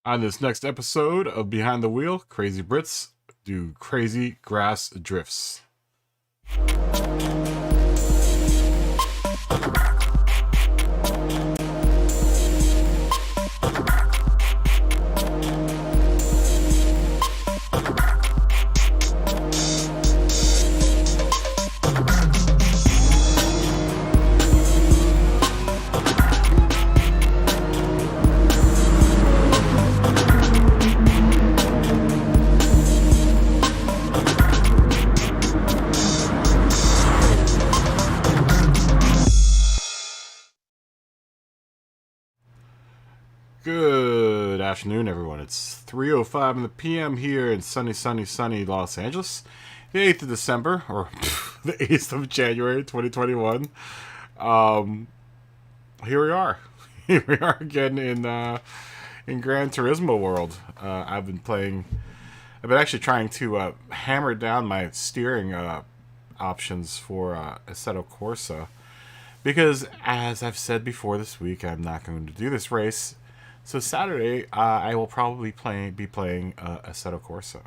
On this next episode of Behind the Wheel, crazy Brits do crazy grass drifts. Good afternoon, everyone. It's 3:05 in the p.m. here in sunny Los Angeles. The 8th of December, or the 8th of January, 2021. Here we are. Here we are again in Gran Turismo world. I've been actually trying to hammer down my steering options for Assetto Corsa. Because, as I've said before this week, I'm not going to do this race. So Saturday, I will probably be playing Assetto Corsa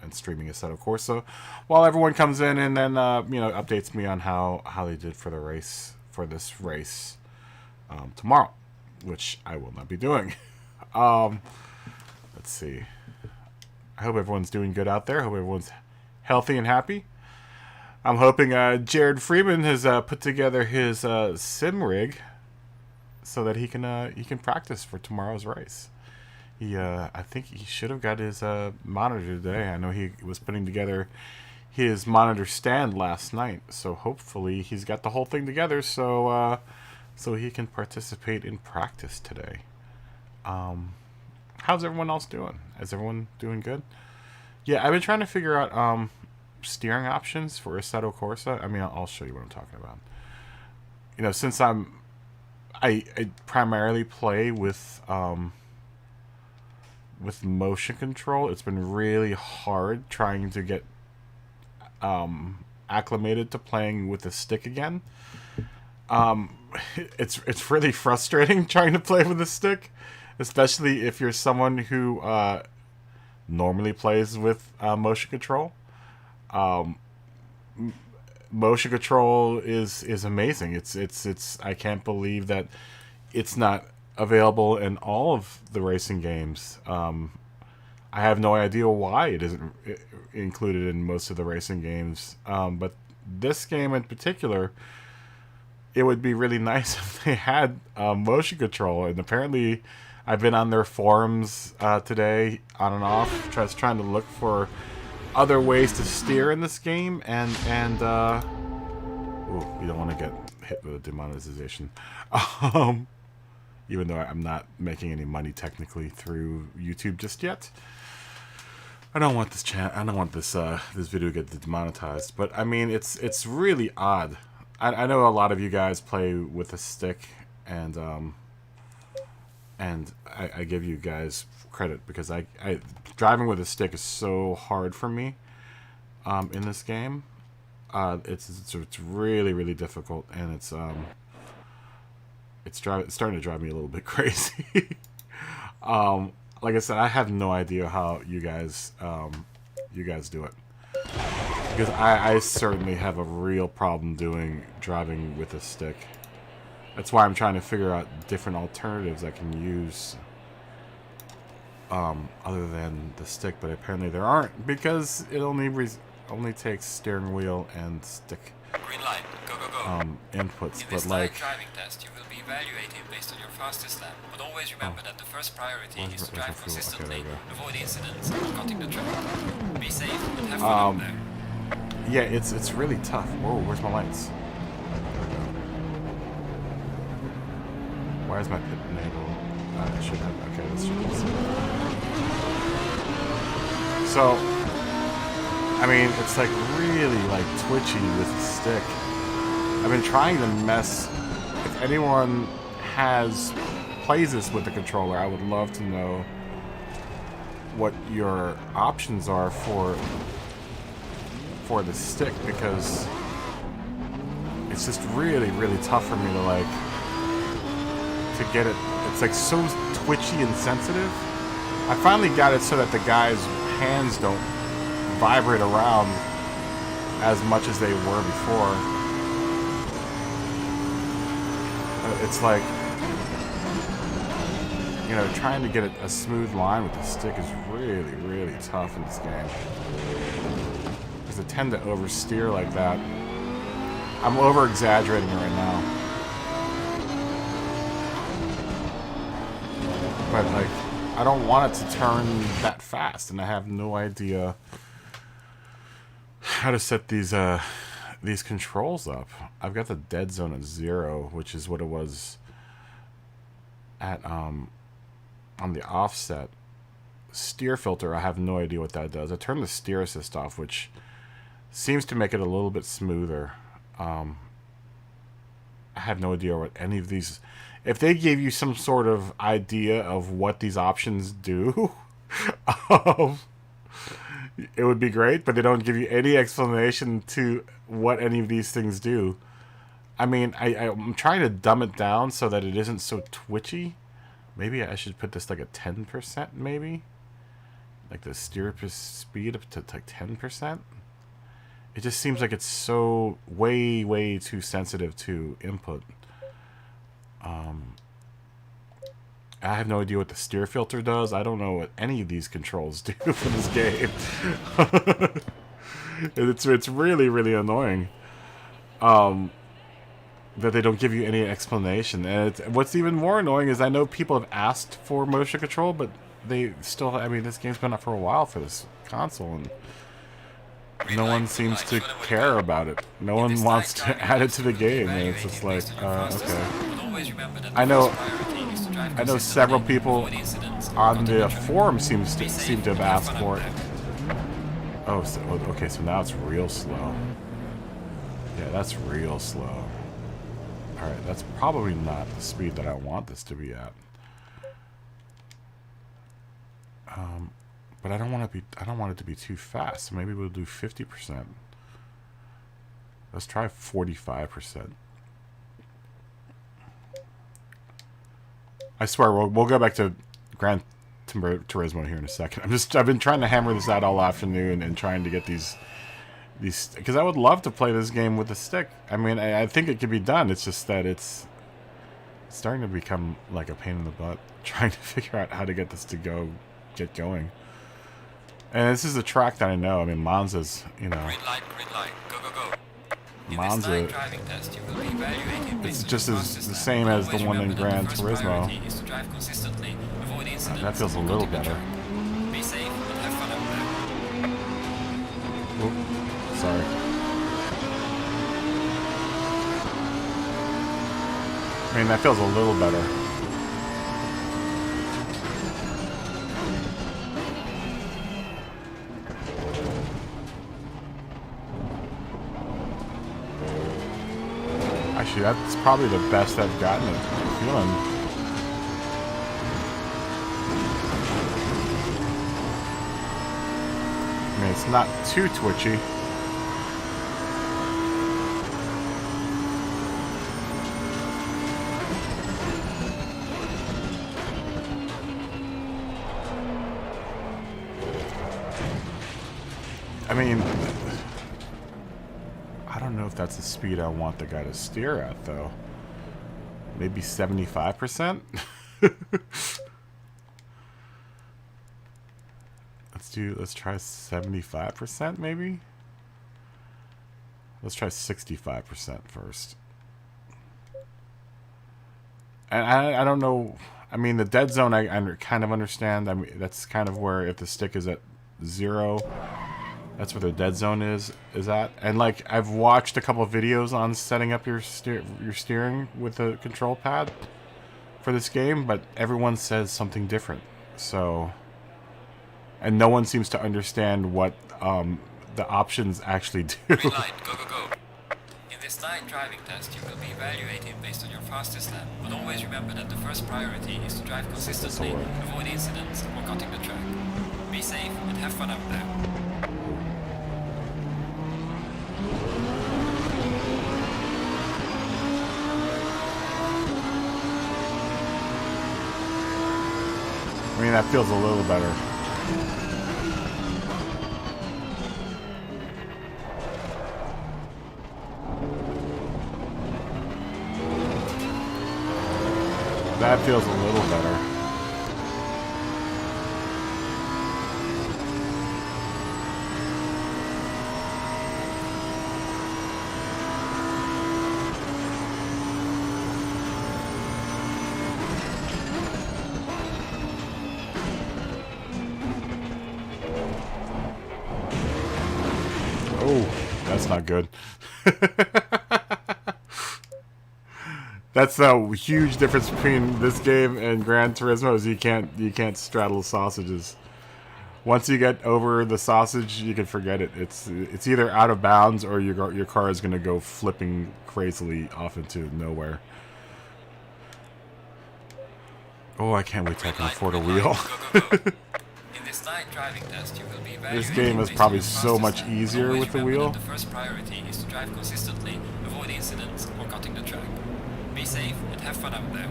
and streaming Assetto Corsa while everyone comes in and then updates me on how they did for this race tomorrow, which I will not be doing. Let's see. I hope everyone's doing good out there. I hope everyone's healthy and happy. I'm hoping Jared Freeman has put together his sim rig so that he can practice for tomorrow's race. I think he should have got his monitor today. I know he was putting together his monitor stand last night, so hopefully he's got the whole thing together so he can participate in practice today. How's everyone else doing? Is everyone doing good? Yeah, I've been trying to figure out steering options for Assetto Corsa. I mean, I'll show you what I'm talking about. Since I primarily play with motion control. It's been really hard trying to get acclimated to playing with a stick again. It's really frustrating trying to play with a stick, especially if you're someone who normally plays with motion control. Motion control is amazing. It's I can't believe that it's not available in all of the racing games. I have no idea why it isn't included in most of the racing games. But this game in particular, it would be really nice if they had motion control. And apparently, I've been on their forums today, on and off, just trying to look for other ways to steer in this game, and you don't want to get hit with a demonetization. Even though I'm not making any money technically through YouTube just yet. I don't want this this video to get demonetized, but I mean it's really odd. I know a lot of you guys play with a stick, and I give you guys credit because I driving with a stick is so hard for me in this game. It's really difficult, and it's starting to drive me a little bit crazy. Like I said, I have no idea how you guys do it, because I certainly have a real problem driving with a stick. That's why I'm trying to figure out different alternatives I can use other than the stick, but apparently there aren't, because it only takes steering wheel and stick Green light. Go. inputs. In But this like, driving test, you will be evaluated based on your fastest lap. But always remember that the first priority is to drive consistently, avoid incidents, and cutting the traffic. Be safe and have fun out there. yeah, it's really tough. Whoa, where's my lights? Why is my pit enabled? I should have. Okay, let's see. So, I mean, it's like really like twitchy with the stick. I've been trying to mess. If anyone plays this with the controller, I would love to know what your options are for the stick, because it's just really tough for me to get it. It's like so twitchy and sensitive. I finally got it so that the guy's hands don't vibrate around as much as they were before. It's like, you know, trying to get a smooth line with the stick is really, really tough in this game. Because I tend to oversteer like that. I'm over-exaggerating it right now. But, like, I don't want it to turn that fast, and I have no idea how to set these controls up. I've got the dead zone at 0, which is what it was at on the offset. Steer filter, I have no idea what that does. I turned the steer assist off, which seems to make it a little bit smoother. I have no idea what any of these... If they gave you some sort of idea of what these options do, it would be great, but they don't give you any explanation to what any of these things do. I mean, I'm trying to dumb it down so that it isn't so twitchy. Maybe I should put this like at 10%, maybe? Like the steer speed up to like 10%? It just seems like it's so way, way too sensitive to input. I have no idea what the steer filter does. I don't know what any of these controls do for this game. It's really, really annoying that they don't give you any explanation. And what's even more annoying is I know people have asked for motion control, but they still... I mean, this game's been out for a while for this console, and no one seems to care about it. No one wants to add it to the game, and it's just like, okay. I know several people on the forum seem to have asked for it. Oh, so, okay, so now it's real slow. Yeah, that's real slow. Alright, that's probably not the speed that I want this to be at. But I don't want it to be too fast. So maybe we'll do 50%. Let's try 45%. I swear we'll go back to Gran Turismo here in a second. I've been trying to hammer this out all afternoon and trying to get these because I would love to play this game with a stick. I mean, I think it could be done. It's just that it's starting to become like a pain in the butt trying to figure out how to get this to get going. And this is a track that I know. I mean, Monza's, you know. Green light, go, go, go. Monza, it's just as the same as the one in Gran Turismo. That feels a little better. Be safe and have fun out there. Oop, sorry. I mean, that feels a little better. Actually, that's probably the best I've gotten it feeling. I mean, it's not too twitchy. I mean, I don't know if that's the speed I want the guy to steer at, though. Maybe 75%? Let's try 75% maybe? Let's try 65% first. And I don't know, I mean, the dead zone I kind of understand. I mean, that's kind of where if the stick is at 0, that's where the dead zone is at. And like, I've watched a couple of videos on setting up your steering with the control pad for this game, but everyone says something different. So, and no one seems to understand what the options actually do. Green light, go, go, go. In this night driving test, you will be evaluated based on your fastest lap, but always remember that the first priority is to drive consistently, avoid incidents, or cutting the track. Be safe and have fun out there. I I mean, that feels a little better. That feels a little better. Oh, that's not good. That's the huge difference between this game and Gran Turismo is you can't straddle sausages. Once you get over the sausage, you can forget it. It's either out of bounds or your car is going to go flipping crazily off into nowhere. Oh, I can't wait till I can afford a wheel. In this night driving test, you will be This game is probably so much easier with the wheel. The first priority is to drive consistently, avoid incidents, or cutting the track. Be safe and have fun out there.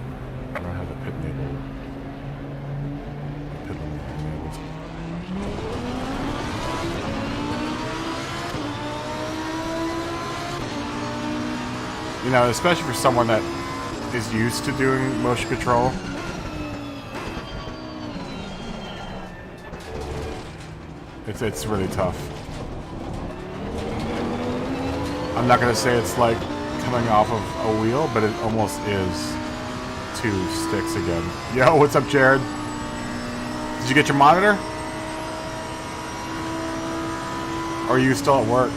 I don't have the pit enable. Pit enabled. You know, especially for someone that is used to doing motion control. It's really tough. I'm not gonna say it's like coming off of a wheel, but it almost is two sticks again. Yo, what's up, Jared? Did you get your monitor? Or are you still at work?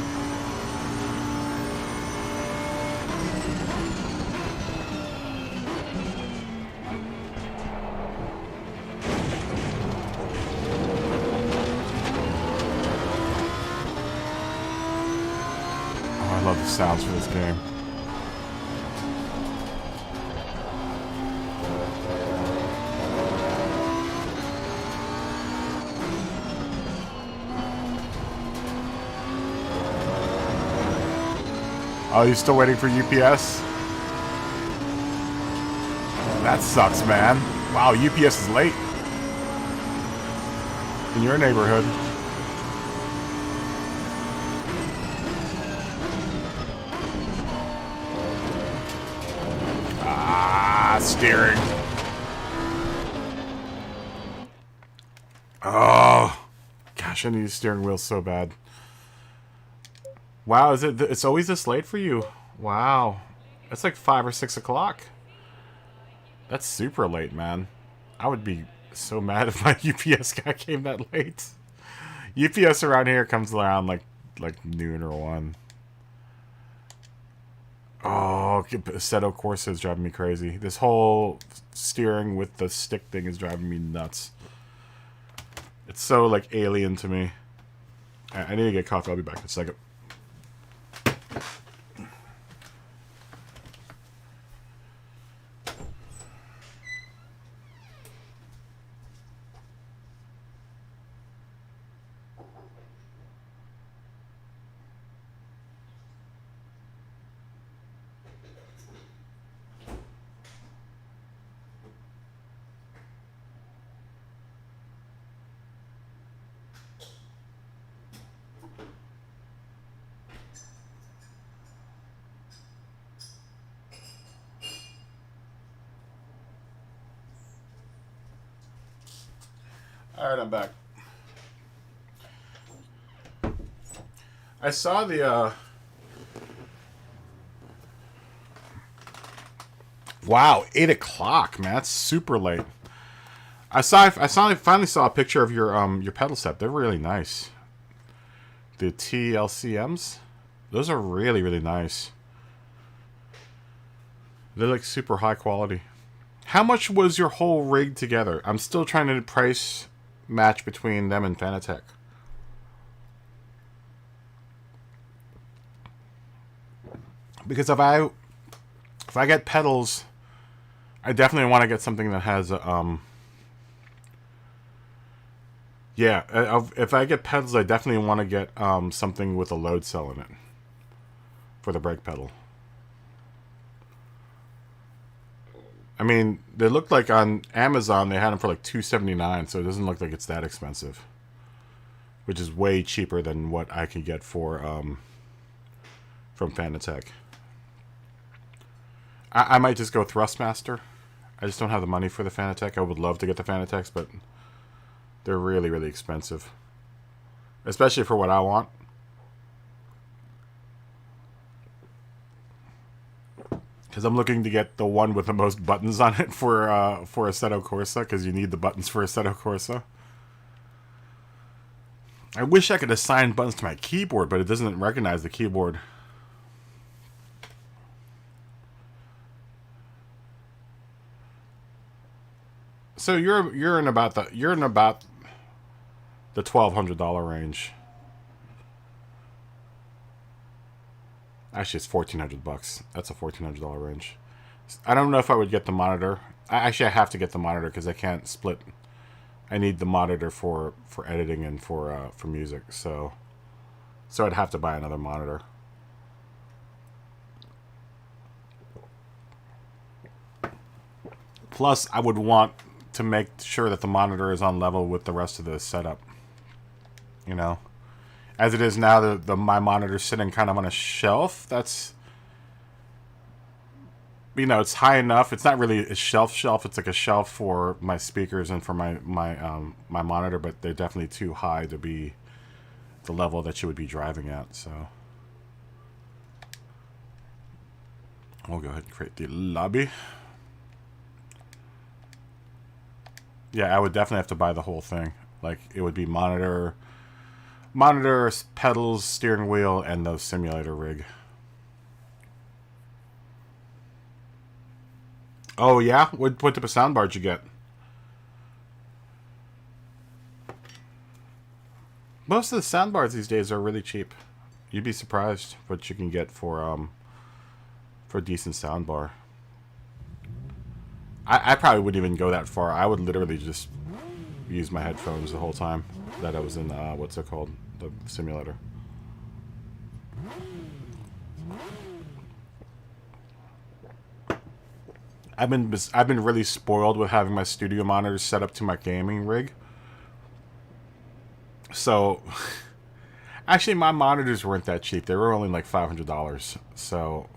Oh, I love the sounds for this game. Oh, you still waiting for UPS? That sucks, man. Wow, UPS is late. In your neighborhood. Ah, steering. Oh. Gosh, I need a steering wheel so bad. Wow, is it's always this late for you? Wow. It's like 5 or 6 o'clock. That's super late, man. I would be so mad if my UPS guy came that late. UPS around here comes around like noon or 1. Oh, Assetto Corsa is driving me crazy. This whole steering with the stick thing is driving me nuts. It's so like alien to me. I need to get coffee. I'll be back in a second. Alright, I'm back. I saw the, Wow, 8 o'clock, man. That's super late. I finally saw a picture of your pedal set. They're really nice. The TLCMs. Those are really, really nice. They're like super high quality. How much was your whole rig together? I'm still trying to price match between them and Fanatec. Because if I get pedals, I definitely want to get something that has if I get pedals, I definitely want to get something with a load cell in it for the brake pedal. I mean, they looked like on Amazon they had them for like $279, so it doesn't look like it's that expensive. Which is way cheaper than what I can get for from Fanatec. I might just go Thrustmaster. I just don't have the money for the Fanatec. I would love to get the Fanatecs, but they're really, really expensive. Especially for what I want. Because I'm looking to get the one with the most buttons on it for Assetto Corsa, because you need the buttons for Assetto Corsa. I wish I could assign buttons to my keyboard, but it doesn't recognize the keyboard. So you're in about the $1,200 range. Actually, it's $1,400. That's a $1,400 range. I don't know if I would get the monitor. I have to get the monitor because I can't split. I need the monitor for editing and for music. So I'd have to buy another monitor. Plus, I would want to make sure that the monitor is on level with the rest of the setup. You know, as it is now, my monitor's sitting kind of on a shelf. That's, you know, it's high enough. It's not really a shelf. It's like a shelf for my speakers and for my monitor, but they're definitely too high to be the level that you would be driving at. So we'll go ahead and create the lobby. Yeah, I would definitely have to buy the whole thing. Like, it would be monitor, pedals, steering wheel, and the simulator rig. Oh, yeah? What type of soundbar did you get? Most of the soundbars these days are really cheap. You'd be surprised what you can get for a decent soundbar. I probably wouldn't even go that far. I would literally just use my headphones the whole time that I was in, what's it called? The simulator. I've been really spoiled with having my studio monitors set up to my gaming rig. So, actually, my monitors weren't that cheap. They were only like $500. So,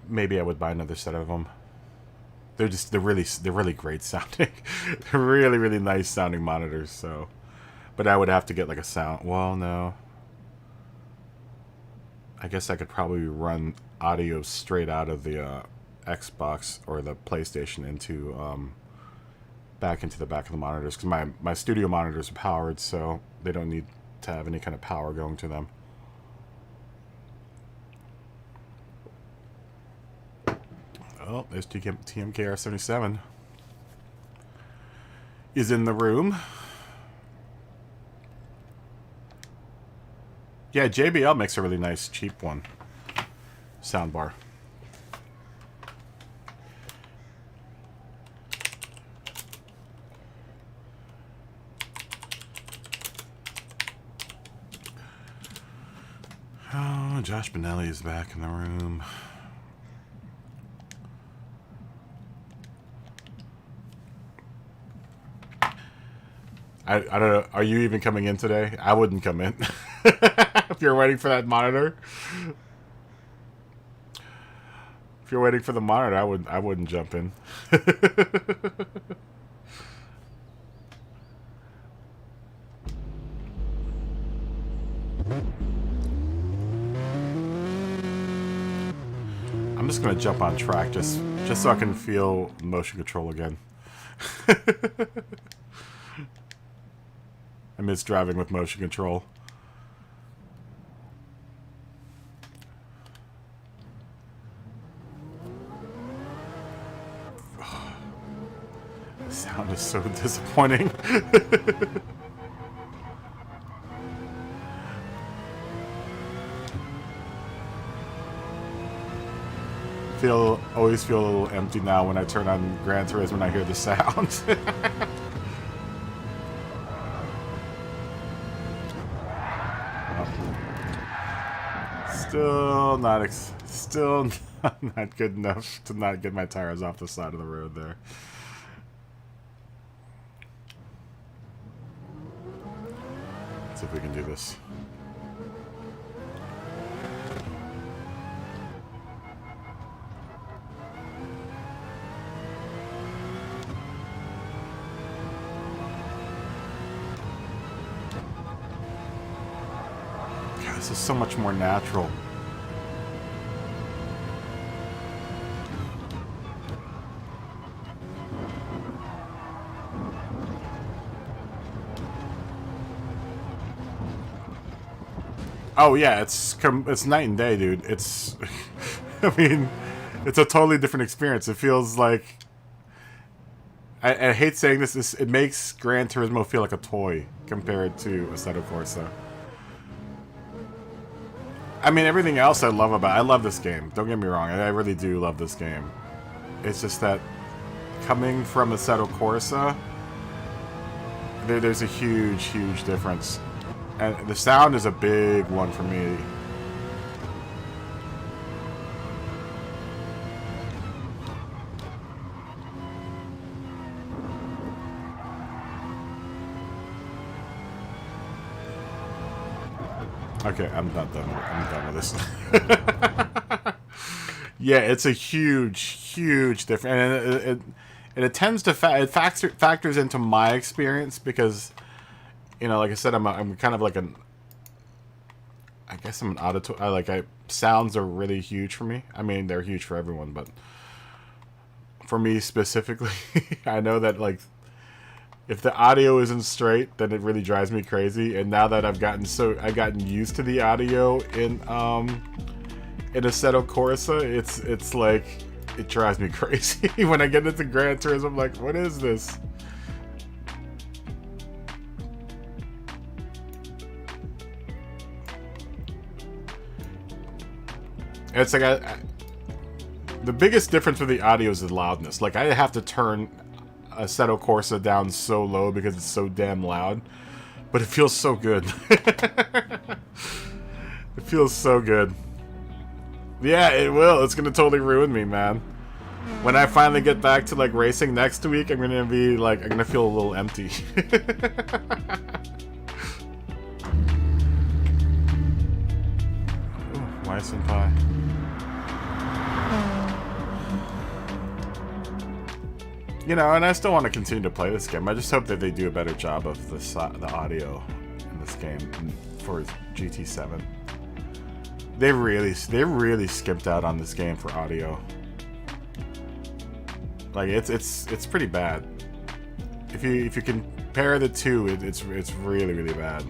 maybe I would buy another set of them. They're really great sounding. They're really, really nice sounding monitors. So, but I would have to get like a sound. Well, no. I guess I could probably run audio straight out of the Xbox or the PlayStation into back into the back of the monitors, because my studio monitors are powered, so they don't need to have any kind of power going to them. Oh, there's TMKR77 is in the room. Yeah, JBL makes a really nice cheap one. Soundbar. Oh, Josh Benelli is back in the room. I don't know. Are you even coming in today? I wouldn't come in. If you're waiting for that monitor. If you're waiting for the monitor, I wouldn't jump in. I'm just gonna jump on track just so I can feel motion control again. I miss driving with motion control. The sound is so disappointing. Always feel a little empty now when I turn on Gran Turismo and I hear the sound. Still Not good enough to not get my tires off the side of the road there. Let's see if we can do this. God, this is so much more natural. Oh yeah, it's night and day, dude. It's, I mean, it's a totally different experience. It feels like, I hate saying this, it makes Gran Turismo feel like a toy compared to Assetto Corsa. I mean, everything else I love this game. Don't get me wrong, I really do love this game. It's just that coming from Assetto Corsa, there's a huge, huge difference. And the sound is a big one for me. Okay, I'm not done. I'm done with this. Yeah, it's a huge, huge difference, and it tends to it factors into my experience because, you know, like I said, I'm kind of like I guess I'm an auditory. Sounds are really huge for me. I mean, they're huge for everyone, but for me specifically, I know that like if the audio isn't straight, then it really drives me crazy. And now that I've gotten used to the audio in Assetto Corsa, it's like it drives me crazy. When I get into Gran Turismo, I'm like, what is this? It's like the biggest difference with the audio is the loudness. Like I have to turn Assetto Corsa down so low because it's so damn loud, but it feels so good. It feels so good. Yeah, it will. It's gonna totally ruin me, man. When I finally get back to like racing next week, I'm gonna feel a little empty. Ooh, why senpai? You know, and I still want to continue to play this game. I just hope that they do a better job of the audio in this game for GT7. They really skimped out on this game for audio. Like it's pretty bad. If you compare the two, it's really bad.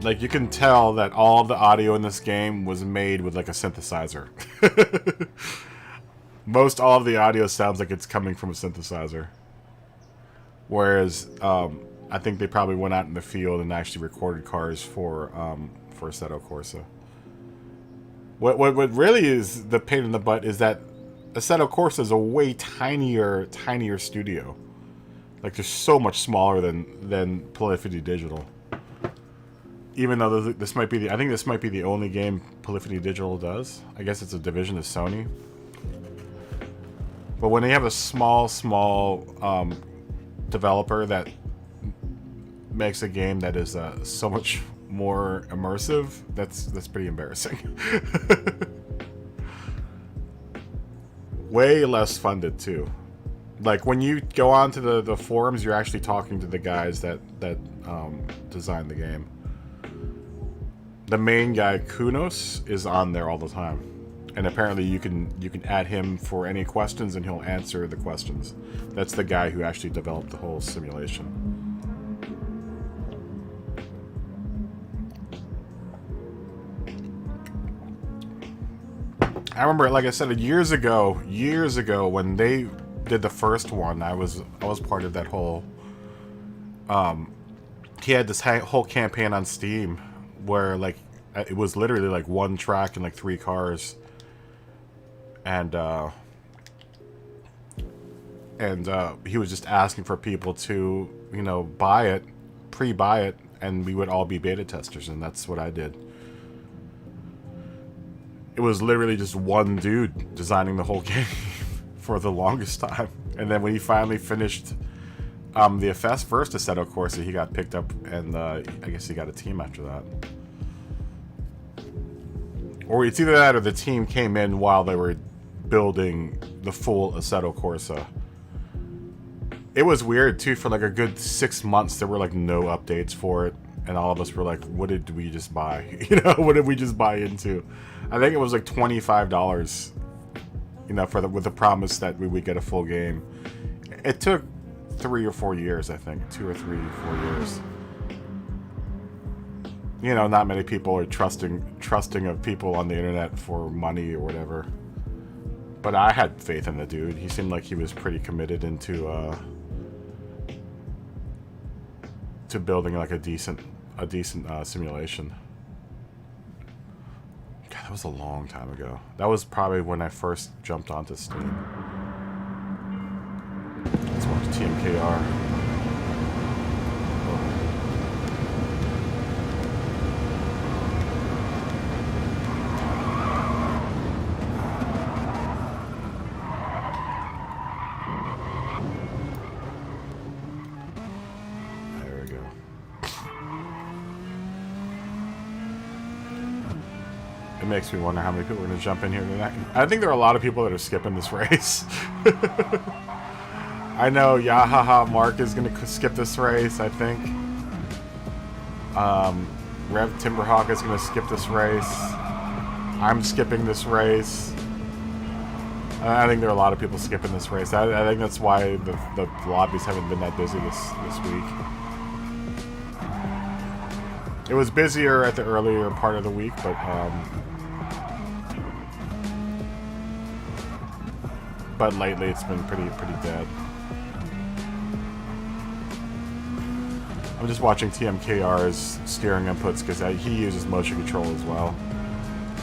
Like you can tell that all of the audio in this game was made with like a synthesizer. Most all of the audio sounds like it's coming from a synthesizer. Whereas, I think they probably went out in the field and actually recorded cars for Assetto Corsa. What really is the pain in the butt is that Assetto Corsa is a way tinier studio. Like they're so much smaller than Polyphony Digital. Even though this might be I think this might be the only game Polyphony Digital does. I guess it's a division of Sony. But when they have a small developer that makes a game that is so much more immersive, that's pretty embarrassing. Way less funded too. Like when you go onto the forums, you're actually talking to the guys that designed the game. The main guy, Kunos, is on there all the time. And apparently you can add him for any questions and he'll answer the questions. That's the guy who actually developed the whole simulation. I remember, like I said, years ago when they did the first one, I was part of that whole he had this whole campaign on Steam where like it was literally like one track and like 3 cars. And he was just asking for people to, you know, pre-buy it, and we would all be beta testers, and that's what I did. it was literally just one dude designing the whole game for the longest time. And then when he finally finished the first Assetto Corsa, he got picked up, and I guess he got a team after that. Or it's either that or the team came in while they were building the full Assetto Corsa. It was weird too. For like a good 6 months, there were like no updates for it, and all of us were like, "What did we just buy? You know, what did we just buy into?" I think it was like $25, you know, with the promise that we would get a full game. It took 3 or 4 years, I think, 2 or 3, 4 years. You know, not many people are trusting of people on the internet for money or whatever. But I had faith in the dude. He seemed like he was pretty committed into to building like a decent simulation. God, that was a long time ago. That was probably when I first jumped onto Steam. Let's watch TMKR. It makes me wonder how many people are going to jump in here tonight. I think there are a lot of people that are skipping this race. I know Yahaha Mark is going to skip this race, I think. Rev Timberhawk is going to skip this race. I'm skipping this race. I think there are a lot of people skipping this race. I think that's why the lobbies haven't been that busy this week. It was busier at the earlier part of the week, but lately it's been pretty dead. I'm just watching TMKR's steering inputs because he uses motion control as well.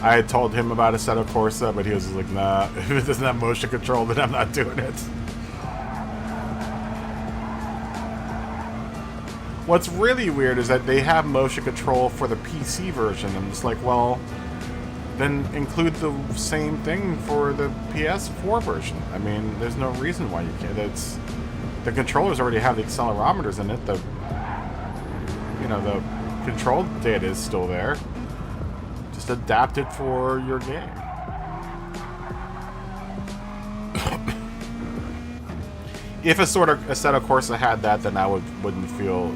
I had told him about Assetto Corsa, but he was like, nah, if it doesn't have motion control, then I'm not doing it. What's really weird is that they have motion control for the PC version. I'm just like, well, then include the same thing for the PS4 version. I mean, there's no reason why you can't. The controllers already have the accelerometers in it. The control data is still there. Just adapt it for your game. If Assetto Corsa had that, then I wouldn't feel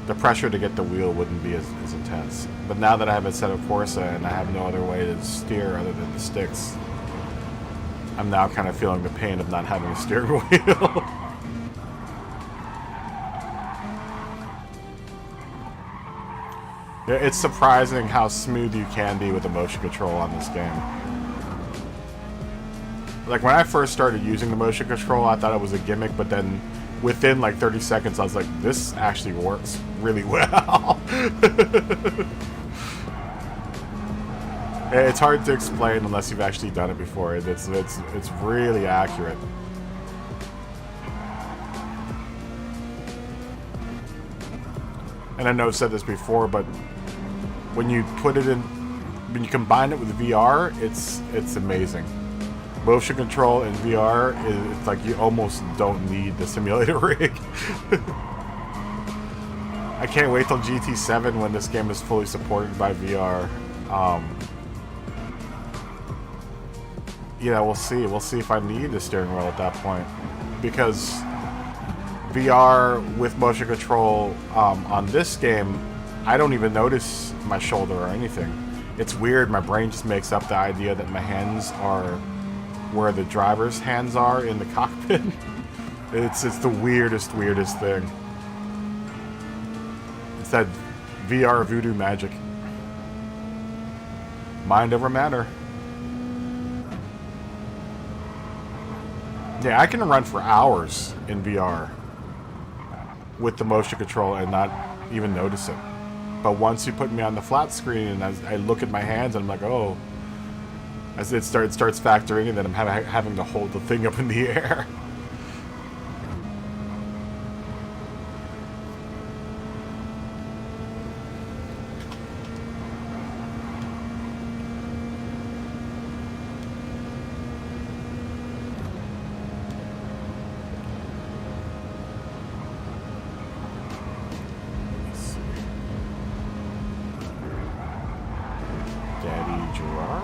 the pressure to get the wheel wouldn't be as intense. But now that I have Assetto Corsa and I have no other way to steer other than the sticks, I'm now kind of feeling the pain of not having a steering wheel. Yeah, it's surprising how smooth you can be with the motion control on this game. Like, when I first started using the motion control, I thought it was a gimmick, but then within like 30 seconds, I was like, this actually works really well. It's hard to explain unless you've actually done it before. It's really accurate. And I know I've said this before, but when you when you combine it with VR, it's amazing. Motion control in VR it's like you almost don't need the simulator rig. I can't wait till GT7 when this game is fully supported by VR. We'll see. We'll see if I need the steering wheel at that point, because VR with motion control on this game, I don't even notice my shoulder or anything. It's weird. My brain just makes up the idea that my hands are where the driver's hands are in the cockpit. It's the weirdest thing. It's that VR voodoo magic. Mind over matter. Yeah, I can run for hours in VR with the motion control and not even notice it. But once you put me on the flat screen and I look at my hands, and I'm like, oh. As it starts factoring in, then I'm having to hold the thing up in the air. Gerard.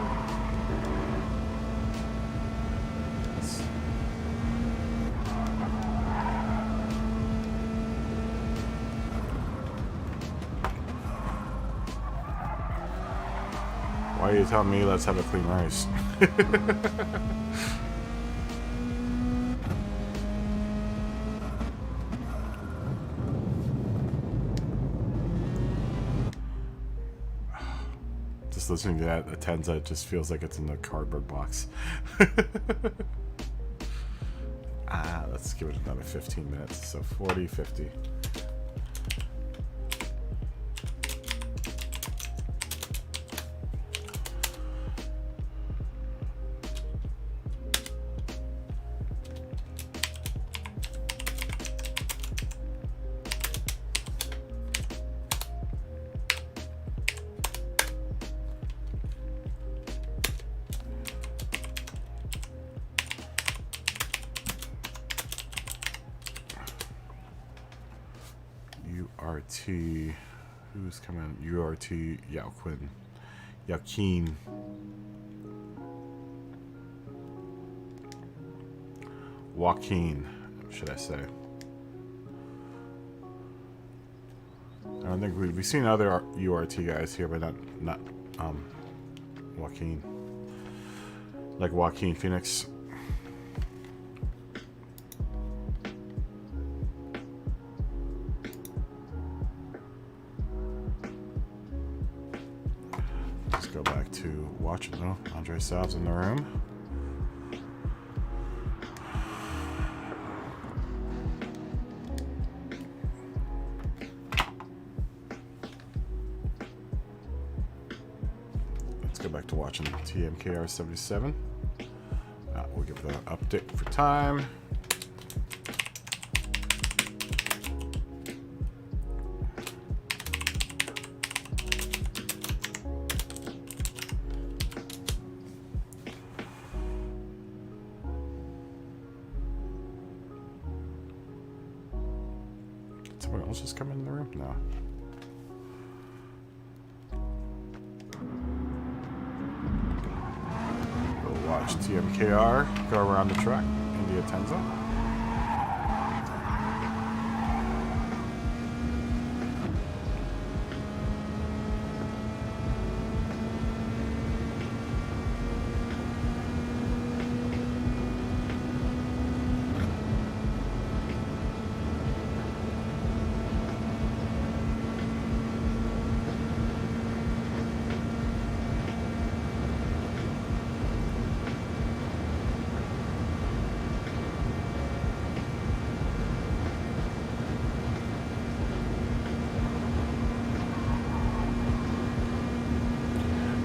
Why are you telling me let's have a clean race? Just listening to that Atenza, it just feels like it's in the cardboard box. Let's give it another 15 minutes. So 40, 50. URT, who's coming? URT, Joaquin. Joaquin, should I say? I don't think we've seen other URT guys here, but not Joaquin. Like Joaquin Phoenix. Go back to watching though. Andre Sal's in the room. Let's go back to watching TMKR 77. We'll give the update for time. Someone else just come in the room? No. We'll watch TMKR go around the track in the Atenza.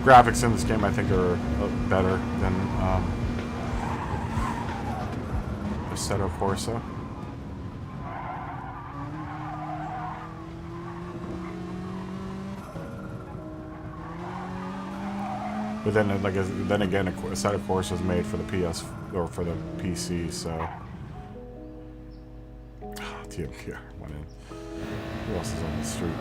Graphics in this game, I think, are better than Assetto Corsa. But then, then again, Assetto Corsa is made for the PS or for the PC, so. TMKR went in. Who else is on the street?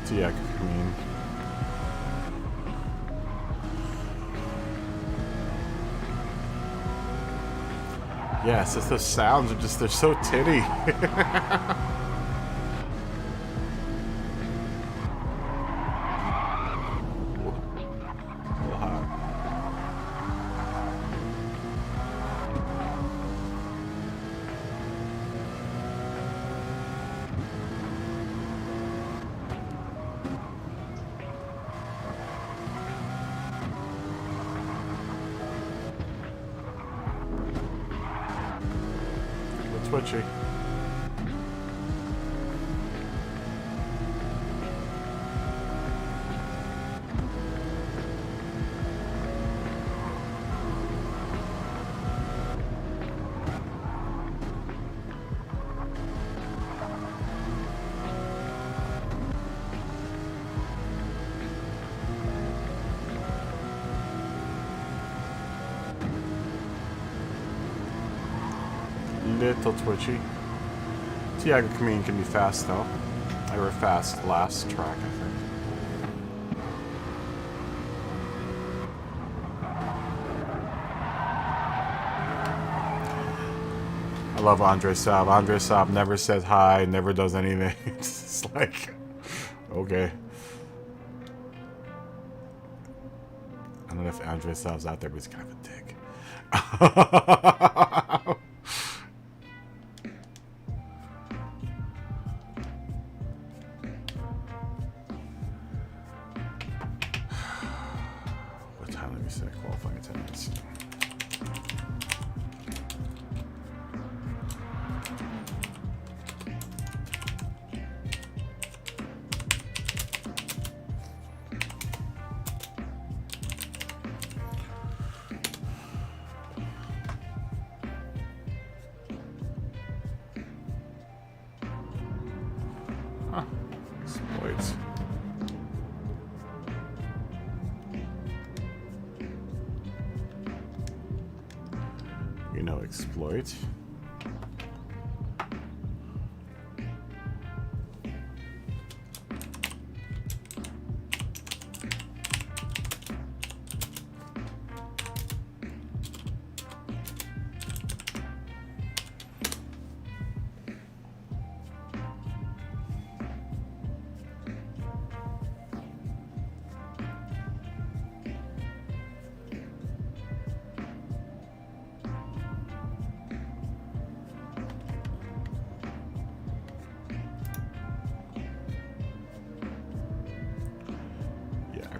Tiak Queen. Yes, it's those sounds are just, they're so titty. Twitchy. little twitchy. Tiago Camine can be fast though. They were fast last track, I think. I love Andre Saab. Andre Saab never says hi, never does anything. It's just like, okay. I don't know if Andre Saab's out there, but he's kind of a dick. What time did we say qualifying attendance? Exploits. You know, exploit.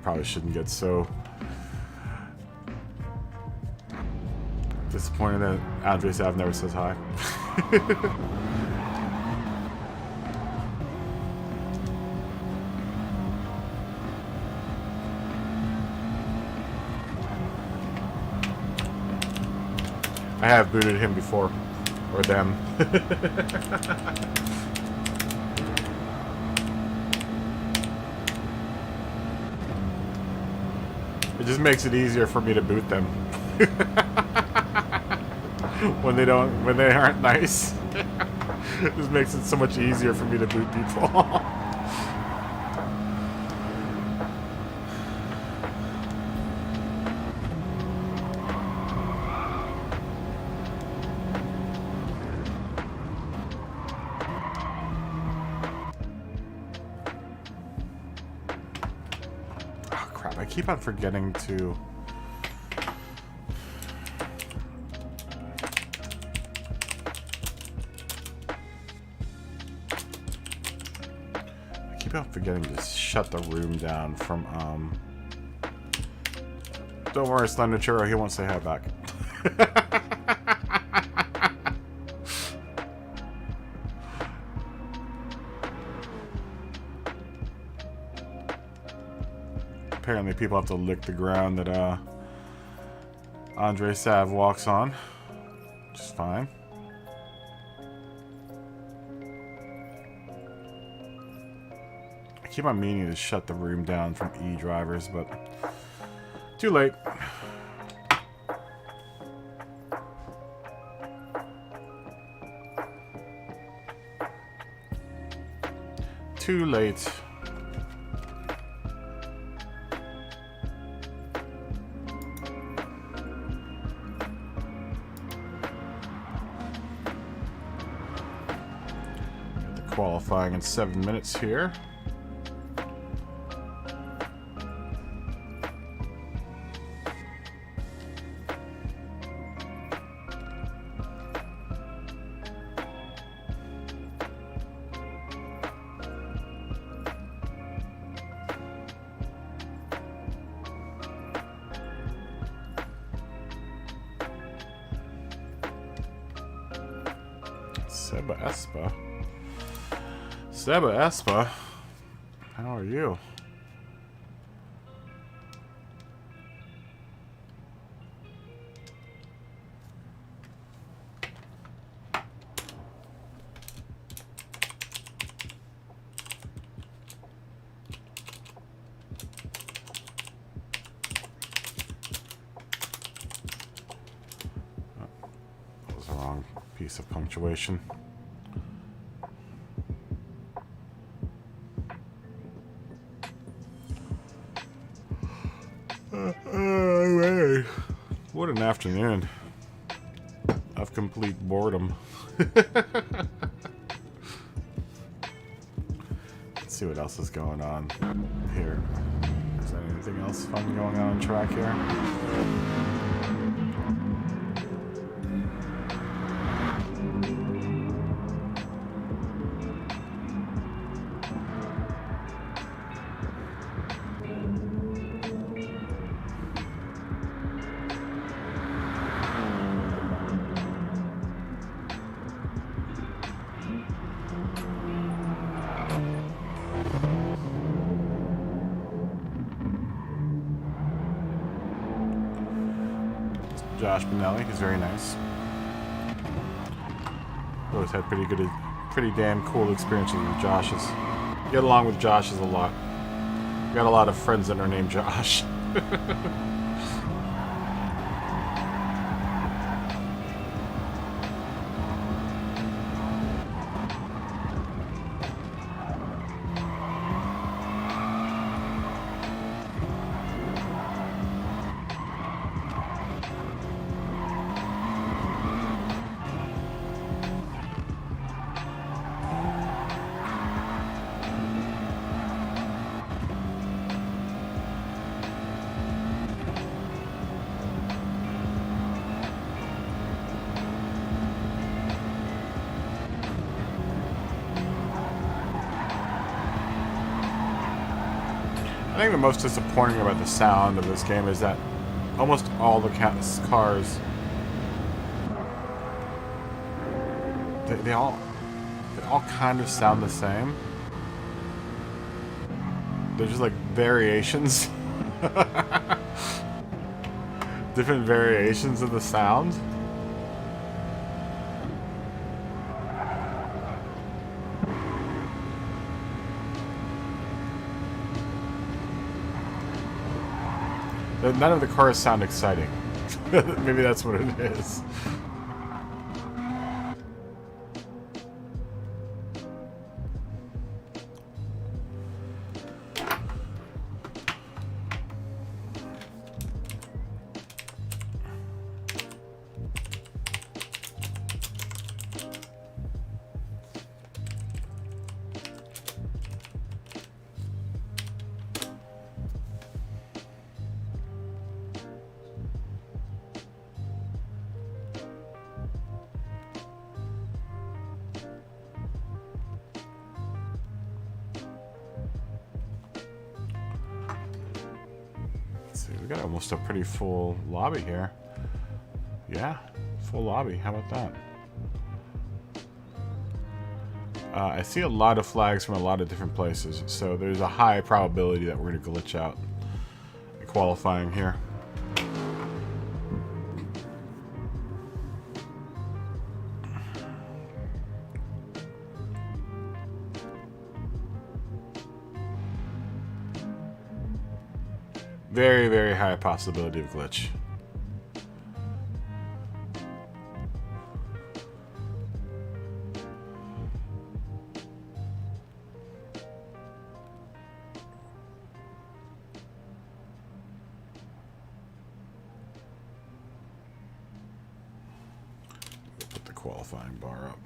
Probably shouldn't get so disappointed that Andre Saab never says hi. I have booted him before, or them. It just makes it easier for me to boot them when they aren't nice. It just makes it so much easier for me to boot people. I keep on forgetting to... I keep on forgetting to shut the room down from, Don't worry, Slender Churro, he won't say hi back. Apparently people have to lick the ground that Andre Saab walks on, which is fine. I keep on meaning to shut the room down from e-drivers, but too late. Too late. Qualifying in 7 minutes here. Seba Espa. Seba Espa, how are you? Oh, that was wrong. piece of punctuation. What an afternoon of complete boredom. Let's see what else is going on here. Is there anything else fun going on track here? Josh Benelli, he's very nice. Always had pretty damn cool experiences with Josh's. Get along with Josh's a lot. Got a lot of friends that are named Josh. I think the most disappointing about the sound of this game is that almost all the cars, they all kind of sound the same. They're just like variations, different variations of the sound. None of the cars sound exciting. Maybe that's what it is. We got almost a pretty full lobby here. Yeah, full lobby. How about that? I see a lot of flags from a lot of different places, so there's a high probability that we're going to glitch out in qualifying here. Very, very high possibility of glitch. Put the qualifying bar up.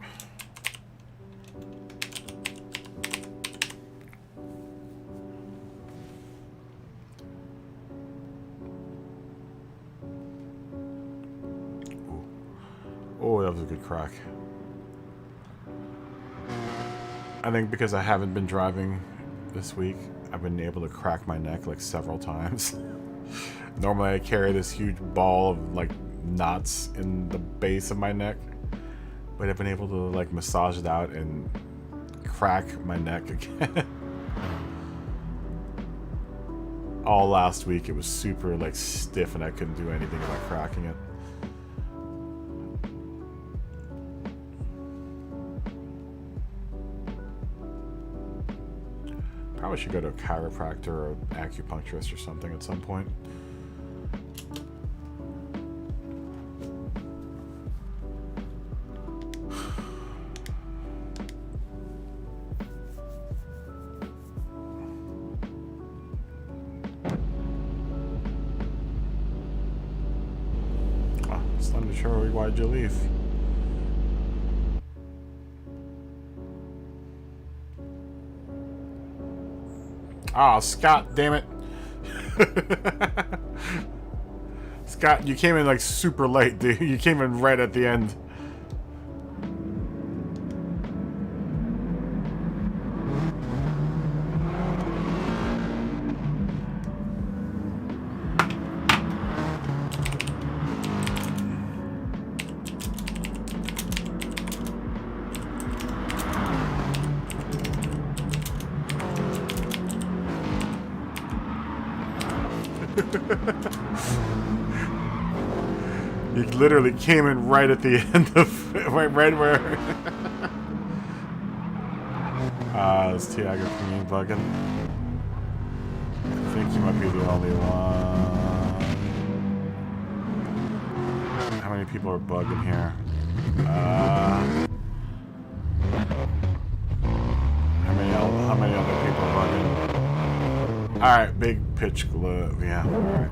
Oh, that was a good crack. I think because I haven't been driving this week, I've been able to crack my neck like several times. Normally I carry this huge ball of like knots in the base of my neck, but I've been able to like massage it out and crack my neck again. All last week it was super like stiff and I couldn't do anything about cracking it. Probably should go to a chiropractor or acupuncturist or something at some point. Slender Charlie, why'd you leave? Oh, Scott, damn it. Scott, you came in like super late, dude. You came in right at the end. You literally came in right at the end of it, right where. Is Tiago me bugging? I think you might be the only one. How many people are bugging here? How many other people are bugging? All right, big pitch glove. Yeah. All right.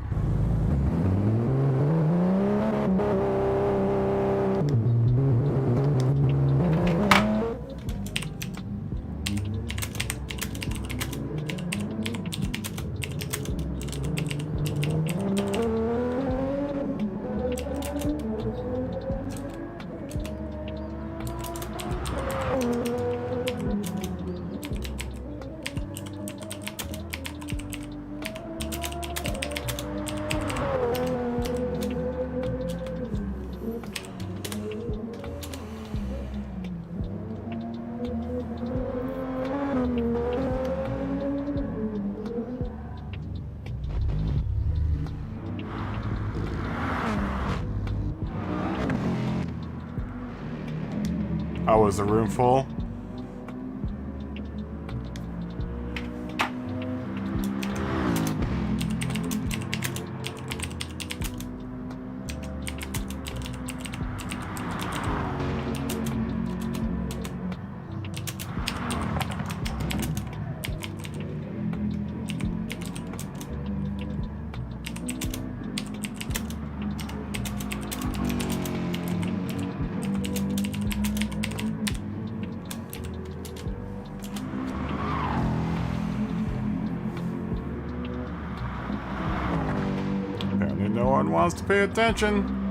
Oh, was the room full? No one wants to pay attention.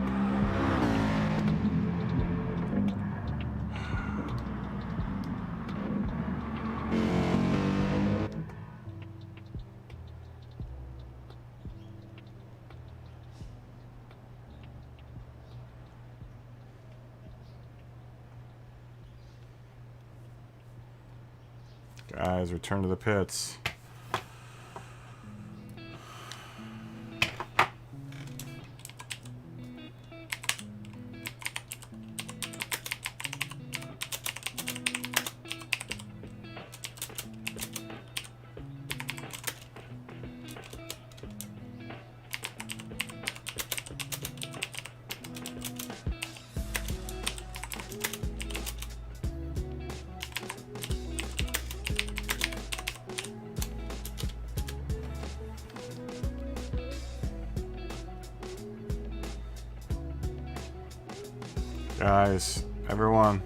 Guys, return to the pits. Guys, everyone.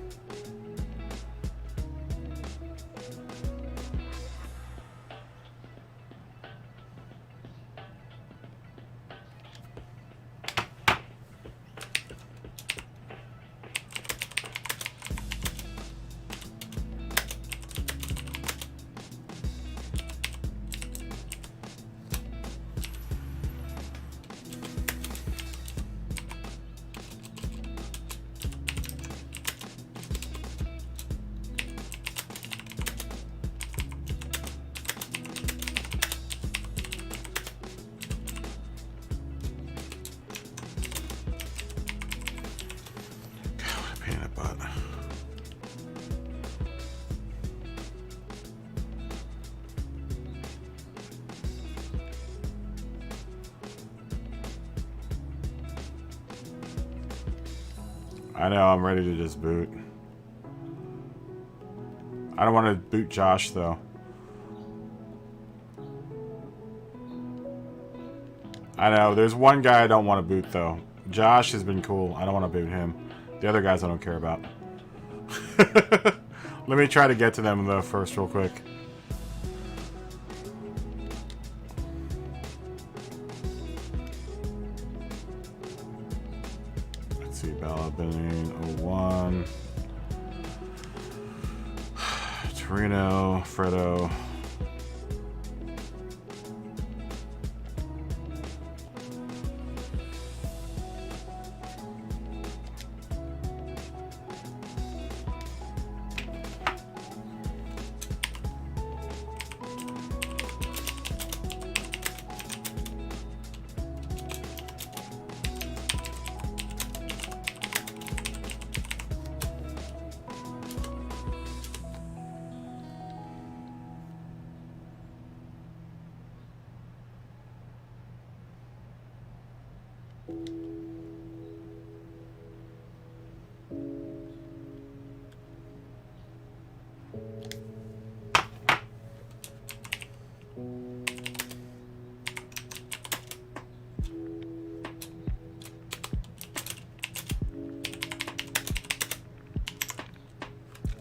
I know, I'm ready to just boot. I don't want to boot Josh, though. I know, there's one guy I don't want to boot, though. Josh has been cool. I don't want to boot him. The other guys I don't care about. Let me try to get to them though first real quick. Let's see, Bella, Benin, 01. Torino, Fredo.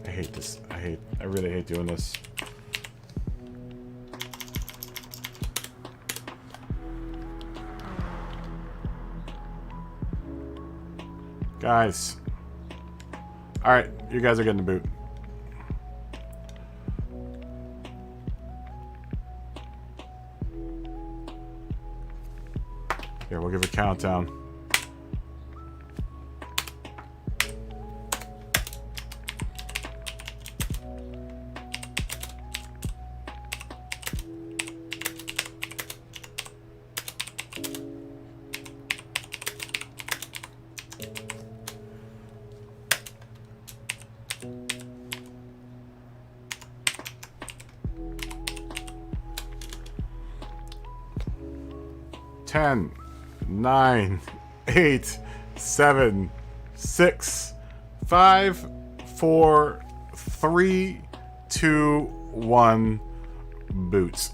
I hate this. I really hate doing this. Guys. Alright, you guys are getting the boot. Here, we'll give a countdown. Ten, 9, 8, 7, 6, 5, 4, 3, 2, 1. Boots.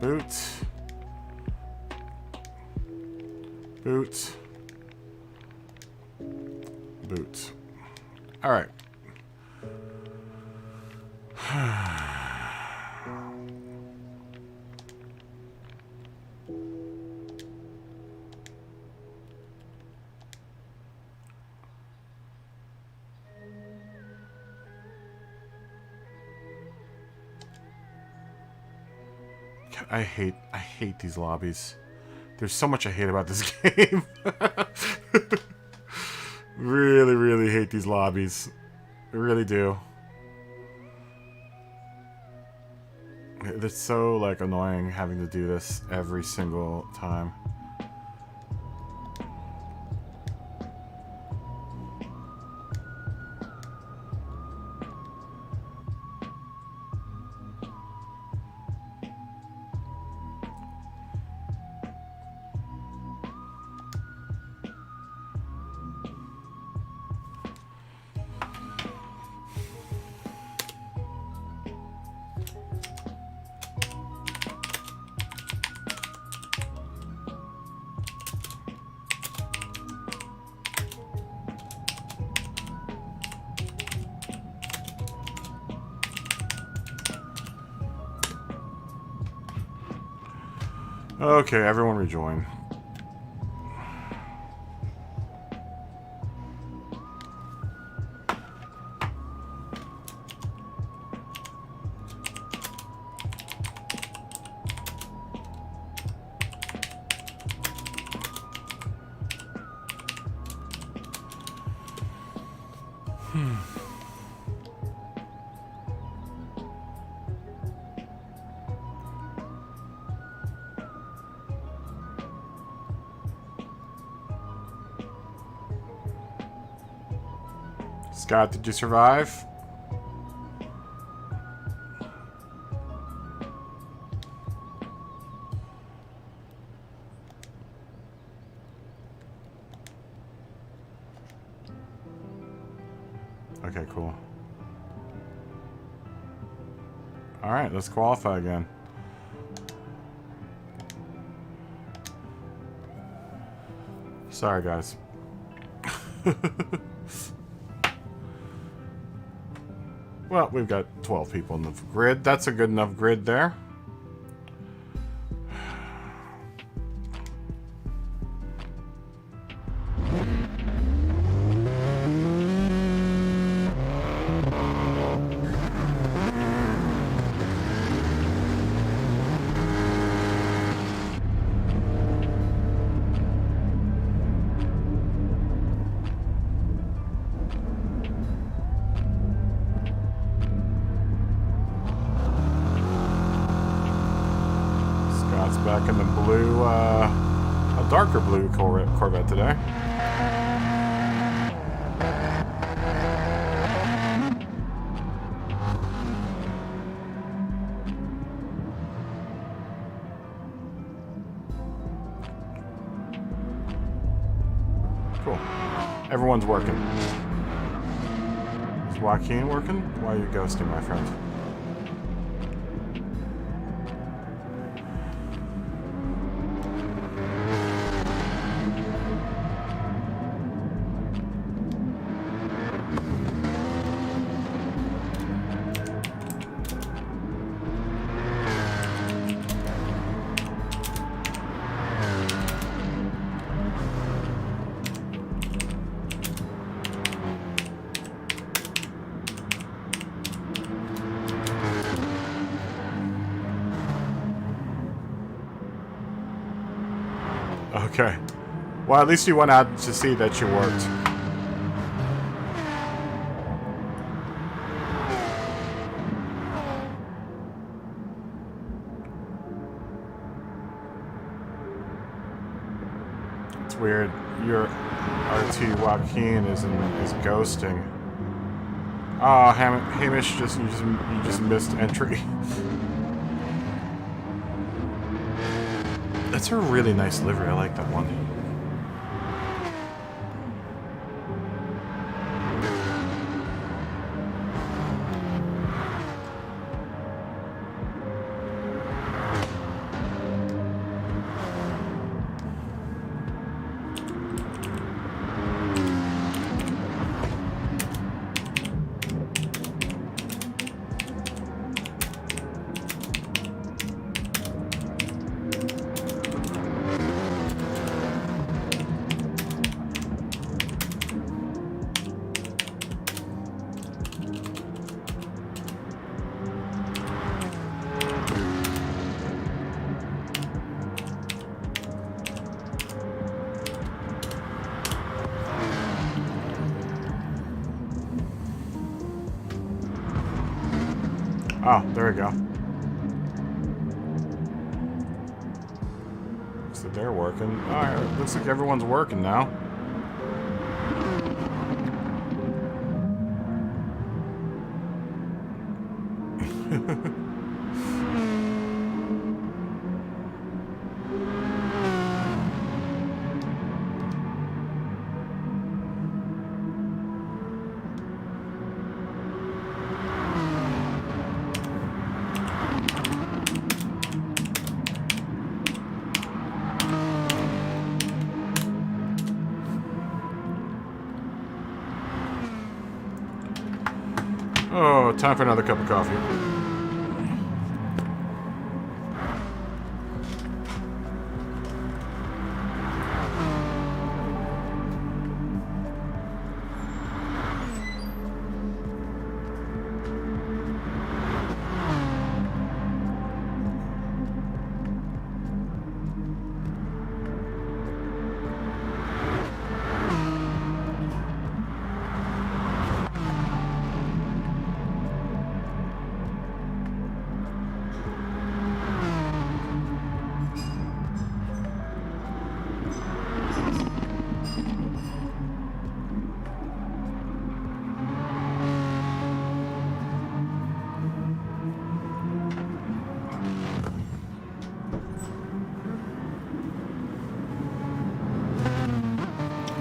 Boot. Boot. Boot. All right. I hate these lobbies. There's so much I hate about this game. Really, really hate these lobbies. I really do. It's so like annoying having to do this every single time. Okay, everyone rejoin. Scott, did you survive? Okay, cool. Alright, let's qualify again. Sorry, guys. Well, we've got 12 people in the grid. That's a good enough grid there. Back in the blue, a darker blue Corvette today. Cool. Everyone's working. Is Joaquin working? Why are you ghosting, my friend? Okay. Well, at least you went out to see that you worked. It's weird. Your RT Joaquin is ghosting. Oh, Hamish, you just missed entry. That's a really nice livery. I like that one. Oh, there we go. Looks like they're working. Alright, looks like everyone's working now. Oh, time for another cup of coffee.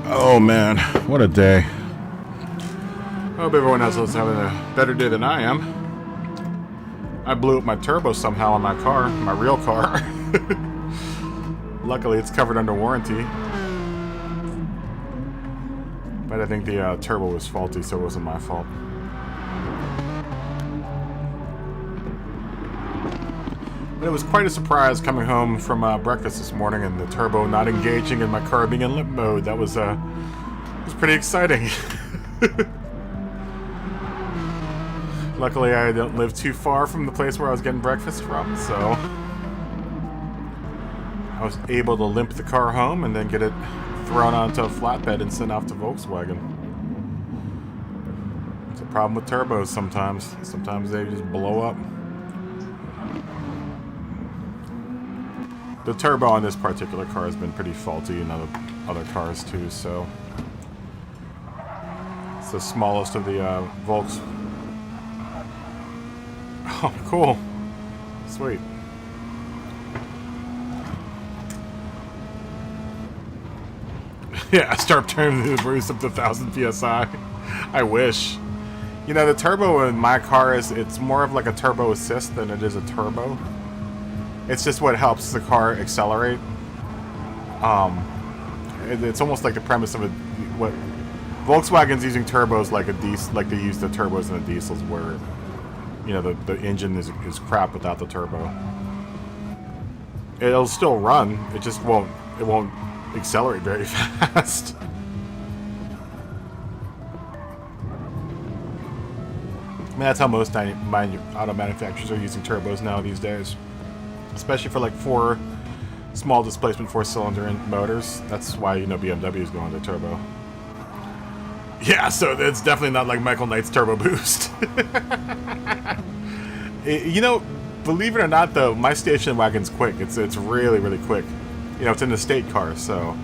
Oh man, what a day. I hope everyone else is having a better day than I am. I blew up my turbo somehow on my car, my real car. Luckily, it's covered under warranty. But I think the turbo was faulty, so it wasn't my fault. But it was quite a surprise coming home from breakfast this morning and the turbo not engaging and my car being in limp mode. That was pretty exciting. Luckily, I don't live too far from the place where I was getting breakfast from, so I was able to limp the car home and then get it thrown onto a flatbed and sent off to Volkswagen. It's a problem with turbos sometimes. Sometimes they just blow up. The turbo on this particular car has been pretty faulty in other cars too, so it's the smallest of the Volks. Oh, cool. Sweet. Yeah, I start turning the boost up to 1,000 PSI. I wish. You know, the turbo in my car it's more of like a turbo assist than it is a turbo. It's just what helps the car accelerate. It's almost like the premise of what Volkswagen's using turbos like a diesel, like they use the turbos in the diesels, where you know the engine is crap without the turbo. It'll still run. It just won't accelerate very fast. I mean, that's how most auto manufacturers are using turbos now these days. Especially for like small displacement 4-cylinder motors. That's why, you know, BMW is going to turbo. Yeah, so it's definitely not like Michael Knight's turbo boost. You know, believe it or not, though, my station wagon's quick. It's really, really quick. You know, it's an estate car, so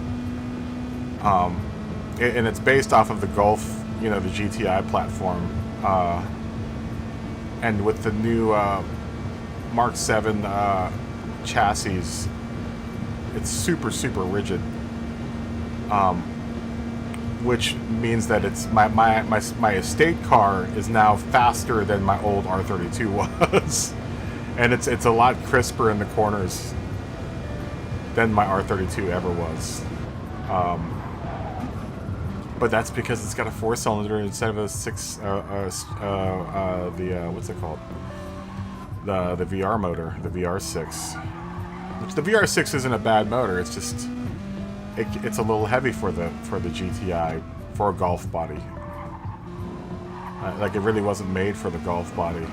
and it's based off of the Golf, you know, the GTI platform, and with the new Mark 7 chassis, it's super rigid, which means that it's my estate car is now faster than my old R32 was, and it's a lot crisper in the corners than my R32 ever was. But that's because it's got a 4-cylinder instead of a 6. What's it called? The VR motor, the VR6. Which the VR6 isn't a bad motor. It's just it's a little heavy for the GTI, for a Golf body. Like it really wasn't made for the Golf body,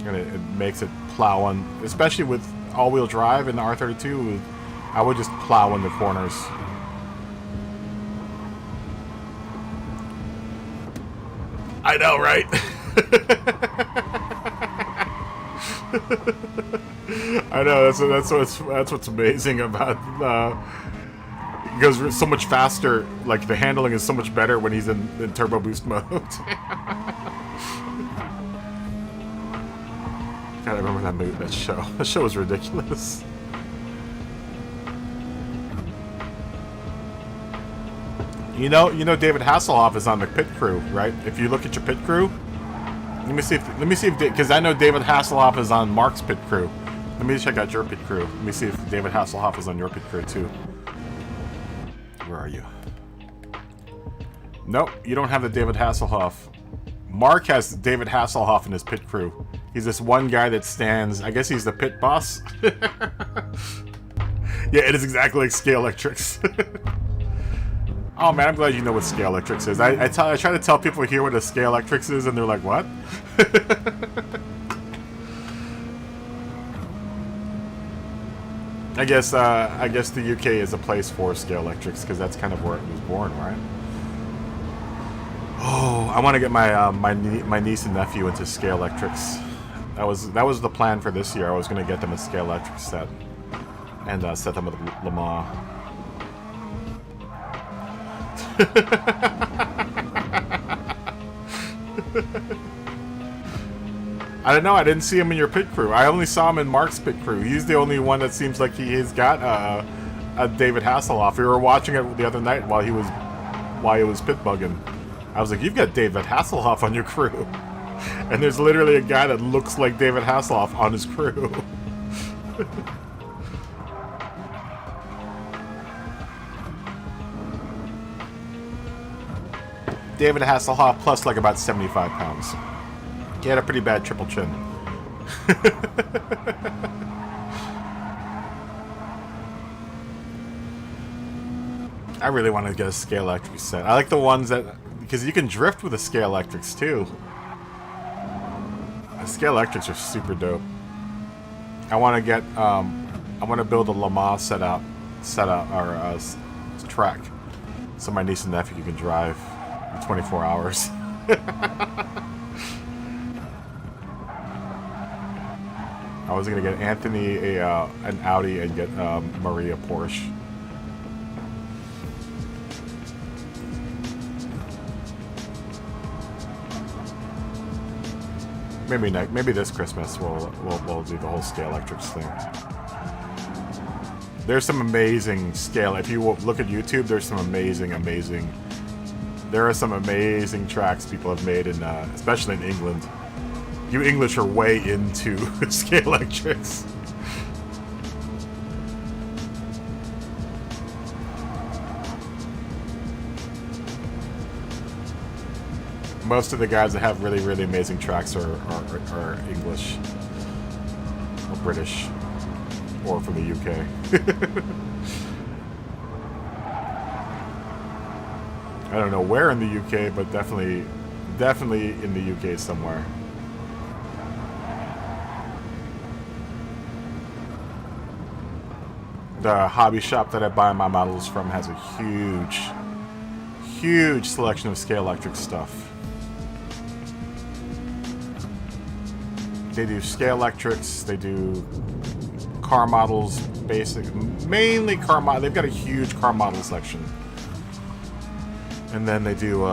and it makes it plow on, especially with all-wheel drive in the R32. I would just plow in the corners. I know, right? I know, that's what's amazing about it goes so much faster. Like the handling is so much better when he's in turbo boost mode. God, I remember that show. That show was ridiculous. You know, David Hasselhoff is on the pit crew, right? If you look at your pit crew, let me see if because I know David Hasselhoff is on Mark's pit crew. Let me check out your pit crew. Let me see if David Hasselhoff is on your pit crew too. Where are you? Nope, you don't have the David Hasselhoff. Mark has David Hasselhoff in his pit crew. He's this one guy that stands. I guess he's the pit boss. Yeah, it is exactly like Scalextrics. Oh man, I'm glad you know what Scalextrics is. I try to tell people here what a Scalextrics is, and they're like, "What?" I guess the UK is a place for Scalextrics because that's kind of where it was born, right? Oh, I want to get my my niece and nephew into Scalextrics. That was the plan for this year. I was going to get them a Scalextrics set and set them with Le Mans. I don't know. I didn't see him in your pit crew. I only saw him in Mark's pit crew. He's the only one that seems like he's got a David Hasselhoff. We were watching it the other night while he was pit bugging. I was like, "You've got David Hasselhoff on your crew." And there's literally a guy that looks like David Hasselhoff on his crew. David Hasselhoff plus like about 75 pounds. He had a pretty bad triple chin. I really want to get a Scale Electric set. I like the ones that... because you can drift with the Scale Electrics too. The Scale Electrics are super dope. I want to get... I want to build a Le Mans setup or track. So my niece and nephew can drive in 24 hours. I was going to get Anthony an Audi and get Marie a Porsche. Maybe this Christmas we'll do the whole Scale Electrics thing. There's some amazing scale. If you look at YouTube, there's some amazing. There are some amazing tracks people have made in, especially in England. You English are way into Scale Electrics. Most of the guys that have really, really amazing tracks are English or British or from the UK. I don't know where in the UK, but definitely in the UK somewhere. The hobby shop that I buy my models from has a huge selection of Scale Electric stuff. They do Scale Electrics, they do car models, mainly car models. They've got a huge car model section. And then they do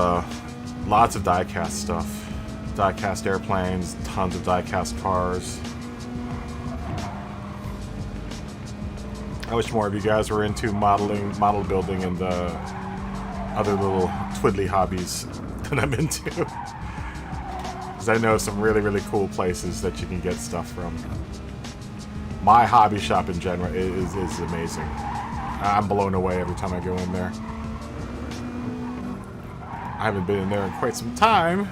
lots of die-cast stuff. Die-cast airplanes, tons of die-cast cars. I wish more of you guys were into modeling, model building, and other little twiddly hobbies that I'm into. Because I know some really, really cool places that you can get stuff from. My hobby shop in general is amazing. I'm blown away every time I go in there. I haven't been in there in quite some time,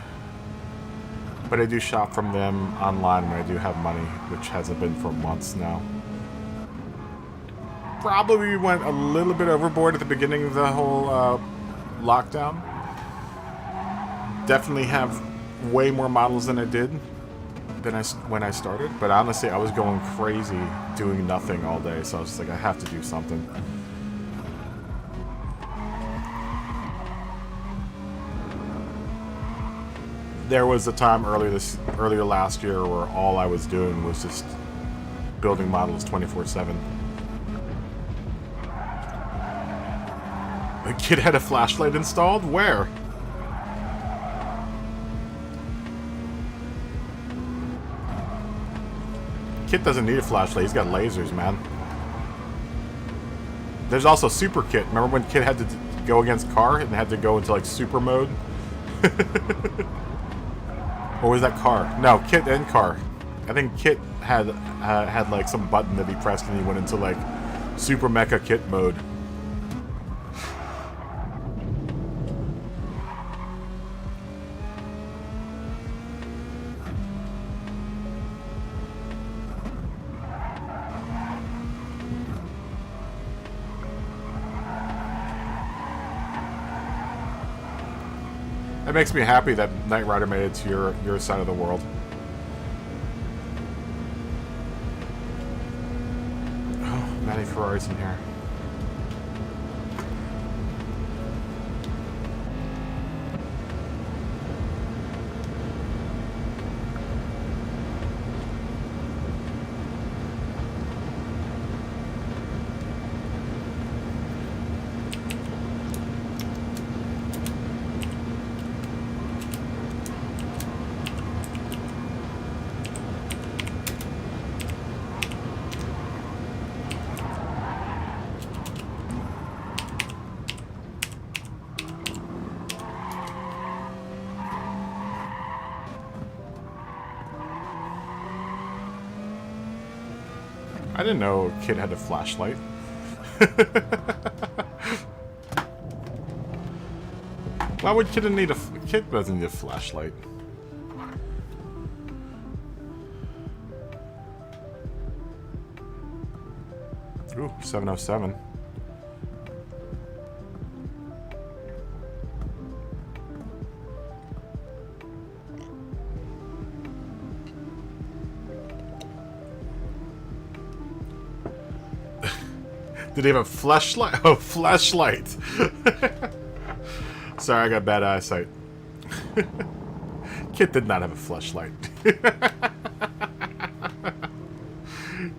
but I do shop from them online when I do have money, which hasn't been for months now. Probably went a little bit overboard at the beginning of the whole lockdown. Definitely have way more models than I did when I started, but honestly I was going crazy doing nothing all day, so I was just like, I have to do something. There was a time earlier last year where all I was doing was just building models 24/7. The kid had a flashlight installed? Where? Kit doesn't need a flashlight, he's got lasers, man. There's also Super Kit. Remember when Kit had to go against Car and had to go into like super mode? Or was that Car? No, Kit and Car. I think Kit had like some button that he pressed and he went into like Super Mecha Kit mode. It makes me happy that Knight Rider made it to your side of the world. Oh, many Ferraris in here. I didn't know a kid had a flashlight. Why would kid need a kid doesn't need a flashlight? Ooh, 707. Did he have a flashlight? Oh, flashlight. Sorry, I got bad eyesight. Kit did not have a flashlight.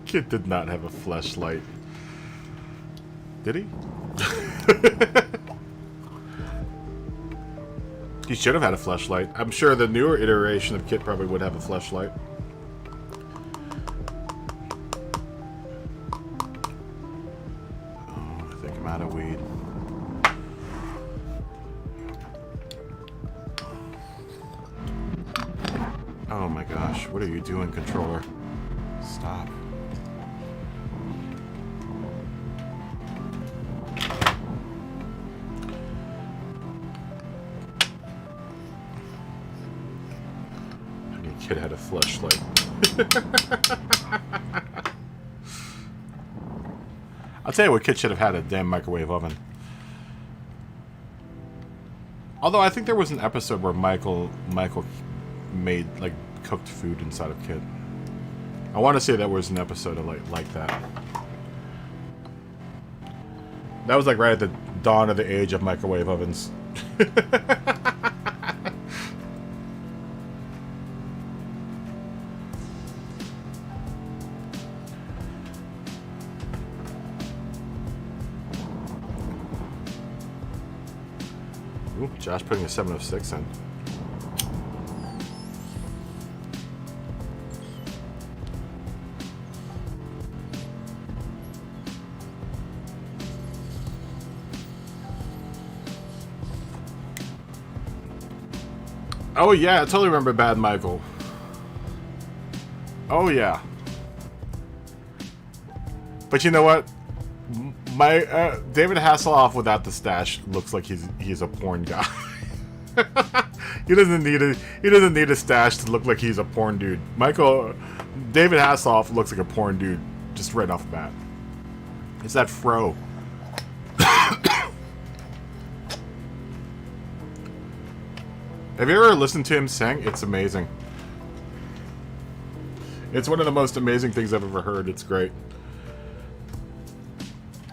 Kit did not have a flashlight. Did he? He should have had a flashlight. I'm sure the newer iteration of Kit probably would have a flashlight. Oh, I think I'm out of weed. Oh my gosh, what are you doing, controller? Stop. Kid had a flashlight. I'll tell you what, kid should have had a damn microwave oven. Although I think there was an episode where Michael made like cooked food inside of Kid. I want to say that was an episode of like that. That was like right at the dawn of the age of microwave ovens. Ooh, Josh putting a 706 in. Oh yeah, I totally remember Bad Michael. Oh yeah. But you know what? My David Hasselhoff without the stash looks like he's a porn guy. He doesn't need a stash to look like he's a porn dude. David Hasselhoff looks like a porn dude just right off the bat. It's that fro. Have you ever listened to him sing? It's amazing. It's one of the most amazing things I've ever heard. It's great.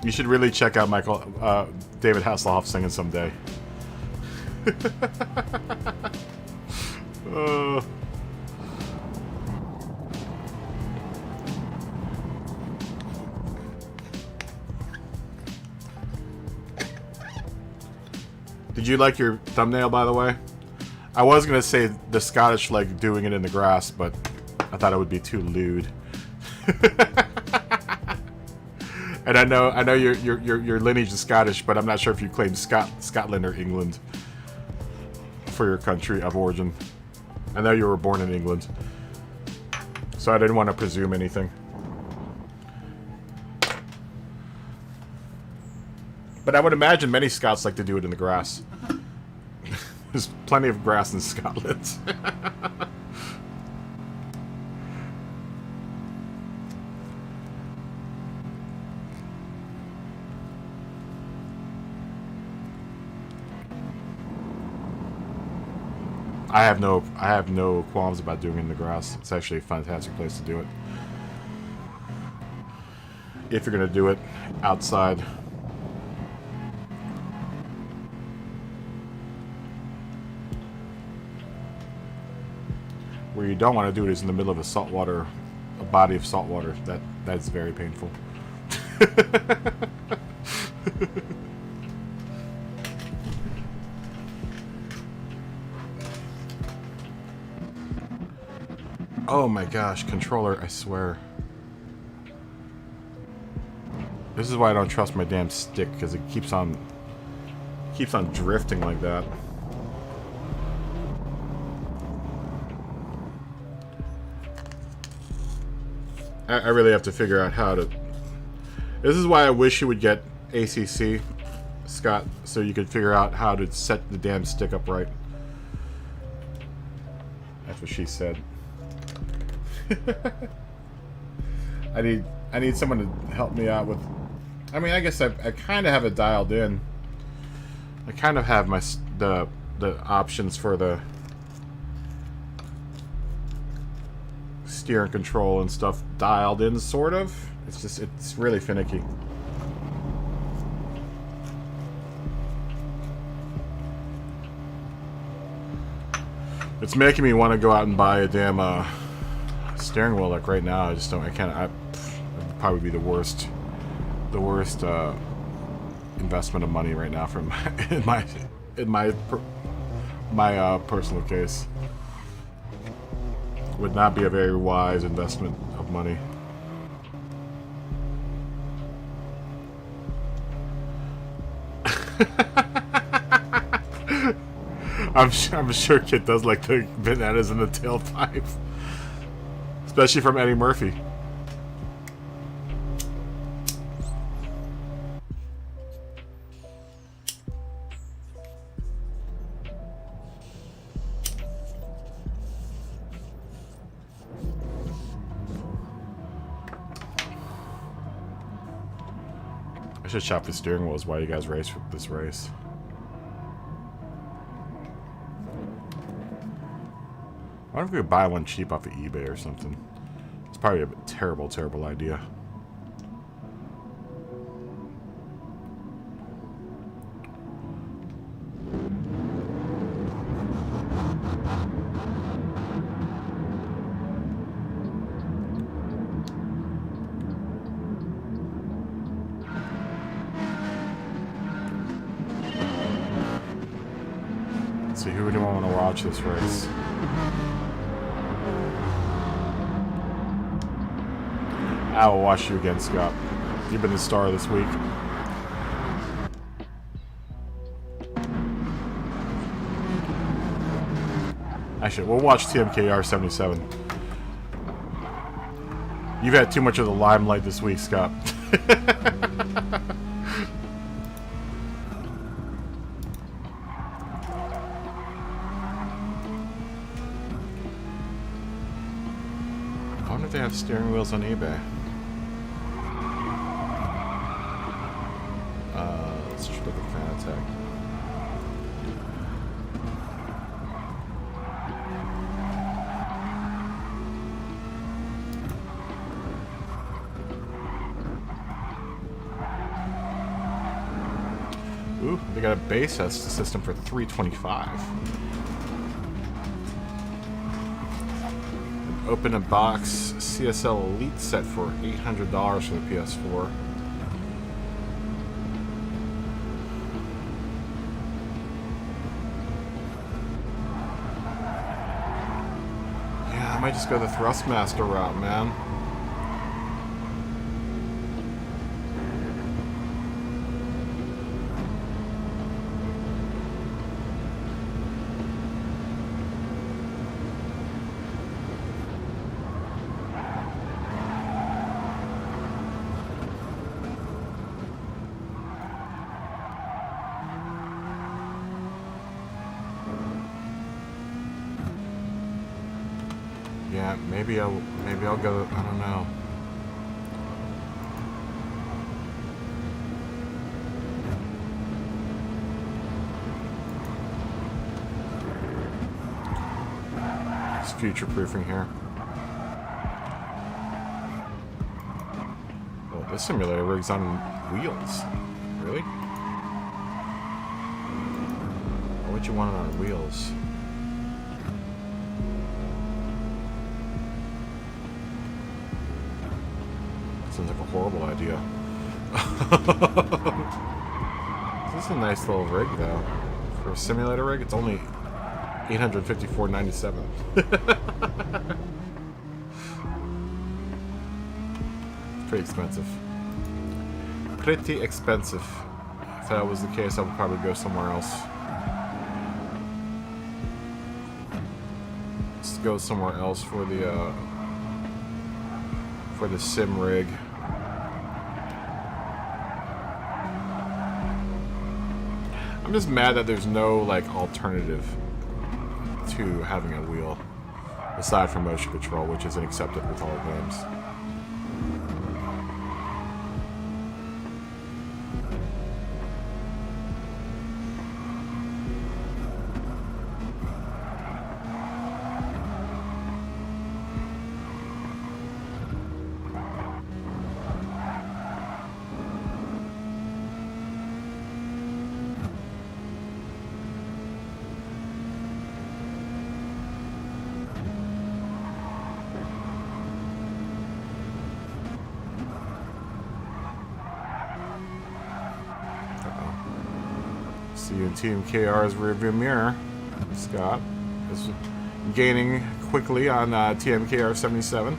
You should really check out David Hasselhoff singing someday. Did you like your thumbnail, by the way? I was gonna say the Scottish like doing it in the grass, but I thought it would be too lewd. And I know your lineage is Scottish, but I'm not sure if you claim Scotland or England for your country of origin. I know you were born in England, so I didn't want to presume anything. But I would imagine many Scots like to do it in the grass. There's plenty of grass in Scotland. I have no qualms about doing it in the grass. It's actually a fantastic place to do it. If you're gonna do it outside. Where you don't want to do it is in the middle of a body of salt water. That's very painful. Oh my gosh, controller, I swear. This is why I don't trust my damn stick, because it keeps on drifting like that. I really have to figure out how to... This is why I wish you would get ACC, Scott, so you could figure out how to set the damn stick up right. That's what she said. I need someone to help me out with... I mean, I guess I kind of have it dialed in. I kind of have the options for the steering control and stuff dialed in, sort of. It's just, it's really finicky. It's making me want to go out and buy a damn steering wheel like right now. I just don't. I can't. It'd probably be the worst investment of money right now from in my personal case. Would not be a very wise investment of money. I'm sure Kit does like the bananas in the tailpipe, especially from Eddie Murphy. I should shop the steering wheels while you guys race this race. I wonder if we could buy one cheap off of eBay or something. It's probably a terrible, terrible idea. Let's see, who do I want to watch this race? I will watch you again, Scott. You've been the star this week. Actually, we'll watch TMKR 77. You've had too much of the limelight this week, Scott. I wonder if they have steering wheels on eBay. Let's just look at Fanatec. Ooh, they got a base system for $325. An open a box CSL Elite set for $800 for the PS4. I might just go the Thrustmaster route, man. Yeah, maybe I'll go. I don't know. It's future-proofing here. Oh, this simulator rigs on wheels. Really? Why would you want it on wheels? Sounds like a horrible idea. This is a nice little rig, though. For a simulator rig, it's only $854.97. Pretty expensive. Pretty expensive. If that was the case, I would probably go somewhere else. Let's go somewhere else for the for the sim rig. I'm just mad that there's no like alternative to having a wheel aside from motion control, which isn't accepted with all games. See you in TMKR's rearview mirror. Scott is gaining quickly on TMKR 77.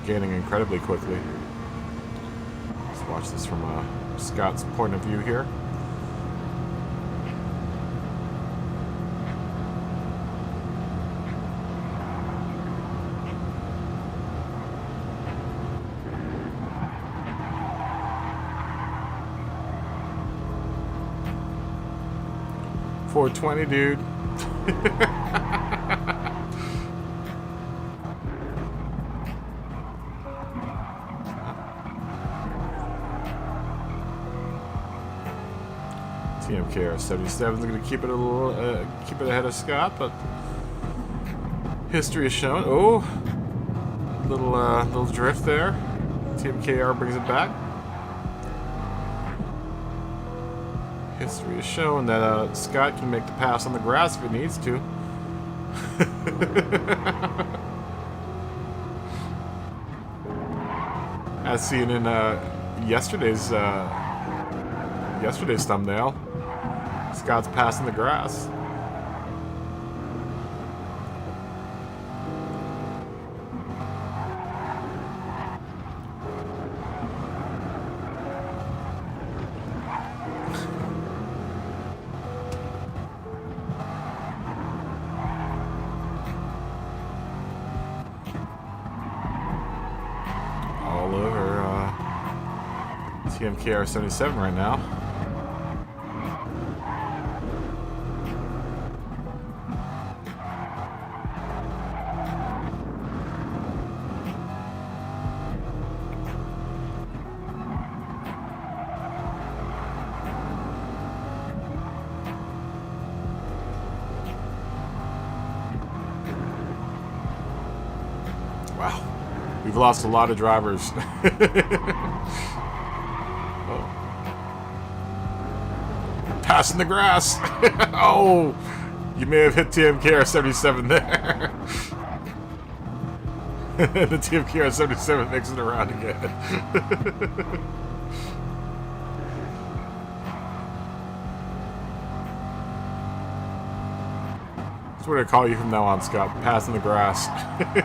Gaining incredibly quickly. Let's watch this from Scott's point of view here. .420, dude. TMKR 77 is going to keep it a little, keep it ahead of Scott, but history has shown. Oh, little drift there. TMKR brings it back. History has shown that Scott can make the pass on the grass if he needs to. As seen in yesterday's thumbnail, Scott's passing the grass. All over TMKR 77 right now. Wow, we've lost a lot of drivers. Oh. Passing the grass. Oh, you may have hit TMKR 77 there. The TMKR 77 makes it around again. That's what I call you from now on, Scott. Passing the grass.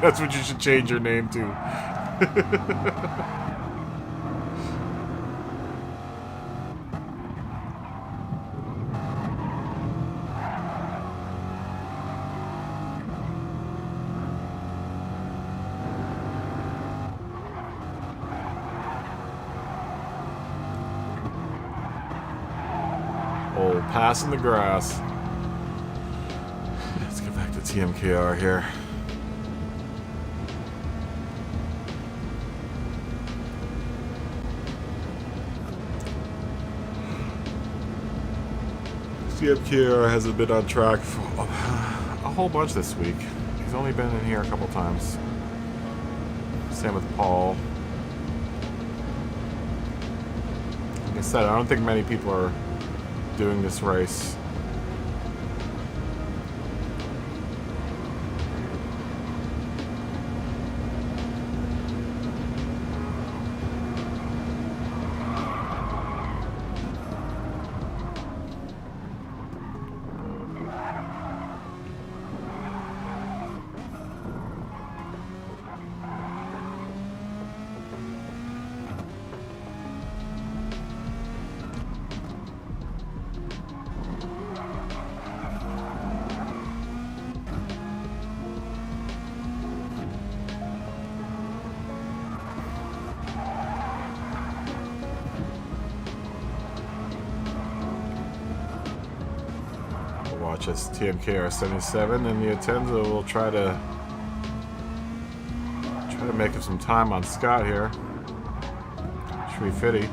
That's what you should change your name to. Oh, passing the grass. Let's get back to TMKR here. TMKR hasn't been on track for a whole bunch this week. He's only been in here a couple times. Same with Paul. Like I said, I don't think many people are doing this race. watch as TMKR77 and the Atenza will try to make up some time on Scott here. Should be fitty.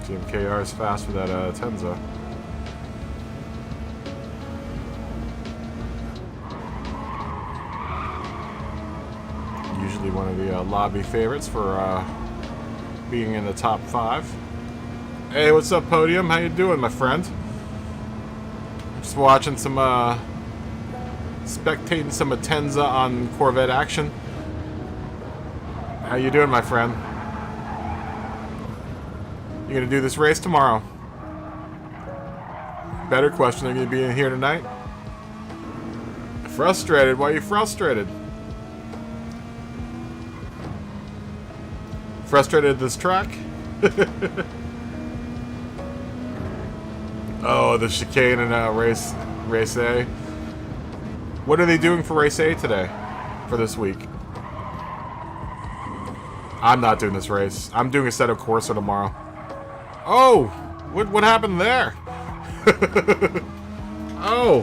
TMKR is fast for that Atenza. Usually one of the lobby favorites for being in the top 5. Hey, what's up, Podium? How you doing, my friend? Just watching some, spectating some Atenza on Corvette action. How you doing, my friend? You gonna do this race tomorrow? Better question, are you gonna be in here tonight? Frustrated? Why are you frustrated? Frustrated at this track? Oh, the chicane in race A. What are they doing for race A today? For this week? I'm not doing this race. I'm doing a set of Corsa tomorrow. Oh! What happened there? Oh!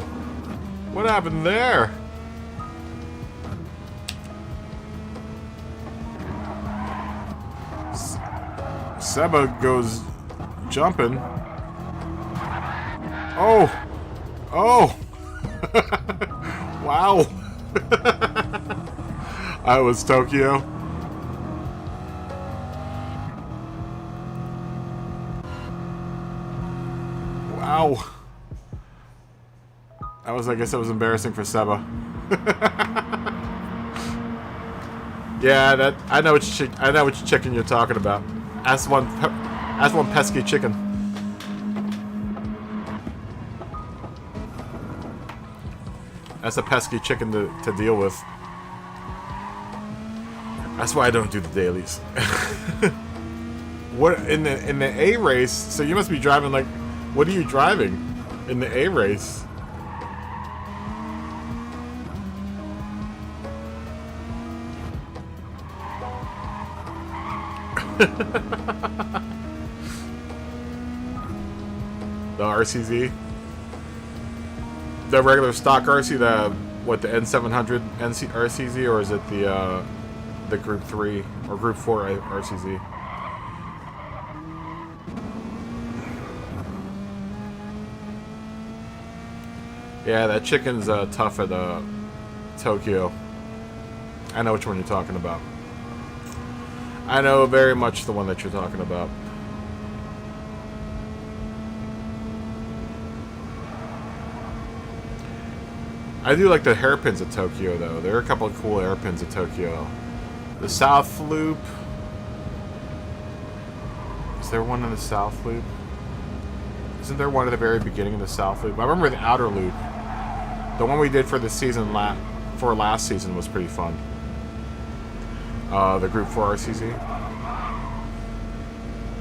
What happened there? Seba goes jumping. Oh! Oh! Wow! I was Tokyo. Wow. I guess that was embarrassing for Seba. Yeah, I know which chicken you're talking about. That's one pesky chicken. That's a pesky chicken to deal with. That's why I don't do the dailies. What in the A race? So you must be driving like, what are you driving in the A race? The RCZ, the regular stock RC, the N700 RCZ, or is it the Group 3 or Group 4 RCZ? Yeah, that chicken's tough at Tokyo. I know which one you're talking about. I know very much the one that you're talking about. I do like the hairpins at Tokyo, though. There are a couple of cool hairpins at Tokyo. The South Loop. Is there one in the South Loop? Isn't there one at the very beginning of the South Loop? I remember the Outer Loop. The one we did for the season for last season was pretty fun. The Group 4 RCZ.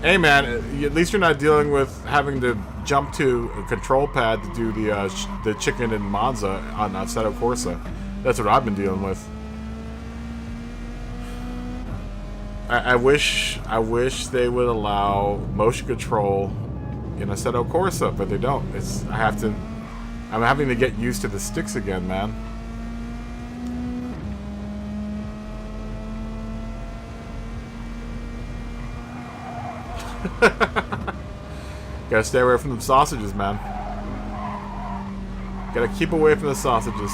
Hey man, at least you're not dealing with having to jump to a control pad to do the chicken and Monza on Assetto Corsa. That's what I've been dealing with. I wish they would allow motion control in Assetto Corsa, but they don't. I'm having to get used to the sticks again, man. Gotta stay away from them sausages, man. Gotta keep away from the sausages.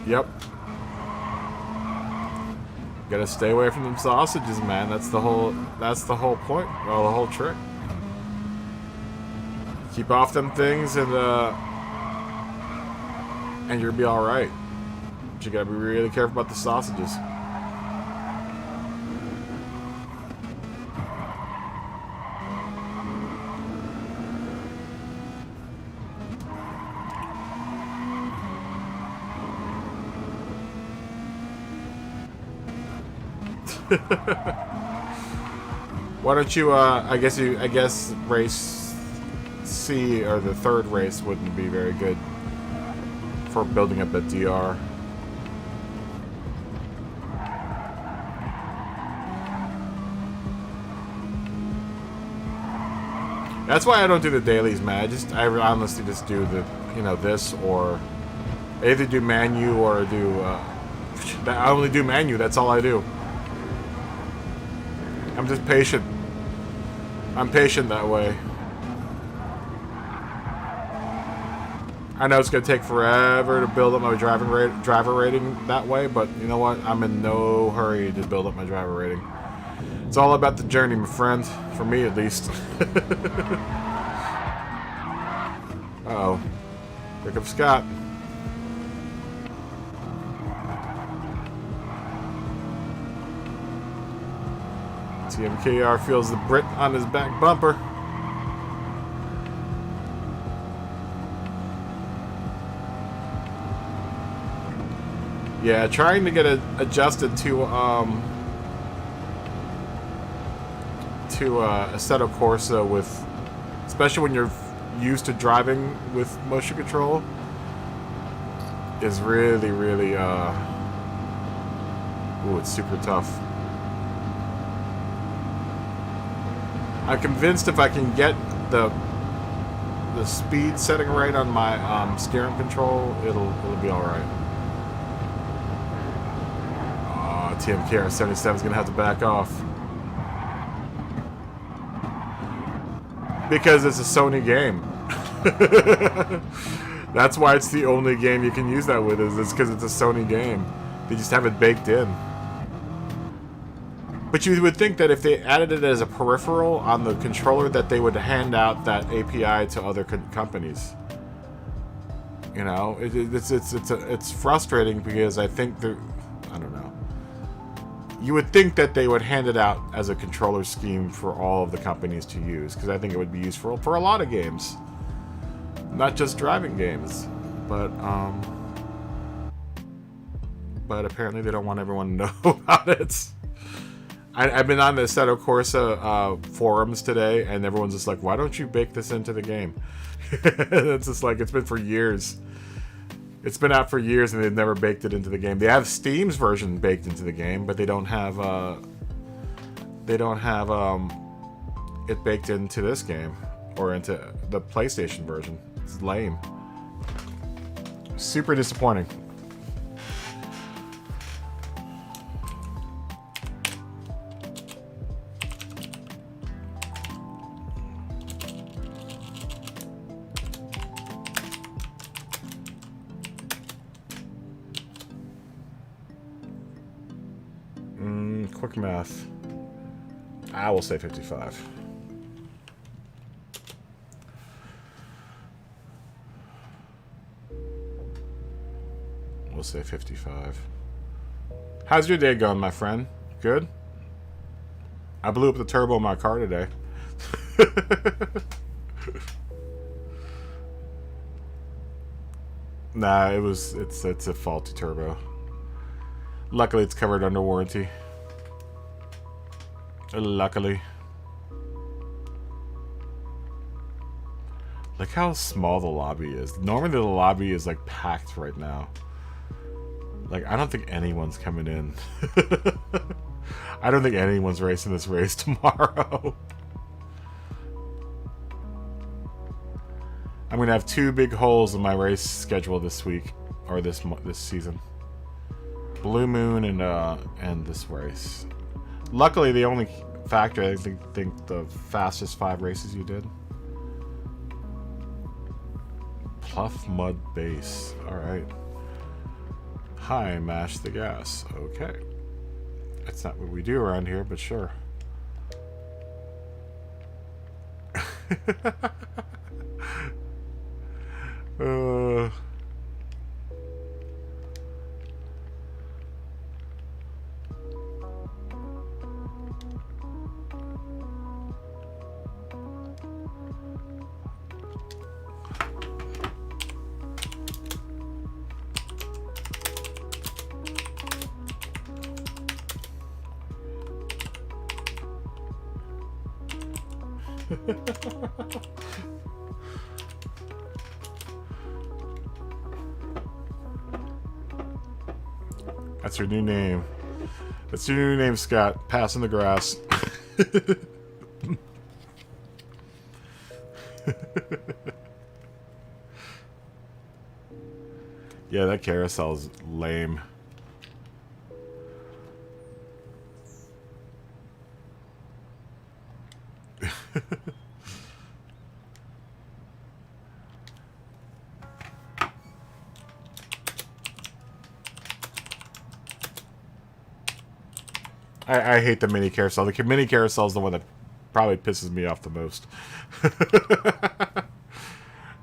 Yep. Gotta stay away from them sausages, man. That's the whole point. Well, the whole trick. Keep off them things and you'll be alright. But you gotta be really careful about the sausages. Why don't you? I guess race C or the third race wouldn't be very good for building up a DR. That's why I don't do the dailies, man. I honestly just do the, this, or I either do Manu or do, I only do Manu, that's all I do. I'm just patient. I'm patient that way. I know it's going to take forever to build up my driver rating that way, but you know what? I'm in no hurry to build up my driver rating. It's all about the journey, my friend. For me, at least. Uh-oh. Here comes Scott. TMKR feels the Brit on his back bumper. Yeah, trying to get it adjusted to Assetto Corsa with, especially when you're used to driving with motion control, is really, really, ooh, it's super tough. I'm convinced if I can get the speed setting right on my steering control, it'll be all right. TMKR 77 is gonna have to back off because it's a Sony game. That's why it's the only game you can use that with. Is because it's a Sony game. They just have it baked in. But you would think that if they added it as a peripheral on the controller, that they would hand out that API to other companies. You know, it's frustrating because I think I don't know. You would think that they would hand it out as a controller scheme for all of the companies to use, because I think it would be useful for a lot of games, not just driving games. But apparently they don't want everyone to know about it. I've been on the Assetto Corsa forums today, and everyone's just like, "Why don't you bake this into the game?" It's just like, it's been for years. It's been out for years, and they've never baked it into the game. They have Steam's version baked into the game, but they don't have it baked into this game or into the PlayStation version. It's lame. Super disappointing. Quick math. I will say 55. We'll say 55. How's your day going, my friend? Good? I blew up the turbo in my car today. Nah, it's a faulty turbo. Luckily, it's covered under warranty. Luckily. Look how small the lobby is. Normally the lobby is like packed right now. Like, I don't think anyone's coming in. I don't think anyone's racing this race tomorrow. I'm gonna have 2 big holes in my race schedule this week, or this season. Blue Moon and this race. Luckily, the only factor, I think the fastest 5 races you did. Pluff Mud Base. Alright. Hi, mash the gas. Okay. That's not what we do around here, but sure. That's your new name. That's your new name, Scott. Passing the grass. Yeah, that carousel's lame. I hate the mini carousel. The mini carousel is the one that probably pisses me off the most.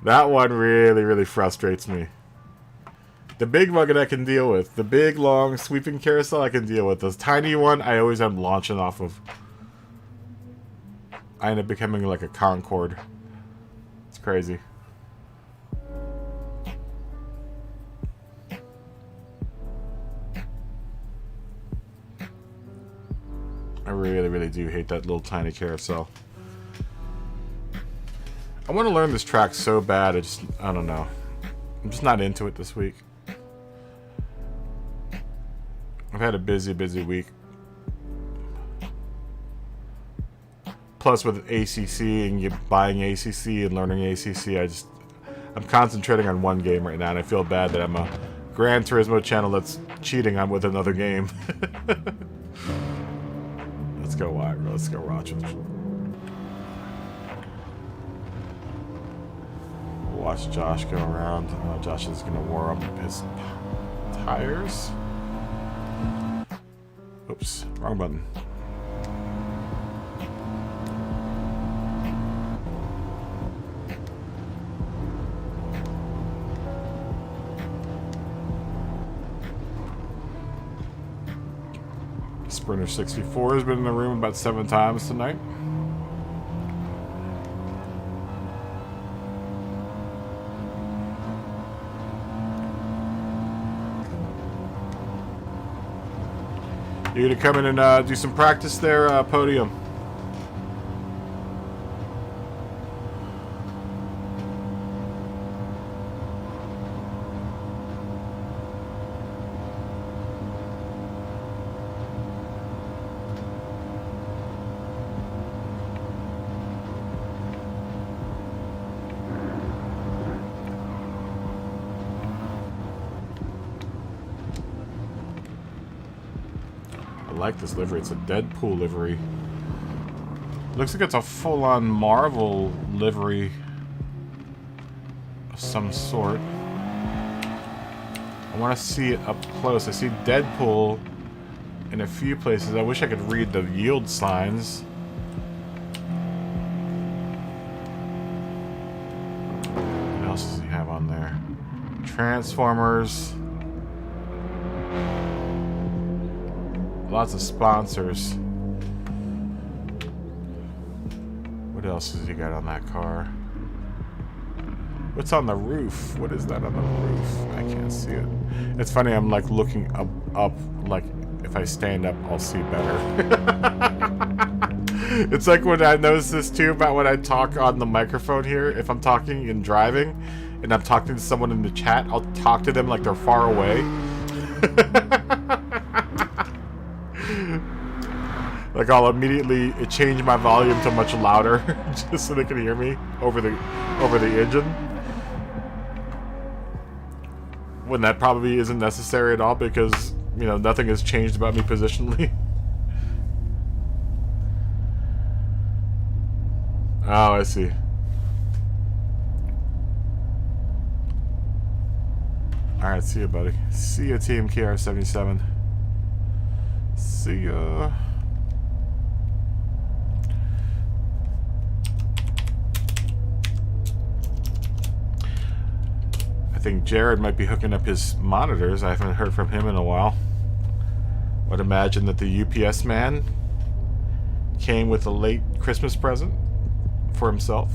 That one really, really frustrates me. The big one I can deal with. The big, long, sweeping carousel I can deal with. The tiny one I always am launching off of. I end up becoming like a Concorde. It's crazy. I really, really do hate that little tiny carousel. I want to learn this track so bad. I don't know. I'm just not into it this week. I've had a busy, busy week. Plus with ACC and buying ACC and learning ACC, I'm concentrating on one game right now, and I feel bad that I'm a Gran Turismo channel that's cheating on with another game. Let's go wide. Let's go Rochester. Watch Josh go around. Josh is going to warm up his tires. Oops, wrong button. Sprinter 64 has been in the room about 7 times tonight. You gonna come in and do some practice there, Podium? I like this livery. It's a Deadpool livery. Looks like it's a full-on Marvel livery of some sort. I want to see it up close. I see Deadpool in a few places. I wish I could read the yield signs. What else does he have on there? Transformers. Lots of sponsors. What else has he got on that car? What's on the roof? What is that on the roof? I can't see it. It's funny, I'm like looking up, like if I stand up, I'll see better. It's like when I notice this too about when I talk on the microphone here. If I'm talking and driving and I'm talking to someone in the chat, I'll talk to them like they're far away. Like I'll immediately change my volume to much louder just so they can hear me over the engine. When that probably isn't necessary at all because, you know, nothing has changed about me positionally. Oh, I see. Alright, see ya, buddy. See ya, Team KR77. See ya. I think Jared might be hooking up his monitors. I haven't heard from him in a while. Would imagine that the UPS man came with a late Christmas present for himself.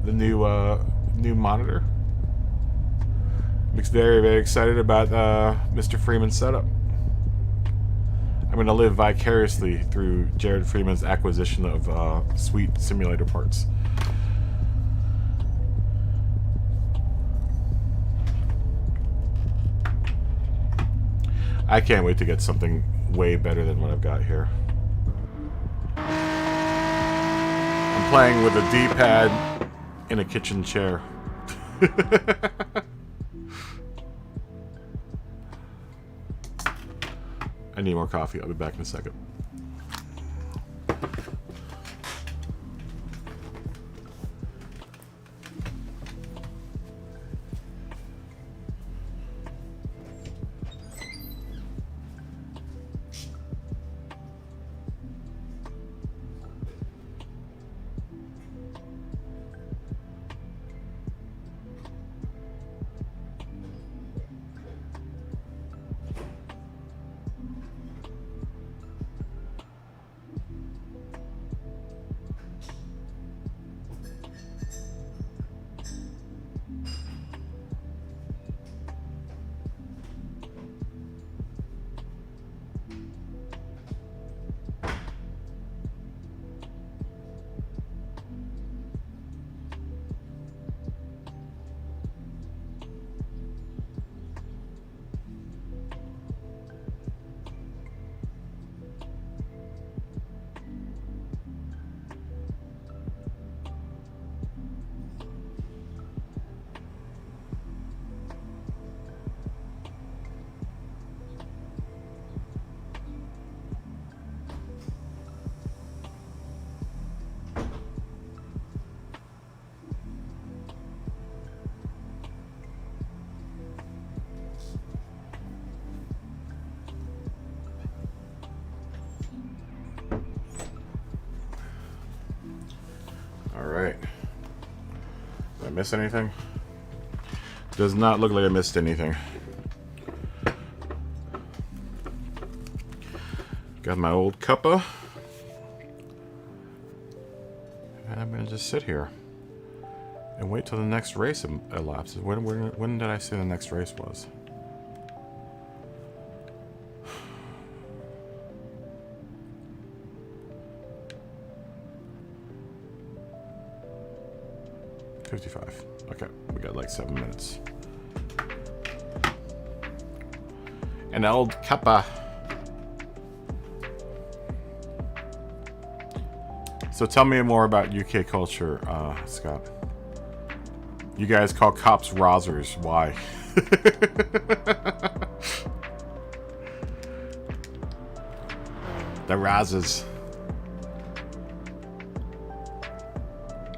The new monitor. Looks very, very excited about Mr. Freeman's setup. I'm going to live vicariously through Jared Freeman's acquisition of sweet simulator parts. I can't wait to get something way better than what I've got here. I'm playing with a D-pad in a kitchen chair. I need more coffee. I'll be back in a second. Alright. Did I miss anything? Does not look like I missed anything. Got my old cuppa. And I'm going to just sit here and wait till the next race elapses. When did I say the next race was? Okay, we got like 7 minutes. An old cuppa. So tell me more about UK culture, Scott. You guys call cops rozzers. Why? The rozzers.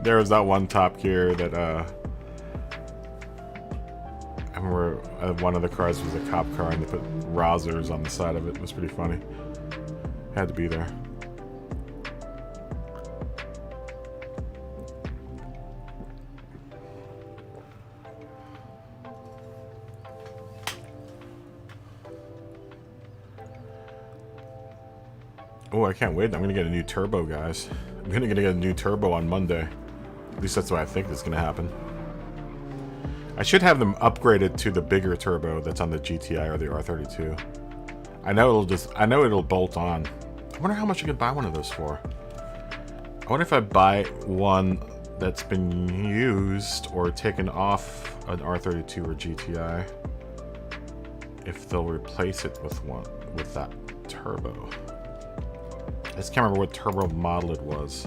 There was that one Top Gear that, I remember one of the cars was a cop car and they put rozzers on the side of it. It was pretty funny. Had to be there. Oh, I can't wait. I'm going to get a new turbo, guys. I'm going to get a new turbo on Monday. At least that's what I think is going to happen. I should have them upgraded to the bigger turbo that's on the GTI or the R32. I know it'll bolt on. I wonder how much I could buy one of those for. I wonder if I buy one that's been used or taken off an R32 or GTI, if they'll replace it with one with that turbo. I just can't remember what turbo model it was.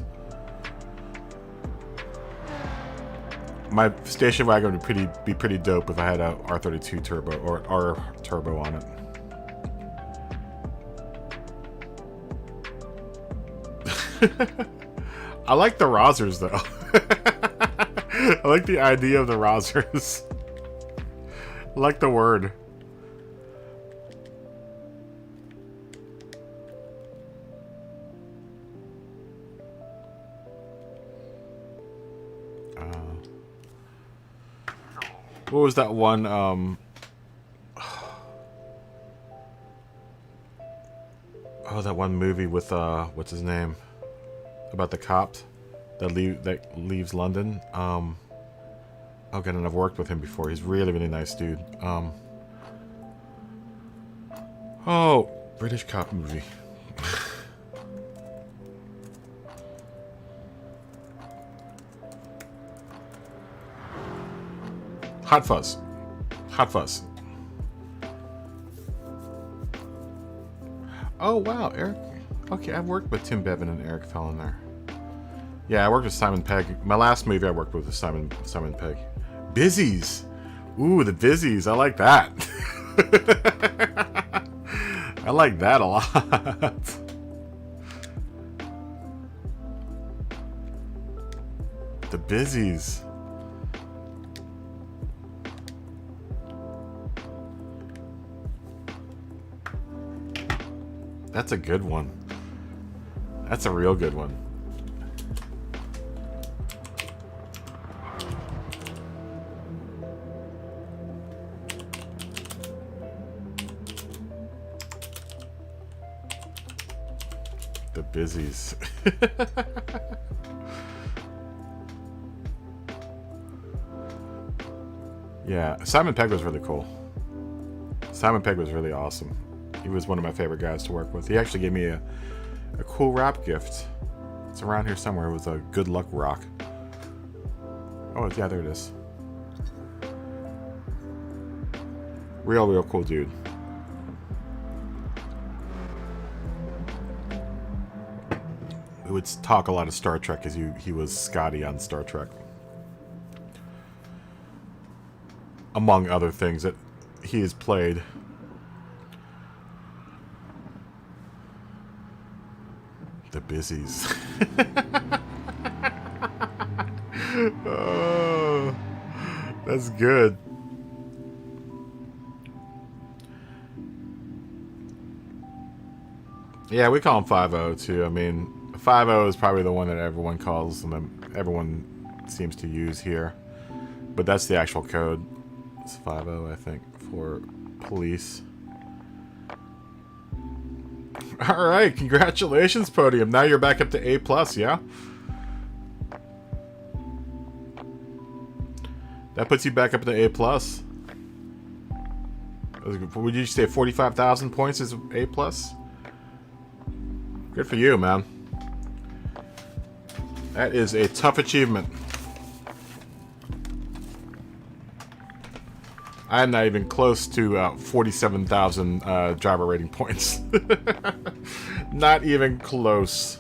My station wagon would be pretty dope if I had a R32 turbo or R turbo on it. I like the rozzers though. I like the idea of the rozzers. I like the word. What was that one, oh, that one movie with, what's his name? About the cops that leaves London. Oh, God, and I've worked with him before. He's really, really nice dude. Oh, British cop movie. Hot Fuzz. Hot Fuzz. Oh, wow, Eric. Okay, I've worked with Tim Bevan and Eric Fell in there. Yeah, I worked with Simon Pegg. My last movie I worked with was Simon Pegg. Busies. Ooh, the Busies. I like that. I like that a lot. The Busies. That's a good one. That's a real good one. The Busies. Yeah, Simon Pegg was really cool. Simon Pegg was really awesome. He was one of my favorite guys to work with. He actually gave me a cool rap gift. It's around here somewhere. It was a Good Luck Rock. Oh, yeah, there it is. Real cool dude. We would talk a lot of Star Trek because he was Scotty on Star Trek. Among other things that he has played. The Busies. Oh, that's good. Yeah, we call him 5-0 too. I mean, 5-0 is probably the one that everyone calls and everyone seems to use here. But that's the actual code. It's 5-0, I think, for police. Alright, congratulations, Podium. Now you're back up to A+, yeah? That puts you back up to A+. Would you say 45,000 points is A+? Good for you, man. That is a tough achievement. I'm not even close to 47,000 driver rating points. Not even close.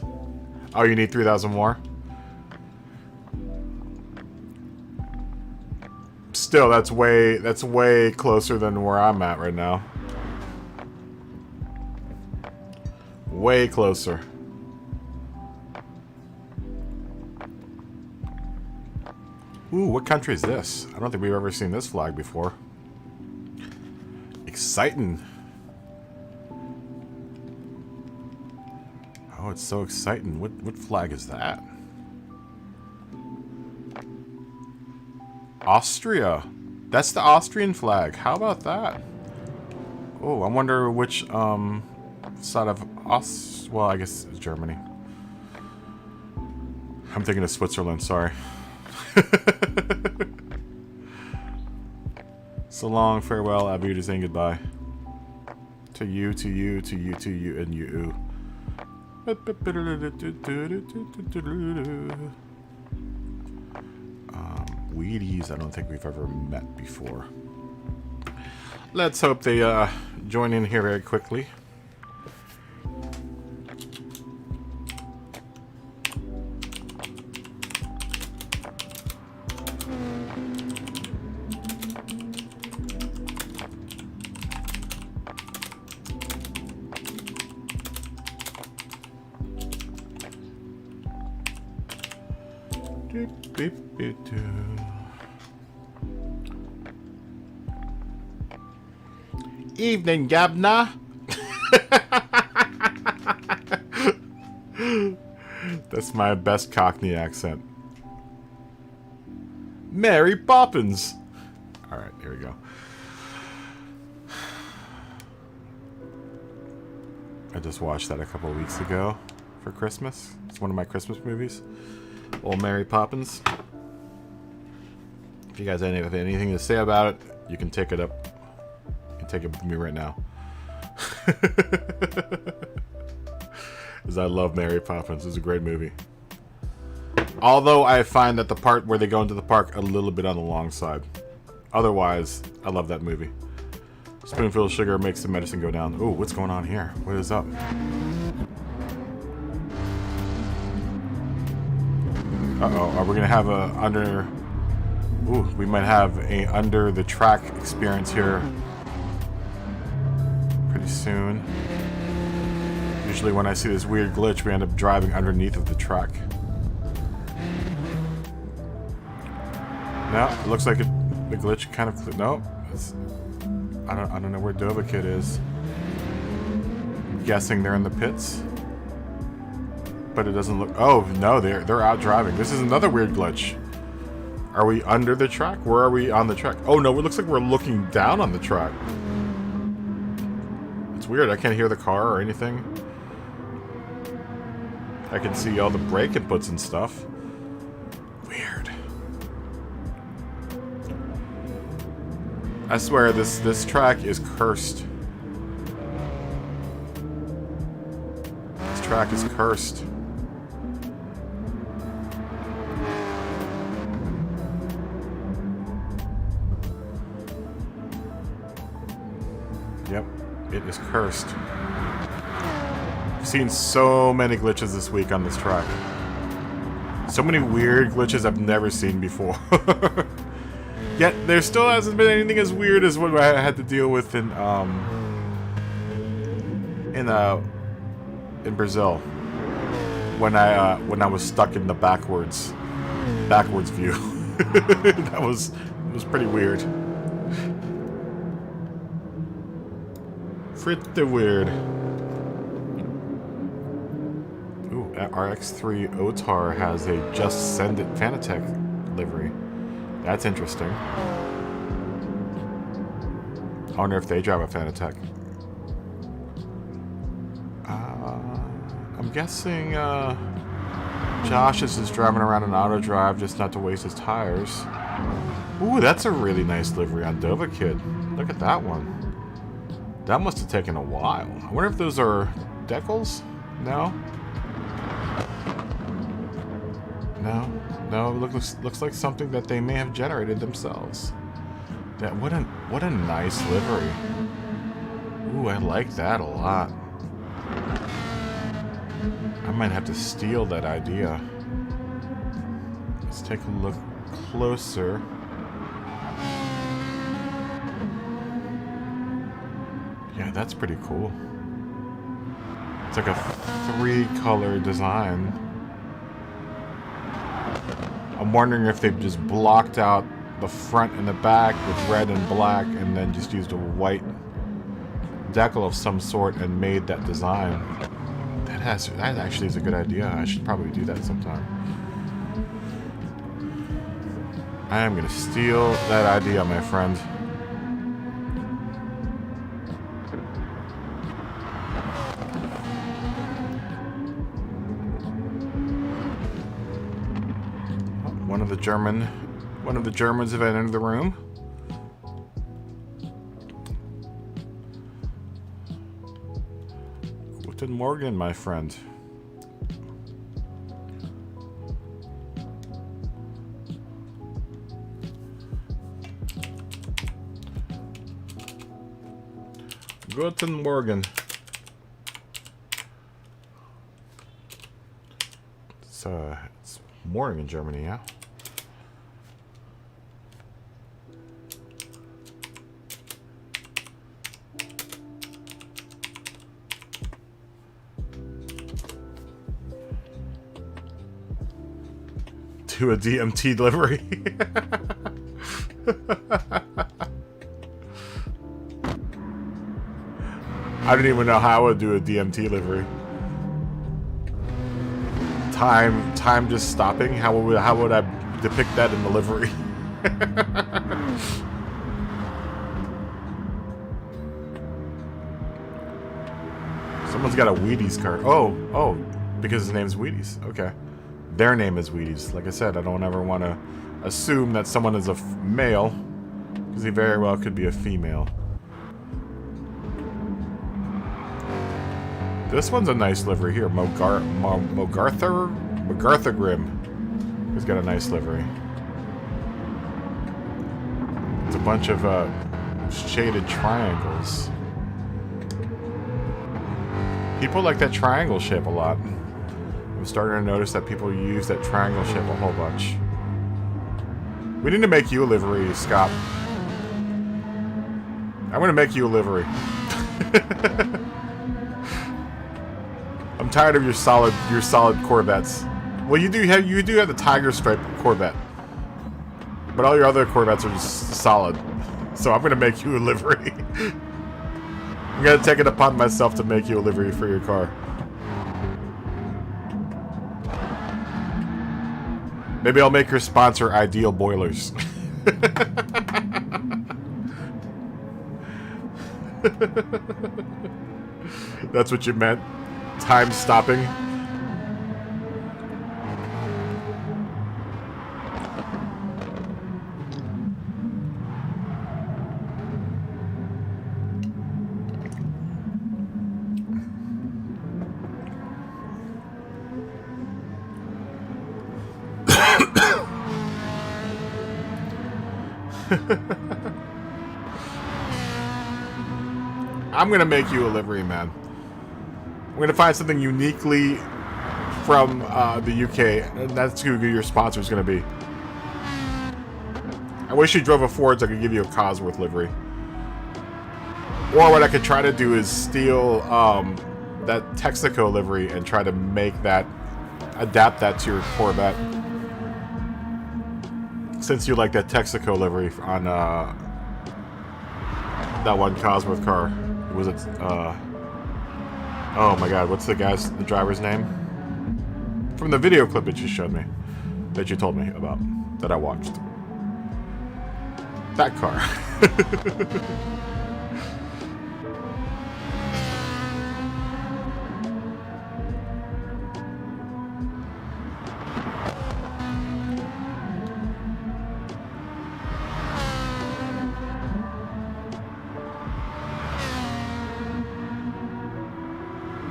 Oh, you need 3,000 more? Still, that's way closer than where I'm at right now. Way closer. Ooh, what country is this? I don't think we've ever seen this flag before. Exciting. Oh, it's so exciting. What flag is that? Austria. That's the Austrian flag. How about that? Oh, I wonder which side of well, I guess it's Germany. I'm thinking of Switzerland, sorry. So long, farewell, Abu, saying goodbye. To you, to you, to you, to you, and you. Wheaties, I don't think we've ever met before. Let's hope they join in here very quickly. Evening, Gabna. That's my best Cockney accent. Mary Poppins. Alright, here we go. I just watched that a couple of weeks ago for Christmas. It's one of my Christmas movies. Old Mary Poppins. If you guys have anything to say about it, you can take it up. You can take it with me right now. Because I love Mary Poppins. It's a great movie. Although I find that the part where they go into the park a little bit on the long side. Otherwise, I love that movie. Spoonful of sugar makes the medicine go down. Ooh, what's going on here? What is up? Uh-oh, are we gonna have a under... Ooh, we might have a under the track experience here pretty soon. Usually when I see this weird glitch, we end up driving underneath of the track. No, it looks like the glitch kind of... No, I don't know where Dova Kid is. I'm guessing they're in the pits. But it doesn't look... Oh, no, they're out driving. This is another weird glitch. Are we under the track? Where are we on the track? Oh, no, it looks like we're looking down on the track. It's weird. I can't hear the car or anything. I can see all the brake inputs and stuff. Weird. I swear, this track is cursed. This track is cursed. Yep, it is cursed. I've seen so many glitches this week on this track. So many weird glitches I've never seen before. Yet there still hasn't been anything as weird as what I had to deal with in Brazil when I was stuck in the backwards view. It was pretty weird. Pretty weird. Ooh, RX3 Otar has a Just Send It Fanatec livery. That's interesting. I wonder if they drive a Fanatec. I'm guessing Josh is just driving around in auto drive just not to waste his tires. Ooh, that's a really nice livery on Dova Kid. Look at that one. That must have taken a while. I wonder if those are decals? No? No, it looks like something that they may have generated themselves. What a nice livery. Ooh, I like that a lot. I might have to steal that idea. Let's take a look closer. Yeah, that's pretty cool. It's like a 3-color design. I'm wondering if they've just blocked out the front and the back with red and black and then just used a white decal of some sort and made that design. That actually is a good idea. I should probably do that sometime. I am gonna steal that idea, my friend. One of the Germans have entered the room. Guten Morgen, my friend. Guten Morgen. It's morning in Germany, yeah? To a DMT delivery. I don't even know how I would do a DMT delivery. Time just stopping. How would I depict that in the livery? Someone's got a Wheaties card. Oh, because his name's Wheaties. Okay. Their name is Wheaties. Like I said, I don't ever want to assume that someone is a male, because he very well could be a female. This one's a nice livery here. Mogarthagrim. He's got a nice livery. It's a bunch of shaded triangles. People like that triangle shape a lot. I'm starting to notice that people use that triangle shape a whole bunch. We need to make you a livery, Scott. I'm gonna make you a livery. I'm tired of your solid Corvettes. Well, you do have the tiger stripe Corvette, but all your other Corvettes are just solid. So I'm gonna make you a livery. I'm gonna take it upon myself to make you a livery for your car. Maybe I'll make your sponsor Ideal Boilers. That's what you meant? Time stopping? I'm gonna make you a livery, man. I'm gonna find something uniquely from the UK, and that's who your sponsor is gonna be. I wish you drove a Ford so I could give you a Cosworth livery. Or what I could try to do is steal that Texaco livery and try to make that, adapt that to your Corvette. Since you like that Texaco livery on that one Cosworth car. Was it, oh my god, what's the driver's name? From the video clip that you showed me, that you told me about, that I watched. That car.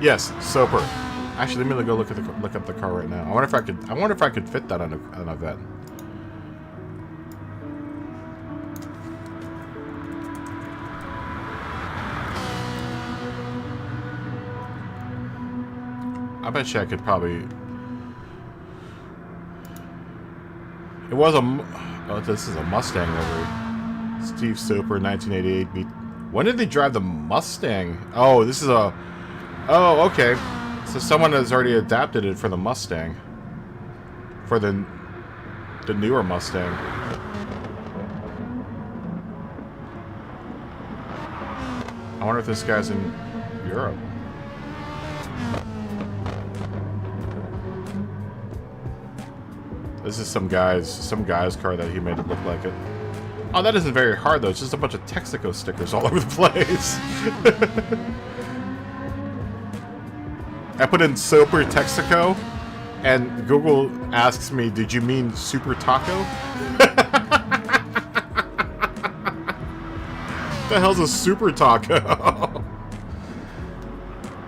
Yes, Soper. Actually, let me go look up the car right now. I wonder if I could fit that on a Vet. I bet you I could probably. It was a. Oh, this is a Mustang livery. Steve Soper, 1988. When did they drive the Mustang? Oh, this is a. Oh, okay. So someone has already adapted it for the Mustang. For the newer Mustang. I wonder if this guy's in Europe. This is some guy's car that he made it look like it. Oh, that isn't very hard though. It's just a bunch of Texaco stickers all over the place. I put in Soper Texaco, and Google asks me, "Did you mean Super Taco?" The hell's a Super Taco? All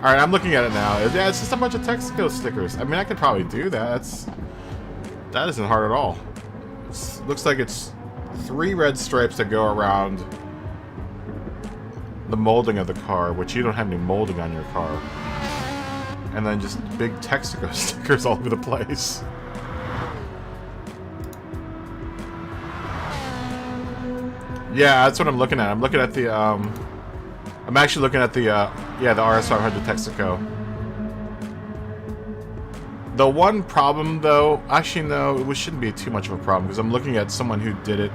right, I'm looking at it now. Yeah, it's just a bunch of Texaco stickers. I mean, I could probably do that. That isn't hard at all. Looks like it's 3 red stripes that go around the molding of the car, which you don't have any molding on your car. And then just big Texaco stickers all over the place. Yeah, that's what I'm looking at. I'm looking at the, I'm actually looking at the, yeah, the RS500 Texaco. The one problem, though, actually, no, it shouldn't be too much of a problem, because I'm looking at someone who did it.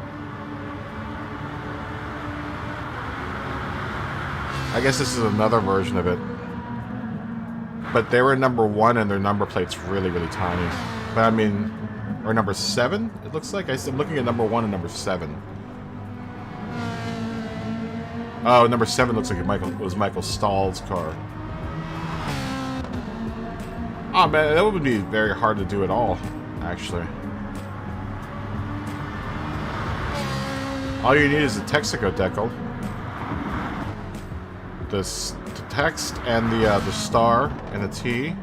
I guess this is another version of it. But they were number 1 and their number plate's really, really tiny. But I mean, or number 7, it looks like. I'm looking at number 1 and number 7. Oh, number 7 looks like it was Michael Stahl's car. Oh man, that would be very hard to do at all, actually. All you need is a Texaco decal. To text and the star and the T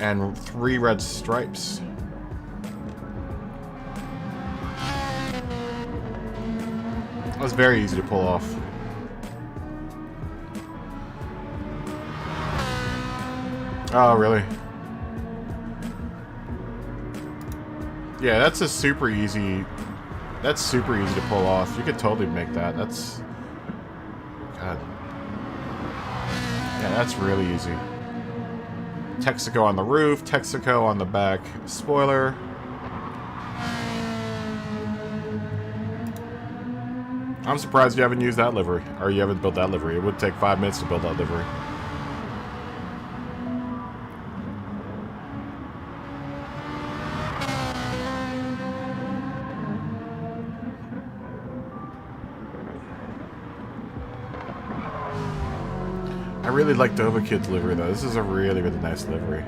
and 3 red stripes. That was very easy to pull off. Oh, really? Yeah, that's a super easy... That's super easy to pull off. You could totally make that. That's... God. Yeah, that's really easy. Texaco on the roof, Texaco on the back spoiler. I'm surprised you haven't used that livery, or you haven't built that livery. It would take 5 minutes to build that livery. I really like Dova Kid's livery though. This is a really, really nice livery.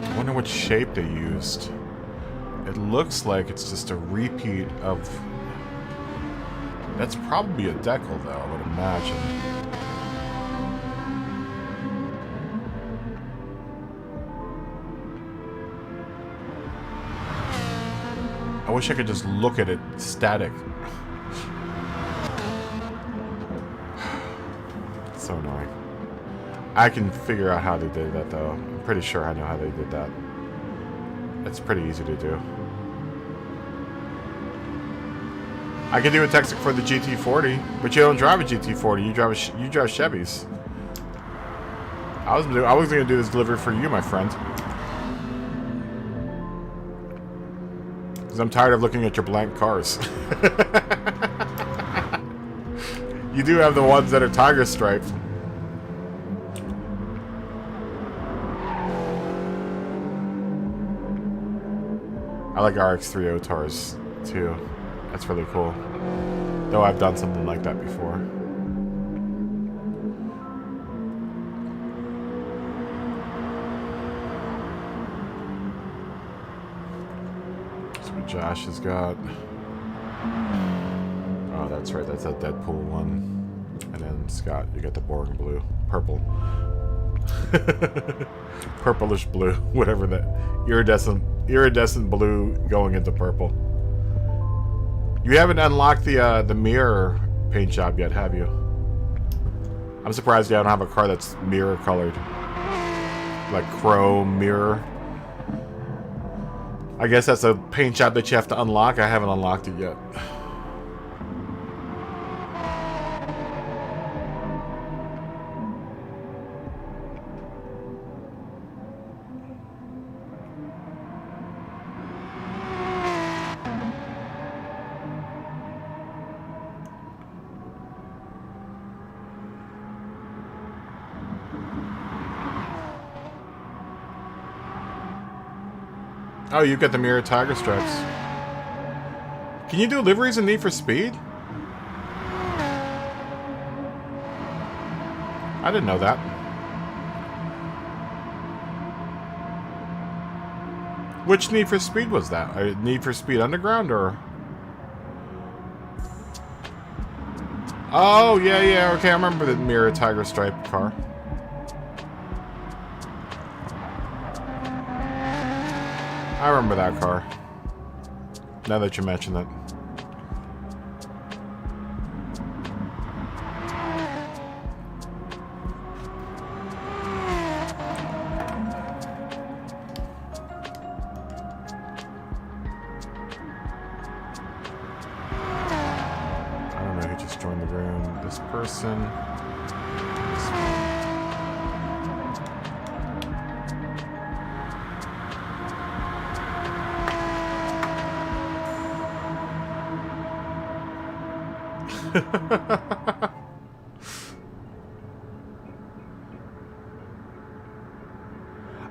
I wonder what shape they used. It looks like it's just a repeat of... That's probably a decal though, I would imagine. I wish I could just look at it static. It's so annoying. I can figure out how they did that though. I'm pretty sure I know how they did that. It's pretty easy to do. I can do a Texaco for the GT40, but you don't drive a GT40. You drive Chevys. I was going to do this delivery for you, my friend. Because I'm tired of looking at your blank cars. You do have the ones that are tiger striped. I like RX-3 Otars too. That's really cool. Though I've done something like that before. That's what Josh has got. Oh, that's right. That's a Deadpool one. And then Scott, you got the boring blue. Purple. Purplish blue. Whatever that. Iridescent blue going into purple. You haven't unlocked the mirror paint job yet, have you? I'm surprised you don't have a car that's mirror colored. Like chrome mirror. I guess that's a paint job that you have to unlock. I haven't unlocked it yet. Oh, you've got the mirror tiger stripes. Can you do liveries in Need for Speed? I didn't know that. Which Need for Speed was that? Need for Speed Underground or? Oh, yeah, okay, I remember the mirror tiger stripe car. I remember that car. Now that you mention it. I don't know who just joined the room. This person. This one.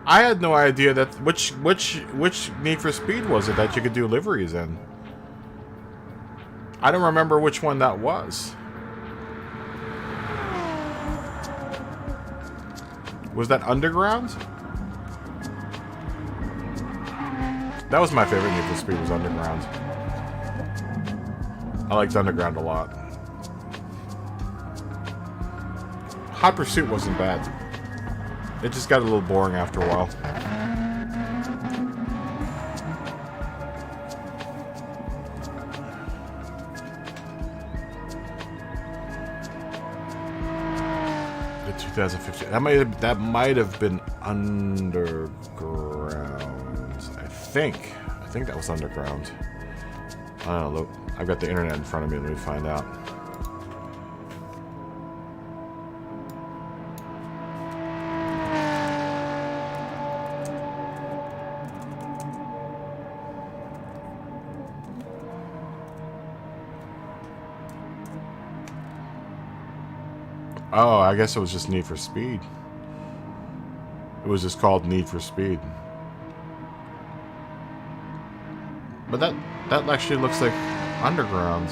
I had no idea that which Need for Speed was it that you could do liveries in. I don't remember which one that was. Was that Underground? That was my favorite Need for Speed, was Underground. I liked Underground a lot. Hot Pursuit wasn't bad. It just got a little boring after a while. The 2015. That might have been Underground. I think that was Underground. I don't know. Look, I've got the internet in front of me. Let me find out. Oh, I guess it was just Need for Speed. It was just called Need for Speed. But that actually looks like Underground.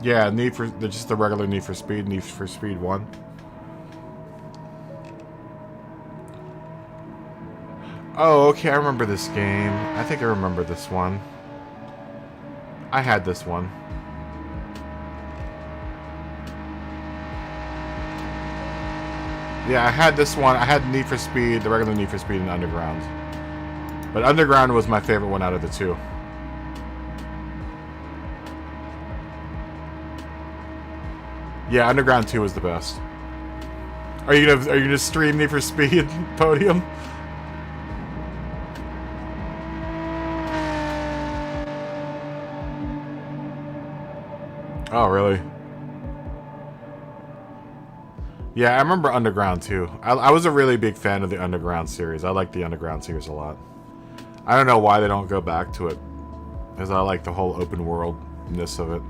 Yeah, just the regular Need for Speed 1. Oh, okay, I remember this game. I think I remember this one. I had this one. Yeah, I had this one. I had Need for Speed, the regular Need for Speed, and Underground. But Underground was my favorite one out of the two. Yeah, Underground 2 was the best. Are you gonna stream Need for Speed Podium? Oh, really? Yeah, I remember Underground too. I was a really big fan of the Underground series. I like the Underground series a lot. I don't know why they don't go back to it, because I like the whole open worldness of it.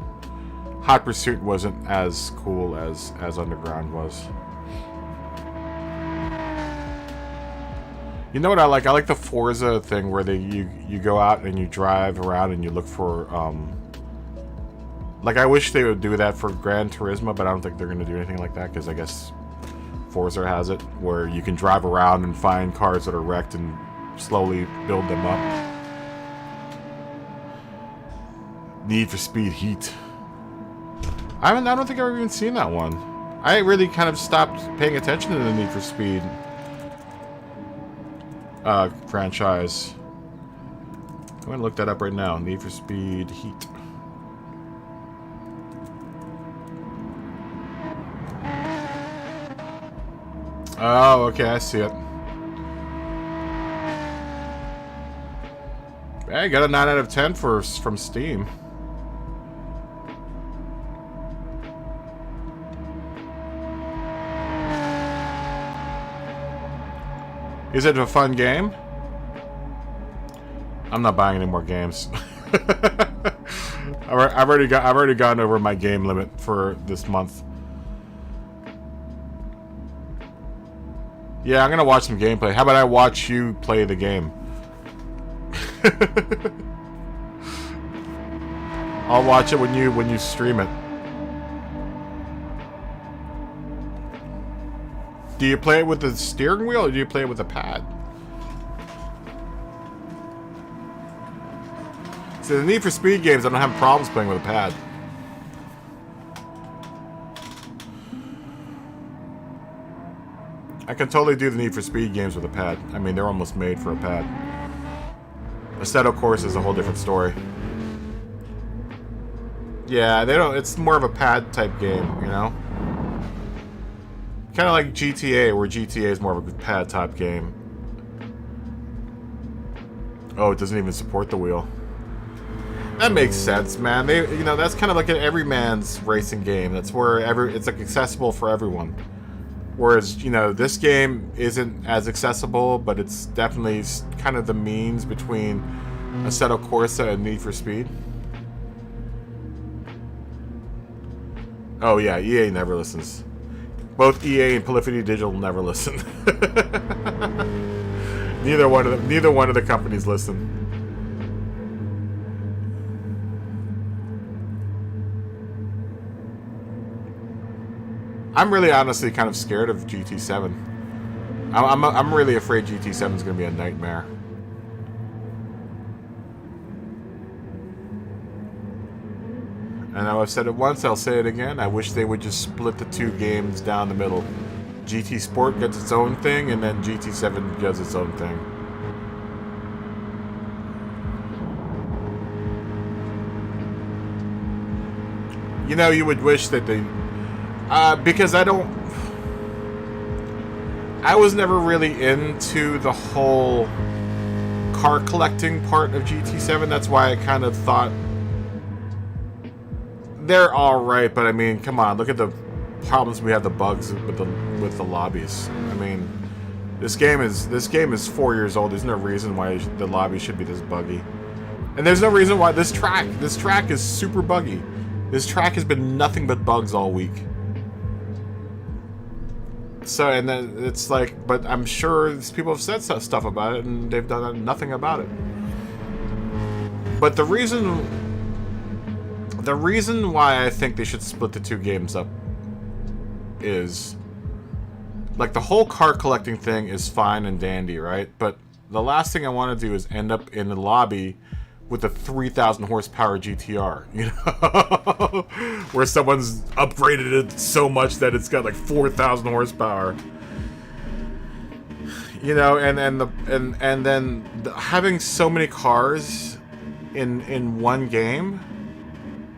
Hot Pursuit wasn't as cool as Underground was. You know what I like? I like the Forza thing where you go out and you drive around and you look for like, I wish they would do that for Gran Turismo, but I don't think they're going to do anything like that, because I guess Forza has it, where you can drive around and find cars that are wrecked and slowly build them up. Need for Speed Heat. I don't think I've even seen that one. I really kind of stopped paying attention to the Need for Speed franchise. I'm going to look that up right now. Need for Speed Heat. Oh, okay, I see it. Hey, got a 9 out of 10 from Steam. Is it a fun game? I'm not buying any more games. I've already gone over my game limit for this month. Yeah, I'm gonna watch some gameplay. How about I watch you play the game? I'll watch it when you stream it. Do you play it with the steering wheel or do you play it with a pad? So the Need for Speed games, I don't have problems playing with a pad. I can totally do the Need for Speed games with a pad. I mean, they're almost made for a pad. Assetto Corsa is a whole different story. Yeah, they don't. It's more of a pad type game, you know. Kind of like GTA, where GTA is more of a pad type game. Oh, it doesn't even support the wheel. That makes sense, man. That's kind of like an everyman's racing game. That's where it's like accessible for everyone. Whereas, this game isn't as accessible, but it's definitely kind of the means between Assetto Corsa and Need for Speed. Oh yeah, EA never listens. Both EA and Polyphony Digital never listen. Neither one of the companies listen. I'm really honestly kind of scared of GT7. I'm really afraid GT7 is going to be a nightmare. And I know I've said it once, I'll say it again. I wish they would just split the two games down the middle. GT Sport gets its own thing, and then GT7 does its own thing. You know, you would wish that they... because I was never really into the whole car collecting part of GT7. That's why I kind of thought they're all right, but I mean, come on, look at the problems we have, the bugs with the lobbies. I mean, this game is 4 years old. There's no reason why the lobby should be this buggy, and there's no reason why this track is super buggy. This track has been nothing but bugs all week. So, and then it's like, but I'm sure people have said stuff about it, and they've done nothing about it. But the reason why I think they should split the two games up is, like, the whole car collecting thing is fine and dandy, right? But the last thing I want to do is end up in the lobby with a 3,000 horsepower GTR, you know, where someone's upgraded it so much that it's got like 4,000 horsepower, you know, and then having so many cars in one game,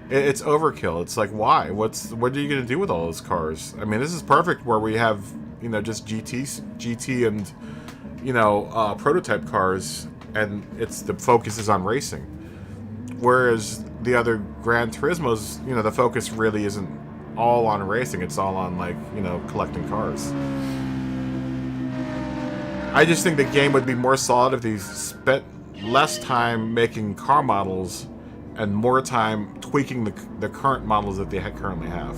it's overkill. It's like, why? What are you gonna do with all those cars? I mean, this is perfect where we have, you know, just GT and, you know, prototype cars. And the focus is on racing, whereas the other Gran Turismos, you know, the focus really isn't all on racing. It's all on, like, you know, collecting cars. I just think the game would be more solid if they spent less time making car models and more time tweaking the current models that they currently have.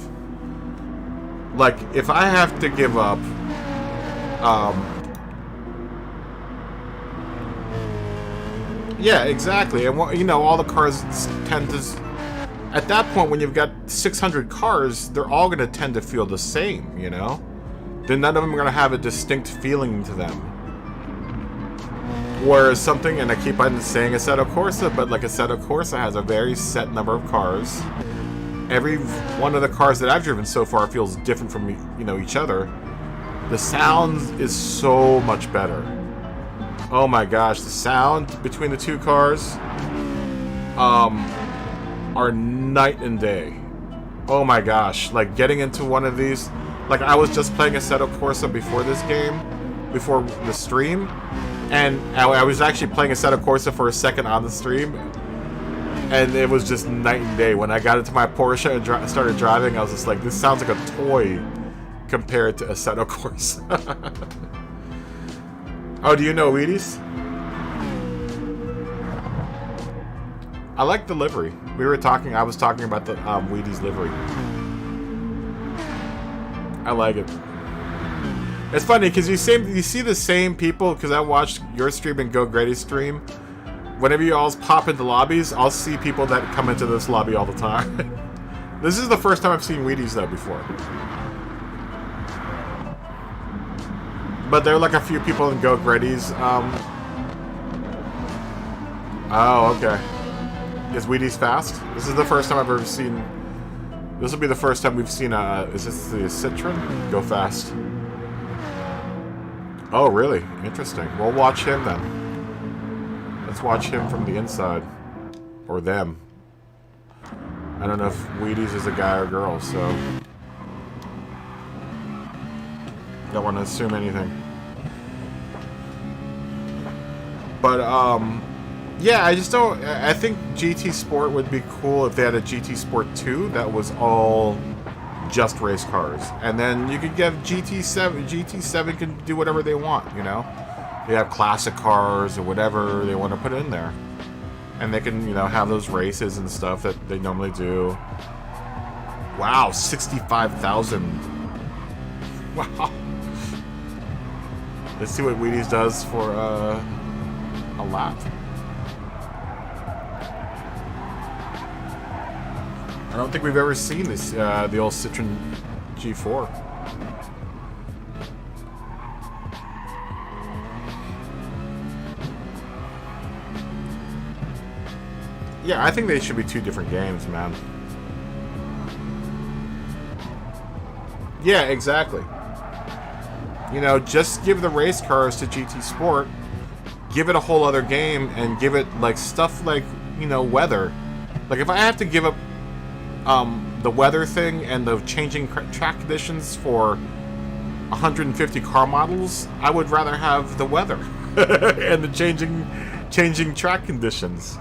Like, if I have to give up yeah, exactly. And, you know, all the cars tend to... At that point, when you've got 600 cars, they're all going to tend to feel the same, you know? Then none of them are going to have a distinct feeling to them. Whereas something, and I keep on saying Assetto Corsa, but like Assetto Corsa has a very set number of cars. Every one of the cars that I've driven so far feels different from, you know, each other. The sound is so much better. Oh my gosh, the sound between the two cars are night and day. Oh my gosh, like getting into one of these, like I was just playing Assetto Corsa before this game, before the stream, and I was actually playing Assetto Corsa for a second on the stream, and it was just night and day. When I got into my Porsche and started driving, I was just like, this sounds like a toy compared to Assetto Corsa. Oh, do you know Wheaties? I like the livery. I was talking about the Wheaties livery. I like it. It's funny because you see the same people, because I watched your stream and Go Grady's stream. Whenever you all pop into lobbies, I'll see people that come into this lobby all the time. This is the first time I've seen Wheaties though before. But there are like a few people in Go Grady's. Oh, okay. Is Wheaties fast? This is the first time I've ever seen... This will be the first time we've seen is this the Citroen? Go fast. Oh, really? Interesting. We'll watch him then. Let's watch him from the inside. Or them. I don't know if Wheaties is a guy or girl, so... Don't want to assume anything. But, yeah, I just don't... I think GT Sport would be cool if they had a GT Sport 2 that was all just race cars. And then you could get GT7. GT7 can do whatever they want, you know? They have classic cars or whatever they want to put in there. And they can, you know, have those races and stuff that they normally do. Wow, 65,000. Wow. Let's see what Wheaties does for a lap. I don't think we've ever seen this, the old Citroen G4. Yeah, I think they should be two different games, man. Yeah, exactly. You know, just give the race cars to GT Sport, give it a whole other game, and give it like stuff like, you know, weather. Like if I have to give up the weather thing and the changing track conditions for 150 car models, I would rather have the weather and the changing track conditions.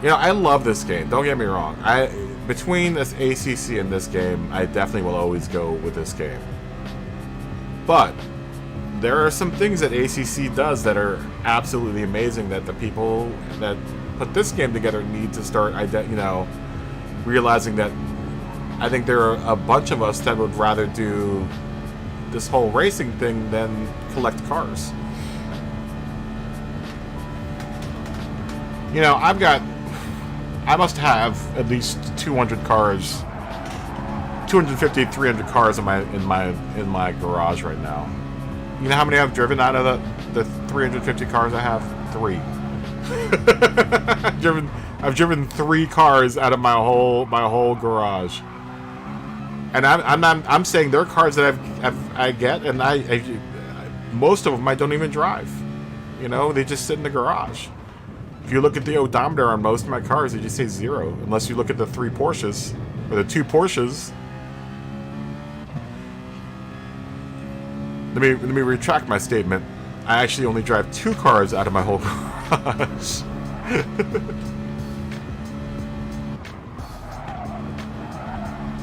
You know, I love this game. Don't get me wrong. Between this ACC and this game, I definitely will always go with this game. But there are some things that ACC does that are absolutely amazing that the people that put this game together need to start, you know, realizing that. I think there are a bunch of us that would rather do this whole racing thing than collect cars. You know, I must have at least 200 cars, 250, 300 cars in my garage right now. You know how many I've driven out of the 350 cars I have? 3. I've driven 3 cars out of my whole garage. And I'm saying there are cars that I get, and most of them I don't even drive. You know, they just sit in the garage. If you look at the odometer on most of my cars, they just say 0, unless you look at the 3 Porsches or the 2 Porsches. Let me retract my statement. I actually only drive 2 cars out of my whole garage.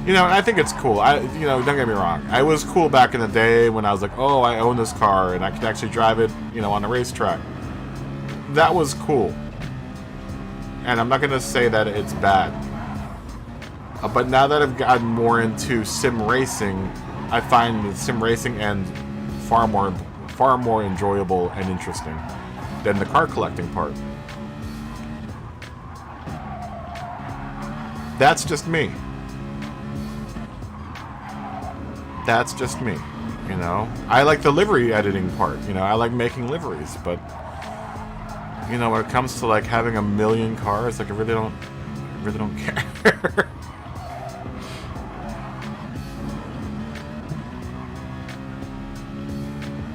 You know, I think it's cool. You know, don't get me wrong. I was cool back in the day when I was like, oh, I own this car and I can actually drive it, you know, on a racetrack. That was cool. And I'm not going to say that it's bad. But now that I've gotten more into sim racing, I find the sim racing end far more enjoyable and interesting than the car collecting part. That's just me. That's just me, you know. I like the livery editing part, you know. I like making liveries, but you know, when it comes to like having a million cars, like I really don't care.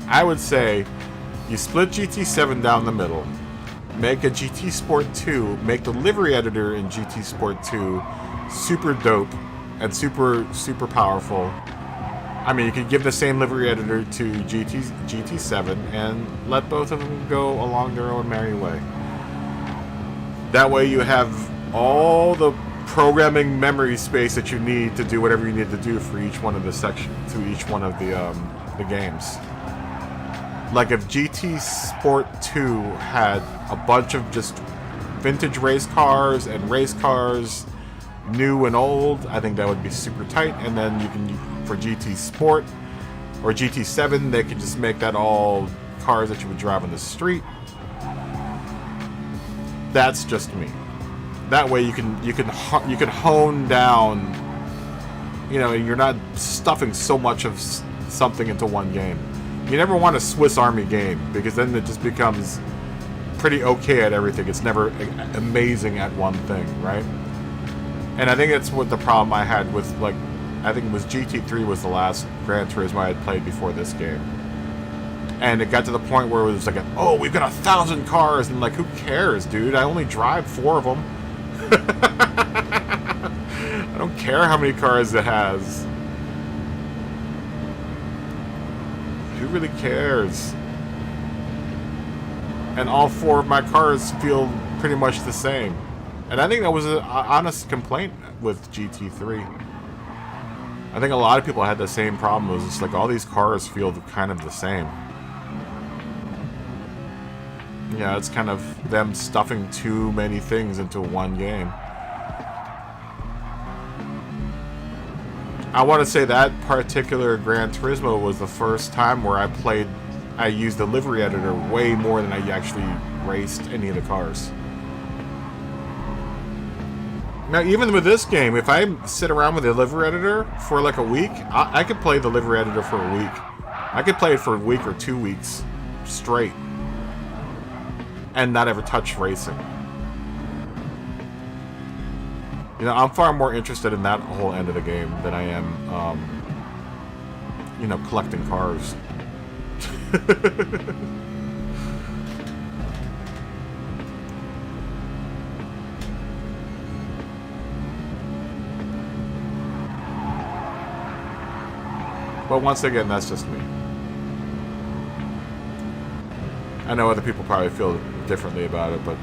I would say you split GT7 down the middle, make a GT Sport 2, make the livery editor in GT Sport 2 super dope and super powerful. I mean, you could give the same livery editor to GT7 and let both of them go along their own merry way. That way you have all the programming memory space that you need to do whatever you need to do for each one of the sections, to each one of the games. Like if GT Sport 2 had a bunch of just vintage race cars and race cars, new and old, I think that would be super tight. And then you can, for GT Sport or GT7, they could just make that all cars that you would drive on the street. That's just me. That way you can hone down, you know, you're not stuffing so much of something into one game. You never want a Swiss Army game, because then it just becomes pretty okay at everything. It's never amazing at one thing, right? And I think that's what the problem I had with, like, I think it was GT3 was the last Gran Turismo I had played before this game. And it got to the point where it was like, oh, we've got 1,000 cars, and like, who cares, dude? I only drive 4 of them. I don't care how many cars it has. Who really cares? And all 4 of my cars feel pretty much the same. And I think that was an honest complaint with GT3. I think a lot of people had the same problem. It was just like, all these cars feel kind of the same. Yeah, it's kind of them stuffing too many things into one game. I want to say that particular Gran Turismo was the first time where I used the livery editor way more than I actually raced any of the cars. Now, even with this game, if I sit around with the livery editor for like a week, I could play the livery editor for a week. I could play it for a week or 2 weeks straight and not ever touch racing. You know, I'm far more interested in that whole end of the game than I am, you know, collecting cars. But once again, that's just me. I know other people probably feel differently about it, but,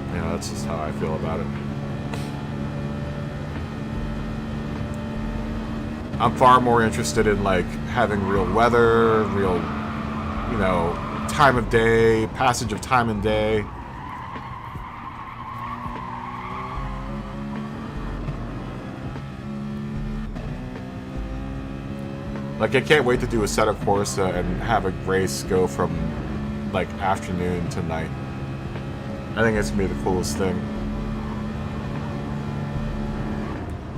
you know, that's just how I feel about it. I'm far more interested in, like, having real weather, real, you know, time of day, passage of time and day. Like, I can't wait to do a set of course and have a race go from, like, afternoon to night. I think it's going to be the coolest thing.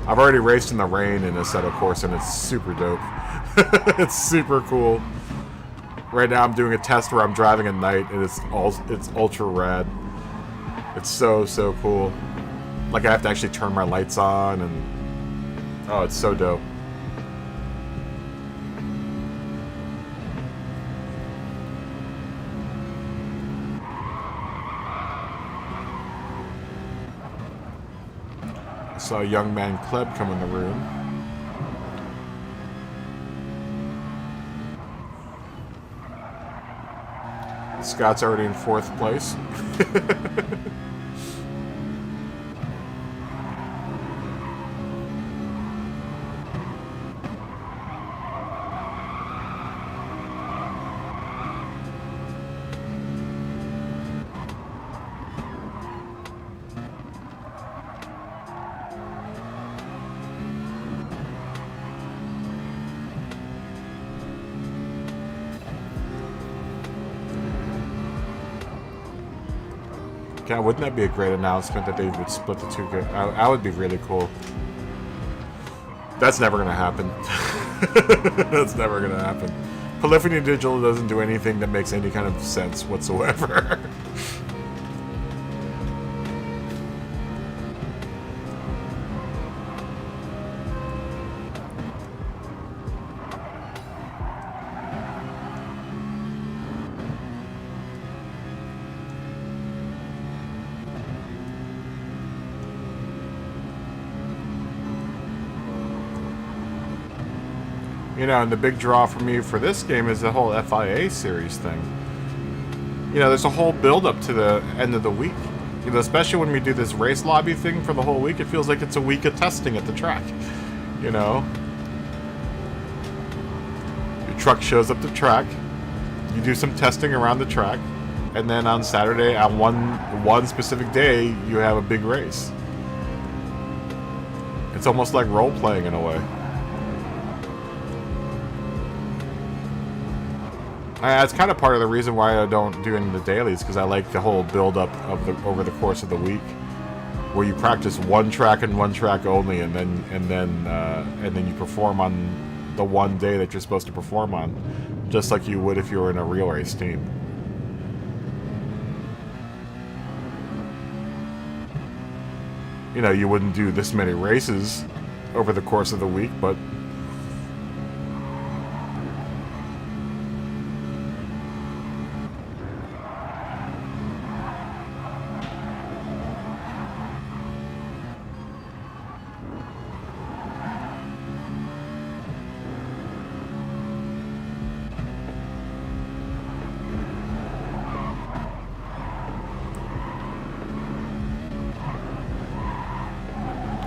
I've already raced in the rain in a set of course, and it's super dope. It's super cool. Right now I'm doing a test where I'm driving at night, and it's ultra rad. It's so cool. Like, I have to actually turn my lights on, and oh, it's so dope. I saw a young man Kleb come in the room. Scott's already in 4th place. God, wouldn't that be a great announcement that they would split the two? That would be really cool. That's never going to happen. That's never going to happen. Polyphony Digital doesn't do anything that makes any kind of sense whatsoever. You know, and the big draw for me for this game is the whole FIA series thing. You know, there's a whole build-up to the end of the week. You know, especially when we do this race lobby thing for the whole week, it feels like it's a week of testing at the track. You know? Your truck shows up the track, you do some testing around the track, and then on Saturday, on one specific day, you have a big race. It's almost like role-playing in a way. It's kind of part of the reason why I don't do any of the dailies, because I like the whole build-up of over the course of the week, where you practice one track and one track only, and then you perform on the one day that you're supposed to perform on, just like you would if you were in a real race team. You know, you wouldn't do this many races over the course of the week, but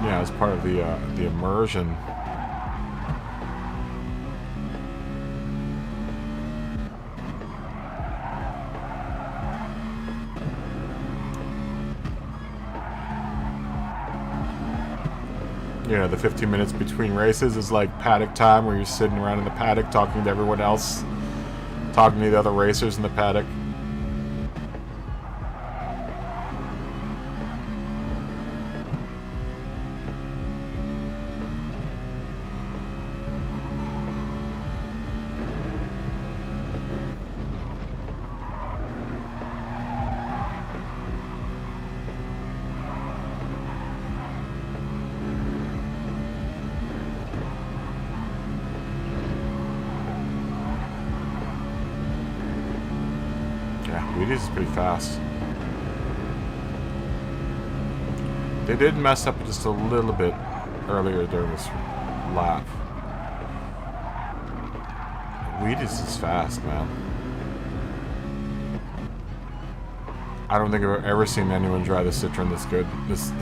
yeah, as part of the immersion. You know, the 15 minutes between races is like paddock time, where you're sitting around in the paddock talking to everyone else, talking to the other racers in the paddock. Wheaties is pretty fast. They did mess up just a little bit earlier during this lap. Wheaties is fast, man. I don't think I've ever seen anyone drive the Citroen this good. This.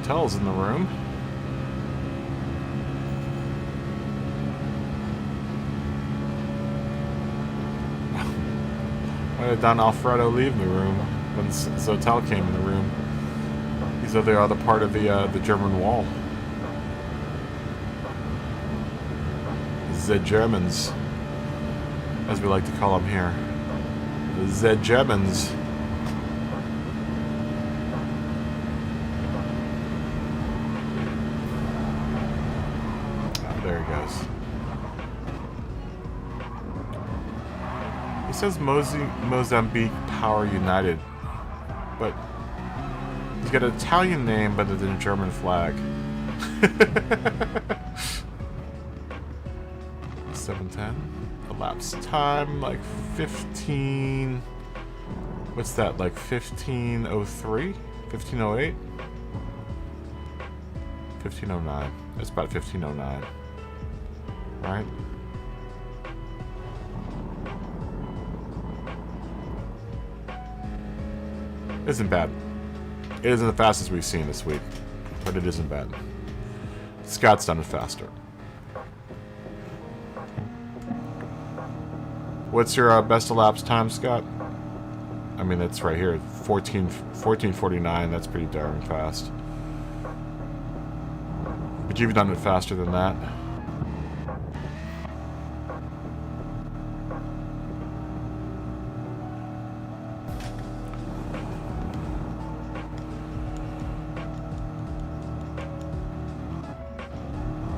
Hotel's in the room. Why did Don Alfredo leave the room when Zotel came in the room? These are the other part of the German wall. The Germans, as we like to call them here. The Germans. There he goes. He says Mozambique Power United, but he's got an Italian name but than a German flag. 7:10. Elapsed time like 15. What's that? Like 15:03, 15:08, 15:09. It's about 15:09. Right? Isn't bad. It isn't the fastest we've seen this week, but it isn't bad. Scott's done it faster. What's your best elapsed time, Scott? I mean, it's right here, 14:49. That's pretty darn fast. But you've done it faster than that.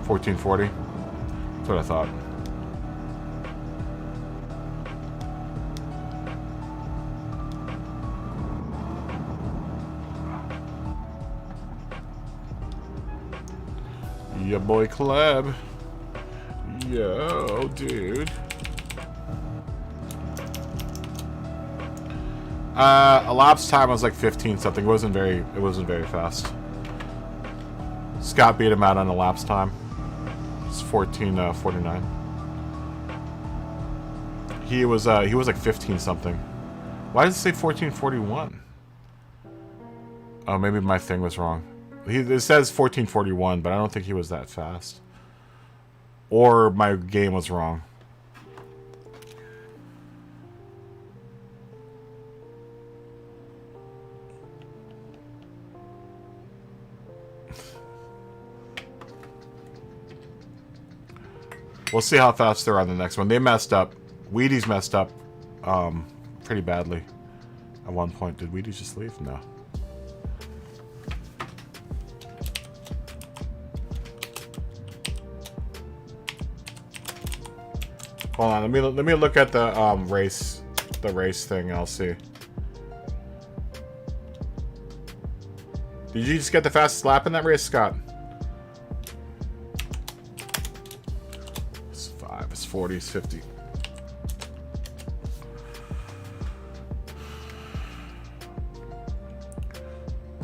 $14.40. That's what I thought. Yeah, boy, Kleb. Yo, dude. Elapsed time was like 15 something. It wasn't very fast. Scott beat him out on elapsed time. It's 14:49. He was like 15 something. Why does it say 14:41? Oh, maybe my thing was wrong. It says 14:41, but I don't think he was that fast. Or my game was wrong. We'll see how fast they're on the next one. They messed up. Wheaties messed up pretty badly at one point. Did Wheaties just leave? No. Hold on, let me look at the race thing. I'll see. Did you just get the fastest lap in that race, Scott? It's 5, it's 40, it's 50.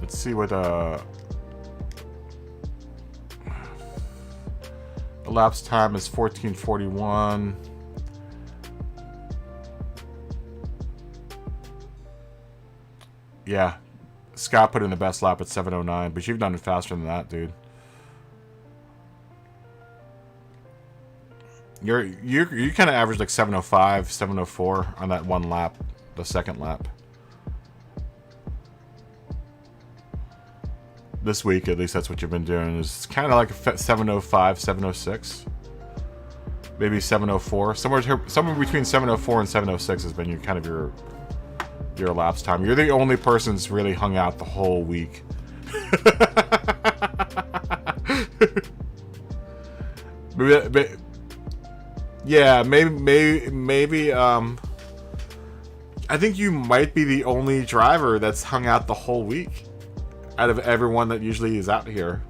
Let's see what elapsed time is 14:41. Yeah, Scott put in the best lap at 7:09, but you've done it faster than that, dude. You kind of averaged like 7:05, 7:04 on that one lap, the second lap. This week, at least, that's what you've been doing. It's kind of like 7:05, 7:06, maybe 7:04. Somewhere between 7:04 and 7:06 has been your elapsed time. You're the only person that's really hung out the whole week. Yeah, maybe. I think you might be the only driver that's hung out the whole week out of everyone that usually is out here.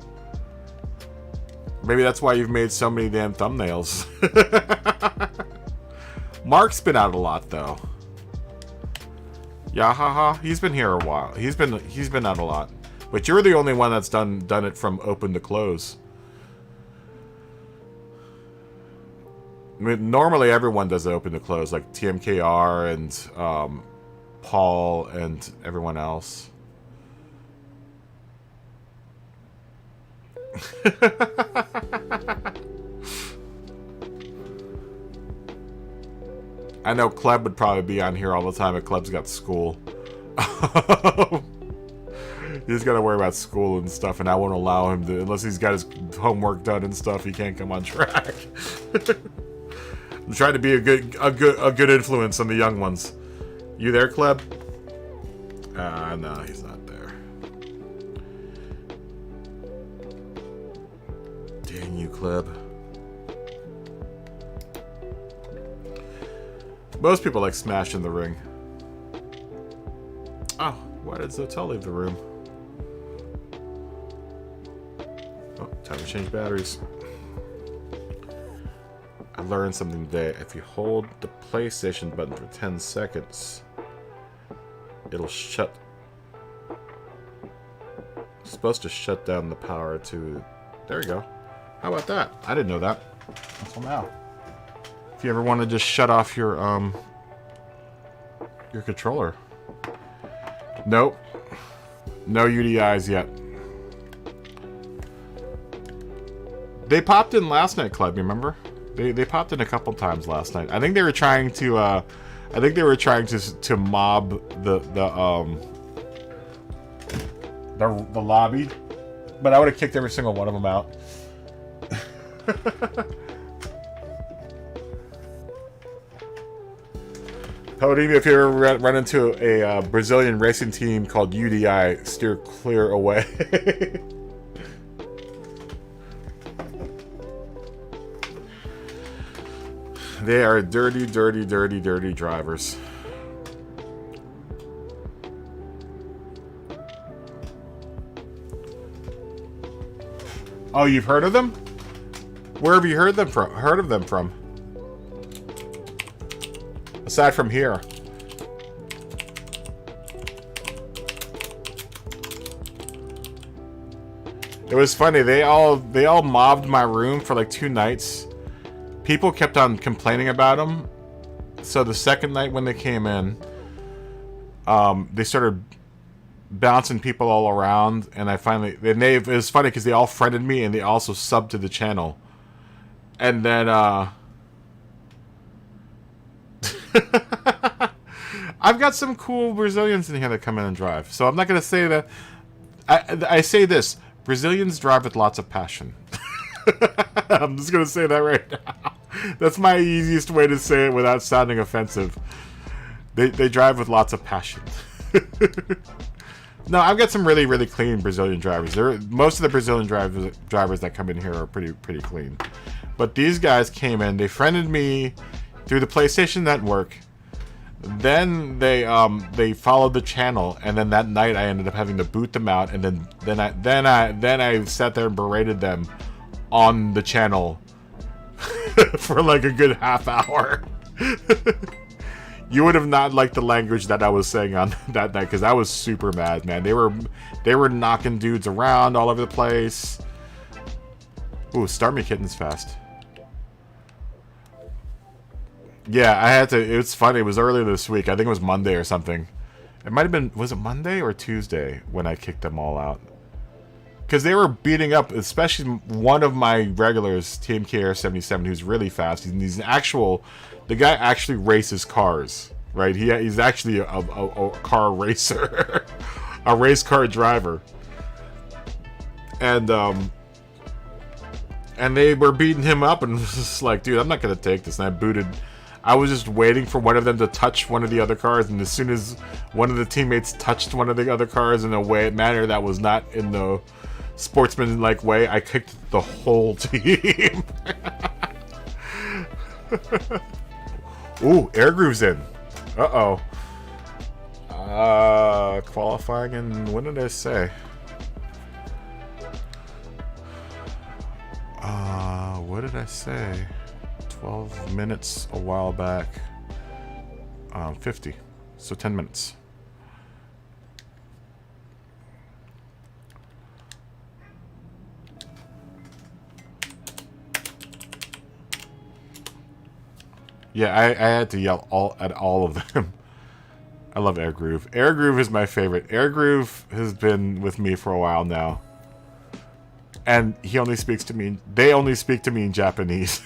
Maybe that's why you've made so many damn thumbnails. Mark's been out a lot though. Yahaha, he's been here a while. He's been out a lot. But you're the only one that's done it from open to close. I mean, normally everyone does it open to close, like TMKR and Paul and everyone else. I know Kleb would probably be on here all the time, but Kleb's got school. He's got to worry about school and stuff, and I won't allow him to, unless he's got his homework done and stuff. He can't come on track. I'm trying to be a good influence on the young ones. You there, Kleb? No, he's not there. Dang you, Kleb. Most people like smashing the ring. Oh, why did Zotel leave the room? Oh, time to change batteries. I learned something today. If you hold the PlayStation button for 10 seconds, it'll shut. It's supposed to shut down the power to. There you go. How about that? I didn't know that until now. If you ever want to just shut off your controller. Nope. No UDIs yet. They popped in last night, Club. Remember? They popped in a couple times last night. I think they were trying to. To mob the lobby, but I would have kicked every single one of them out. Podimi, if you ever run into a Brazilian racing team called UDI, steer clear away. They are dirty, dirty, dirty, dirty drivers. Oh, you've heard of them? Where have you heard them from? Heard of them from? Aside from here. It was funny. They all mobbed my room for like 2 nights. People kept on complaining about them. So the second night when they came in, they started bouncing people all around, and I finally. It was funny because they all friended me and they also subbed to the channel. And then I've got some cool Brazilians in here that come in and drive. So I'm not gonna say that. I say this: Brazilians drive with lots of passion. I'm just gonna say that right now. That's my easiest way to say it without sounding offensive. They drive with lots of passion. No, I've got some really, really clean Brazilian drivers. Most of the Brazilian drivers that come in here are pretty clean. But these guys came in. They friended me through the PlayStation Network. Then they followed the channel, and then that night I ended up having to boot them out, and then I sat there and berated them on the channel for like a good half hour. You would have not liked the language that I was saying on that night, because I was super mad, man. They were knocking dudes around all over the place. Ooh, start me kittens fast. Yeah, I had to. It was funny. It was earlier this week. I think it was Monday or something. It might have been. Was it Monday or Tuesday when I kicked them all out? Because they were beating up, especially one of my regulars, TMKR77, who's really fast. He's an actual. The guy actually races cars, right? He's actually a car racer, a race car driver, and they were beating him up, and was just like, dude, I'm not gonna take this. And I booted. I was just waiting for one of them to touch one of the other cars, and as soon as one of the teammates touched one of the other cars in a manner that was not in the sportsman-like way, I kicked the whole team. Ooh, Air Groove's in. Uh-oh. Qualifying and when did I say? What did I say? 12 minutes a while back. 50. So 10 minutes. Yeah, I had to yell at all of them. I love Air Groove. Air Groove is my favorite. Air Groove has been with me for a while now. And he only speaks to me. They only speak to me in Japanese.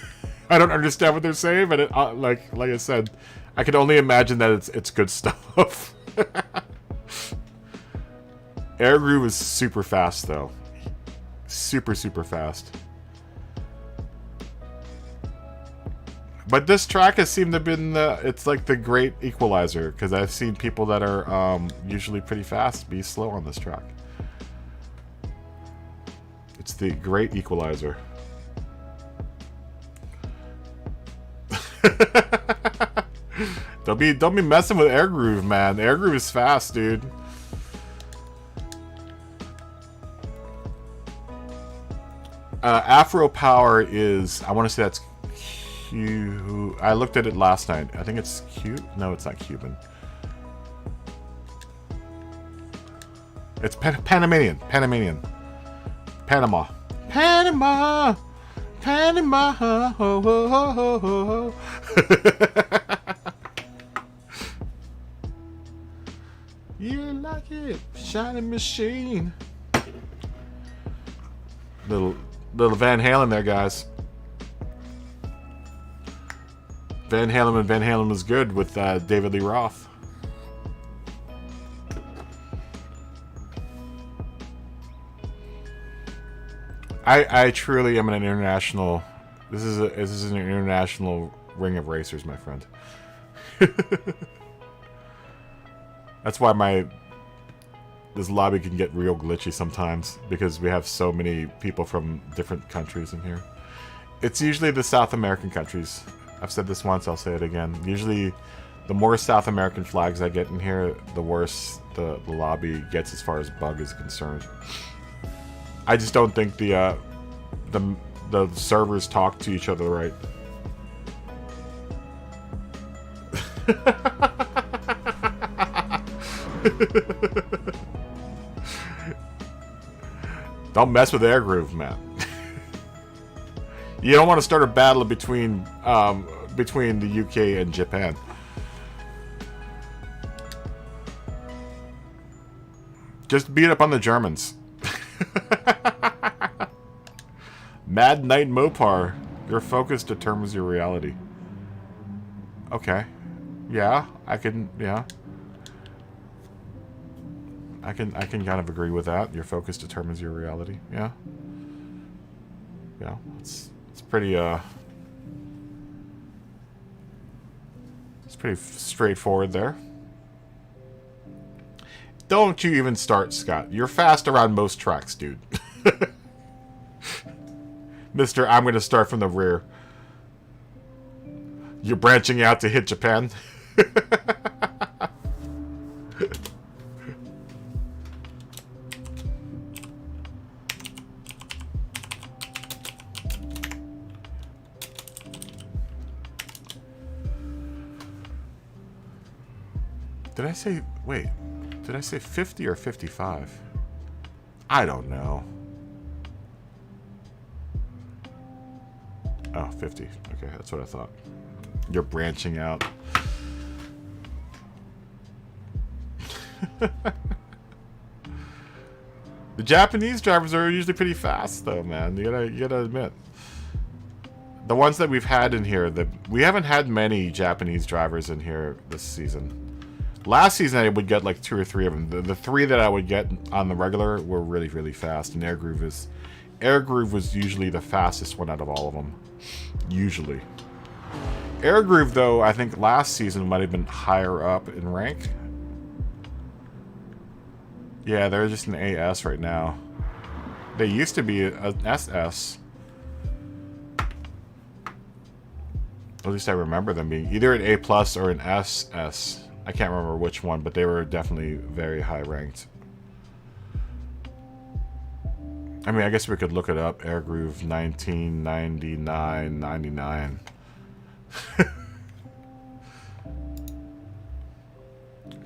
I don't understand what they're saying, but like I said, I can only imagine that it's good stuff. Air Groove is super fast, though. Super fast. But this track has seemed to have been it's like the great equalizer, because I've seen people that are usually pretty fast be slow on this track. It's the great equalizer. Don't be messing with Air Groove, man. Air Groove is fast, dude. Afro Power is, I want to say that's I looked at it last night. I think it's no, it's not Cuban. It's Panamanian. Panama. Ho, ho, ho, ho, ho. You like it, shining machine. Little Van Halen there, guys. Van Halen was good with David Lee Roth. I truly am an international. This is an international ring of racers, my friend. That's why this lobby can get real glitchy sometimes, because we have so many people from different countries in here. It's usually the South American countries. I've said this once, I'll say it again. Usually, the more South American flags I get in here, the worse the lobby gets as far as bug is concerned. I just don't think the servers talk to each other right. Don't mess with Air Groove, man. You don't want to start a battle between the UK and Japan. Just beat up on the Germans. Mad Knight Mopar. Your focus determines your reality. Okay. Yeah, I can kind of agree with that. Your focus determines your reality. Yeah. Yeah, it's pretty straightforward there. Don't you even start, Scott. You're fast around most tracks, dude. Mister, I'm going to start from the rear. You're branching out to hit Japan? Did I say, wait, did I say 50 or 55? I don't know. Oh, 50. Okay, that's what I thought. You're branching out. The Japanese drivers are usually pretty fast, though, man. You gotta admit. The ones that we've had in here, we haven't had many Japanese drivers in here this season. Last season, I would get like 2 or 3 of them. The 3 that I would get on the regular were really, really fast. And Air Groove was usually the fastest one out of all of them. Usually. Air Groove, though, I think last season might have been higher up in rank. Yeah, they're just an AS right now. They used to be an SS. At least I remember them being either an A plus or an SS. I can't remember which one, but they were definitely very high ranked. I mean, I guess we could look it up. Air Groove 1999, 99.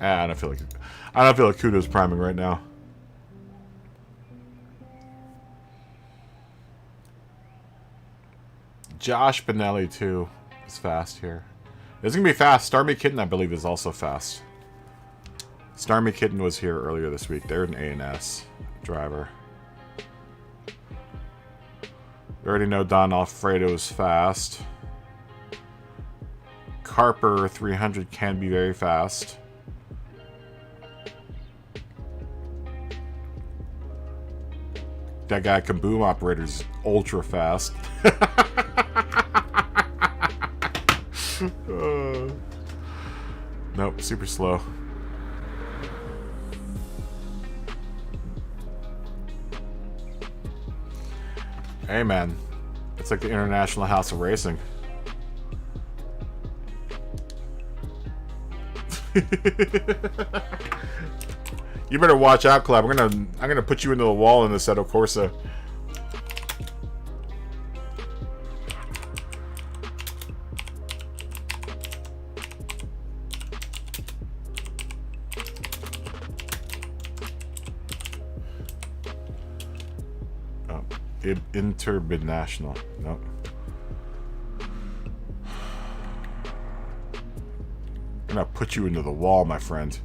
I don't feel like Kudo's priming right now. Josh Benelli too is fast here. It's gonna be fast. Starmy Kitten, I believe, is also fast. Starmy Kitten was here earlier this week. They're an A&S driver. We already know Don Alfredo's fast. Carper 300 can be very fast. That guy Kaboom Operator's ultra fast. Nope, super slow. Hey man, it's like the International House of Racing. You better watch out, Club. I'm gonna put you into the wall in the Assetto Corsa. Oh, interbinational. Nope. I'm gonna put you into the wall, my friend.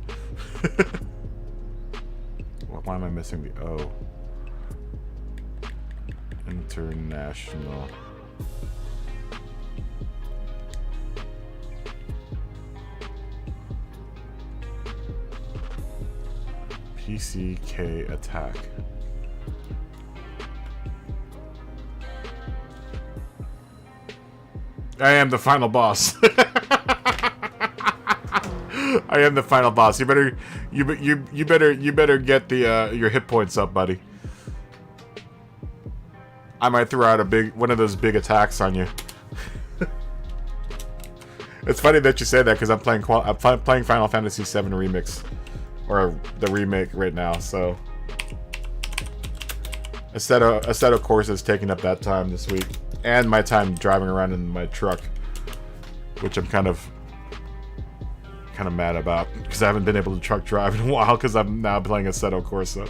Why am I missing the O? International. PCK attack. I am the final boss. I am the final boss. You better get the your hit points up, buddy. I might throw out one of those big attacks on you. It's funny that you say that because I'm playing Final Fantasy VII Remix, or the remake right now. So Assetto Corsa is taking up that time this week, and my time driving around in my truck, which I'm kind of mad about because I haven't been able to truck drive in a while because I'm now playing Assetto Corsa.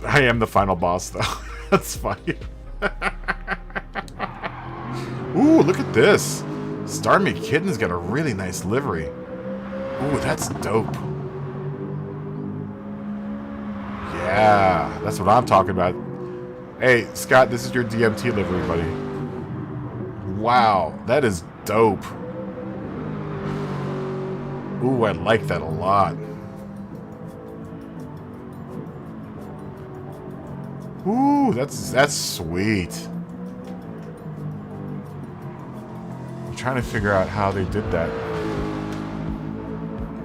I am the final boss though. That's funny. Ooh, look at this. Starmy Kitten's got a really nice livery. Ooh, that's dope. Yeah, that's what I'm talking about. Hey, Scott, this is your DMT livery, buddy. Wow, that is dope. Ooh, I like that a lot. Ooh, that's sweet. I'm trying to figure out how they did that.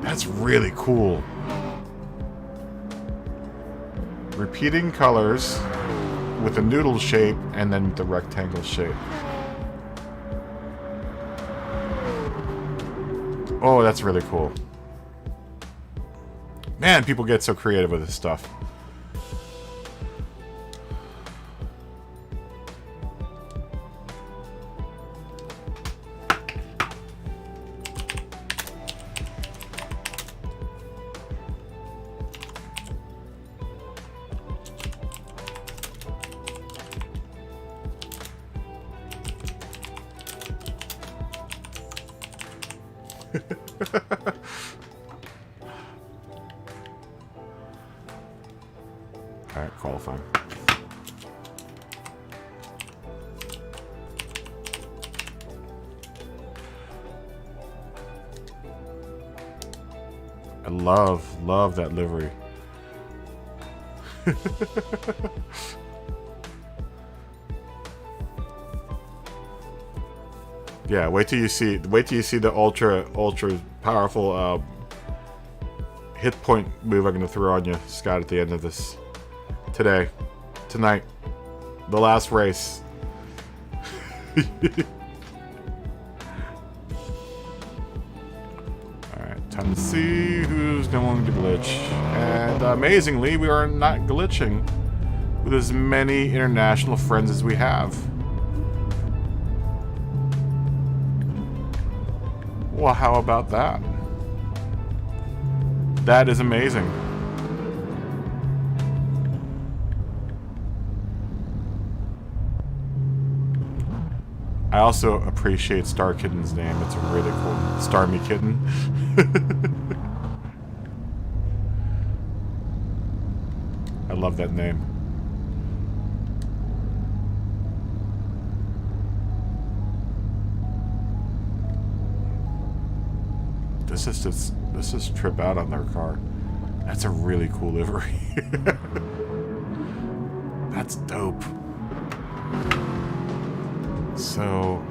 That's really cool. Repeating colors with a noodle shape and then the rectangle shape. Oh, that's really cool. Man, people get so creative with this stuff. Alright, qualifying. I love that livery. Yeah, wait till you see the ultra powerful hit point move I'm gonna throw on you, Scott, at the end of this. Tonight, the last race. Time to see who's going to glitch. And amazingly, we are not glitching with as many international friends as we have. Well, how about that? That is amazing. I also appreciate Star Kitten's name. It's a really cool Starmy Kitten. I love that name. Let's just trip out on their car. That's a really cool livery. That's dope. So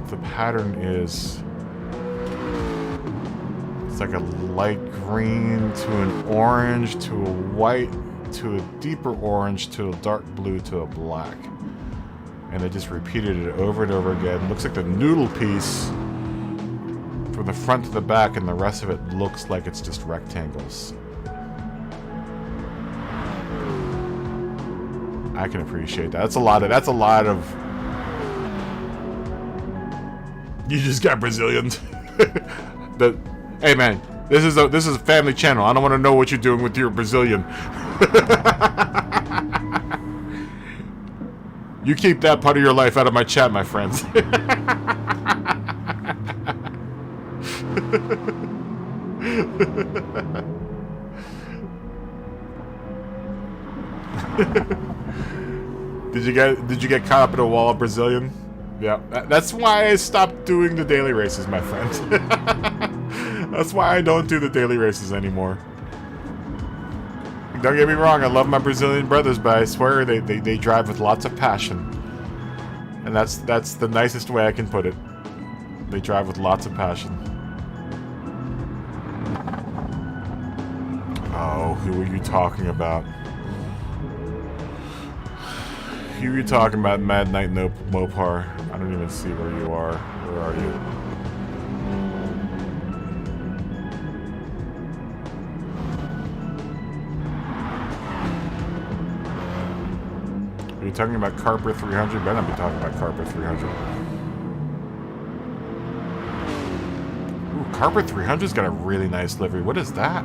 the pattern is, it's like a light green to an orange to a white to a deeper orange to a dark blue to a black. And they just repeated it over and over again. Looks like the noodle piece from the front to the back, and the rest of it looks like it's just rectangles. I can appreciate that. That's a lot of you just got Brazilians. Hey man, this is a family channel. I don't want to know what you're doing with your Brazilian. You keep that part of your life out of my chat, my friends. Did you get caught up in a wall of Brazilian? Yeah, that's why I stopped doing the daily races, my friends. That's why I don't do the daily races anymore. Don't get me wrong, I love my Brazilian brothers, but I swear they drive with lots of passion. And that's the nicest way I can put it. They drive with lots of passion. Oh, who are you talking about? Who are you talking about, Mad Knight Mopar? I don't even see where you are. Where are you? Are you talking about Carper 300? Better not be talking about Carper 300. Ooh, Carper 300's got a really nice livery. What is that?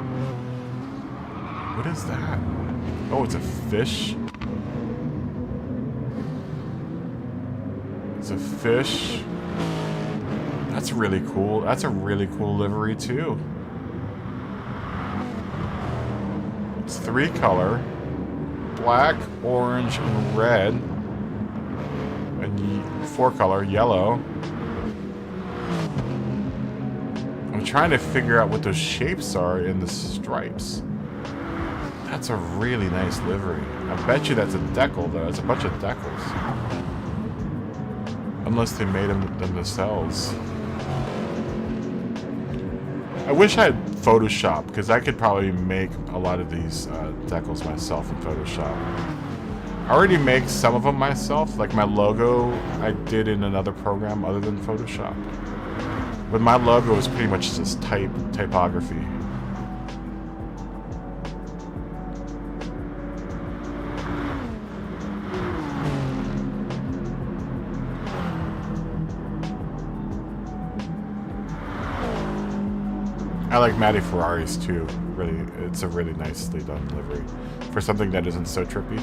What is that? Oh, it's a fish. It's a fish. That's really cool. That's a really cool livery too. It's 3-color. Black, orange, and red. And 4-color, yellow. I'm trying to figure out what those shapes are in the stripes. That's a really nice livery. I bet you that's a decal though. It's a bunch of decals. Unless they made them themselves. I wish I had Photoshop, because I could probably make a lot of these decals myself in Photoshop. I already make some of them myself, like my logo I did in another program other than Photoshop. But my logo is pretty much just typography. I like Matty Ferraris too. Really, it's a really nicely done livery for something that isn't so trippy.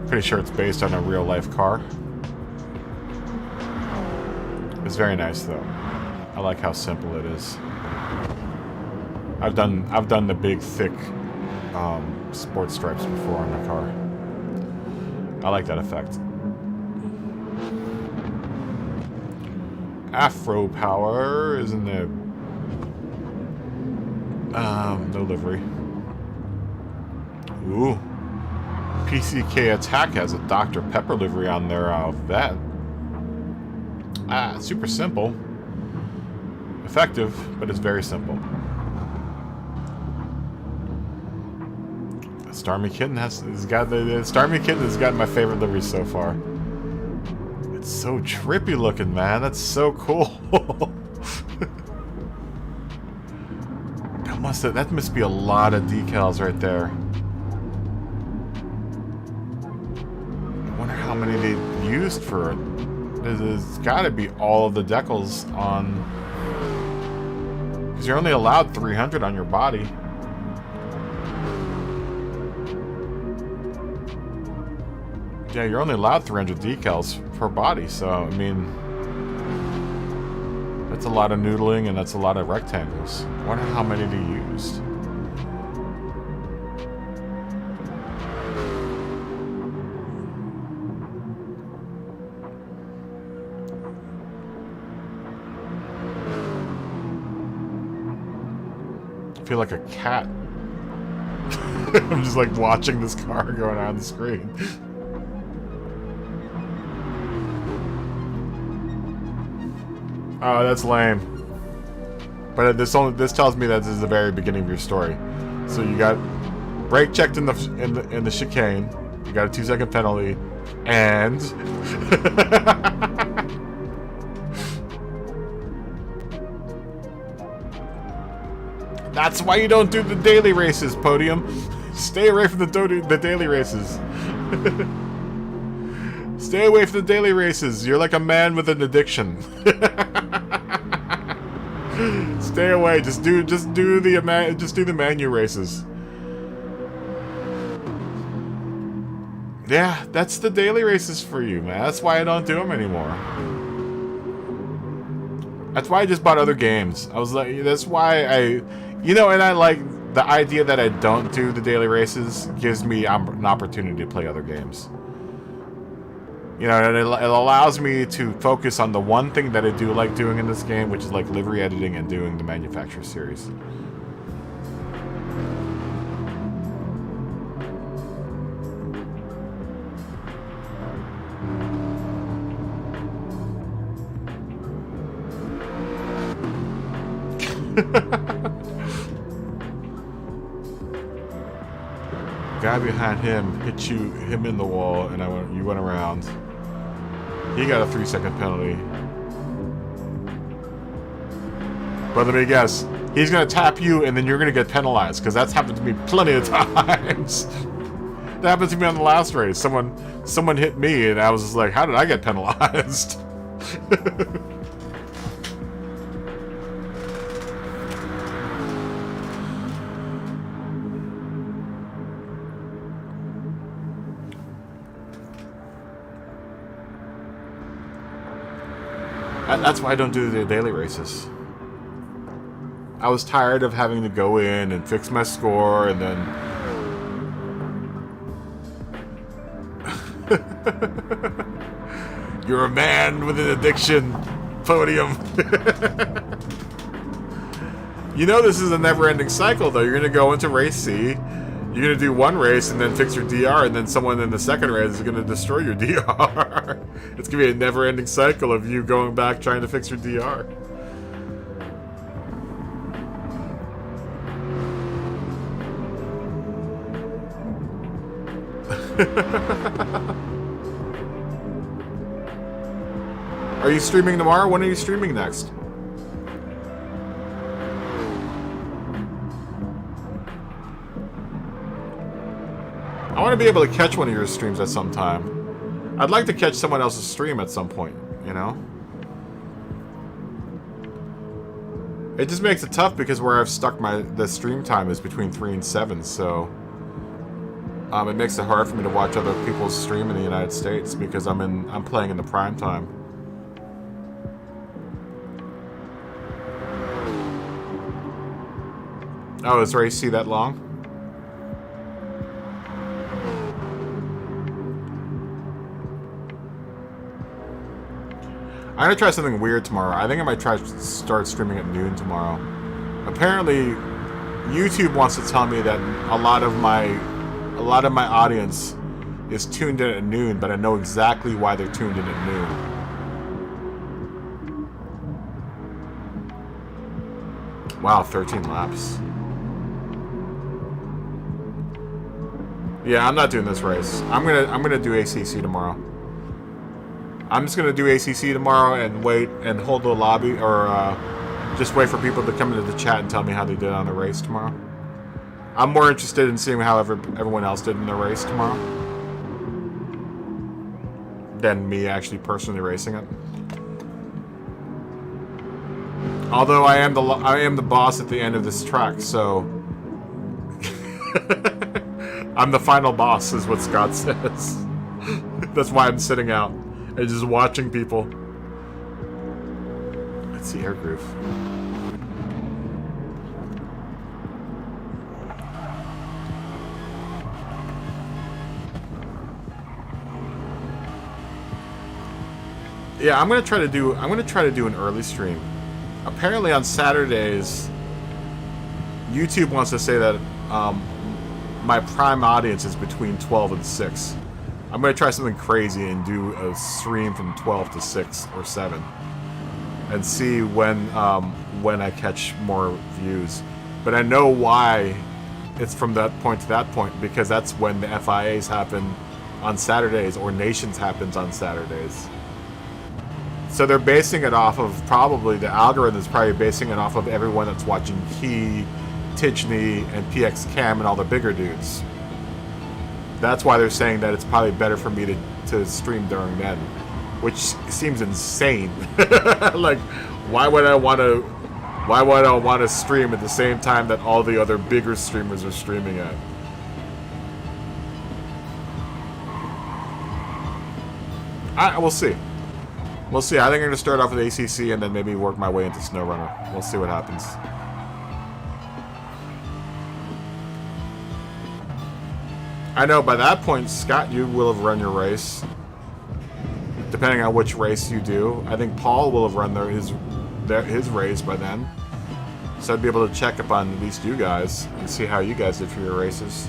Pretty sure it's based on a real life car. It's very nice though. I like how simple it is. I've done the big thick sports stripes before on the car. I like that effect. Afro Power is in the no livery. Ooh. PCK Attack has a Dr. Pepper livery on their vet. Super simple. Effective, but it's very simple. Starmy Kitten has got my favorite livery so far. It's so trippy looking, man. That's so cool. That must be a lot of decals right there. I wonder how many they used for it. There's got to be all of the decals on, because you're only allowed 300 on your body. Yeah, you're only allowed 300 decals per body, so I mean, that's a lot of noodling and that's a lot of rectangles. I wonder how many they used. I feel like a cat. I'm just like watching this car going on the screen. Oh, that's lame. But this tells me that this is the very beginning of your story. So you got brake checked in the chicane. You got a 2-second penalty, and that's why you don't do the daily races, Podium. Stay away from the daily races. Stay away from the daily races. You're like a man with an addiction. Stay away. Just do the manu races. Yeah, that's the daily races for you, man. That's why I don't do them anymore. That's why I just bought other games. I was like, that's why and I like the idea that I don't do the daily races gives me an opportunity to play other games. You know, and it allows me to focus on the one thing that I do like doing in this game, which is like livery editing and doing the manufacturer series. Guy behind him hit him in the wall, and you went around. He got a 3-second penalty. But let me guess, he's gonna tap you, and then you're gonna get penalized, because that's happened to me plenty of times. That happened to me on the last race. Someone hit me, and I was just like, how did I get penalized? That's why I don't do the daily races. I was tired of having to go in and fix my score and then... You're a man with an addiction, Podium. You know this is a never-ending cycle, though. You're going to go into race C. You're going to do one race and then fix your DR, and then someone in the second race is going to destroy your DR. It's going to be a never-ending cycle of you going back trying to fix your DR. Are you streaming tomorrow? When are you streaming next? I want to be able to catch one of your streams at some time. I'd like to catch someone else's stream at some point, you know? It just makes it tough because where I've stuck the stream time is between 3 and 7, so... it makes it hard for me to watch other people's stream in the United States because I'm playing in the prime time. Oh, is race C that long? I'm gonna try something weird tomorrow. I think I might start streaming at noon tomorrow. Apparently, YouTube wants to tell me that a lot of my audience is tuned in at noon, but I know exactly why they're tuned in at noon. Wow, 13 laps. Yeah, I'm not doing this race. I'm gonna do ACC tomorrow. I'm just gonna do ACC tomorrow and wait and hold the lobby, or just wait for people to come into the chat and tell me how they did on the race tomorrow. I'm more interested in seeing how everyone else did in the race tomorrow than me actually personally racing it. Although I am the boss at the end of this track, so I'm the final boss, is what Scott says. That's why I'm sitting out and just watching people. Let's see, air groove. Yeah, I'm gonna try to do an early stream. Apparently on Saturdays, YouTube wants to say that my prime audience is between 12 and 6. I'm going to try something crazy and do a stream from 12 to 6 or 7. And see when I catch more views. But I know why it's from that point to that point, because that's when the FIAs happen on Saturdays, or Nations happens on Saturdays. So they're basing it off of, probably the algorithm is probably basing it off of everyone that's watching Key, Tijni, and PX Cam and all the bigger dudes. That's why they're saying that it's probably better for me to stream during then, which seems insane. Like, why would I want to stream at the same time that all the other bigger streamers are streaming at? We'll see. We'll see. I think I'm going to start off with ACC and then maybe work my way into SnowRunner. We'll see what happens. I know by that point, Scott, you will have run your race. Depending on which race you do. I think Paul will have run his race by then. So I'd be able to check up on at least you guys and see how you guys did for your races.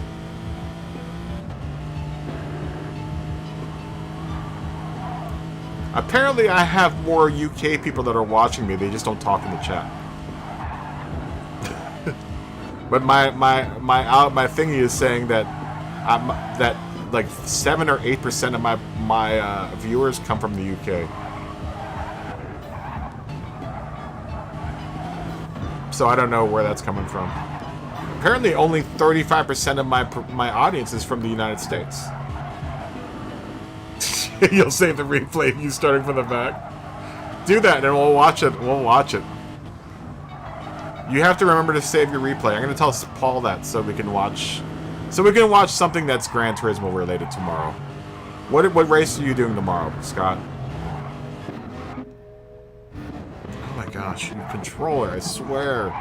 Apparently I have more UK people that are watching me, they just don't talk in the chat. But my thingy is saying that that like 7 or 8% of my viewers come from the UK. So I don't know where that's coming from. Apparently only 35% of my audience is from the United States. You'll save the replay of you starting from the back. Do that and we'll watch it. We'll watch it. You have to remember to save your replay. I'm going to tell Paul that so we can watch something that's Gran Turismo related tomorrow. What race are you doing tomorrow, Scott? Oh my gosh, your controller, I swear.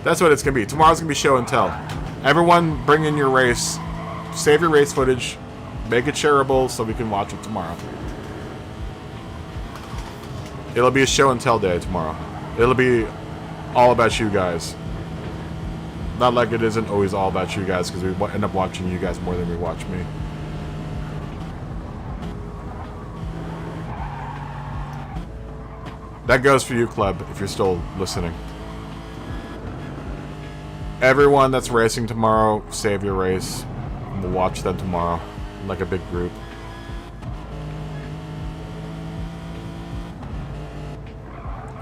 That's what it's going to be. Tomorrow's going to be show and tell. Everyone bring in your race. Save your race footage. Make it shareable so we can watch it tomorrow. It'll be a show and tell day tomorrow. It'll be all about you guys. Not like it isn't always all about you guys, because we end up watching you guys more than we watch me. That goes for you, Club, if you're still listening. Everyone that's racing tomorrow, save your race. And we'll watch them tomorrow, like a big group.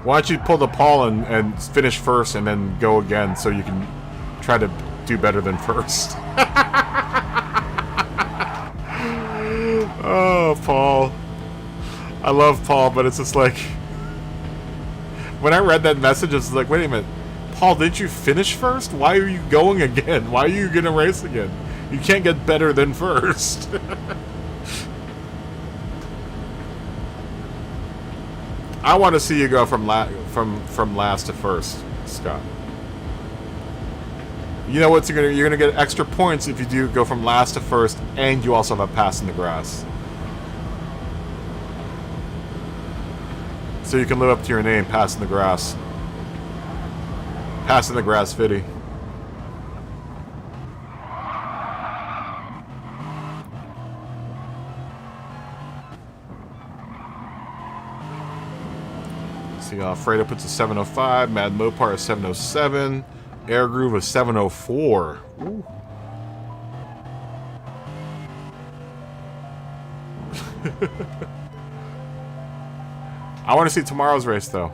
Why don't you pull the Paul and finish first and then go again so you can try to do better than first. Oh, Paul. I love Paul, but it's just like... When I read that message, it's like, wait a minute. Paul, didn't you finish first? Why are you going again? Why are you going to race again? You can't get better than first. I want to see you go from last to first, Scott. You know what? You're gonna get extra points if you do go from last to first, and you also have a pass in the grass. So you can live up to your name, pass in the grass. Pass in the grass, Fitty. See, Fredo puts a 705, Mad Mopar a 707, Air groove of 704. Ooh. I want to see tomorrow's race, though.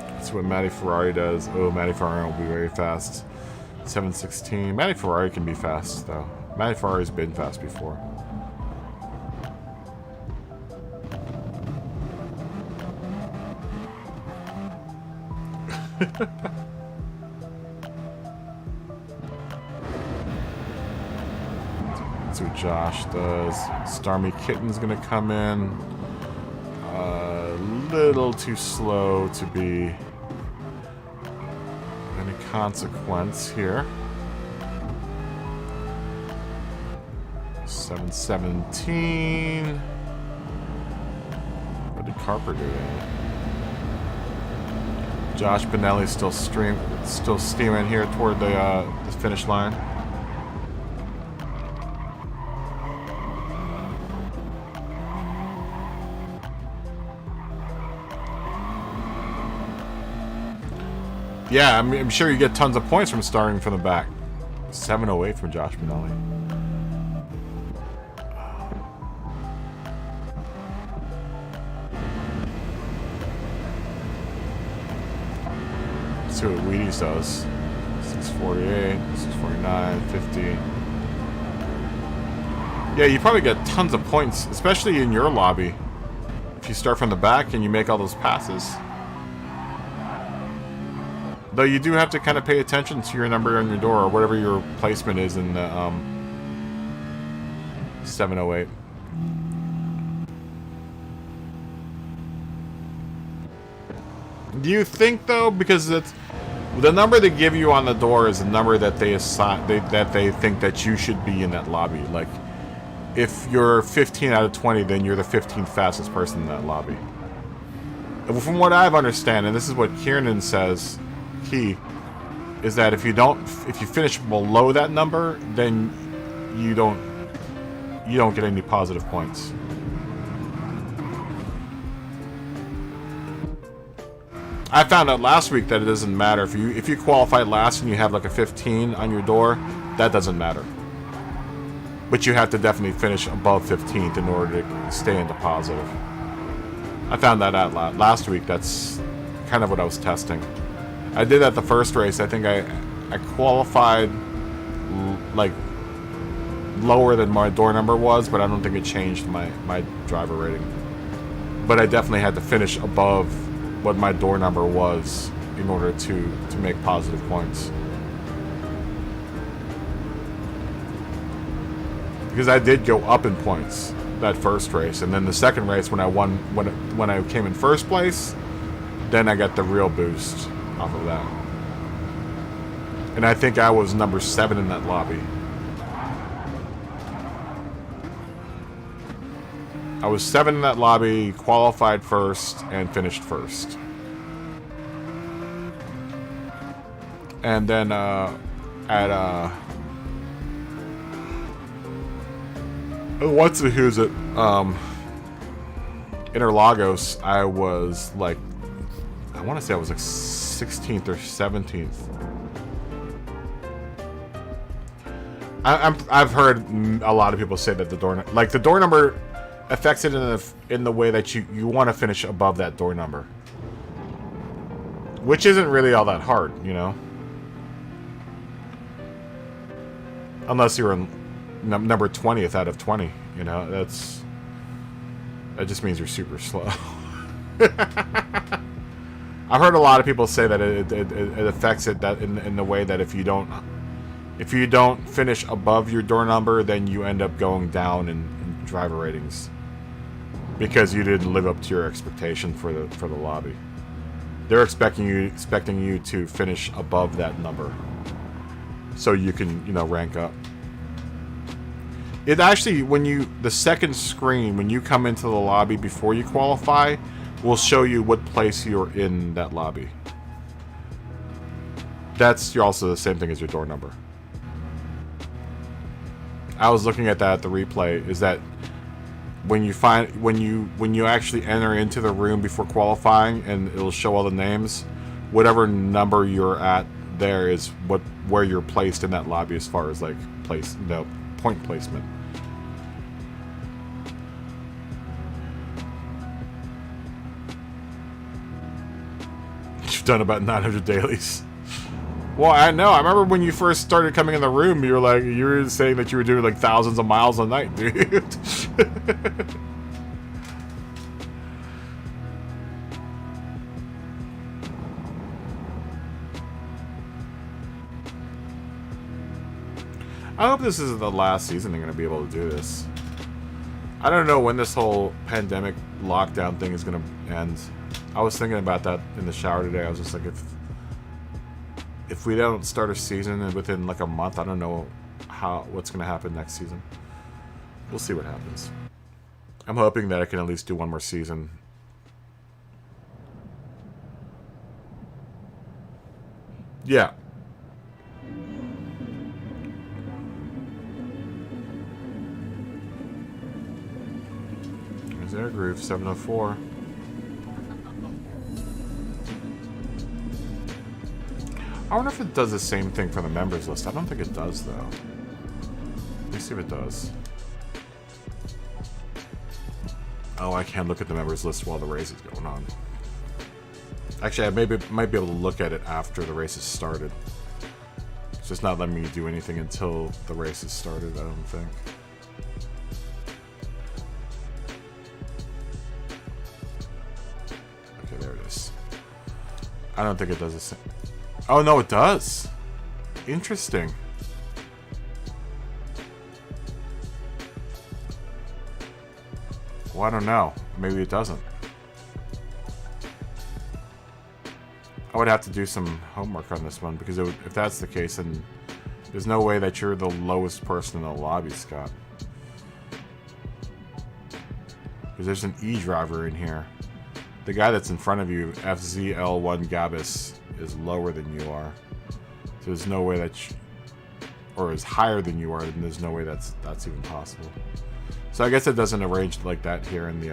That's what Matty Ferrari does. Oh, Matty Ferrari will be very fast. 716. Matty Ferrari can be fast, though. Matty Ferrari's been fast before. That's what Josh does. Starmy Kitten's gonna come in. A little too slow to be any consequence here. 717. What did Carper do? Josh Benelli still steaming here toward the finish line. Yeah, I'm sure you get tons of points from starting from the back. 708 from Josh Benelli. Let's see what Wheaties does. 648, 649, 50. Yeah, you probably get tons of points, especially in your lobby. If you start from the back and you make all those passes. Though you do have to kind of pay attention to your number on your door, or whatever your placement is in the 708. Do you think, though, because it's the number they give you on the door is the number that they assign, that they think that you should be in that lobby? Like, if you're 15 out of 20, then you're the 15th fastest person in that lobby. From what I've understand, and this is what Kiernan says, key is that if you finish below that number, then you don't get any positive points. I found out last week that it doesn't matter if you qualify last and you have like a 15 on your door, that doesn't matter. But you have to definitely finish above 15th in order to stay into positive. I found that out last week. That's kind of what I was testing. I did that the first race. I think I qualified like lower than my door number was, but I don't think it changed my driver rating. But I definitely had to finish above what my door number was in order to make positive points. Because I did go up in points that first race, and then the second race when I won, when I came in first place, then I got the real boost off of that. And I think I was number 7 in that lobby. I was 7 in that lobby, qualified first, and finished first. And then who's it? Interlagos, I was like, I want to say I was like 16th or 17th. I've heard a lot of people say that the door number affects it in the way that you want to finish above that door number, which isn't really all that hard, you know, unless you're in number 20th out of 20. You know, that just means you're super slow. I've heard a lot of people say that it affects it that in the way that if you don't finish above your door number, then you end up going down in driver ratings because you didn't live up to your expectation for the lobby. They're expecting you to finish above that number so you can, you know, rank up. It actually, the second screen when you come into the lobby before you qualify will show you what place you're in that lobby. That's also the same thing as your door number. I was looking at that at the replay. Is that when you actually enter into the room before qualifying, and it'll show all the names. whatever number you're at there is where you're placed in that lobby as far as like point placement. You've done about 900 dailies. Well, I know. I remember when you first started coming in the room, you were saying that you were doing like thousands of miles a night, dude. I hope this isn't the last season they're going to be able to do this. I don't know when this whole pandemic lockdown thing is going to end. I was thinking about that in the shower today. I was just like, if we don't start a season within like a month, I don't know what's going to happen next season. We'll see what happens. I'm hoping that I can at least do one more season. Yeah. There's Air Groove 704. I wonder if it does the same thing for the members list. I don't think it does, though. Let me see if it does. Oh, I can't look at the members list while the race is going on. Actually, I might be able to look at it after the race has started. It's just not letting me do anything until the race has started, I don't think. Okay, there it is. I don't think it does the same. Oh, no, it does. Interesting. Well, I don't know. Maybe it doesn't. I would have to do some homework on this one, because if that's the case, then there's no way that you're the lowest person in the lobby, Scott. Because there's an E driver in here. The guy that's in front of you, FZL1 Gabus, is lower than you are. So there's no way that or is higher than you are, then there's no way that's even possible. So I guess it doesn't arrange like that here in the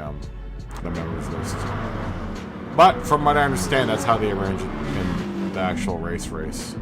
members list. But from what I understand, that's how they arrange it in the actual race.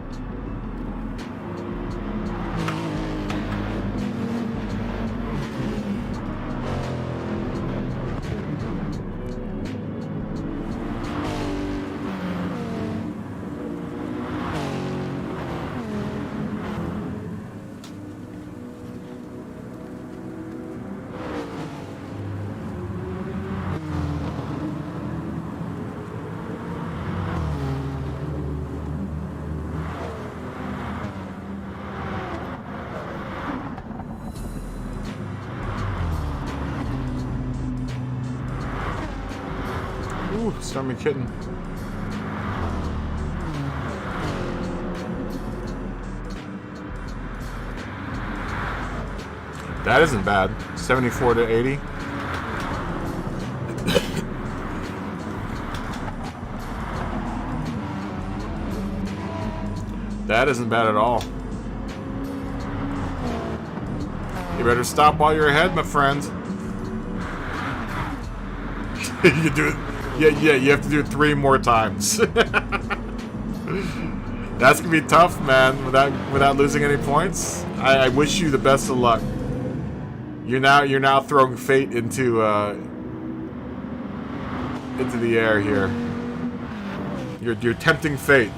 Ooh, Stormy Kitten. That isn't bad. 74 to 80. That isn't bad at all. You better stop while you're ahead, my friend. You do it. Yeah, you have to do it 3 more times. That's gonna be tough, man. Without losing any points. I wish you the best of luck. You're now throwing fate into the air here. You're tempting fate.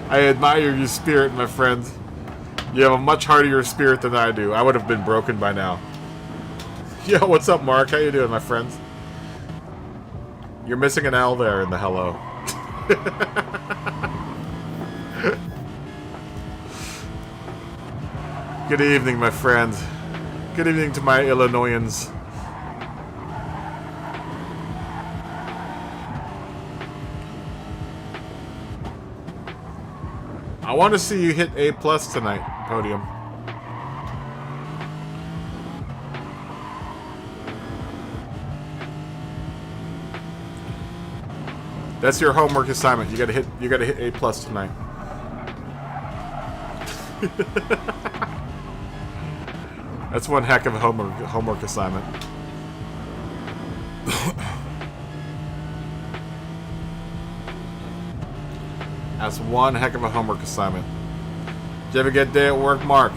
I admire your spirit, my friend. You have a much hardier spirit than I do. I would have been broken by now. Yo, what's up, Mark? How you doing, my friend? You're missing an L there in the hello. Good evening, my friend. Good evening to my Illinoisans. I want to see you hit A+ tonight, podium. That's your homework assignment. You gotta hit A+ tonight. That's one heck of a homework assignment. That's one heck of a homework assignment. Did you have a good day at work, Mark?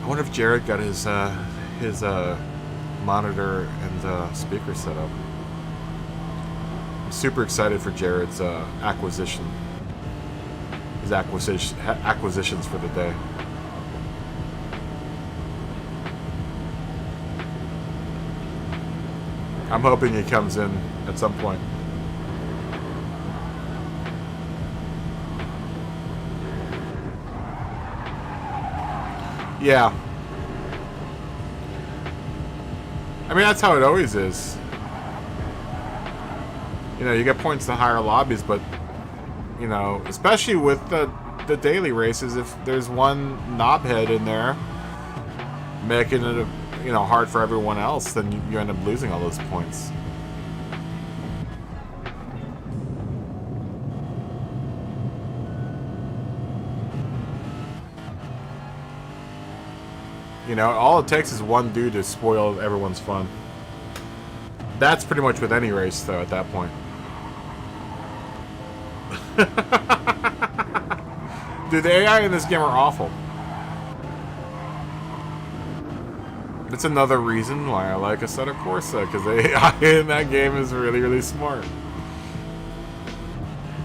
I wonder if Jared got his monitor and speaker set up. I'm super excited for Jared's acquisitions for the day. I'm hoping he comes in at some point. Yeah. I mean, that's how it always is. You know, you get points to higher lobbies, but, you know, especially with the daily races, if there's one knobhead in there making it, you know, hard for everyone else, then you end up losing all those points. You know, all it takes is one dude to spoil everyone's fun. That's pretty much with any race, though, at that point. Dude, the AI in this game are awful. It's another reason why I like Assetto Corsa, because the AI in that game is really, really smart.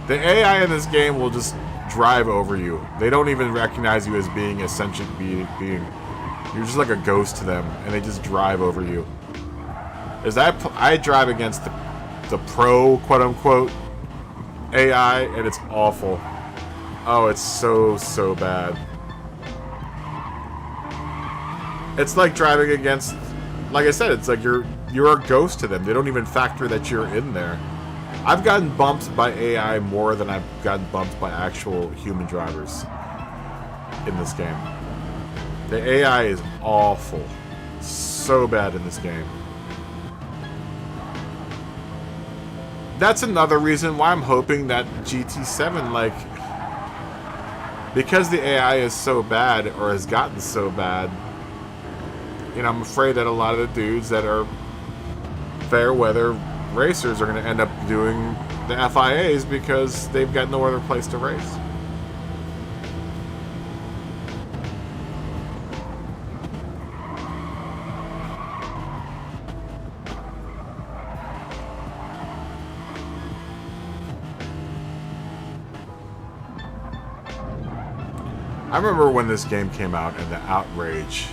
The AI in this game will just drive over you. They don't even recognize you as being a sentient being. You're just like a ghost to them, and they just drive over you. As I drive against the pro, quote-unquote, AI, and it's awful. Oh, it's so bad. It's like driving against, like I said, it's like you're a ghost to them. They don't even factor that you're in there. I've gotten bumped by AI more than I've gotten bumped by actual human drivers in this game. The AI is awful. So bad in this game. That's another reason why I'm hoping that GT7, like, because the AI is so bad, or has gotten so bad, you know, I'm afraid that a lot of the dudes that are fair weather racers are going to end up doing the FIAs because they've got no other place to race. I remember when this game came out and the outrage.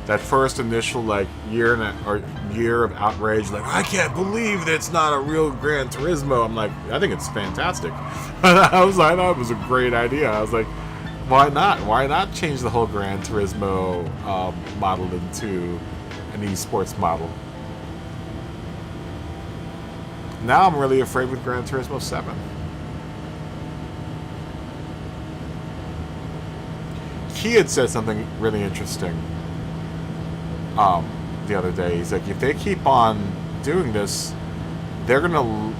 That first initial like year of outrage, like I can't believe that it's not a real Gran Turismo. I'm like, I think it's fantastic. I thought it was a great idea. I was like, why not? Why not change the whole Gran Turismo model into an esports model? Now I'm really afraid with Gran Turismo 7. He had said something really interesting the other day. He's like, if they keep on doing this, they're gonna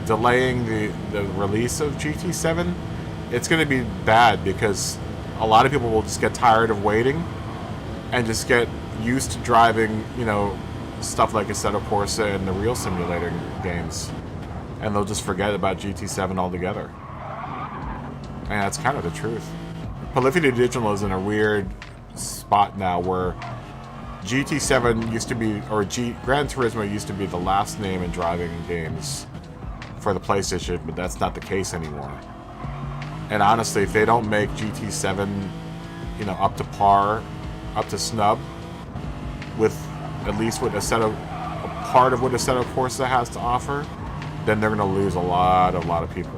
delaying the release of GT7. It's gonna be bad because a lot of people will just get tired of waiting and just get used to driving, you know, stuff like Assetto Corsa and the real simulator games, and they'll just forget about GT7 altogether. And that's kind of the truth. Polyphony Digital is in a weird spot now where GT7 used to be, or Gran Turismo used to be the last name in driving games for the PlayStation, but that's not the case anymore. And honestly, if they don't make GT7, you know, up to par, up to snub, with at least what a part of what Assetto Corsa has to offer, then they're going to lose a lot of people.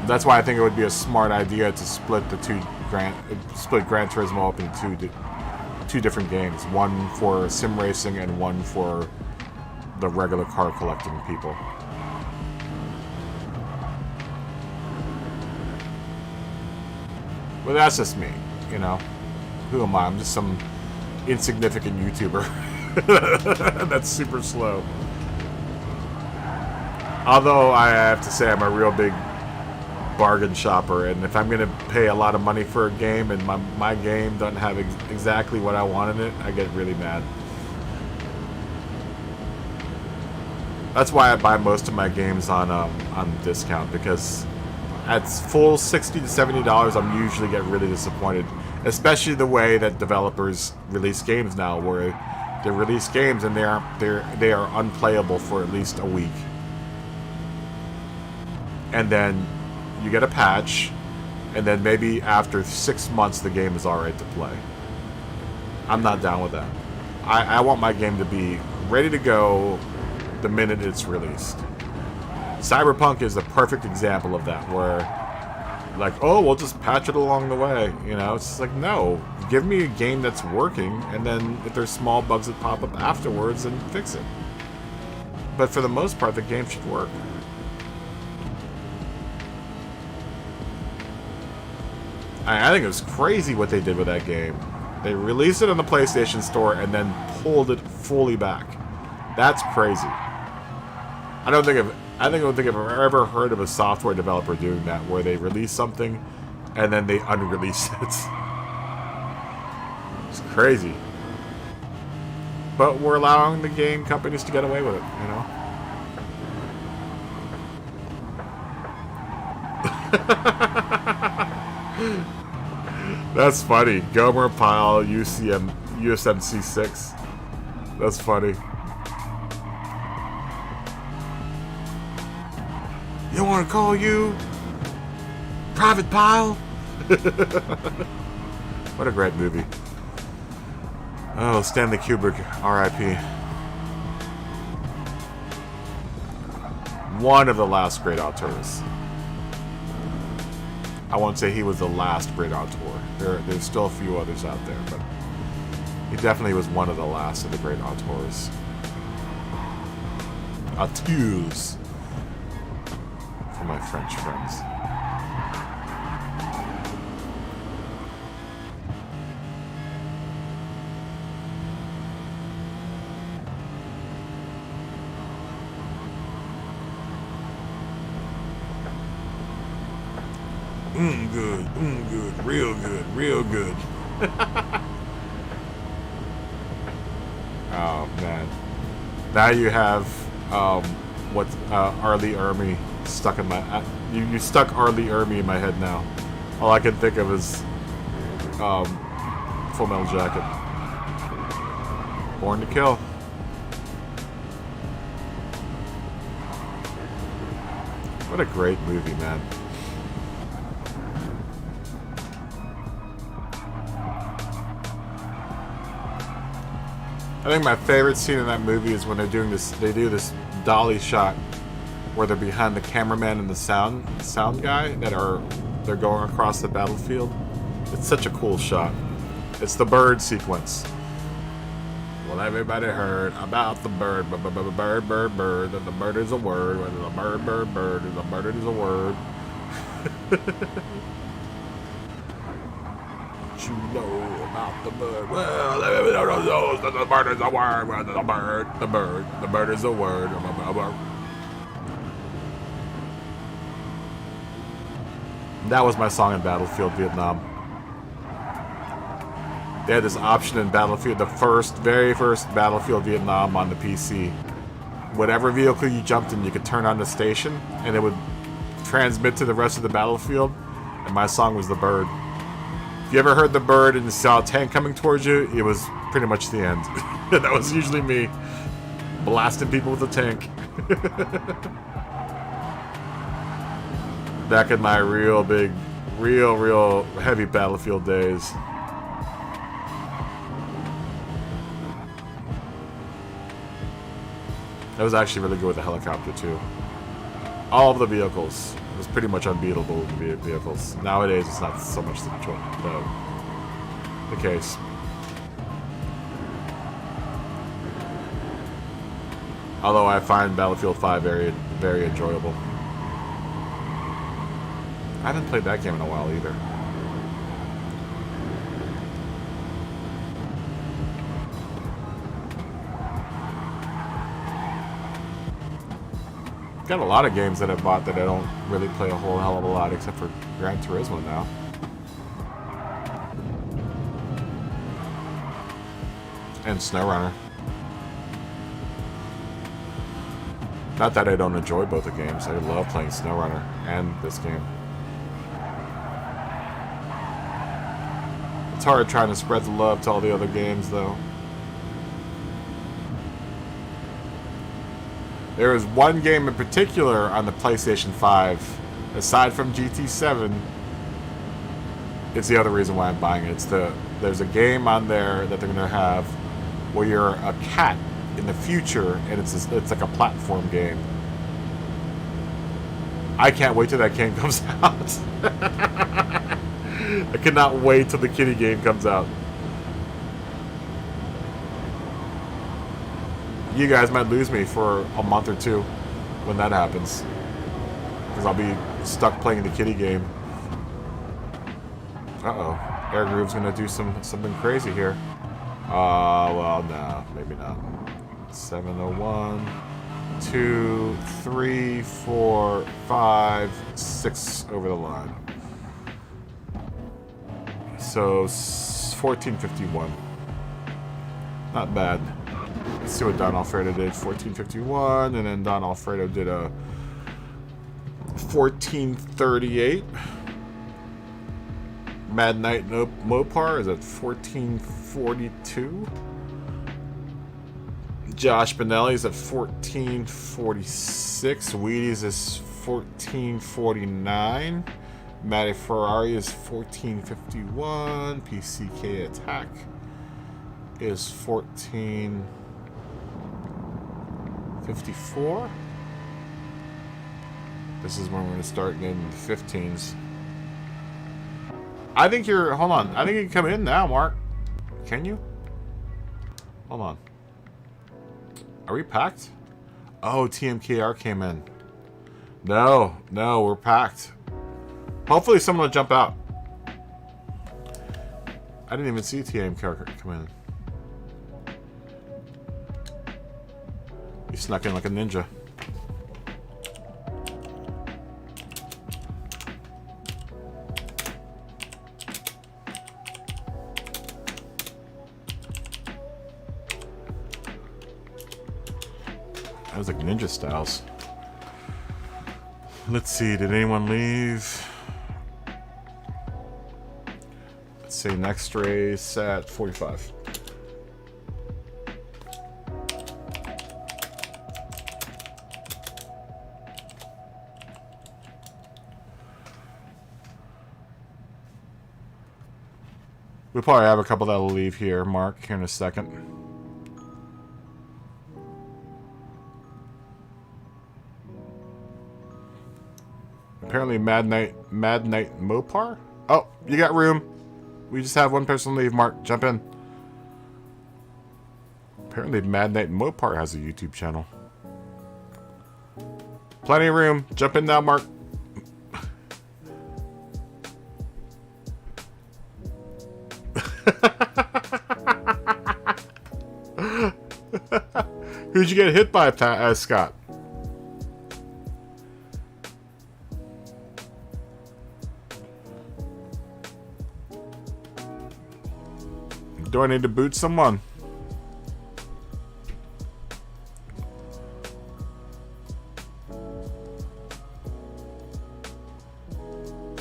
That's why I think it would be a smart idea to split Gran Turismo up into two different games. One for sim racing and one for the regular car collecting people. But that's just me, you know. Who am I? I'm just some insignificant YouTuber that's super slow. Although I have to say I'm a real big bargain shopper, and if I'm gonna pay a lot of money for a game and my game doesn't have exactly what I want in it, I get really mad. That's why I buy most of my games on discount, because at full $60 to $70, I'm usually get really disappointed. Especially the way that developers release games now, where they release games and they are unplayable for at least a week, and then you get a patch, and then maybe after 6 months the game is alright to play. I'm not down with that. I want my game to be ready to go the minute it's released. Cyberpunk is a perfect example of that, where like, oh, we'll just patch it along the way, you know? It's just like, no, give me a game that's working, and then if there's small bugs that pop up afterwards, then fix it. But for the most part, the game should work. I think it was crazy what they did with that game. They released it on the PlayStation Store and then pulled it fully back. That's crazy. I don't think I've ever heard of a software developer doing that, where they release something and then they unrelease it. It's crazy. But we're allowing the game companies to get away with it, you know? That's funny. Gomer Pyle, USMC6. That's funny. You want to call you Private Pyle? What a great movie. Oh, Stanley Kubrick, R.I.P. One of the last great auteurs. I won't say he was the last great auteur. There's still a few others out there, but he definitely was one of the last of the great auteurs. Auteurs. For my French friends. Good, real good. Oh man. Now you have Arlie Ermy stuck in my you stuck Arlie Ermy in my head now. All I can think of is Full Metal Jacket. Born to Kill. What a great movie, man. I think my favorite scene in that movie is when they're doing this. They do this dolly shot where they're behind the cameraman and the sound guy they're going across the battlefield. It's such a cool shot. It's the bird sequence. Well, everybody heard about the bird, bird, that the bird is a word. Whether the bird is a bird is a word. You know about the bird. Well, everybody knows that the bird is a word. Well, the bird is a word. That was my song in Battlefield Vietnam. They had this option in Battlefield, the very first Battlefield Vietnam on the PC. Whatever vehicle you jumped in, you could turn on the station, and it would transmit to the rest of the battlefield. And my song was The Bird. If you ever heard The Bird and you saw a tank coming towards you, it was pretty much the end. That was usually me, blasting people with a tank. Back in my real heavy Battlefield days. That was actually really good with the helicopter too. All of the vehicles. It was pretty much unbeatable with the vehicles. Nowadays it's not so much the case. Although I find Battlefield 5 very, very enjoyable. I haven't played that game in a while either. Got a lot of games that I bought that I don't really play a whole hell of a lot, except for Gran Turismo now. And SnowRunner. Not that I don't enjoy both the games. I love playing SnowRunner and this game. It's hard trying to spread the love to all the other games, though. There is one game in particular on the PlayStation 5, aside from GT7. It's the other reason why I'm buying it. There's a game on there that they're gonna have where you're a cat in the future, and it's like a platform game. I can't wait till that game comes out. I cannot wait till the kitty game comes out. You guys might lose me for a month or two when that happens, because I'll be stuck playing the kitty game. Uh-oh. Air Groove's gonna do something crazy here. Well, no, maybe not. 701, 2, 3, 4, 5, 6 over the line. So 1451. Not bad. Let's see what Don Alfredo did. 1451, and then Don Alfredo did a 1438. Mad Knight Mopar is at 1442. Josh Benelli's at 1446. Wheaties is 1449. Matty Ferrari is 1451. PCK Attack is 1454. This is when we're going to start getting the 15s. I think you're... Hold on. I think you can come in now, Mark. Can you? Hold on. Are we packed? Oh, TMKR came in. No, we're packed. Hopefully someone will jump out. I didn't even see TMKR come in. He snuck in like a ninja. That was like ninja styles. Let's see, did anyone leave? Let's say next race at 45. We'll probably have a couple that'll leave here, Mark, here in a second. Apparently Mad Knight Mopar? Oh, you got room. We just have one person leave, Mark. Jump in. Apparently Mad Knight Mopar has a YouTube channel. Plenty of room. Jump in now, Mark. Who'd you get hit by, Scott? Do I need to boot someone?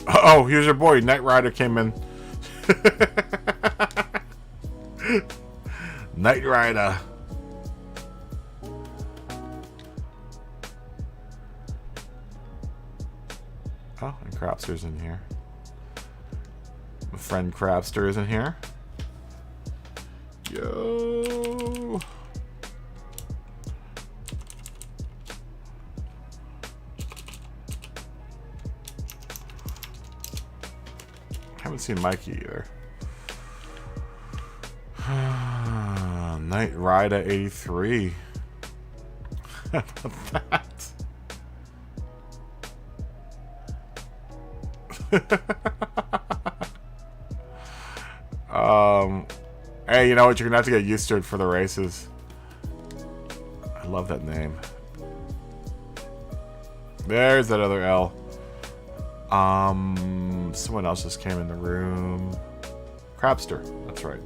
Oh, here's your boy. Knight Rider came in. Knight Rider. Oh, and Crapster's in here. My friend Crapster is in here. Yo. Haven't seen Mikey either. Knight Rider 83. How about that? Hey, you know what? You're gonna have to get used to it for the races. I love that name. There's that other L. Someone else just came in the room. Crabster, that's right.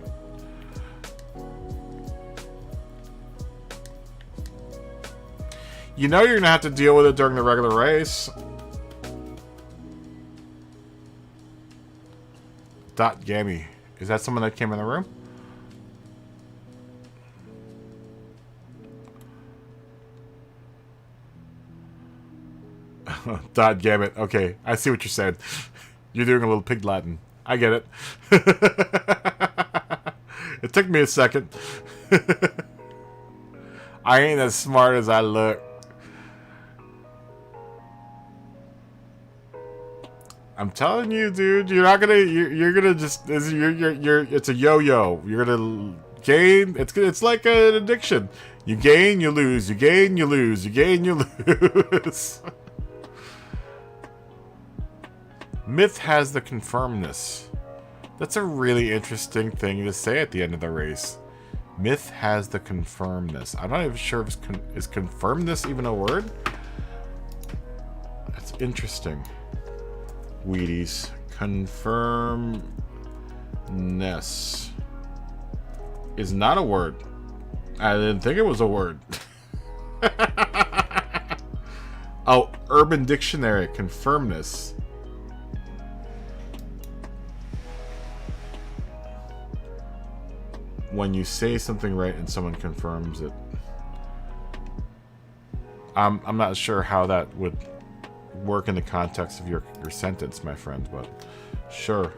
You know you're gonna have to deal with it during the regular race. Dot Gammy. Is that someone that came in the room? Dot Gammit. Okay, I see what you're saying. You're doing a little pig Latin. I get it. It took me a second. I ain't as smart as I look. I'm telling you, dude, you're not gonna. You're gonna just. It's a yo-yo. You're gonna gain. It's like an addiction. You gain, you lose. You gain, you lose. You gain, you lose. Myth has the confirmness. That's a really interesting thing to say at the end of the race. Myth has the confirmness. I'm not even sure if is confirmness even a word? That's interesting. Wheaties. Confirmness is not a word. I didn't think it was a word. Oh, Urban Dictionary. Confirmness. When you say something right and someone confirms it. I'm not sure how that would work in the context of your sentence, my friend, but sure.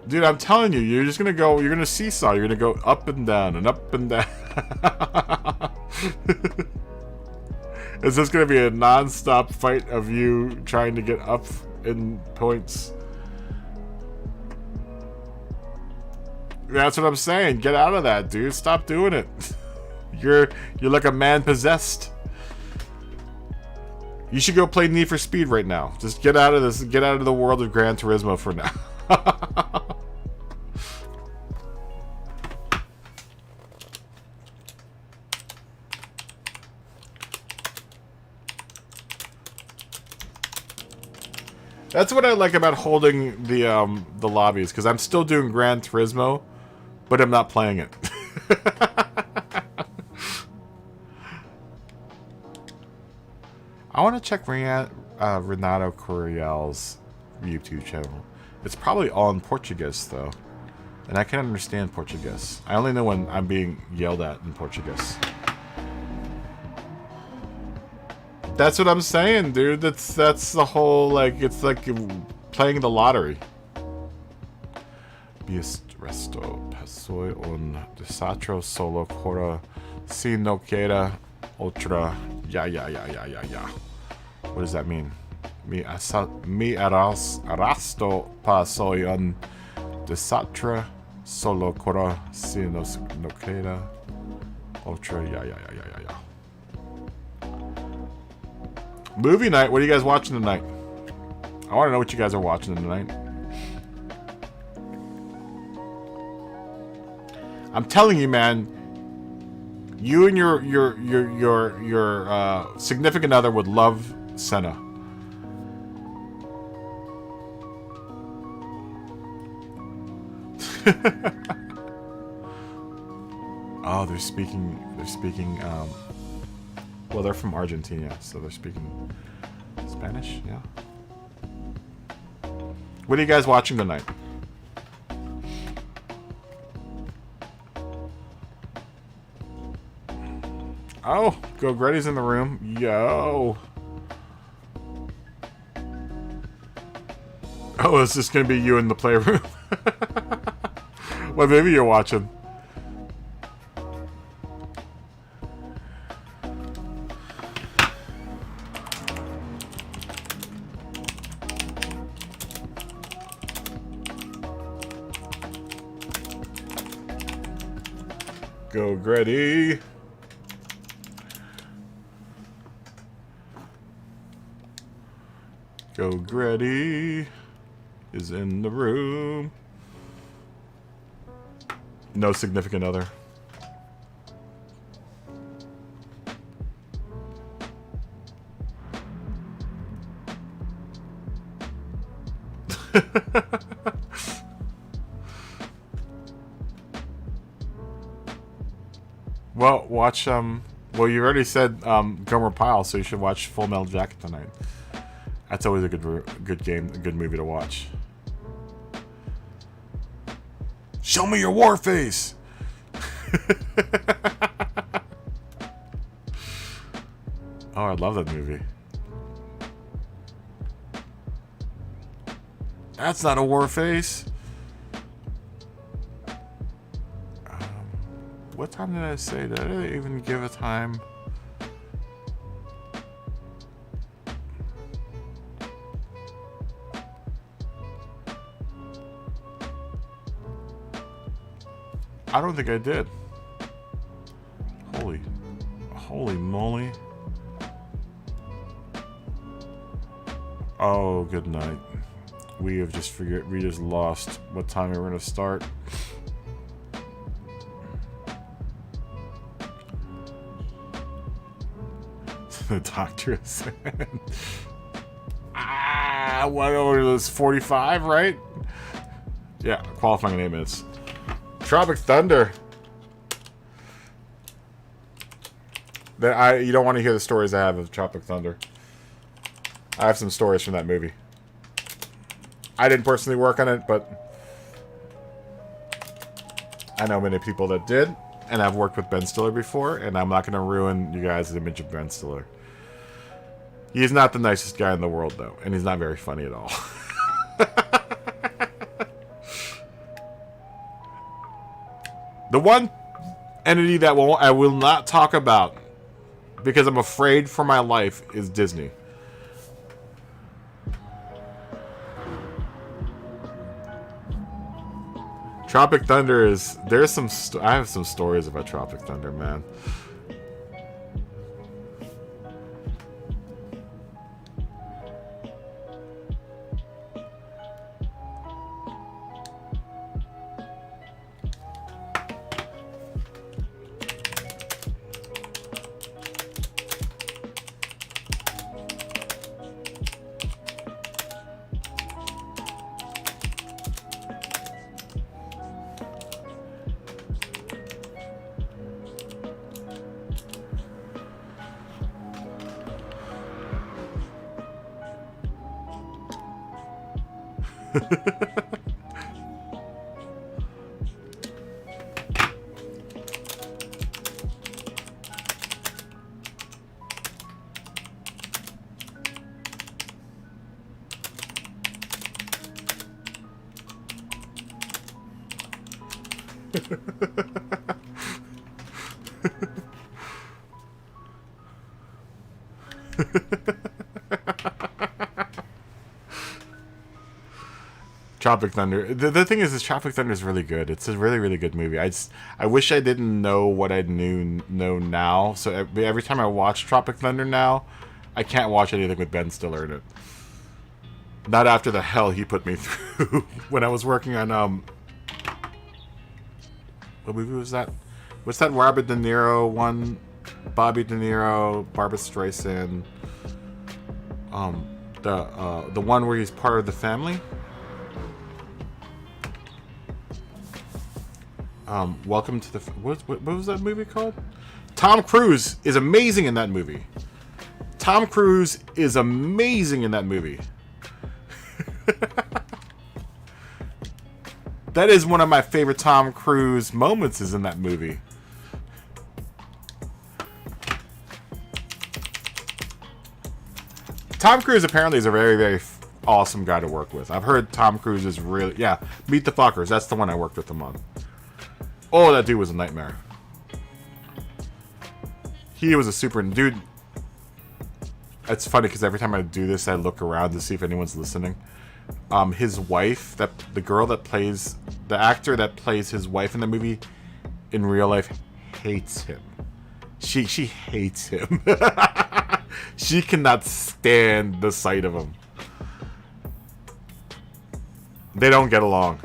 Dude, I'm telling you, you're just gonna go, you're gonna seesaw, you're gonna go up and down and up and down. Is this gonna be a non-stop fight of you trying to get up in points? That's what I'm saying. Get out of that, dude. Stop doing it. You're like a man possessed. You should go play Need for Speed right now. Just get out of this. Get out of the world of Gran Turismo for now. That's what I like about holding the lobbies, because I'm still doing Gran Turismo, but I'm not playing it. I want to check Renato Curiel's YouTube channel. It's probably all in Portuguese, though. And I can understand Portuguese. I only know when I'm being yelled at in Portuguese. That's what I'm saying, dude. That's the whole, like, it's like playing the lottery. Biest resto pasoi un desatro solo cora si no queda otra ya. What does that mean? Mi arrasto pasoi un desatra solo cora si no queda otra ya. Movie night. What are you guys watching tonight? I want to know what you guys are watching tonight. I'm telling you, man. You and your significant other would love Senna. Oh, they're speaking. Well, they're from Argentina, so they're speaking Spanish, yeah. What are you guys watching tonight? Oh, Go Gretty's in the room. Yo. Oh, it's just gonna be you in the playroom. What movie you're watching? Go Gretty. Go Gretty is in the room. No significant other. Well, watch well, you already said Gomer Pyle, so you should watch Full Metal Jacket tonight. That's always a good game, a good movie to watch. Show me your war face. Oh, I love that movie. That's not a war face. What time did I say? Did I even give a time? I don't think I did. Holy moly. Oh, good night. We just lost what time we were gonna start. The doctor said, what over this 45, right? Yeah, qualifying in 8 minutes. Tropic Thunder. You don't want to hear the stories I have of Tropic Thunder. I have some stories from that movie. I didn't personally work on it, but I know many people that did, and I've worked with Ben Stiller before, and I'm not going to ruin you guys' image of Ben Stiller. He's not the nicest guy in the world, though, and he's not very funny at all. The one entity that I will not talk about, because I'm afraid for my life, is Disney. Tropic Thunder is... There's some... I have some stories about Tropic Thunder, man. Tropic Thunder. The thing is Tropic Thunder is really good. It's a really, really good movie. I wish I didn't know what I know now. So every time I watch Tropic Thunder now, I can't watch anything with Ben Stiller in it. Not after the hell he put me through when I was working on what movie was that? What's that Robert De Niro one? Bobby De Niro, Barbara Streisand. The one where he's part of the family. Welcome to the... What was that movie called? Tom Cruise is amazing in that movie. Tom Cruise is amazing in that movie. That is one of my favorite Tom Cruise moments is in that movie. Tom Cruise apparently is a very, very awesome guy to work with. I've heard Tom Cruise is really... Yeah, Meet the Fockers. That's the one I worked with him on. Oh, that dude was a nightmare. He was a super... Dude, it's funny because every time I do this, I look around to see if anyone's listening. His wife, the actor that plays his wife in the movie, in real life, hates him. She hates him. She cannot stand the sight of him. They don't get along.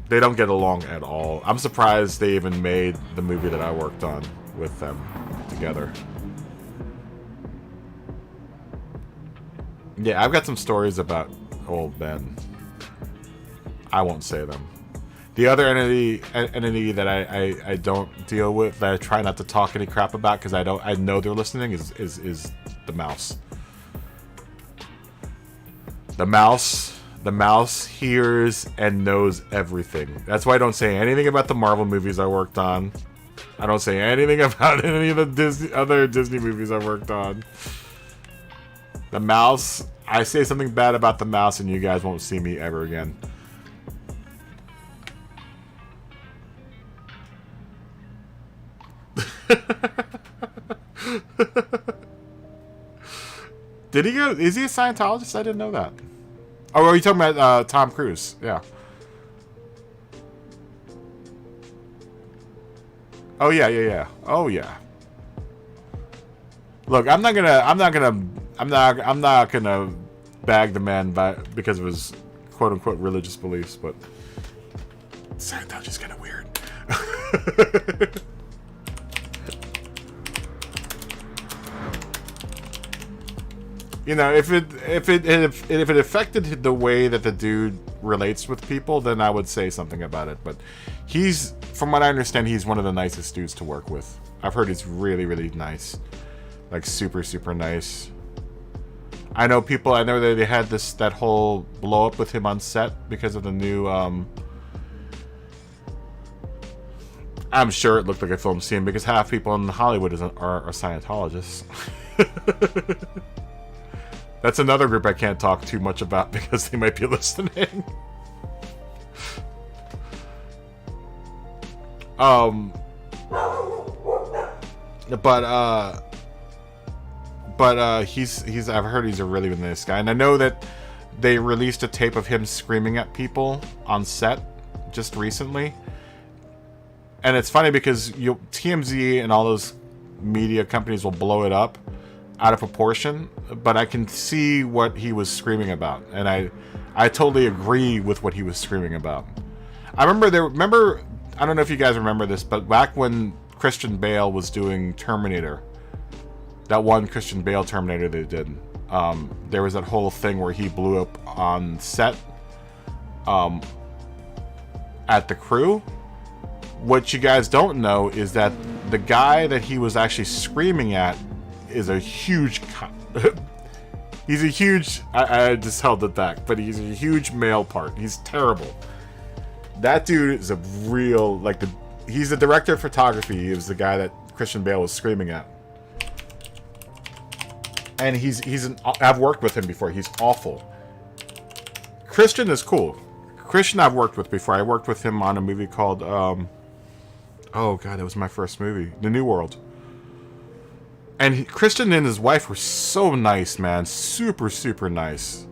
They don't get along at all. I'm surprised they even made the movie that I worked on with them together. Yeah, I've got some stories about old Ben. I won't say them. The other entity that I don't deal with, that I try not to talk any crap about because I know they're listening, is the mouse. The mouse hears and knows everything. That's why I don't say anything about the Marvel movies I worked on. I don't say anything about any of the other Disney movies I worked on. The mouse, I say something bad about the mouse and you guys won't see me ever again. Did he go? Is he a Scientologist? I didn't know that. Oh, are you talking about Tom Cruise? Yeah. Oh yeah. Oh yeah. Look, I'm not gonna bag the man because of his quote unquote religious beliefs, but Scientology's kind of weird. You know, if it affected the way that the dude relates with people, then I would say something about it. But he's, from what I understand, he's one of the nicest dudes to work with. I've heard he's really, really nice, like super, super nice. I know that they had that whole blow up with him on set because of the new. I'm sure it looked like a film scene because half people in Hollywood are Scientologists. That's another group I can't talk too much about because they might be listening. He's I've heard he's a really nice guy, and I know that they released a tape of him screaming at people on set just recently. And it's funny because TMZ and all those media companies will blow it up out of proportion, but I can see what he was screaming about, and I totally agree with what he was screaming about. I remember I don't know if you guys remember this, but back when Christian Bale was doing Terminator, that one Christian Bale Terminator they did, there was that whole thing where he blew up on set at the crew. What you guys don't know is that the guy that he was actually screaming at is a huge he's a huge I just held it back, but he's a huge male part. He's terrible. That dude is a real, he's the director of photography. He was the guy that Christian Bale was screaming at. And I've worked with him before. He's awful. Christian is cool. Christian I've worked with before. I worked with him on a movie called oh god, it was my first movie, The New World. And Christian and his wife were so nice, man. Super, super nice.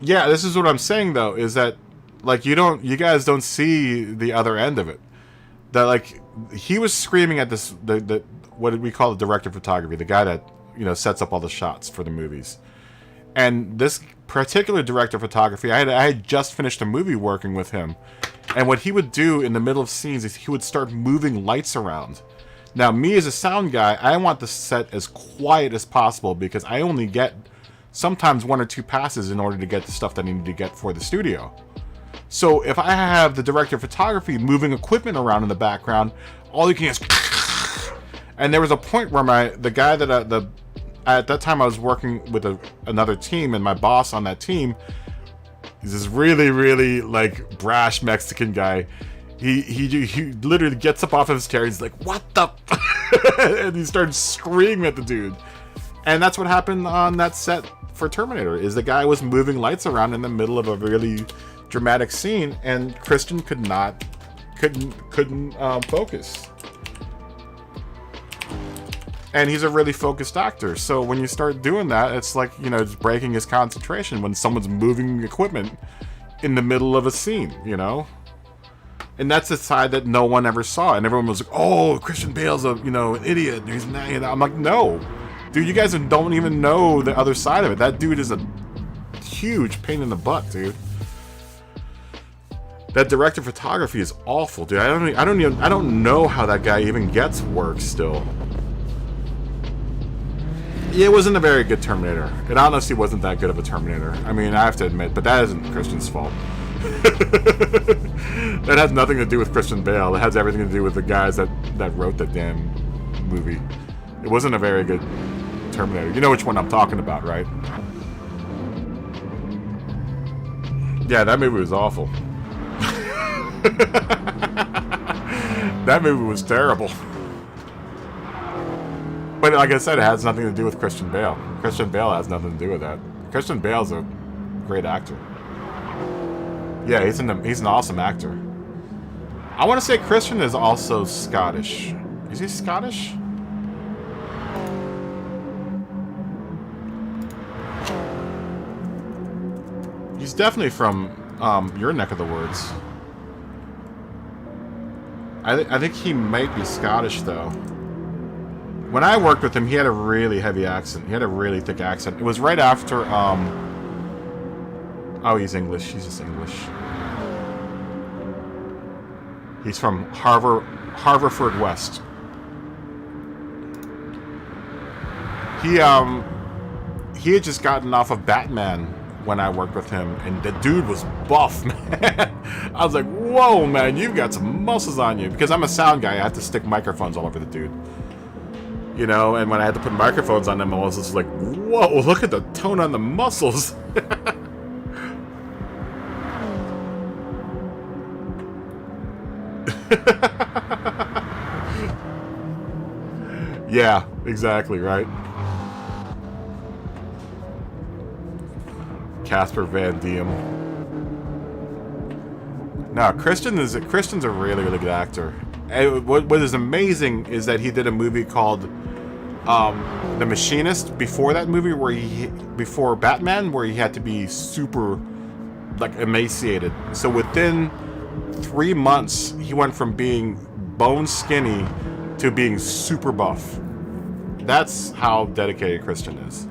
Yeah, this is what I'm saying, though, is that, you guys don't see the other end of it. That, he was screaming at what did we call the director of photography? The guy that, sets up all the shots for the movies. And this particular director of photography, I had just finished a movie working with him. And what he would do in the middle of scenes is he would start moving lights around. Now, me as a sound guy, I want the set as quiet as possible because I only get sometimes 1 or 2 passes in order to get the stuff that I need to get for the studio. So if I have the director of photography moving equipment around in the background, all you can hear is... And there was a point where the guy that at that time I was working with another team, and my boss on that team, he's this really, really brash Mexican guy. He literally gets up off of his chair. He's like, "What the?" And he started screaming at the dude. And that's what happened on that set for Terminator. Is the guy was moving lights around in the middle of a really dramatic scene, and Christian couldn't focus. And he's a really focused actor. So when you start doing that, it's it's breaking his concentration when someone's moving equipment in the middle of a scene, And that's the side that no one ever saw. And everyone was like, "Oh, Christian Bale's an idiot. He's not, I'm like, no. Dude, you guys don't even know the other side of it. That dude is a huge pain in the butt, dude. That director of photography is awful, dude. I don't know how that guy even gets work still. Yeah, it wasn't a very good Terminator. It honestly wasn't that good of a Terminator. I mean, I have to admit, but that isn't Christian's fault. That has nothing to do with Christian Bale. It has everything to do with the guys that wrote the damn movie. It wasn't a very good Terminator. You know which one I'm talking about, right? Yeah, that movie was awful. That movie was terrible. But like I said, it has nothing to do with Christian Bale. Christian Bale has nothing to do with that. Christian Bale's a great actor. Yeah, he's an awesome actor. I want to say Christian is also Scottish. Is he Scottish? He's definitely from your neck of the woods. I think he might be Scottish, though. When I worked with him, he had a really heavy accent. He had a really thick accent. It was right after, oh, he's English. He's just English. He's from Haverford West. He had just gotten off of Batman when I worked with him, and the dude was buff, man. I was like, whoa, man, you've got some muscles on you. Because I'm a sound guy, I had to stick microphones all over the dude. You know, and when I had to put microphones on them, I was just like, whoa, look at the tone on the muscles. Yeah, exactly, right? Casper Van Diem. No, Christian's a really, really good actor. And what is amazing is that he did a movie called The Machinist before that movie, before Batman, where he had to be super, like, emaciated. So within 3 months, he went from being bone skinny to being super buff. That's how dedicated Christian is.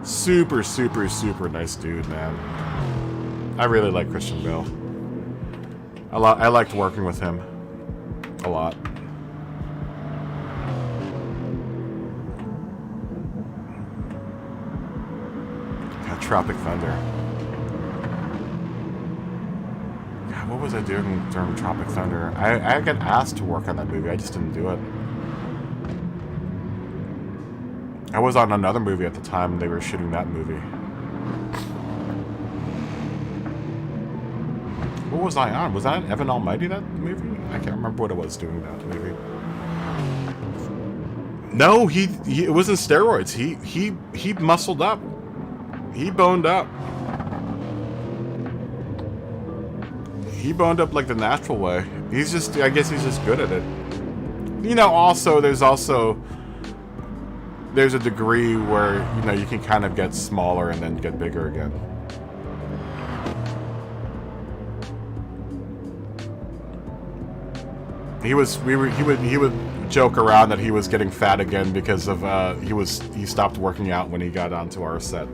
Super, super, super nice dude, man. I really like Christian Bale. I liked working with him a lot. Yeah, Tropic Thunder. God, what was I doing during Tropic Thunder? I got asked to work on that movie. I just didn't do it. I was on another movie at the time. They were shooting that movie. What was I on? Was I on Evan Almighty, that movie? I can't remember what it was doing that movie. No, it wasn't steroids. He muscled up. He boned up. He boned up like the natural way. I guess he's just good at it. You know, also, there's a degree where, you know, you can kind of get smaller and then get bigger again. He would joke around that he was getting fat again because of he stopped working out when he got onto our set.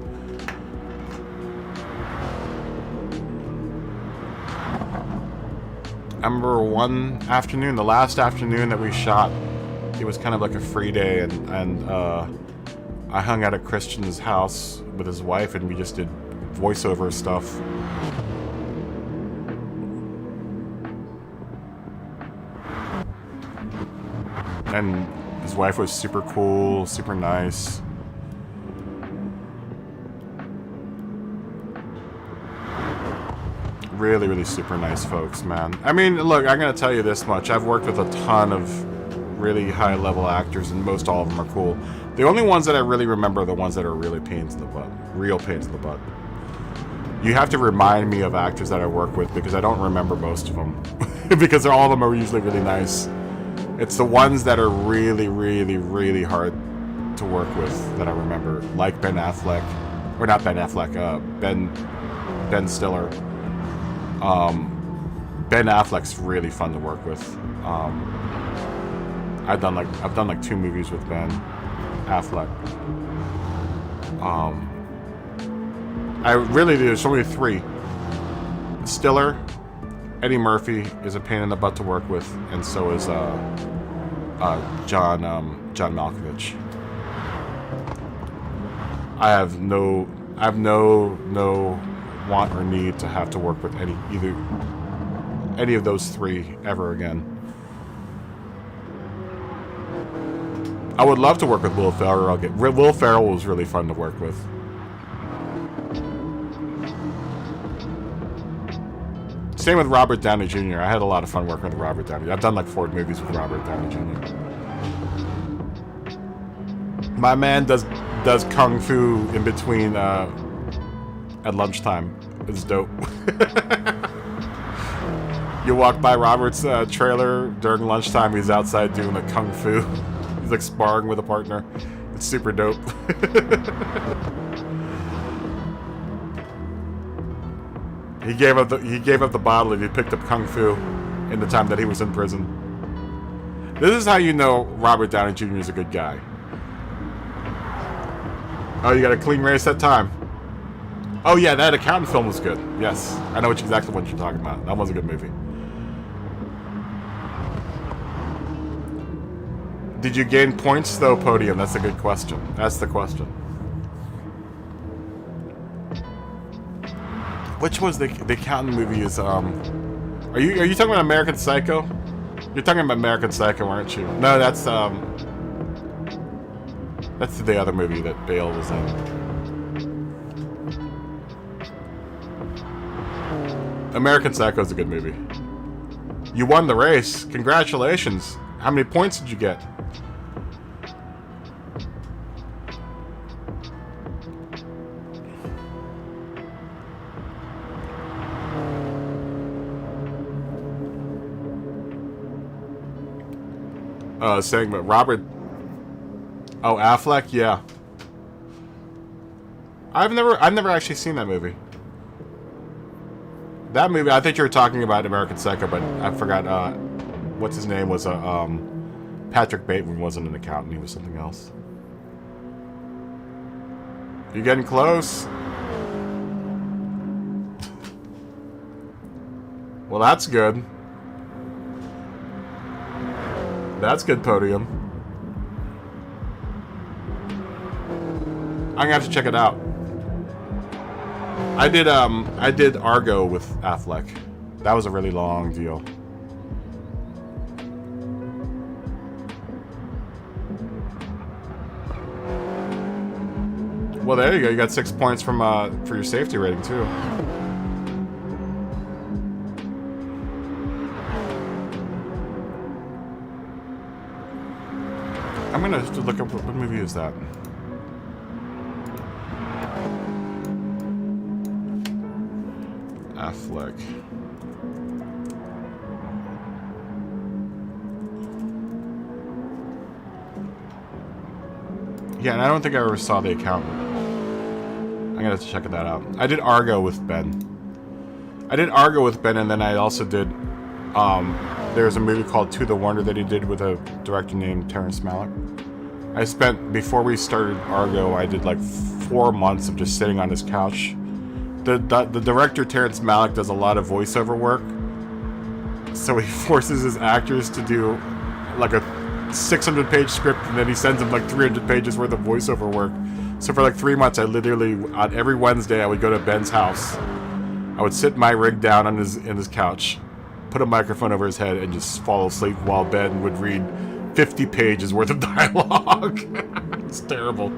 I remember one afternoon, the last afternoon that we shot, it was kind of like a free day, and I hung out at Christian's house with his wife, and we just did voiceover stuff. And his wife was super cool, super nice. Really, really super nice folks, man. I mean, look, I'm gonna tell you this much. I've worked with a ton of really high-level actors, and most all of them are cool. The only ones that I really remember are the ones that are really pains in the butt. Real pains in the butt. You have to remind me of actors that I work with, because I don't remember most of them. Because all of them are usually really nice. It's the ones that are really, really, really hard to work with that I remember. Like Ben Affleck. Or not Ben Affleck, Ben Stiller. Ben Affleck's really fun to work with. I've done like 2 movies with Ben Affleck. I really do. There's only 3. Stiller, Eddie Murphy is a pain in the butt to work with, and so is John Malkovich. I have no want or need to have to work with any of those 3 ever again. I would love to work with Will Ferrell. Will Ferrell was really fun to work with. Same with Robert Downey Jr. I had a lot of fun working with Robert Downey. I've done like 4 movies with Robert Downey Jr. My man does kung fu in between at lunchtime. It's dope. You walk by Robert's trailer during lunchtime. He's outside doing a kung fu. He's like sparring with a partner. It's super dope. He gave up the bottle and he picked up kung fu in the time that he was in prison. This is how you know Robert Downey Jr. is a good guy. Oh, you got a clean race that time. Oh yeah, that accountant film was good. Yes, I know exactly what you're talking about. That was a good movie. Did you gain points though, Podium? That's a good question. That's the question. Which was the accountant movie? Is are you talking about American Psycho? You're talking about American Psycho, aren't you? No, that's the other movie that Bale was in. American Psycho is a good movie. You won the race. Congratulations. How many points did you get? Saying but Robert. Oh, Affleck, yeah. I've never actually seen that movie. That movie, I think you were talking about American Psycho, but I forgot. What's his name was Patrick Bateman wasn't an accountant. He was something else. You're getting close. Well, that's good. That's good, Podium. I'm gonna have to check it out. I did Argo with Affleck. That was a really long deal. Well, there you go. You got 6 points from for your safety rating too. I'm gonna have to look up what movie is that. Affleck. Yeah, and I don't think I ever saw The Accountant. I'm gonna have to check that out. I did Argo with Ben. And then I also did there's a movie called To the Wonder that he did with a director named Terrence Malick. I spent, before we started Argo, I did like 4 months of just sitting on his couch. The director, Terrence Malick, does a lot of voiceover work. So he forces his actors to do like a 600-page script, and then he sends them like 300 pages worth of voiceover work. So for like 3 months, I literally, on every Wednesday, I would go to Ben's house. I would sit my rig down on his couch, put a microphone over his head, and just fall asleep while Ben would read 50 pages worth of dialogue. It's terrible.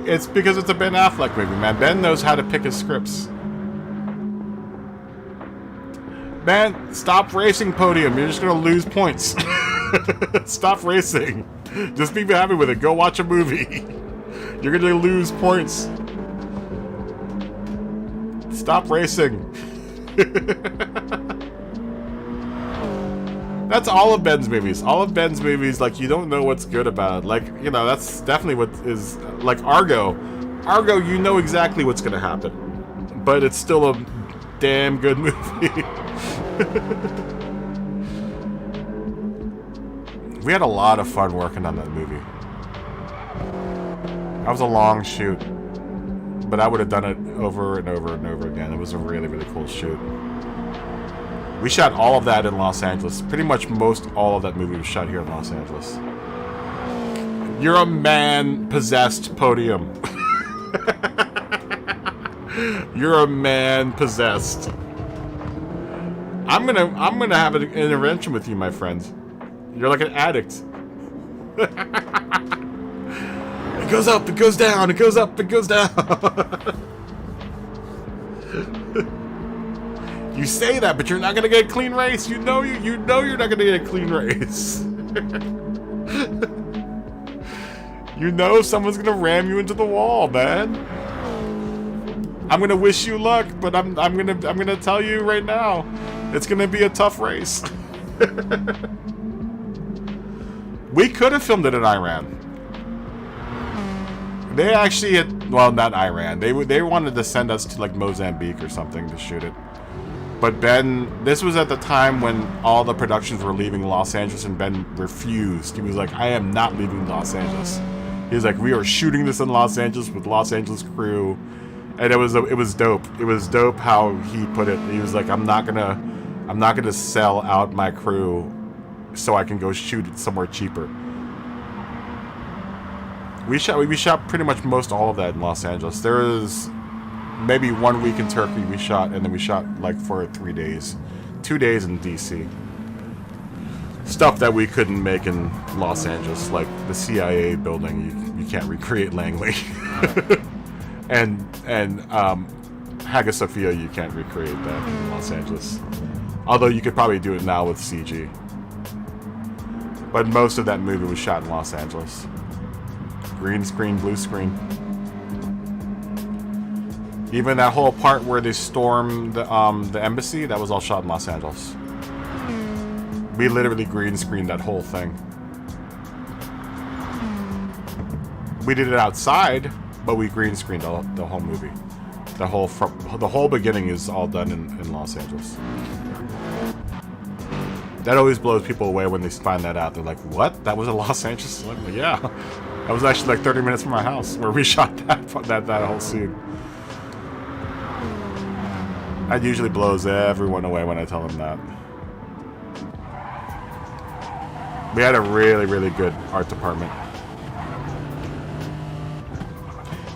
It's because it's a Ben Affleck movie, man. Ben knows how to pick his scripts. Man, stop racing, Podium. You're just gonna lose points. Stop racing. Just be happy with it. Go watch a movie. You're gonna lose points. Stop racing. That's all of Ben's movies. All of Ben's movies, like, you don't know what's good about it. Like, you know, that's definitely what is... Like, Argo. Argo, you know exactly what's gonna happen. But it's still a damn good movie. We had a lot of fun working on that movie. That was a long shoot, but I would have done it over and over and over again. It was a really, really cool shoot. We shot all of that in Los Angeles. Pretty much most all of that movie was shot here in Los Angeles. You're a man-possessed podium. You're a man-possessed. I'm gonna have an intervention with you, my friend. You're like an addict. It goes up, it goes down, it goes up, it goes down. You say that, but you're not gonna get a clean race. You know you're not gonna get a clean race. You know someone's gonna ram you into the wall, man. I'm gonna wish you luck, but I'm gonna tell you right now, it's gonna be a tough race. We could have filmed it in Iran. They actually had, well, not Iran. They wanted to send us to like Mozambique or something to shoot it. But Ben, this was at the time when all the productions were leaving Los Angeles, and Ben refused. He was like, I am not leaving Los Angeles. He was like, we are shooting this in Los Angeles with Los Angeles crew. And it was dope. It was dope how he put it. He was like, I'm not gonna sell out my crew so I can go shoot it somewhere cheaper. We shot pretty much most all of that in Los Angeles. There was maybe 1 week in Turkey we shot, and then we shot like for 3 days. 2 days in DC. Stuff that we couldn't make in Los Angeles, like the CIA building, you can't recreate Langley. and Hagia Sophia, you can't recreate that in Los Angeles. Although you could probably do it now with CG. But most of that movie was shot in Los Angeles. Green screen, blue screen. Even that whole part where they stormed the embassy, that was all shot in Los Angeles. We literally green screened that whole thing. We did it outside, but we green screened the whole movie. The whole beginning is all done in Los Angeles. That always blows people away when they find that out. They're like, what? That was in Los Angeles? I'm like, yeah. That was actually like 30 minutes from my house where we shot that whole scene. That usually blows everyone away when I tell them that. We had a really, really good art department.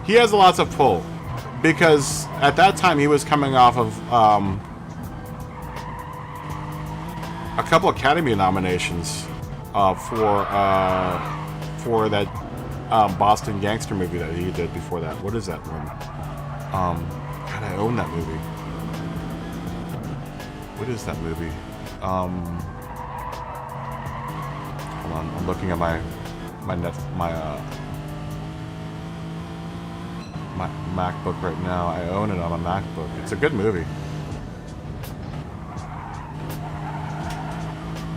He has lots of pull. Because at that time he was coming off of a couple Academy nominations for that Boston gangster movie that he did before that. What is that one? God, I own that movie. What is that movie? Hold on, I'm looking at my MacBook right now. I own it on a MacBook. It's a good movie.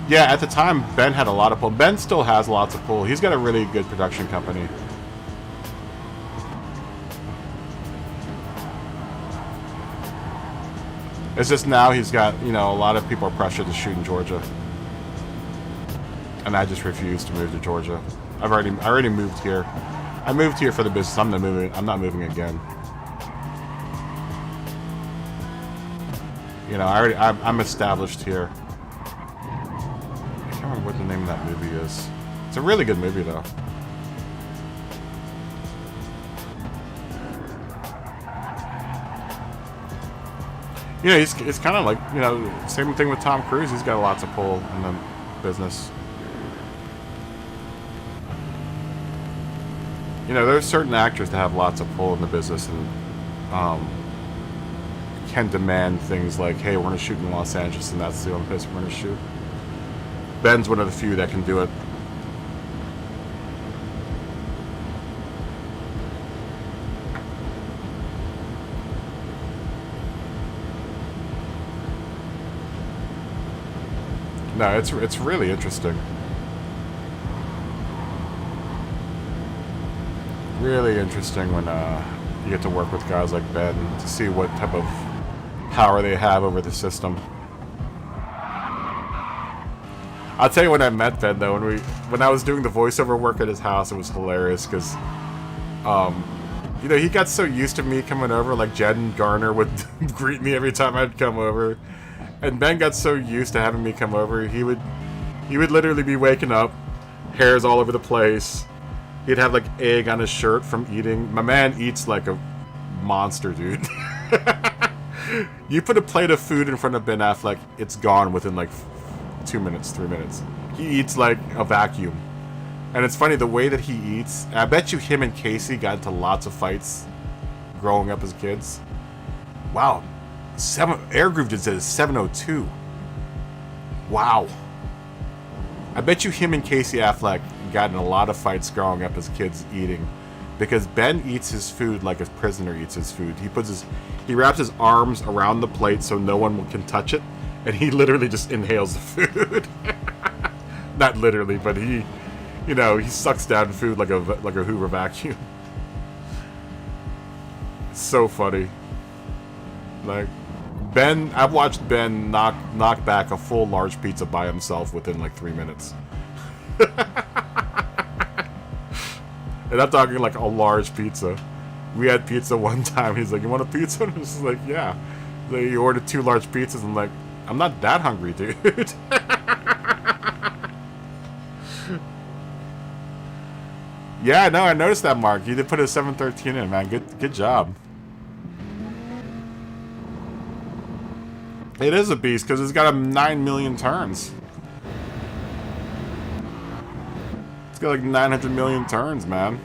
Yeah, at the time, Ben had a lot of pull. Ben still has lots of pull. He's got a really good production company. It's just now he's got, a lot of people are pressured to shoot in Georgia. And I just refuse to move to Georgia. I already moved here. I moved here for the business. I'm not moving again. I'm established here. I can't remember what the name of that movie is. It's a really good movie, though. It's kind of like, same thing with Tom Cruise. He's got lots of pull in the business. There's certain actors that have lots of pull in the business and can demand things like, hey, we're going to shoot in Los Angeles and that's the only place we're going to shoot. Ben's one of the few that can do it. No, it's really interesting. Really interesting when you get to work with guys like Ben to see what type of power they have over the system. I'll tell you when I met Ben though, when I was doing the voiceover work at his house, it was hilarious because, you know, he got so used to me coming over. Like Jen Garner would greet me every time I'd come over, and Ben got so used to having me come over. He would literally be waking up, hairs all over the place. He'd have like egg on his shirt from eating. My man eats like a monster, dude. You put a plate of food in front of Ben Affleck, it's gone within like 2 minutes, 3 minutes. He eats like a vacuum. And it's funny, the way that he eats, I bet you him and Casey got into lots of fights growing up as kids. Wow. Air Groove just says 702. Wow. I bet you him and Casey Affleck got in a lot of fights growing up as kids eating. Because Ben eats his food like a prisoner eats his food. He wraps his arms around the plate so no one can touch it, and he literally just inhales the food. Not literally, but he sucks down food like a Hoover vacuum. It's so funny. Like Ben, I've watched Ben knock back a full large pizza by himself within like 3 minutes. And I'm talking like a large pizza. We had pizza one time. He's like, "You want a pizza?" And I was like, "Yeah." He ordered 2 large pizzas. I'm like, "I'm not that hungry, dude." Yeah, no, I noticed that, Mark. You did put a 713 in, man. Good job. It is a beast because it's got 9 million turns. It's got like 900 million turns, man.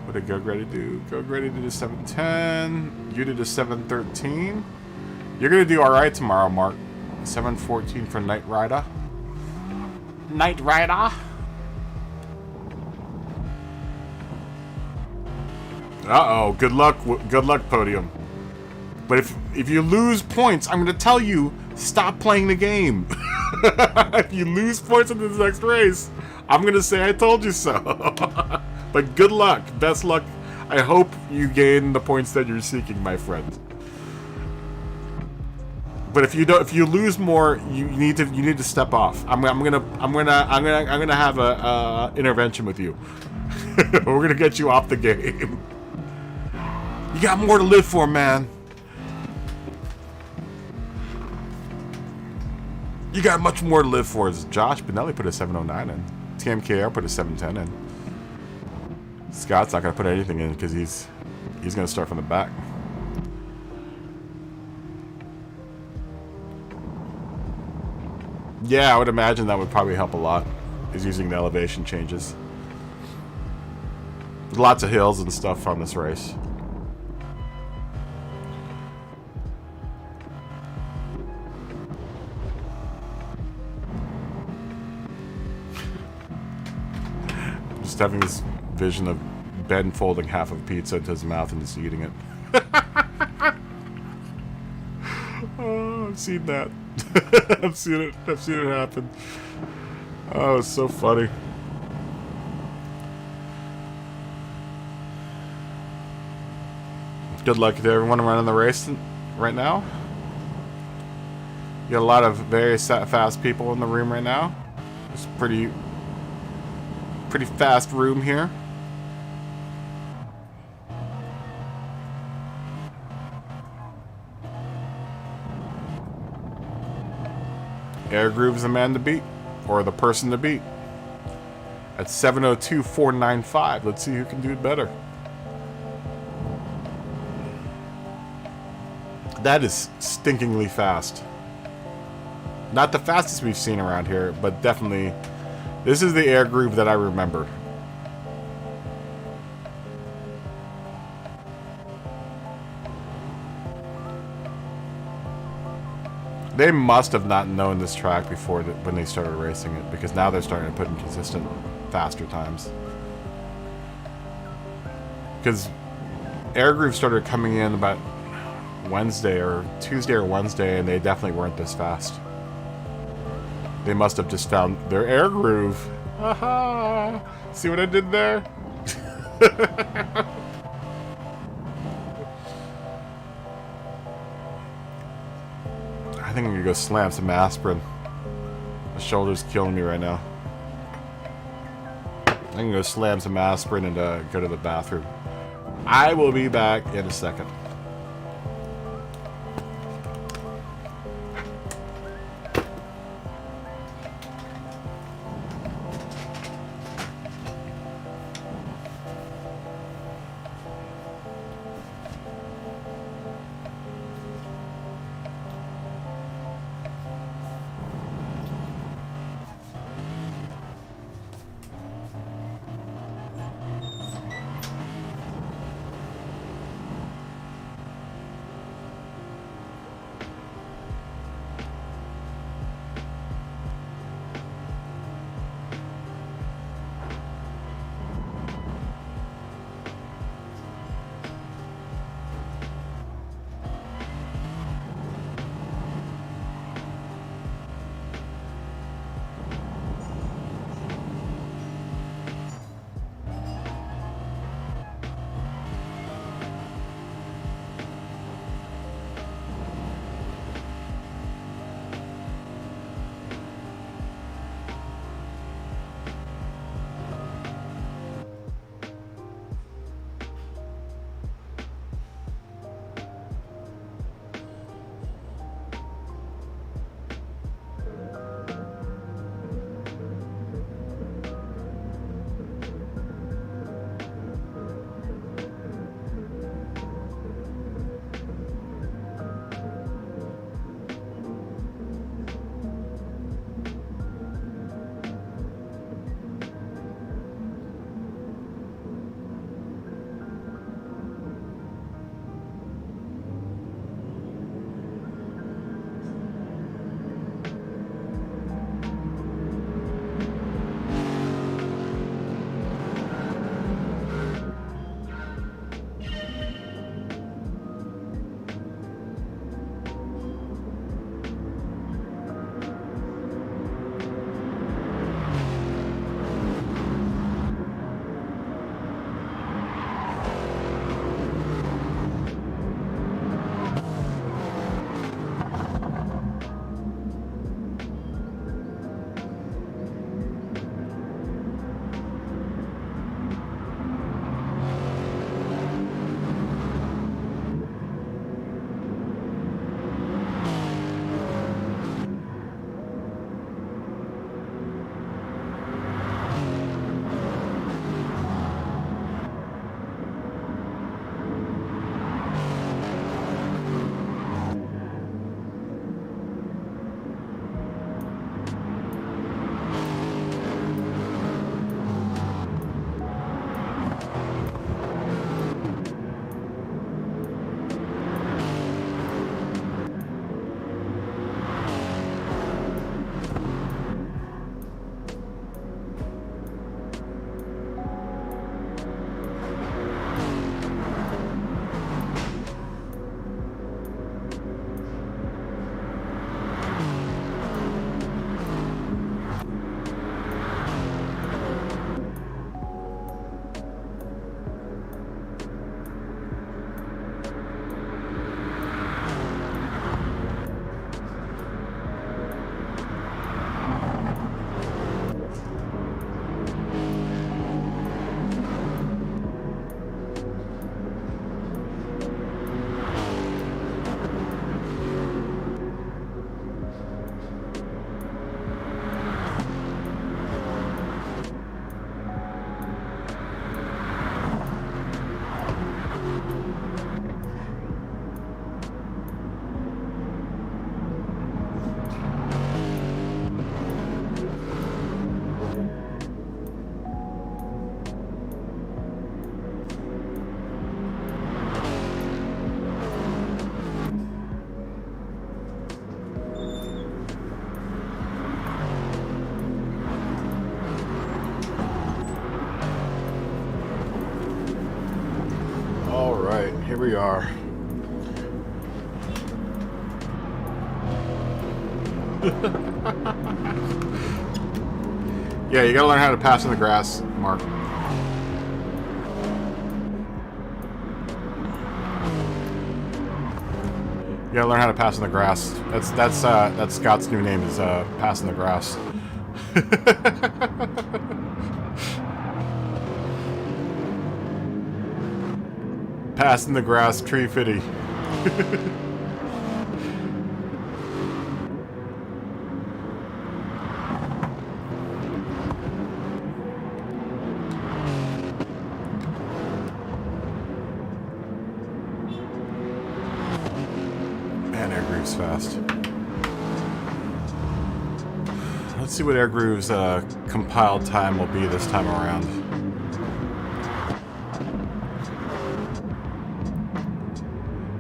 What did Go Ready do? Go Ready did a 710. You did a 713. You're gonna do all right tomorrow, Mark. 714 for Knight Rider. Knight Rider. Uh-oh. Good luck, podium. But if you lose points, I'm gonna tell you, stop playing the game. If you lose points in this next race, I'm gonna say I told you so. But good luck, best luck. I hope you gain the points that you're seeking, my friend. But if you lose more, you need to step off. I'm gonna have a intervention with you. We're gonna get you off the game. You got more to live for, man. You got much more to live for. Josh Benelli put a 709 in. TMKR put a 710 in. Scott's not gonna put anything in because he's gonna start from the back. Yeah, I would imagine that would probably help a lot, is using the elevation changes. There's lots of hills and stuff on this race. Just having this vision of Ben folding half of pizza into his mouth and just eating it. Oh, I've seen that. I've seen it happen. Oh, it's so funny. Good luck to everyone running the race right now. You got a lot of very fast people in the room right now. It's pretty fast room here. Air Groove's the man to beat, or the person to beat. At 7:02.495. Let's see who can do it better. That is stinkingly fast. Not the fastest we've seen around here, but definitely, this is the Air Groove that I remember. They must have not known this track before when they started racing it, because now they're starting to put in consistent faster times. Because Air Groove started coming in about Wednesday or Tuesday or Wednesday, and they definitely weren't this fast. They must have just found their Air Groove. Aha! See what I did there? think I'm gonna go slam some aspirin. My shoulder's killing me right now. I'm gonna go slam some aspirin and go to the bathroom. I will be back in a second. Here we are. Yeah, you gotta learn how to pass in the grass, Mark. You gotta learn how to pass in the grass. That's Scott's new name is pass in the grass. Pass in the grass, tree fitty. Man, Air Groove's fast. Let's see what Air Groove's compiled time will be this time around.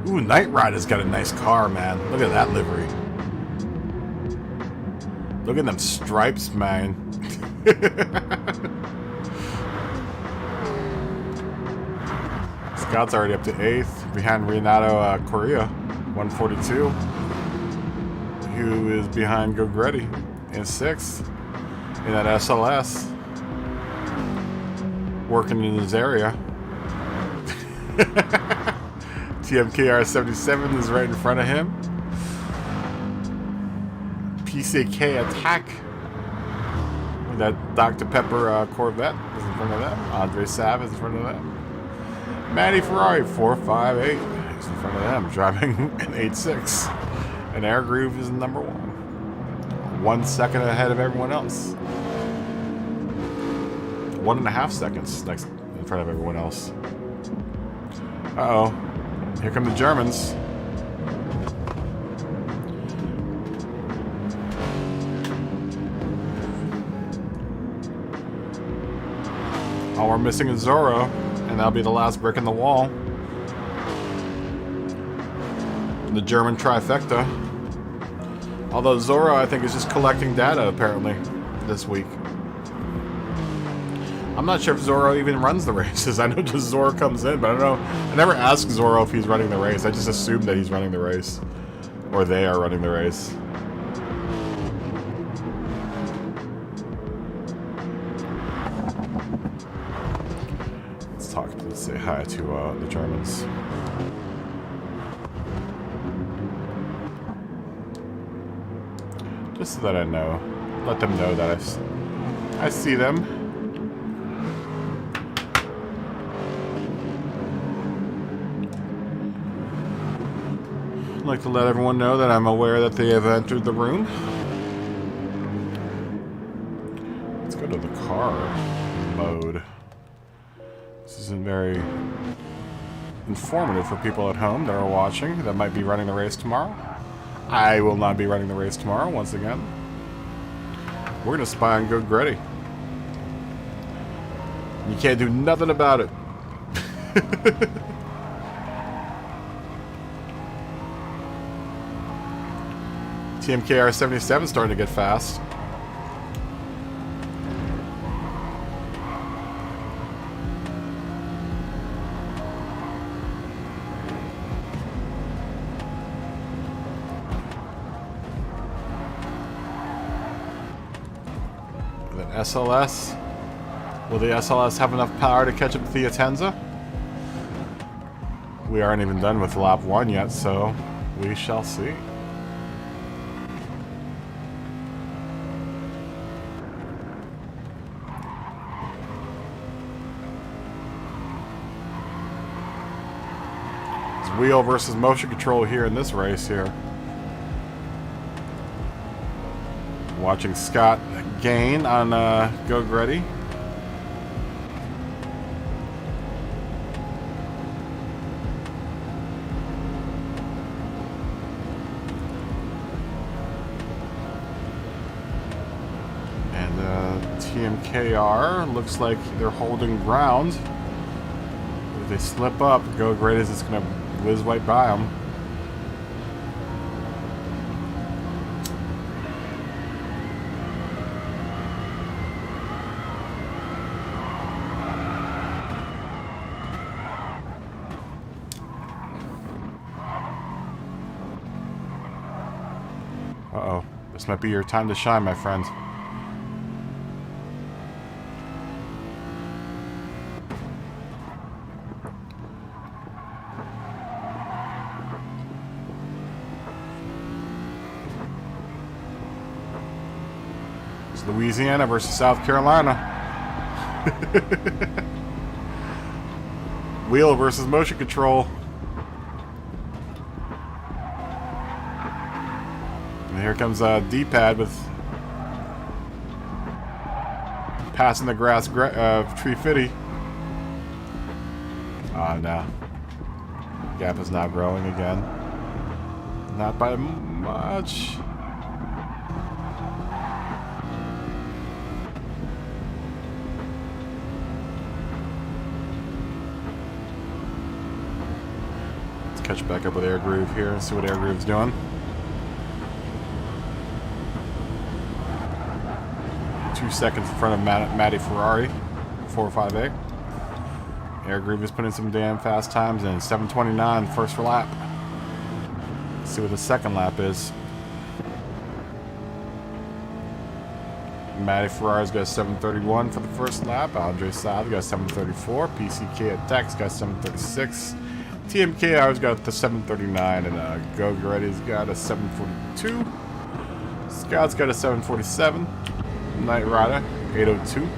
Ooh, Night Ride has got a nice car, man. Look at that livery. Look at them stripes, man. Scott's already up to 8th, behind Renato Correa, 142, who is behind Go Gretty in 6th in that SLS, working in his area. TMKR77 is right in front of him. PCK Attack, that Dr. Pepper Corvette is in front of that. Andre Sav is in front of that. Matty Ferrari 458 is in front of them, driving an 8.6. And Air Groove is number 1. 1 second ahead of everyone else. 1.5 seconds next in front of everyone else. Uh-oh. Here come the Germans. All we're missing is Zorro, and that'll be the last brick in the wall. The German trifecta. Although Zorro, I think, is just collecting data, apparently, this week. I'm not sure if Zorro even runs the races. I know just Zorro comes in, but I don't know. I never ask Zorro if he's running the race. I just assume that he's running the race. Or they are running the race. Let's say hi to the Germans. Just so that I know. Let them know that I see them. I'd like to let everyone know that I'm aware that they have entered the room. Let's go to the car mode. This isn't very informative for people at home that are watching that might be running the race tomorrow. I will not be running the race tomorrow, once again. We're going to spy on Go Gretty. You can't do nothing about it. TMKR77 starting to get fast. Then SLS. Will the SLS have enough power to catch up to the Atenza? We aren't even done with lap 1 yet, so we shall see. It's wheel versus motion control here in this race here. Watching Scott gain on Go Gretty. TMKR looks like they're holding ground. If they slip up, Go Gretty is just going to whiz right by them. Uh-oh. This might be your time to shine, my friend. It's Louisiana versus South Carolina. Wheel versus motion control. And here comes D-pad with passing the grass tree fitty. No. Gap is now growing again. Not by much. Let's catch back up with Air Groove here and see what Air Groove's doing. Two seconds in front of Matty Ferrari, 458. Air Groove is putting some damn fast times in. 7:29 first lap. Let's see what the second lap is. Matty Ferrari's got 7:31 for the first lap. Andre Saab got 7:34. PCK Attacks got 7:36. TMKR's got the 7:39, and Go Goretti's got a 7:42. Scott's got a 7:47. Knight Rider 8:02.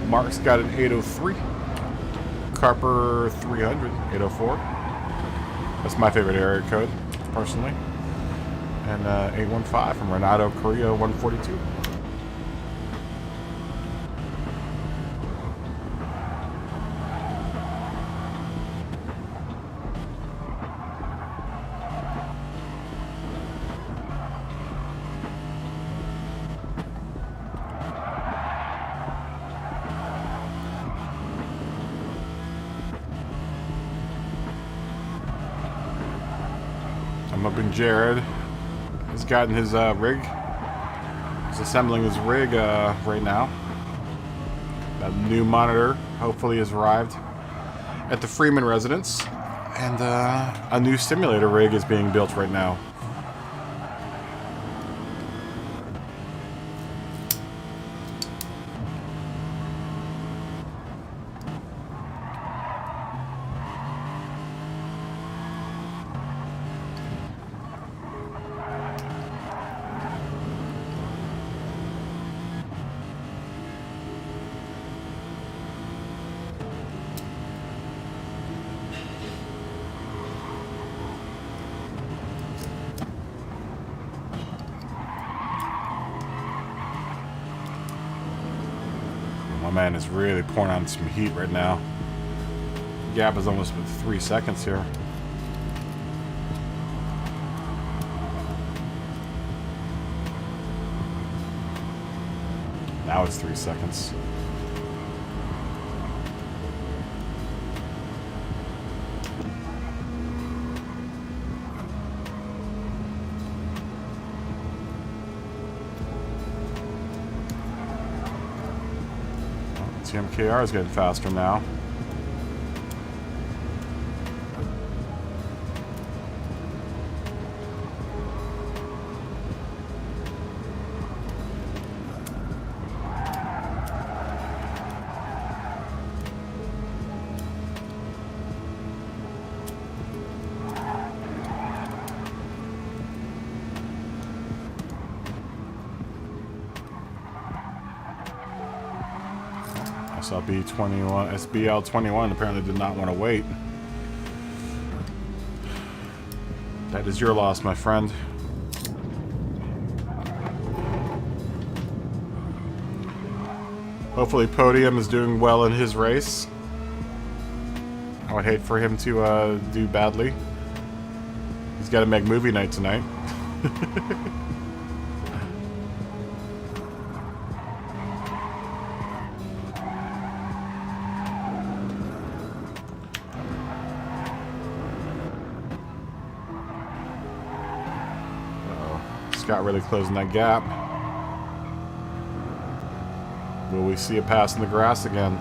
Mark's got an 8:03. Carper 300 8:04. That's my favorite area code, personally. And 815 from Renato Correa 142. I'm up in Jared. He's gotten his rig. He's assembling his rig right now. That new monitor hopefully has arrived at the Freeman residence. And a new simulator rig is being built right now. My man is really pouring on some heat right now. The gap is almost 3 seconds here. Now it's 3 seconds. TMKR is getting faster now. SBL21 apparently did not want to wait. That is your loss, my friend. Hopefully Podium is doing well in his race. I would hate for him to do badly. He's got to make movie night tonight. Scott really closing that gap. Will we see a pass in the grass again?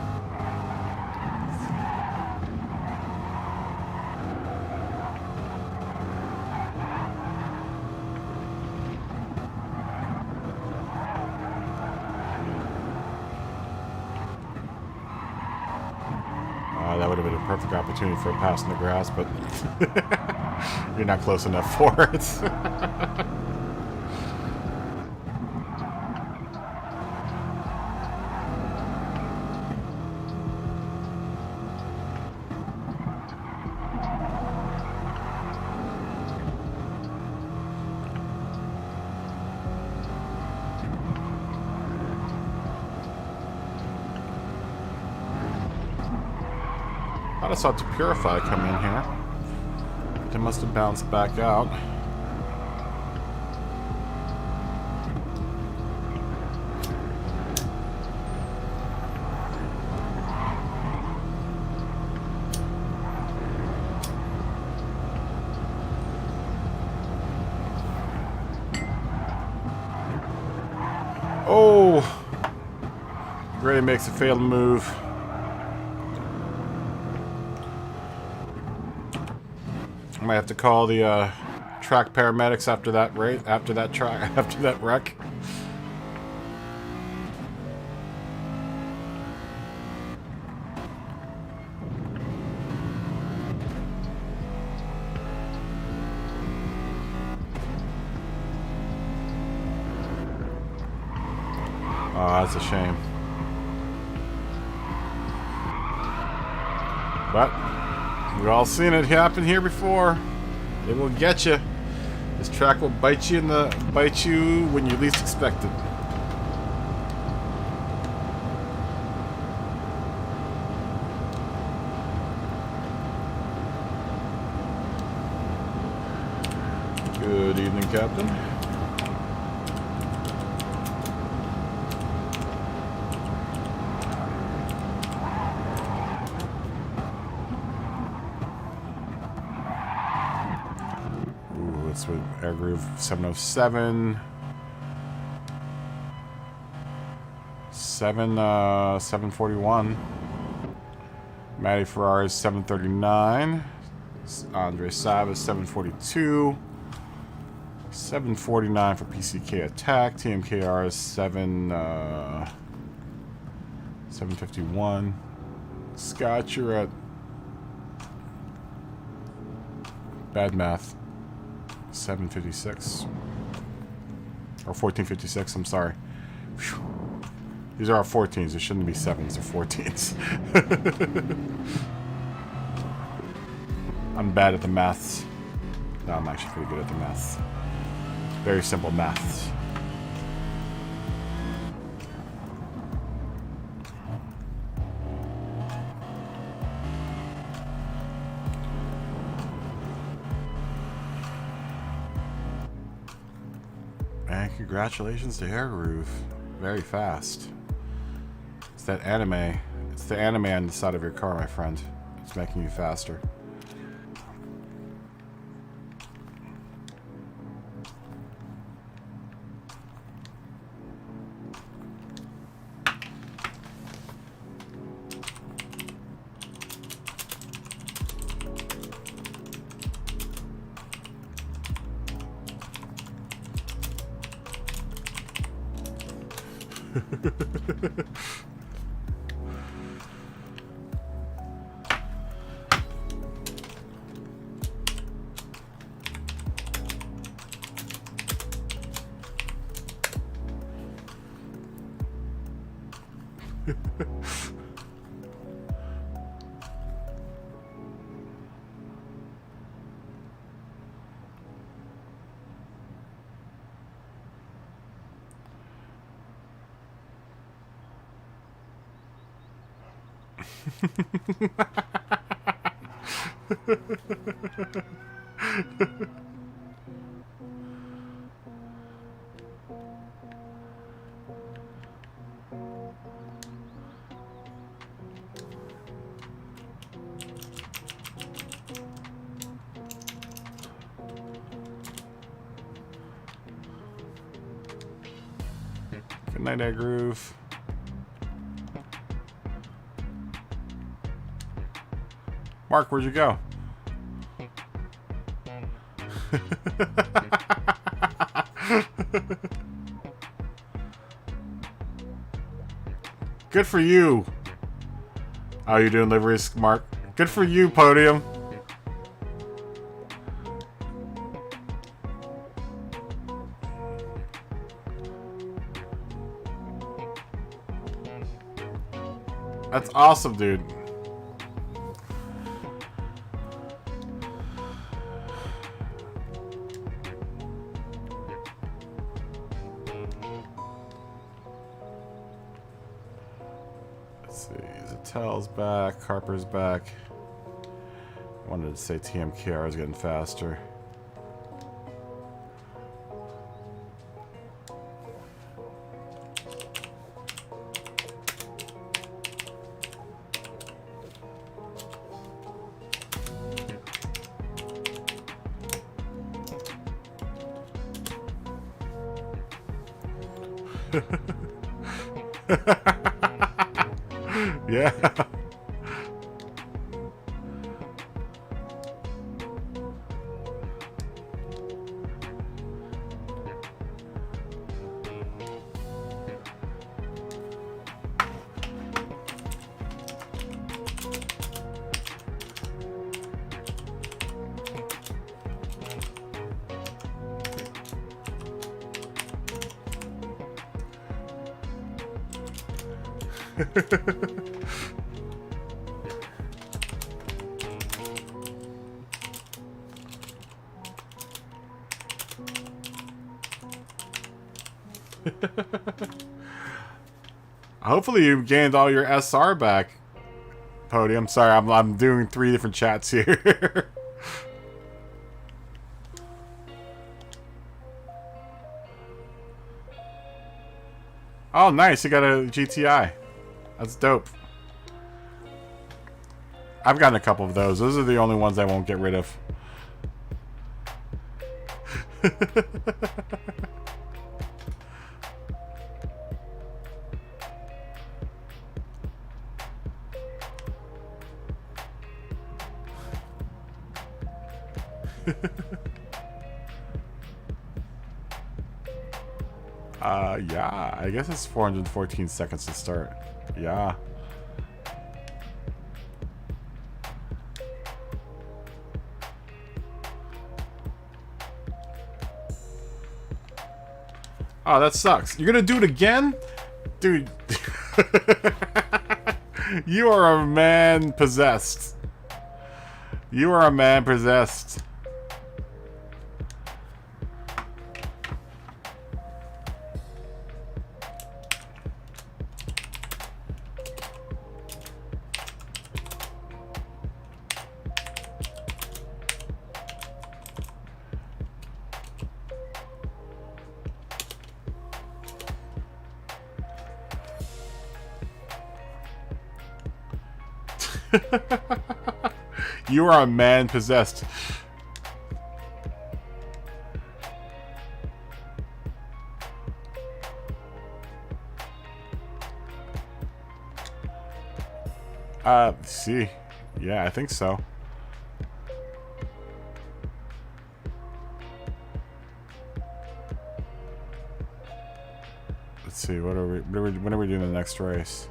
That would have been a perfect opportunity for a pass in the grass, but you're not close enough for it. I saw to Purify come in here. They must have bounced back out. Oh! Gray makes a failed move. I might have to call the track paramedics after that after that wreck. Oh, that's a shame. But we've all seen it happen here before. It will get you. This track will bite you when you least expect it. Good evening, Captain. With Air Groove 707, 741. Matty Ferrari's 739. Andre Sav 742. 749 for PCK Attack. TMKR is 751. Scott, you're at bad math. 756 or 1456. I'm sorry. Whew. These are our 14s. It shouldn't be 7s. They're 14s. I'm bad at the maths. No, I'm actually pretty good at the maths. Very simple maths. And congratulations to Air Groove. Very fast. It's that anime. It's the anime on the side of your car, my friend. It's making you faster. Good night, Air Groove. Mark, where'd you go? Good for you. How you doing, liveries, Mark? Good for you, Podium. That's awesome, dude. Let's see. Zatel's back. Harper's back. Wanted to say TMKR is getting faster. Yeah. Hopefully you gained all your SR back, Podium. Sorry, I'm doing 3 different chats here. Oh, nice. You got a GTI. That's dope. I've gotten a couple of those. Those are the only ones I won't get rid of. Yeah, I guess it's 414 seconds to start. Yeah. Oh, that sucks. You're gonna do it again? Dude. You are a man possessed. You are a man possessed. You are a man possessed. See. Yeah, I think so. Let's see, when are we doing the next race?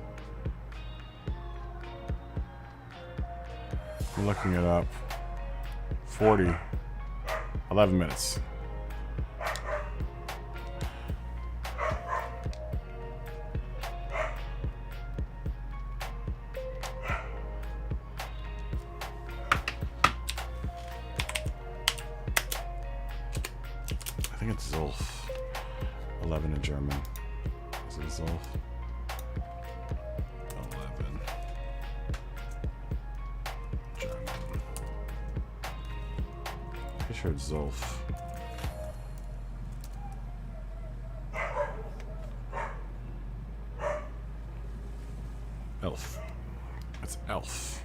I'm looking it up. 40. 11 minutes. I think it's Zulf. 11 in German. Is it Zulf? 11. German. Pretty sure it's Zulf. Elf. It's Elf.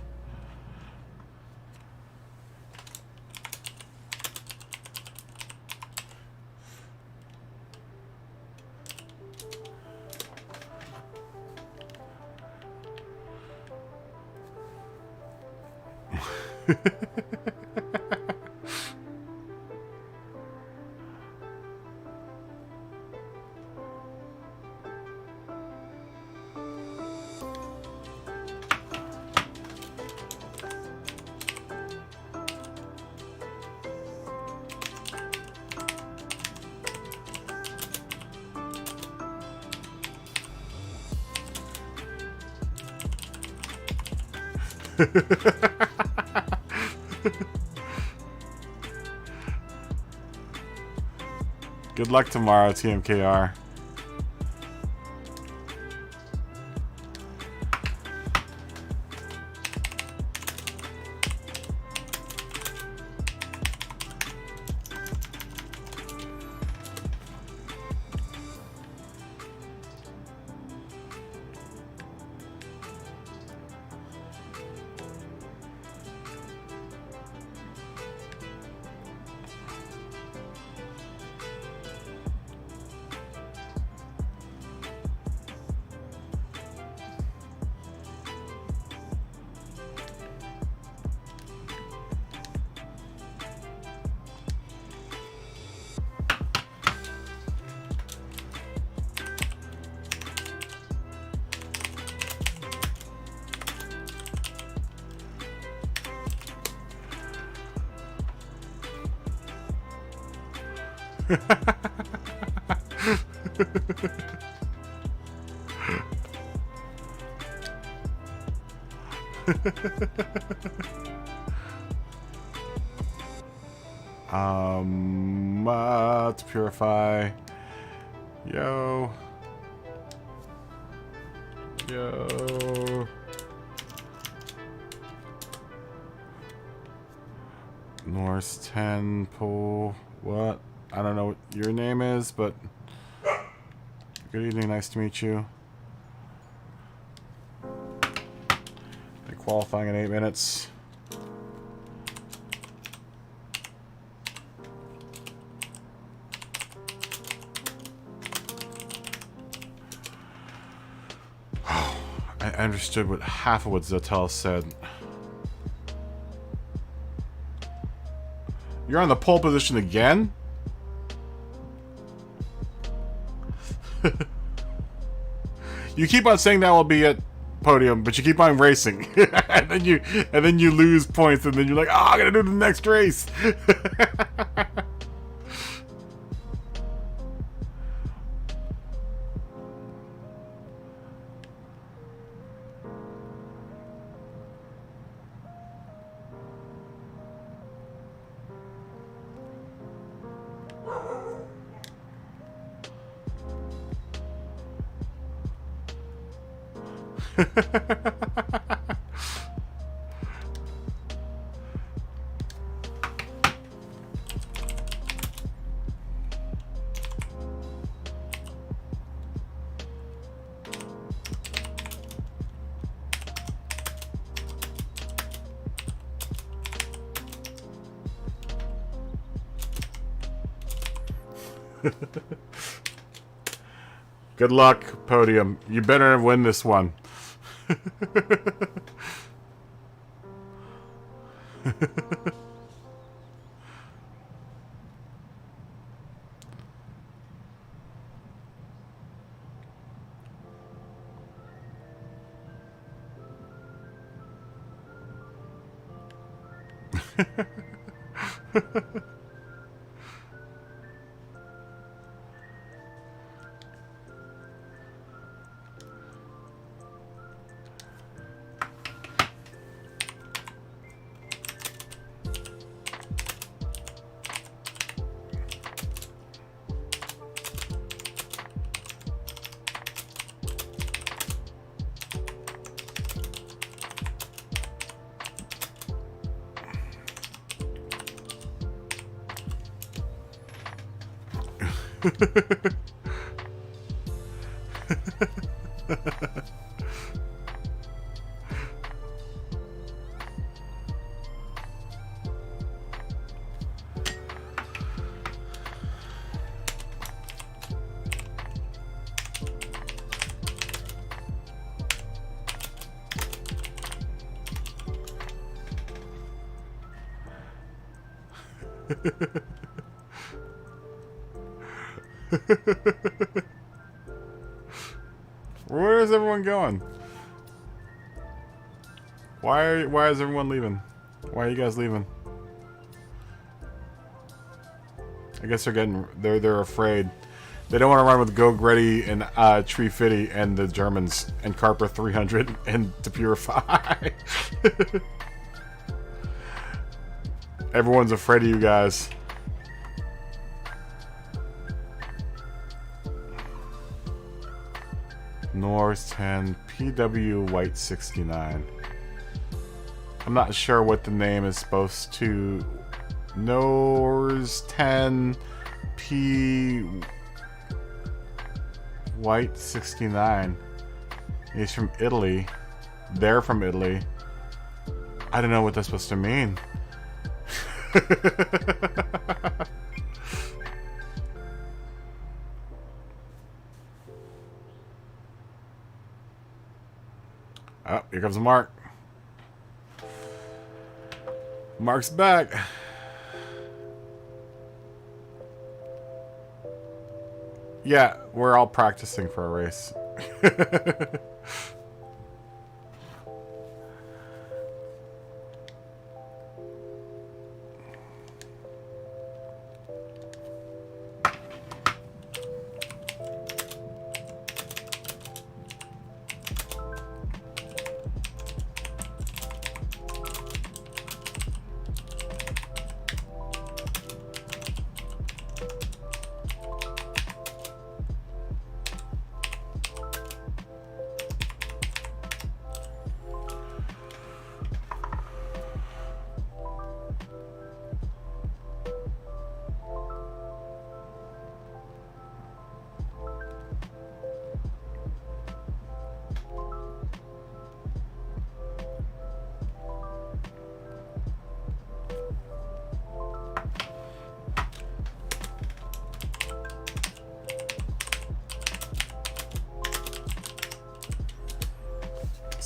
Good luck tomorrow, TMKR. To purify. Yo. Yo. Norse 10 pool. What? I don't know what your name is, but good evening. Nice to meet you. They're qualifying in 8 minutes. I understood what half of what Zotel said. You're on the pole position again? You keep on saying that will be at podium, but you keep on racing. and then you lose points, and then you're like, oh, I gotta do the next race. Good luck, podium. You better win this one. Where is everyone going? Why is everyone leaving? Why are you guys leaving? I guess they're afraid. They don't want to run with Go Gretty and Tree Fitty and the Germans and Carper 300 and to Purify. Everyone's afraid of you guys. Norse 10, PW White 69. I'm not sure what the name is supposed to. Norse 10, P White 69. He's from Italy. They're from Italy. I don't know what that's supposed to mean. Oh, here comes Mark. Mark's back. Yeah, we're all practicing for a race.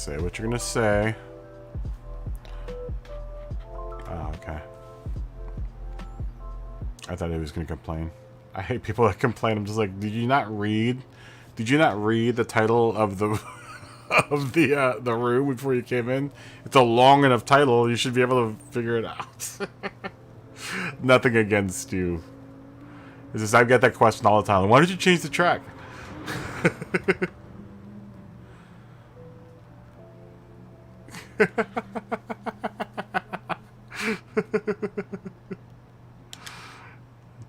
Say what you're gonna say. Oh, okay. I thought he was gonna complain. I hate people that complain. I'm just like, did you not read? Did you not read the title of the of the room before you came in? It's a long enough title. You should be able to figure it out. Nothing against you. It's just I get that question all the time. Why did you change the track?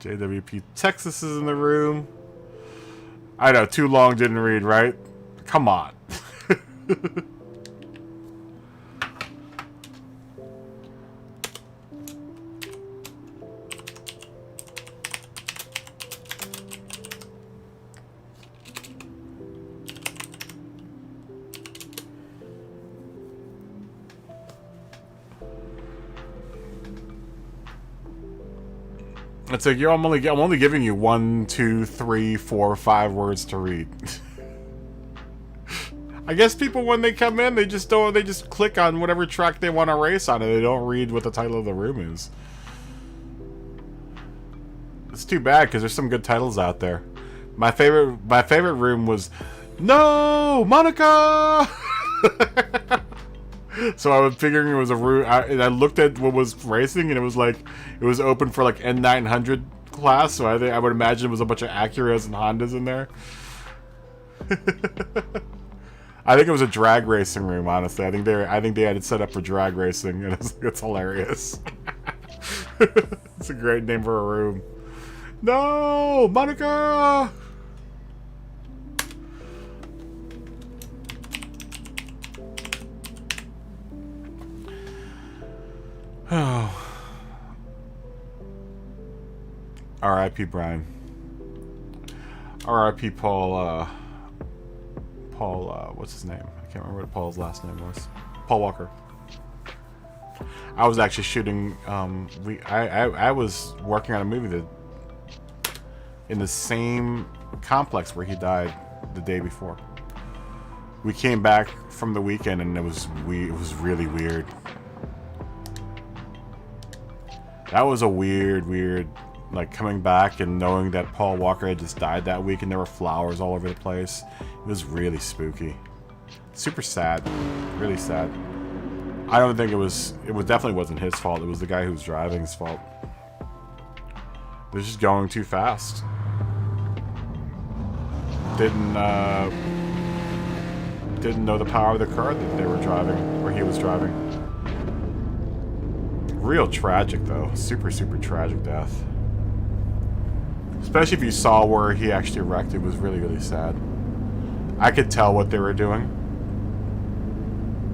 JWP Texas is in the room. I know, too long didn't read, right? Come on. It's like I'm only giving you 1, 2, 3, 4, 5 words to read. I guess people when they come in, they just click on whatever track they want to race on, and they don't read what the title of the room is. It's too bad because there's some good titles out there. My favorite room was No Monica. So I was figuring it was a route, and I looked at what was racing, and it was like it was open for like N900 class. So I would imagine it was a bunch of Acuras and Hondas in there. I think it was a drag racing room. Honestly, I think they had it set up for drag racing, and it's hilarious. It's a great name for a room. No, Monica. Oh. R.I.P. Brian. R.I.P. Paul, what's his name? I can't remember what Paul's last name was. Paul Walker. I was actually shooting, I was working on a movie that in the same complex where he died the day before. We came back from the weekend and it was really weird. That was a weird, like coming back and knowing that Paul Walker had just died that week and there were flowers all over the place. It was really spooky. Super sad. Really sad. I don't think it definitely wasn't his fault. It was the guy who was driving's fault. They were just going too fast. Didn't know the power of the car that they were driving, or he was driving. Real tragic, though. Super tragic death. Especially if you saw where he actually wrecked. It was really sad. I could tell what they were doing.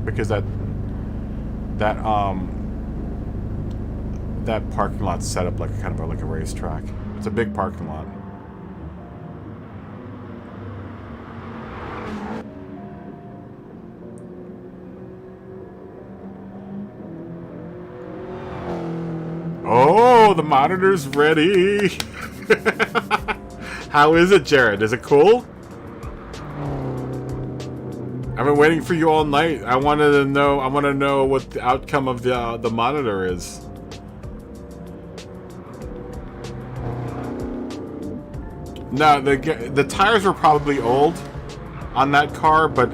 Because that parking lot's set up like kind of like a racetrack. It's a big parking lot. Oh, the monitor's ready. How is it, Jared? Is it cool? I've been waiting for you all night. I want to know what the outcome of the monitor is. No, the tires were probably old on that car, but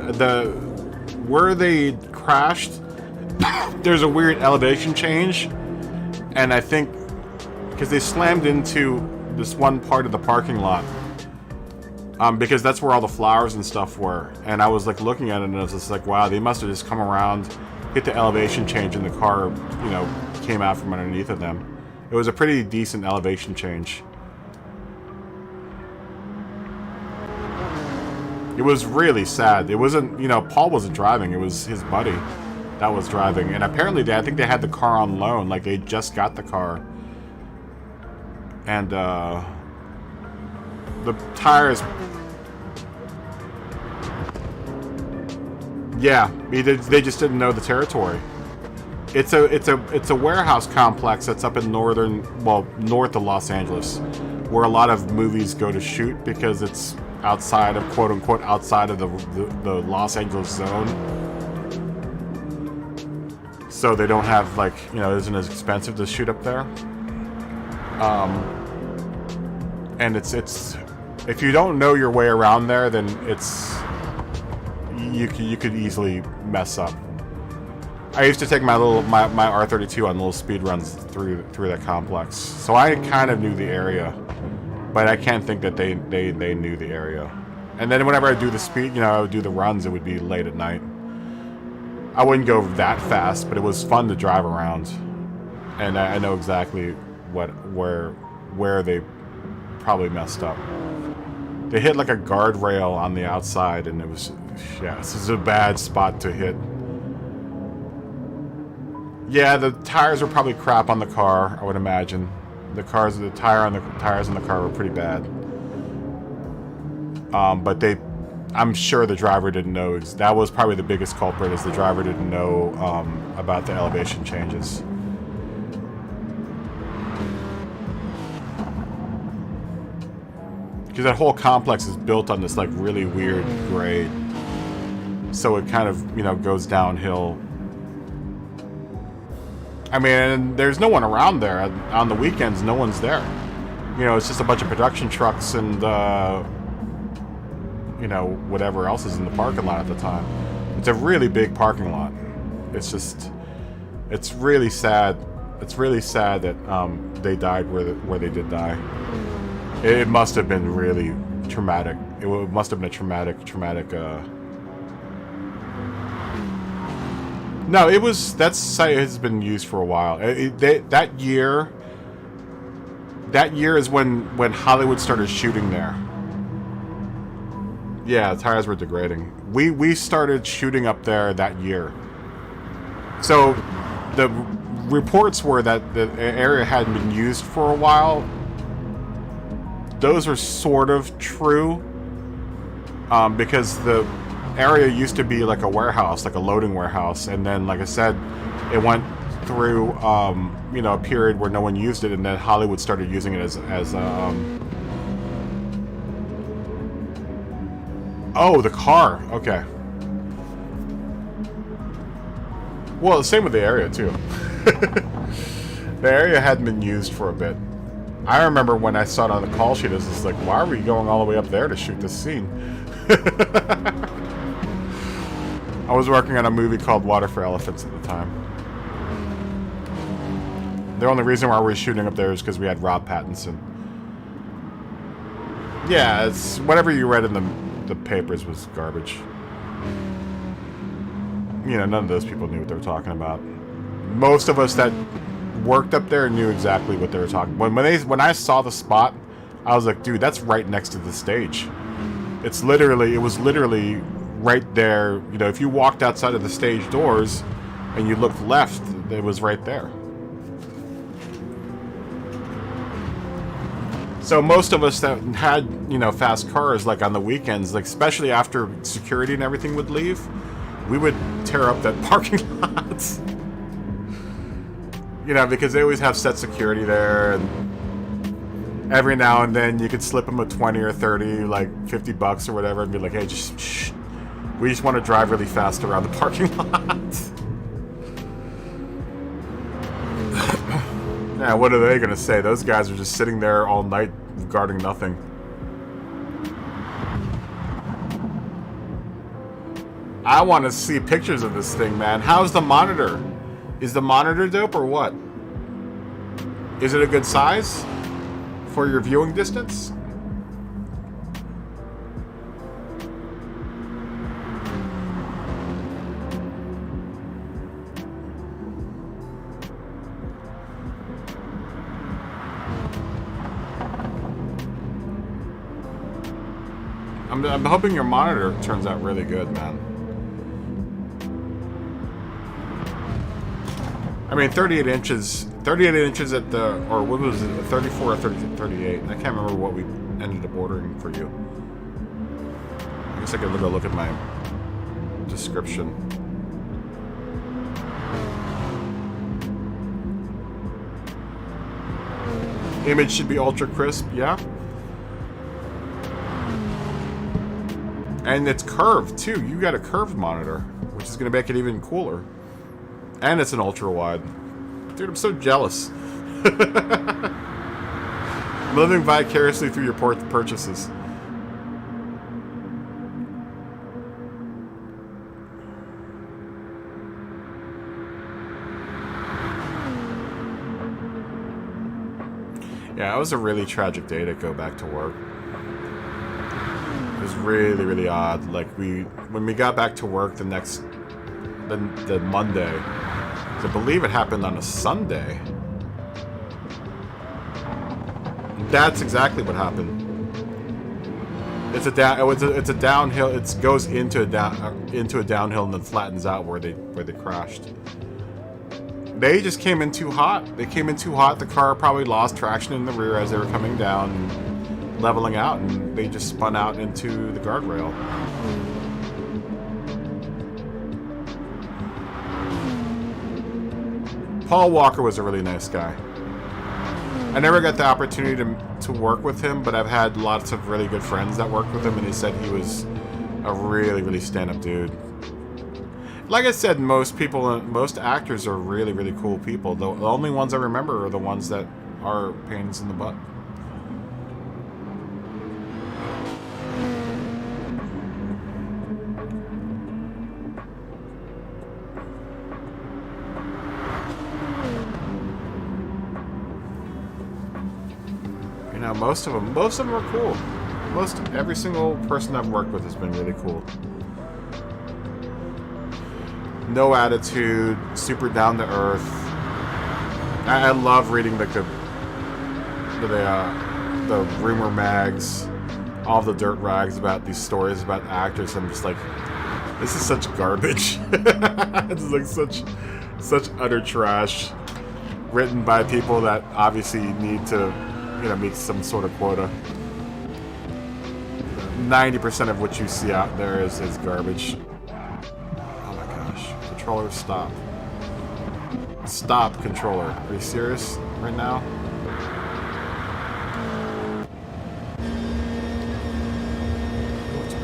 where they crashed, there's a weird elevation change. And I think because they slammed into this one part of the parking lot, because that's where all the flowers and stuff were. And I was like looking at it and I was just like, wow, they must have just come around, hit the elevation change, and the car, came out from underneath of them. It was a pretty decent elevation change. It was really sad. It wasn't, Paul wasn't driving. It was his buddy that was driving. And apparently, I think they had the car on loan. Like, they just got the car. And, the tires... Yeah, they just didn't know the territory. It's a warehouse complex that's up in north of Los Angeles, where a lot of movies go to shoot because it's outside of, quote unquote, outside of the Los Angeles zone. so they don't have, like, you know, it isn't as expensive to shoot up there. And it's if you don't know your way around there, then you could easily mess up. I used to take my R32 on little speed runs through that complex, so I kind of knew the area, but I can't think that they knew the area. And then whenever I do the speed, you know, I would do the runs, it would be late at night. I wouldn't go that fast, but it was fun to drive around, and I know exactly where they probably messed up. They hit like a guardrail on the outside, and it was, yeah, this is a bad spot to hit. Yeah, the tires were probably crap on the car, I would imagine. The tires on the car were pretty bad. But I'm sure the driver didn't know. That was probably the biggest culprit, is the driver didn't know about the elevation changes. Because that whole complex is built on this, like, really weird grade. So it kind of, you know, goes downhill. I mean, and there's no one around there. On the weekends, no one's there. You know, it's just a bunch of production trucks and, you know, whatever else is in the parking lot at the time. It's a really big parking lot. It's just, it's really sad. It's really sad that they died where they did die. It must have been really traumatic. It must have been a traumatic. No, it was. That site has been used for a while. That year is when Hollywood started shooting there. Yeah, the tires were degrading. We started shooting up there that year. So the reports were that the area hadn't been used for a while. Those are sort of true, because the area used to be like a warehouse, like a loading warehouse, and then, like I said, it went through you know, a period where no one used it, and then Hollywood started using it as oh, the car. Okay. Well, the same with the area too. The area hadn't been used for a bit. I remember when I saw it on the call sheet, it was just like, why are we going all the way up there to shoot this scene? I was working on a movie called Water for Elephants at the time. The only reason why we were shooting up there is because we had Rob Pattinson. Yeah, it's whatever you read in the papers was garbage. You know, none of those people knew what they were talking about. Most of us that worked up there knew exactly what they were talking about. When I saw the spot, I was like, dude, that's right next to the stage. It was literally right there. You know, if you walked outside of the stage doors and you looked left, it was right there. So most of us that had, you know, fast cars, like on the weekends, like especially after security and everything would leave, we would tear up that parking lot. You know, because they always have set security there, and every now and then you could slip them a 20 or 30, like $50 or whatever, and be like, hey, just shh. We just want to drive really fast around the parking lot. Yeah, what are they going to say? Those guys are just sitting there all night guarding nothing. I want to see pictures of this thing, man. How's the monitor? Is the monitor dope or what? Is it a good size for your viewing distance? I'm hoping your monitor turns out really good, man. I mean, 38 inches at the, or what was it, 34 or 38? I can't remember what we ended up ordering for you. I guess I could go look at my description. Image should be ultra crisp, yeah. And it's curved too. You got a curved monitor, which is going to make it even cooler. And it's an ultra wide. Dude, I'm so jealous. Living vicariously through your purchases. Yeah, it was a really tragic day to go back to work. It was really, really odd. Like, when we got back to work the Monday, I believe it happened on a Sunday. That's exactly what happened. It's a downhill. It goes into a downhill and then flattens out where they crashed. They just came in too hot. They came in too hot. The car probably lost traction in the rear as they were coming down and leveling out, and they just spun out into the guardrail. Paul Walker was a really nice guy. I never got the opportunity to work with him, but I've had lots of really good friends that worked with him, and he said he was a really, really stand-up dude. Like I said, most actors are really, really cool people. The only ones I remember are the ones that are pains in the butt. You know, most of them are cool. Every single person I've worked with has been really cool. No attitude, super down to earth. I love reading the rumor mags, all the dirt rags about these stories about actors. I'm just like, this is such garbage. It's like such utter trash, written by people that obviously need to, meet some sort of quota. 90% of what you see out there is garbage. Controller, stop. Stop, controller. Are you serious right now?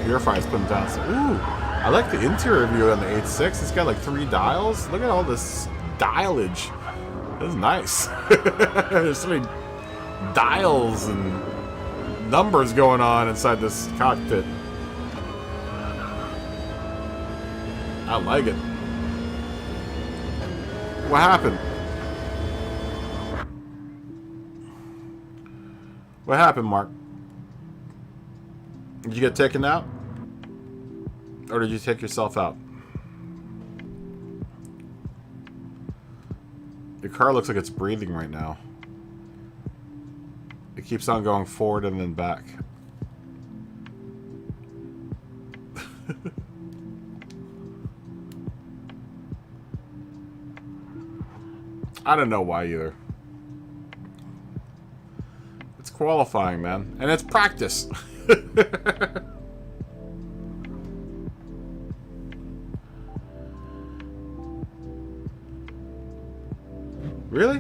Purifier's putting down some... Ooh! I like the interior view on the 8.6. It's got like 3 dials. Look at all this dialage. This is nice. There's so many dials and numbers going on inside this cockpit. I like it. What happened? What happened, Mark? Did you get taken out? Or did you take yourself out? Your car looks like it's breathing right now. It keeps on going forward and then back. I don't know why either. It's qualifying, man. And it's practice. Really?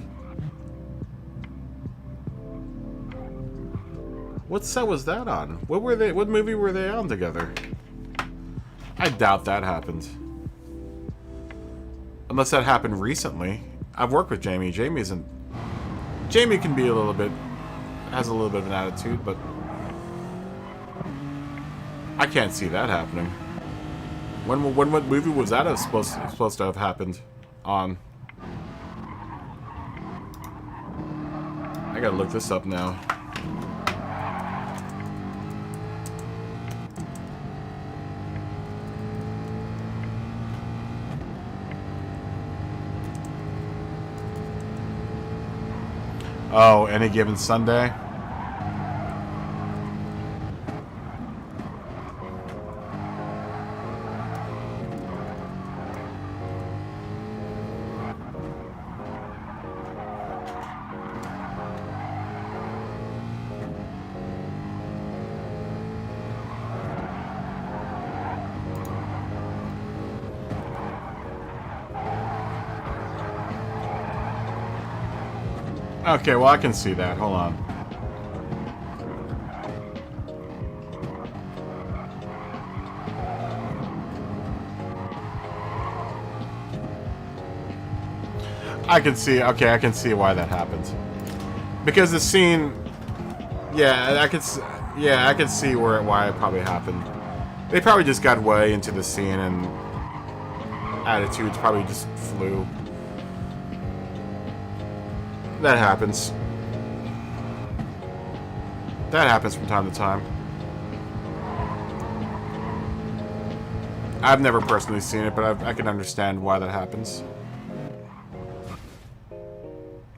What set was that on? What movie were they on together? I doubt that happened. Unless that happened recently. I've worked with Jamie. Jamie can be has a little bit of an attitude, but I can't see that happening. What movie was that supposed to have happened on? I gotta look this up now. Oh, Any Given Sunday? Okay, well I can see that. Hold on. I can see. Okay, I can see why that happened. Because the scene. Yeah, I could. Yeah, I could see why it probably happened. They probably just got way into the scene and attitudes probably just flew. That happens. That happens from time to time. I've never personally seen it, but I can understand why that happens.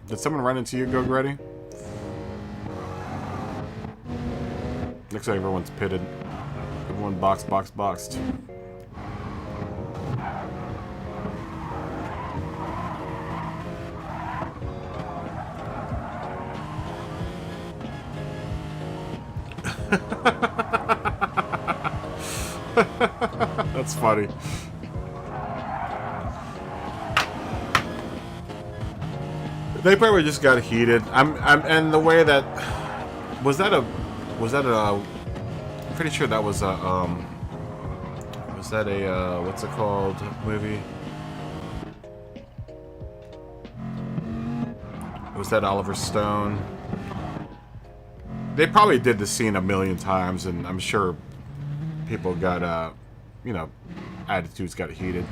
Did someone run into you, Go Ready? Looks like everyone's pitted. Everyone boxed. That's funny. They probably just got heated. And the way that was that a I'm pretty sure that was a was that a what's it called movie? Was that Oliver Stone? They probably did the scene a million times, and I'm sure people got you know, attitudes got heated.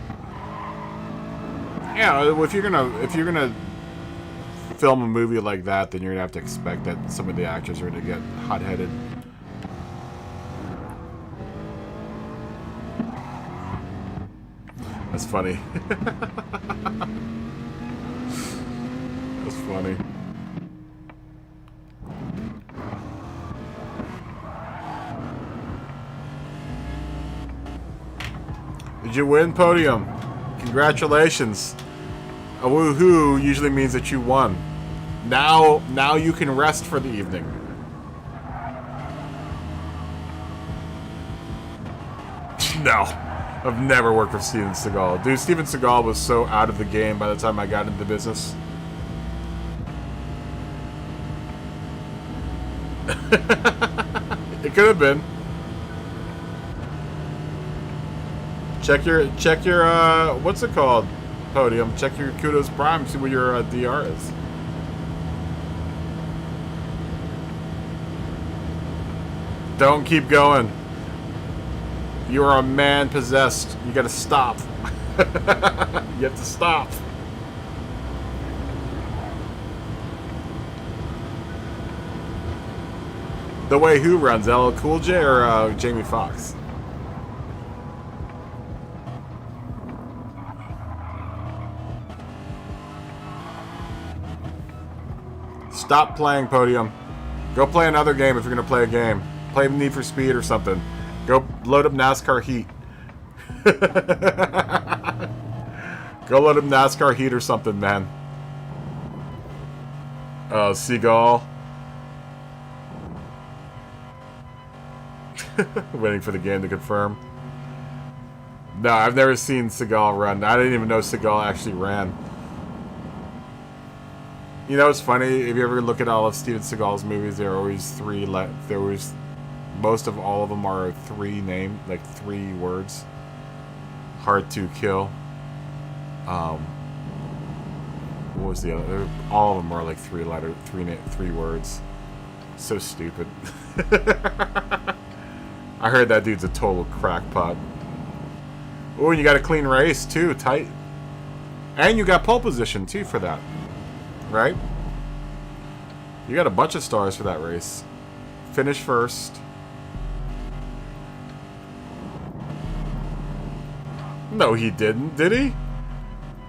Yeah, if you're gonna film a movie like that, then you're gonna have to expect that some of the actors are gonna get hot-headed. That's funny. That's funny. Did you win, Podium? Congratulations. A woohoo usually means that you won. Now you can rest for the evening. No. I've never worked with Steven Seagal. Dude, Steven Seagal was so out of the game by the time I got into the business. It could have been. Check your what's it called? Podium. Check your Kudos Prime, see what your DR is. Don't keep going. You are a man possessed. You gotta stop. You have to stop. The way who runs? LL Cool J or Jamie Foxx? Stop playing, Podium. Go play another game if you're gonna play a game. Play Need for Speed or something. Go load up NASCAR Heat. Go load up NASCAR Heat or something, man. Seagal. Waiting for the game to confirm. No, I've never seen Seagal run. I didn't even know Seagal actually ran. You know, it's funny, if you ever look at all of Steven Seagal's movies, there are always most of all of them are three words. Hard to Kill. What was the other? All of them are like three words. So stupid. I heard that dude's a total crackpot. Oh, and you got a clean race too, tight. And you got pole position too for that. Right? You got a bunch of stars for that race. Finish first. No, he didn't. Did he?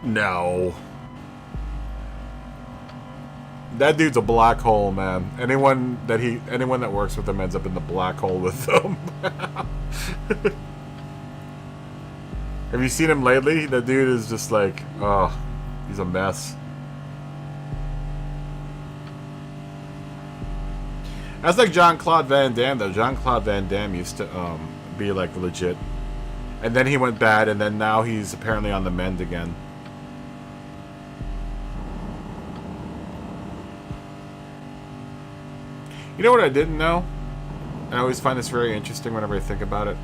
No. That dude's a black hole, man. Anyone that works with him ends up in the black hole with them. Have you seen him lately? The dude is just like, oh, he's a mess. That's like Jean-Claude Van Damme, though. Jean-Claude Van Damme used to be like legit. And then he went bad, and then now he's apparently on the mend again. You know what I didn't know? And I always find this very interesting whenever I think about it.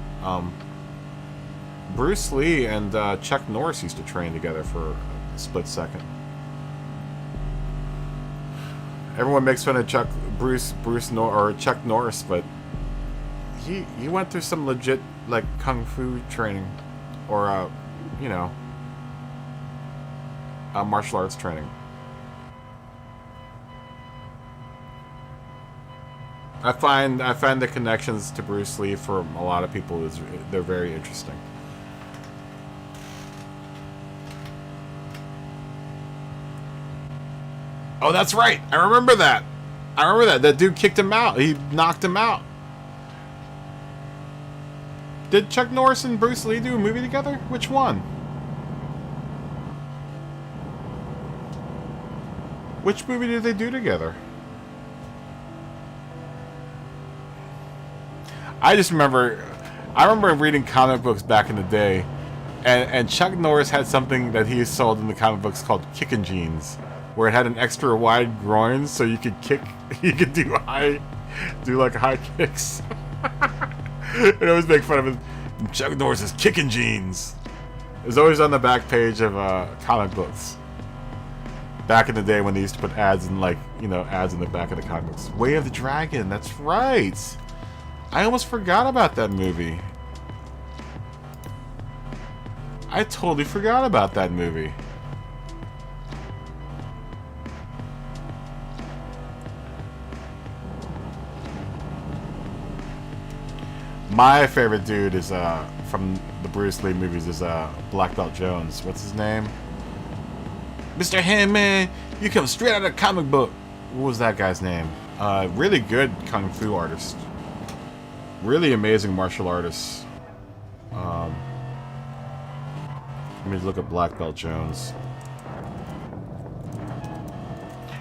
Bruce Lee and Chuck Norris used to train together for a split second. Everyone makes fun of Chuck Norris, but he went through some legit like kung fu training, or you know, martial arts training. I find the connections to Bruce Lee for a lot of people they're very interesting. Oh, that's right. I remember that. That dude kicked him out. He knocked him out. Did Chuck Norris and Bruce Lee do a movie together? Which one? Which movie did they do together? I remember reading comic books back in the day, and Chuck Norris had something that he sold in the comic books called kicking jeans, where it had an extra wide groin so you could kick, you could do high kicks. And always make fun of it. Chuck Norris's kicking jeans. It was always on the back page of comic books. Back in the day when they used to put ads in ads in the back of the comic books. Way of the Dragon, that's right. I almost forgot about that movie. I totally forgot about that movie. My favorite dude is from the Bruce Lee movies is Black Belt Jones. What's his name? Mr. Handman, you come straight out of the comic book. What was that guy's name? Really good kung fu artist. Really amazing martial artist. Let me look at Black Belt Jones.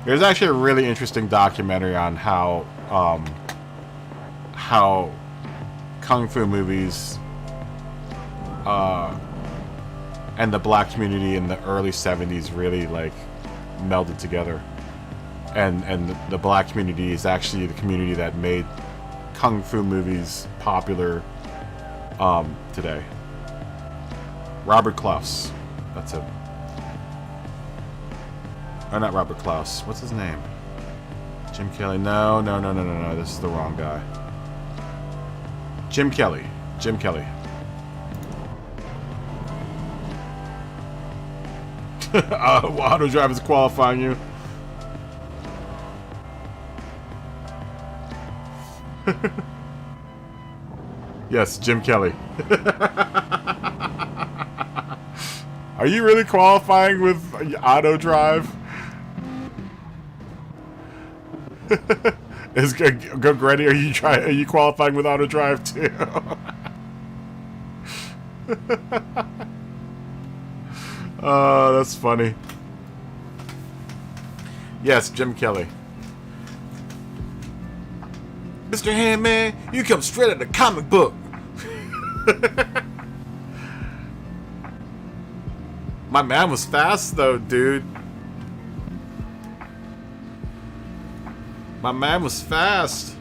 There's actually a really interesting documentary on how kung fu movies and the black community in the early 70s really like melded together. And the black community is actually the community that made kung fu movies popular today. Robert Klaus. That's it. Or not Robert Klaus. What's his name? Jim Kelly. No. This is the wrong guy. Jim Kelly. Auto drive is qualifying you. Yes, Jim Kelly. Are you really qualifying with auto drive? Is Greggy, are you qualifying with auto drive too? Oh, that's funny. Yes, Jim Kelly. Mr. Handman, you come straight out of the comic book. My man was fast though, dude. My man was fast.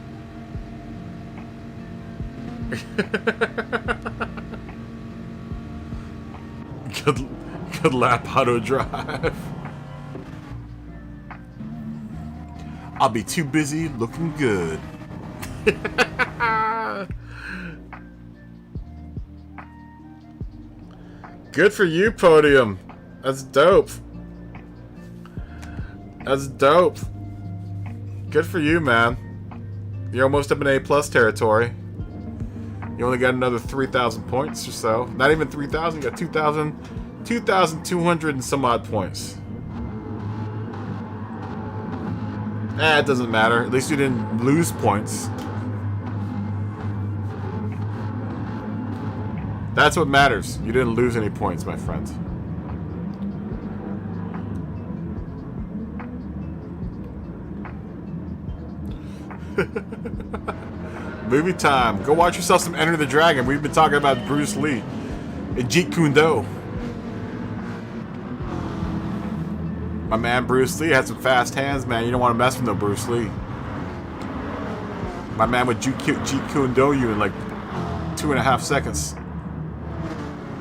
Good lap auto drive. I'll be too busy looking good. Good for you, Podium. That's dope. That's dope. Good for you, man. You're almost up in A+ territory. You only got another 3,000 points or so. Not even 3,000. You got 2,200 and some odd points. It doesn't matter. At least you didn't lose points. That's what matters. You didn't lose any points, my friend. Movie time. Go watch yourself some Enter the Dragon. We've been talking about Bruce Lee and Jeet Kune Do. My man Bruce Lee had some fast hands, man. You don't want to mess with no Bruce Lee. My man would Jeet Kune Do you in like 2.5 seconds.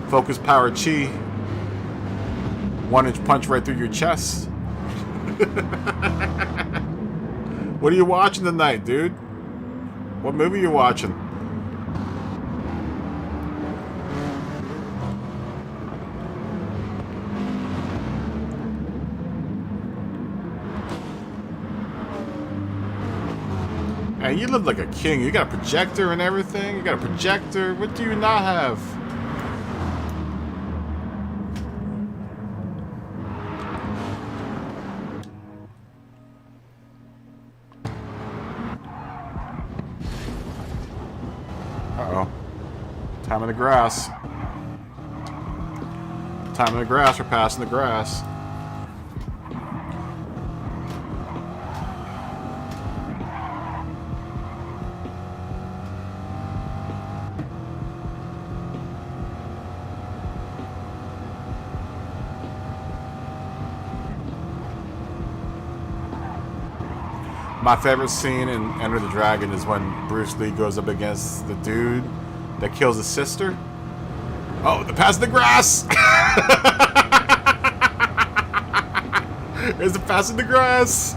Focus power chi. 1-inch punch right through your chest. What are you watching tonight, dude? What movie are you watching? Hey, you live like a king. You got a projector and everything. You got a projector. What do you not have? Uh-oh. Time in the grass. Time in the grass. We're passing the grass. My favorite scene in Enter the Dragon is when Bruce Lee goes up against the dude that kills his sister. Oh, the pass in the grass! There's the pass in the grass!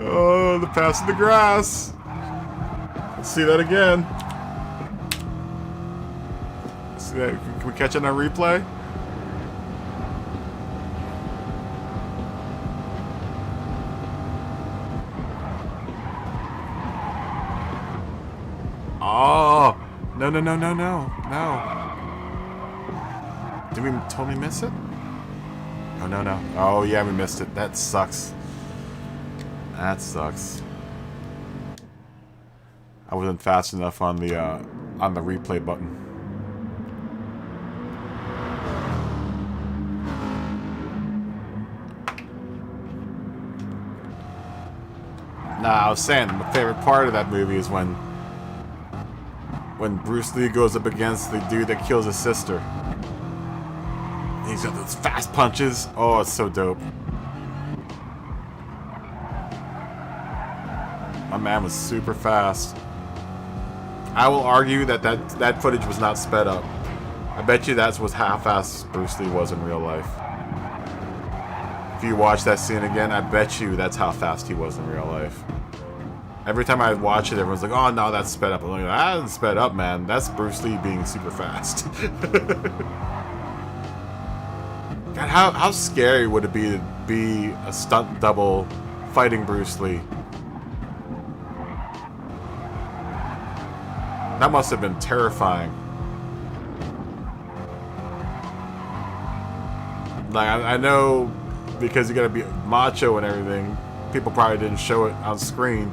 Oh, the pass in the grass! Let's see that again. Can we catch it on a replay? Oh! No. Did we totally miss it? Oh, no. Oh, yeah, we missed it. That sucks. That sucks. I wasn't fast enough on the replay button. Nah, I was saying my favorite part of that movie is when Bruce Lee goes up against the dude that kills his sister. He's got those fast punches. Oh, it's so dope. My man was super fast. I will argue that footage was not sped up. I bet you that's what how fast Bruce Lee was in real life. If you watch that scene again, I bet you that's how fast he was in real life. Every time I watch it, everyone's like, oh, no, that's sped up. I'm like, that isn't sped up, man. That's Bruce Lee being super fast. God, how scary would it be to be a stunt double fighting Bruce Lee? That must have been terrifying. Like, I know because you gotta be macho and everything, people probably didn't show it on screen.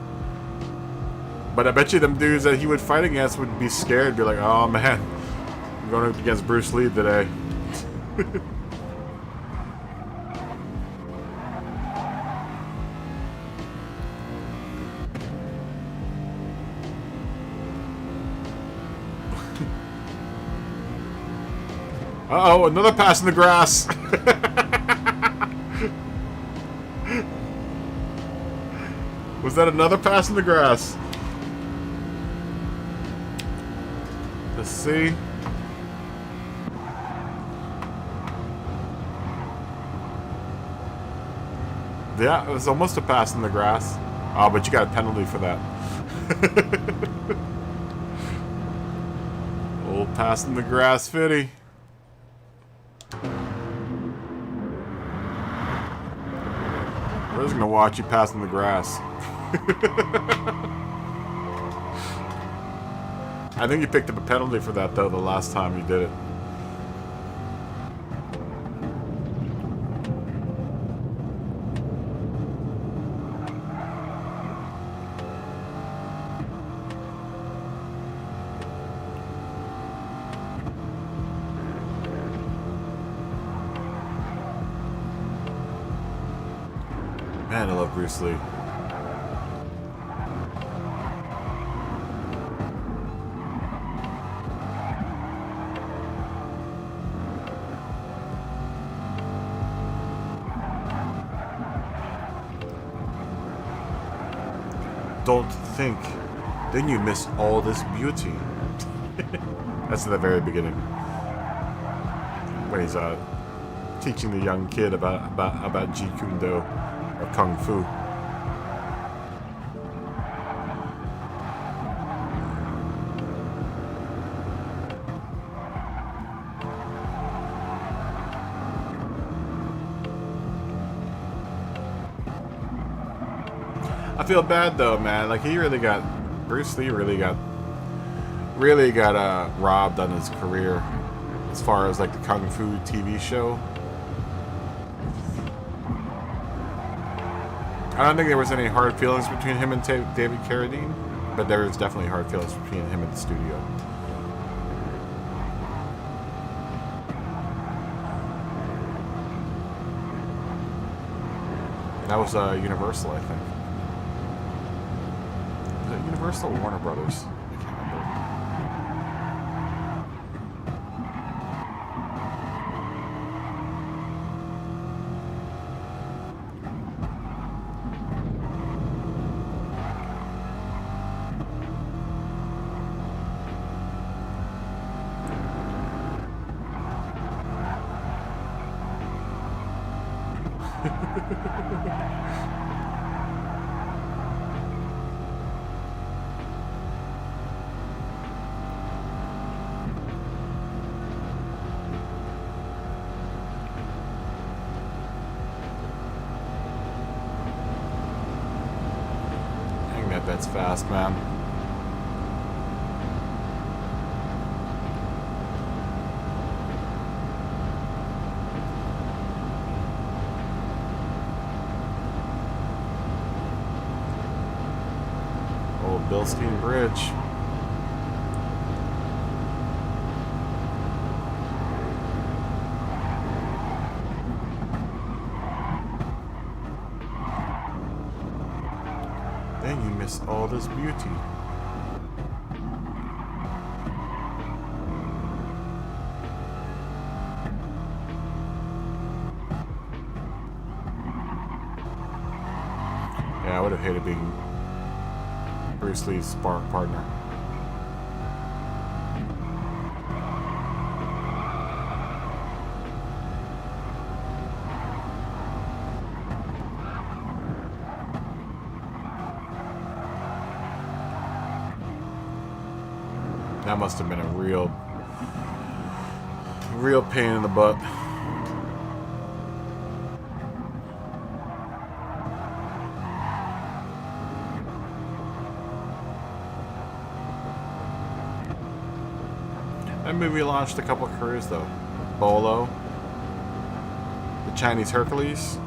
But I bet you them dudes that he would fight against would be scared, be like, oh man, I'm going up against Bruce Lee today. Uh-oh, another pass in the grass. Was that another pass in the grass? Let's see. Yeah, it was almost a pass in the grass. Oh, but you got a penalty for that. Old pass in the grass, Fitty. We're just gonna watch you pass in the grass. I think you picked up a penalty for that, though, the last time you did it. Man, I love Bruce Lee. Don't think. Then you miss all this beauty. That's in the very beginning when he's teaching the young kid about Jeet Kune Do or Kung Fu. I feel bad though, man. Like Bruce Lee really got robbed on his career as far as like the Kung Fu TV show. I don't think there was any hard feelings between him and David Carradine, but there was definitely hard feelings between him and the studio. And that was Universal, I think. Was it Universal or Warner Brothers? I can't remember. Dang, that's fast, man. Bilstein Bridge. Then you miss all this beauty. Yeah, I would have hated being Bruce Lee's spark partner. That must have been a real pain in the butt. That movie launched a couple of careers though. Bolo, the Chinese Hercules,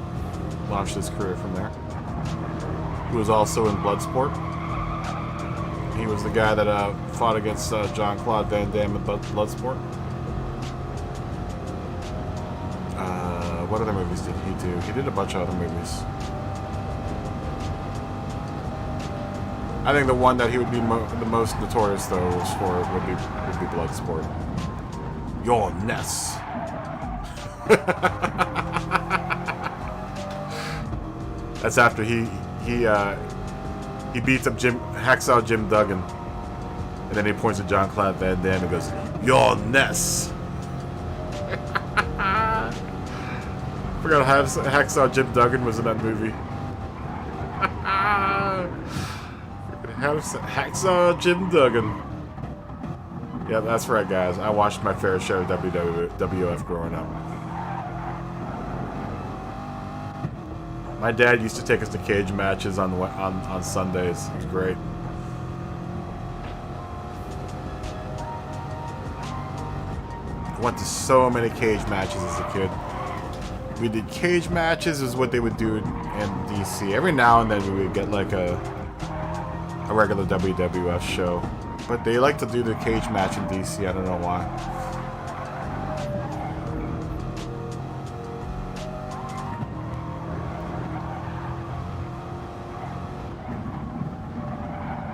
launched his career from there. He was also in Bloodsport. He was the guy that fought against Jean-Claude Van Damme in Bloodsport. What other movies did he do? He did a bunch of other movies. I think the one that he would be the most notorious though was for would be Bloodsport. Your Ness. That's after he beats up Hacksaw Jim Duggan, and then he points at Jean-Claude Van Damme and goes, "Your Ness." Forgot how Hacksaw Jim Duggan was in that movie. Hacksaw Jim Duggan. Yeah, that's right, guys. I watched my fair share of WWF growing up. My dad used to take us to cage matches on Sundays. It was great. I went to so many cage matches as a kid. We did cage matches is what they would do in DC. Every now and then we would get like a regular WWF show. But they like to do the cage match in DC. I don't know why.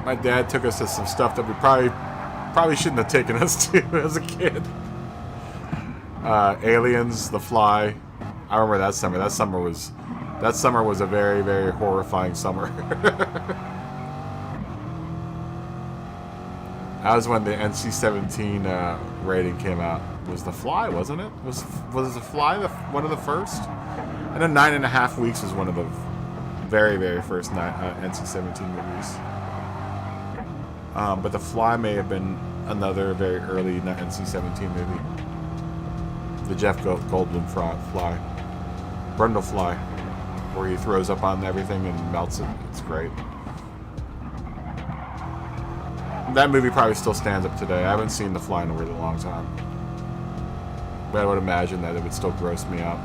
My dad took us to some stuff that we probably shouldn't have taken us to as a kid. Aliens, The Fly. I remember that summer. That summer was a very, very horrifying summer. That was when the NC-17 rating came out. It was The Fly, wasn't it? Was The Fly one of the first? I know 9.5 Weeks was one of the very, very first NC-17 movies. But The Fly may have been another very early NC-17 movie. The Jeff Goldblum Fly. Brundle Fly. Where he throws up on everything and melts it. It's great. That movie probably still stands up today. I haven't seen The Fly in a really long time. But I would imagine that it would still gross me out.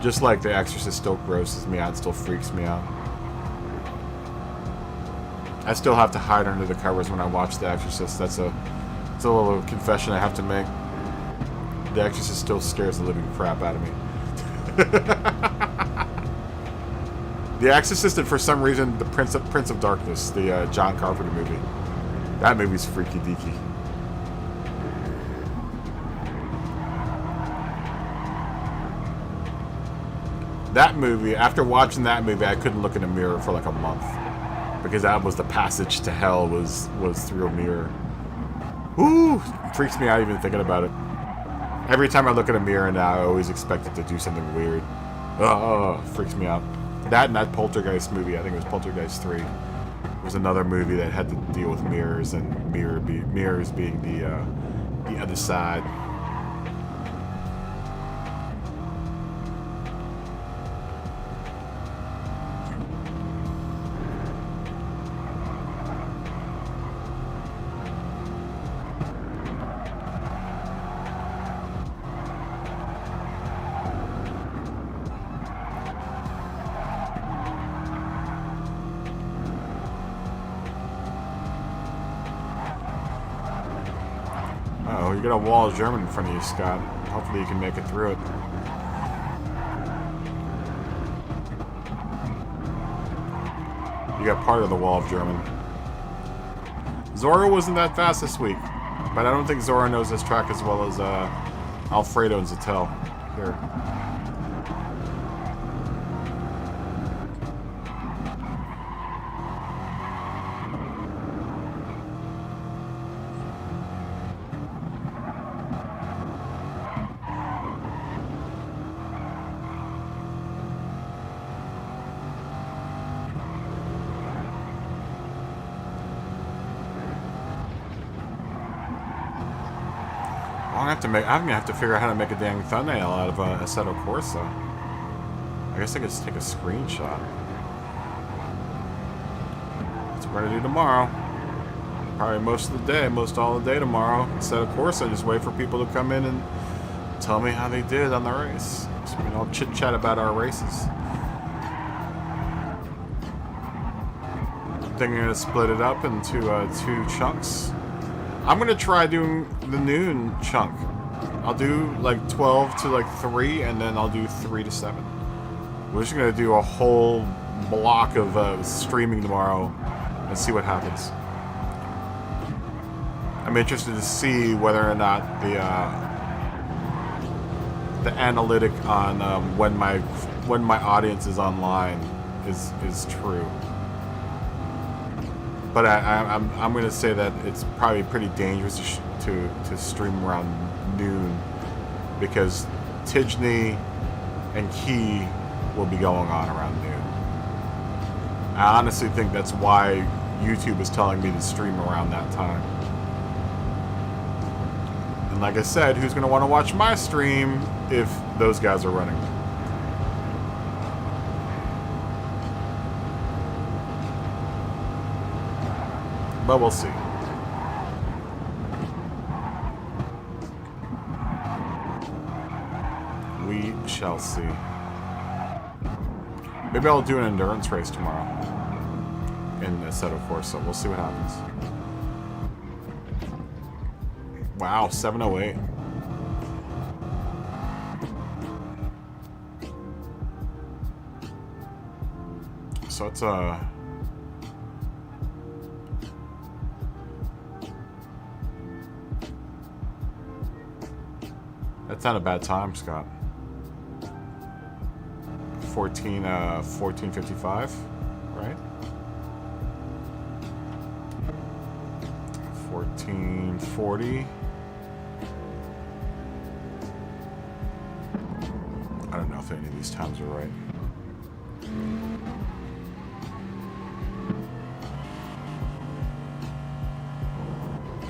Just like The Exorcist still grosses me out and still freaks me out. I still have to hide under the covers when I watch The Exorcist. It's a little confession I have to make. The Exorcist still scares the living crap out of me. The Exorcist, and for some reason, the Prince of Darkness, the John Carpenter movie. That movie's freaky deaky. That movie, after watching that movie, I couldn't look in a mirror for like a month. Because that was the passage to hell was through a mirror. Ooh, freaks me out even thinking about it. Every time I look in a mirror now, I always expect it to do something weird. Oh, freaks me out. That and that Poltergeist movie, I think it was Poltergeist 3, was another movie that had to deal with mirrors and mirrors being the other side. You got a wall of German in front of you, Scott. Hopefully you can make it through it. You got part of the wall of German. Zora wasn't that fast this week, but I don't think Zora knows this track as well as Alfredo and Zattel. Here. I'm gonna have to figure out how to make a dang thumbnail out of Assetto Corsa. I guess I could just take a screenshot. That's what we're gonna do tomorrow. Probably most all the day tomorrow. Assetto Corsa, just wait for people to come in and tell me how they did on the race. So we can all chit chat about our races. I'm thinking I'm gonna split it up into 2 chunks. I'm gonna try doing the noon chunk. I'll do like 12 to like 3, and then I'll do 3 to 7. We're just gonna do a whole block of streaming tomorrow and see what happens. I'm interested to see whether or not the analytic on when my audience is online is true. But I'm going to say that it's probably pretty dangerous to stream around noon, because Tijni and Key will be going on around noon. I honestly think that's why YouTube is telling me to stream around that time. And like I said, who's going to want to watch my stream if those guys are running? But we'll see. We shall see. Maybe I'll do an endurance race tomorrow in Assetto Corsa. We'll see what happens. Wow, 7:08. So it's that's not a bad time, Scott. 14:55, right? 14. 1340. I don't know if any of these times are right.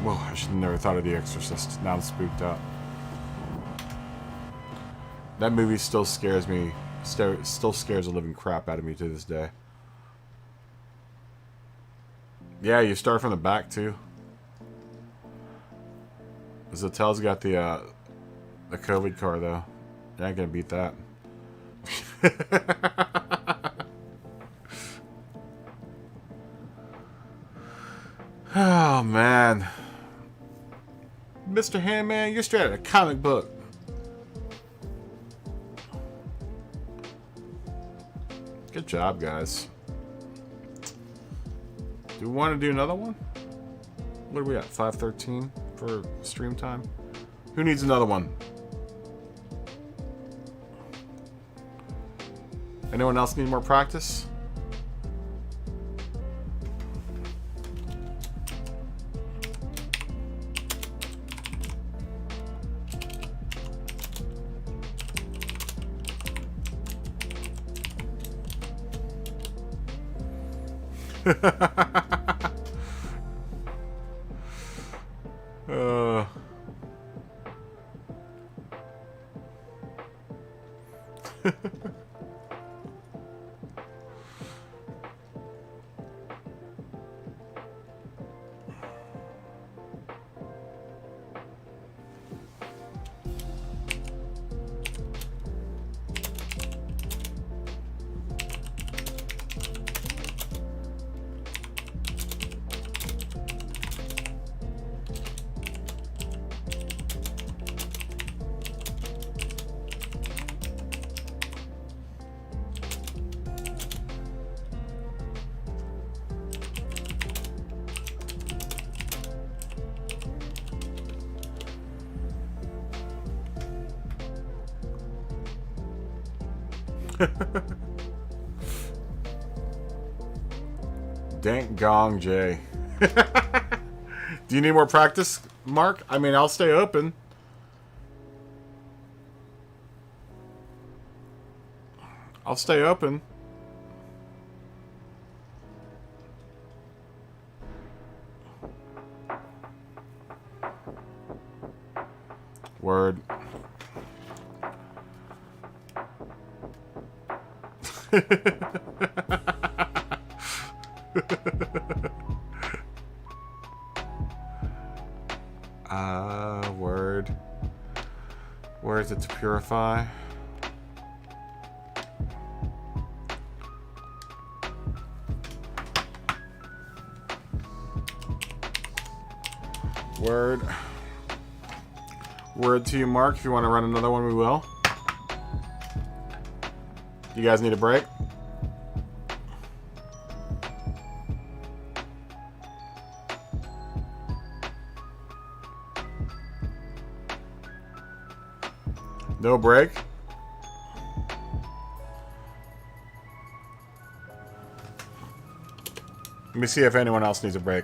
Whoa, I should have never thought of The Exorcist. Now I'm spooked out. That movie still scares me. Still scares the living crap out of me to this day. Yeah, you start from the back too. This hotel's got the COVID car though. You ain't gonna beat that. Oh man, Mr. Handman, you're straight out of a comic book. Good job, guys. Do we want to do another one? What are we at? 5:13 for stream time? Who needs another one? Anyone else need more practice? uh. Dank Gong Jay. Do you need more practice, Mark? I mean, I'll stay open. I'll stay open. Word. Word. Where is it to purify? Word. Word to you, Mark. If you want to run another one, we will. You guys need a break? No break? Let me see if anyone else needs a break.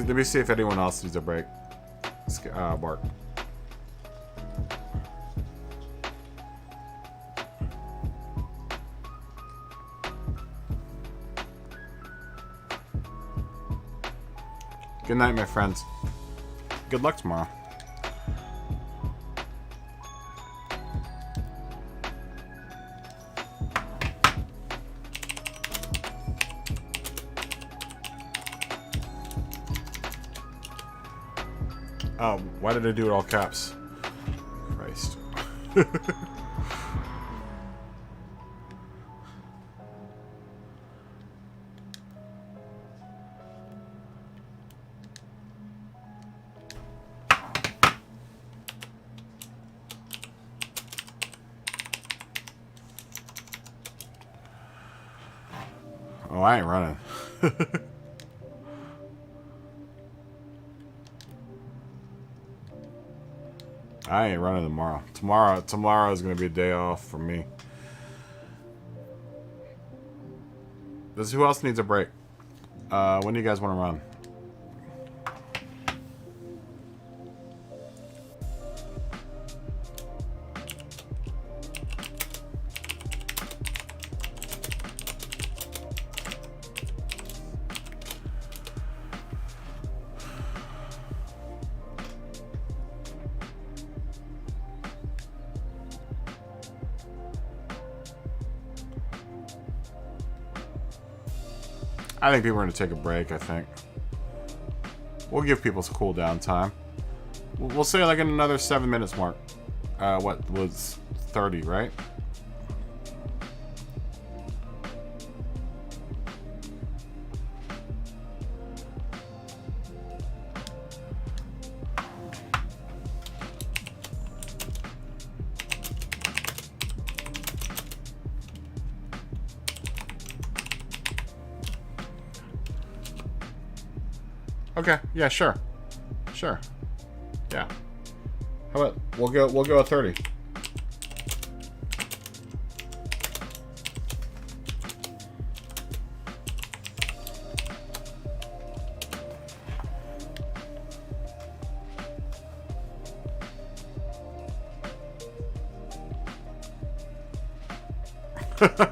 Let me see if anyone else needs a break. Mark. Good night, my friends. Good luck tomorrow. Oh, why did I do it all caps? Christ. I ain't running. I ain't running tomorrow. Tomorrow is gonna be a day off for me. Who else needs a break? When do you guys want to run? I think people are going to take a break, I think. We'll give people some cool down time. We'll say like in another 7 minutes mark. What was 30, right? Okay, yeah, sure. Sure. Yeah. How about we'll go at 30.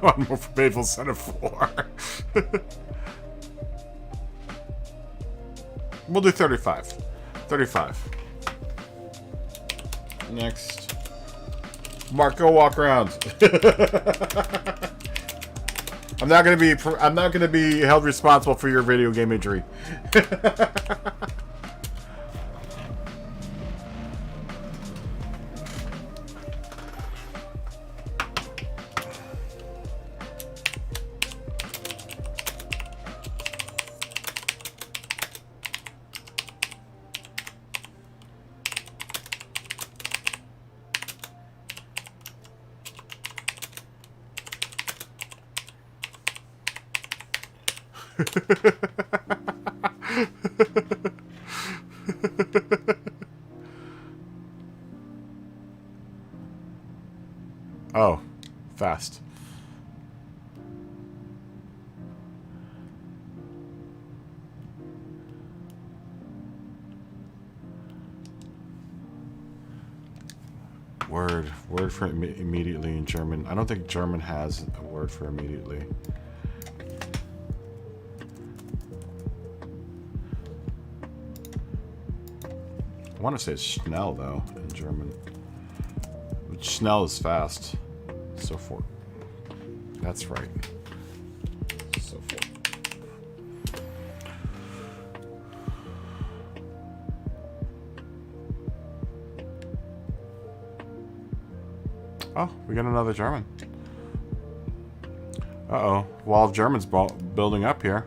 One more for Babel set of 4. We'll do 35. 35. Next. Mark, go walk around. I'm not gonna be held responsible for your video game injury. Oh, fast. Word for immediately in German. I don't think German has a word for immediately. I want to say schnell though in German. Schnell is fast. Sofort. That's right. Sofort. Oh, we got another German. Uh-oh. Wall of Germans building up here.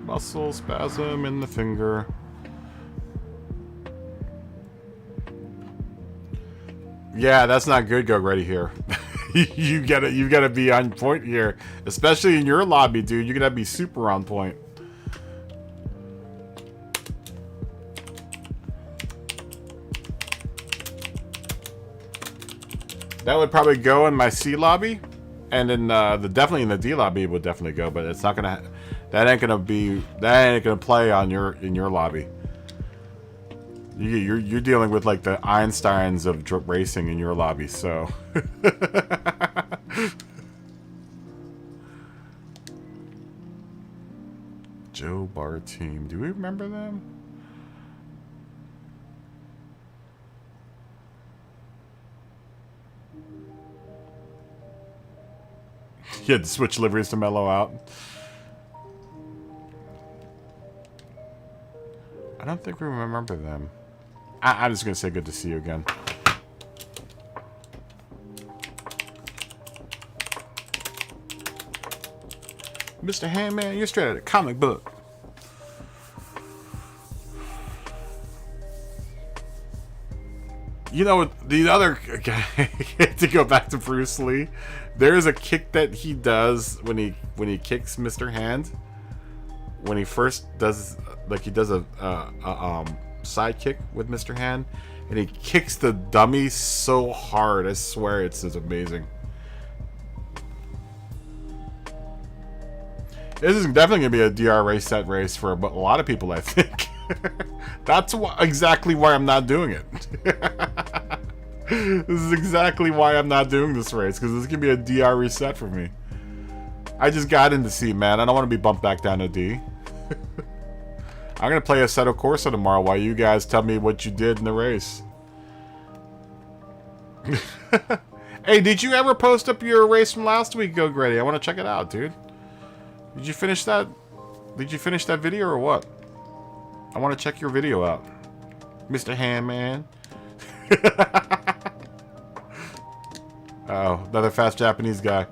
Muscle spasm in the finger. Yeah, that's not good. Go ready here. you gotta be on point here, especially in your lobby, dude. You gotta be super on point. That would probably go in my C lobby, and in definitely in the D lobby it would definitely go, but it's not gonna. That ain't gonna play on in your lobby. You're dealing with like the Einsteins of racing in your lobby, so. Joe Bar Team, do we remember them? You had to switch liveries to mellow out. I don't think we remember them. I'm just gonna say good to see you again. Mr. Handman, you're straight out of a comic book. You know, the other guy, to go back to Bruce Lee, there's a kick that he does when he kicks Mr. Hand. When he first does, like, he does a side kick with Mr. Hand, and he kicks the dummy so hard. I swear it's amazing. This is definitely going to be a DR race set race for a lot of people, I think. That's exactly why I'm not doing it. This is exactly why I'm not doing this race, because this is going to be a DR reset for me. I just got into C, man. I don't want to be bumped back down to D. I'm going to play Assetto Corsa tomorrow while you guys tell me what you did in the race. Hey, did you ever post up your race from last week, Go Grady? I want to check it out, dude. Did you finish that? Did you finish that video or what? I want to check your video out, Mr. Handman. Oh, another fast Japanese guy.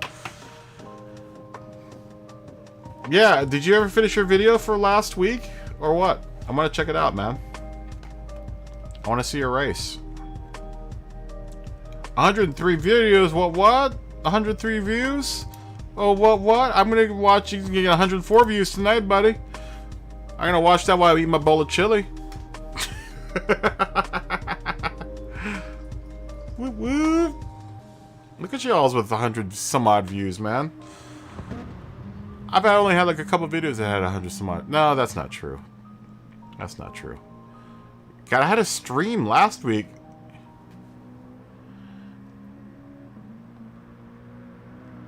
Yeah, did you ever finish your video for last week or what? I'm gonna check it out, man. I want to see your race. 103 videos. What? 103 views? Oh, what? I'm gonna watch you get 104 views tonight, buddy. I'm gonna watch that while I eat my bowl of chili. Whoop, whoop. Look at y'all's with 100 some odd views, man. I've only had like a couple videos that had 100 some odd. No, that's not true. That's not true. God, I had a stream last week.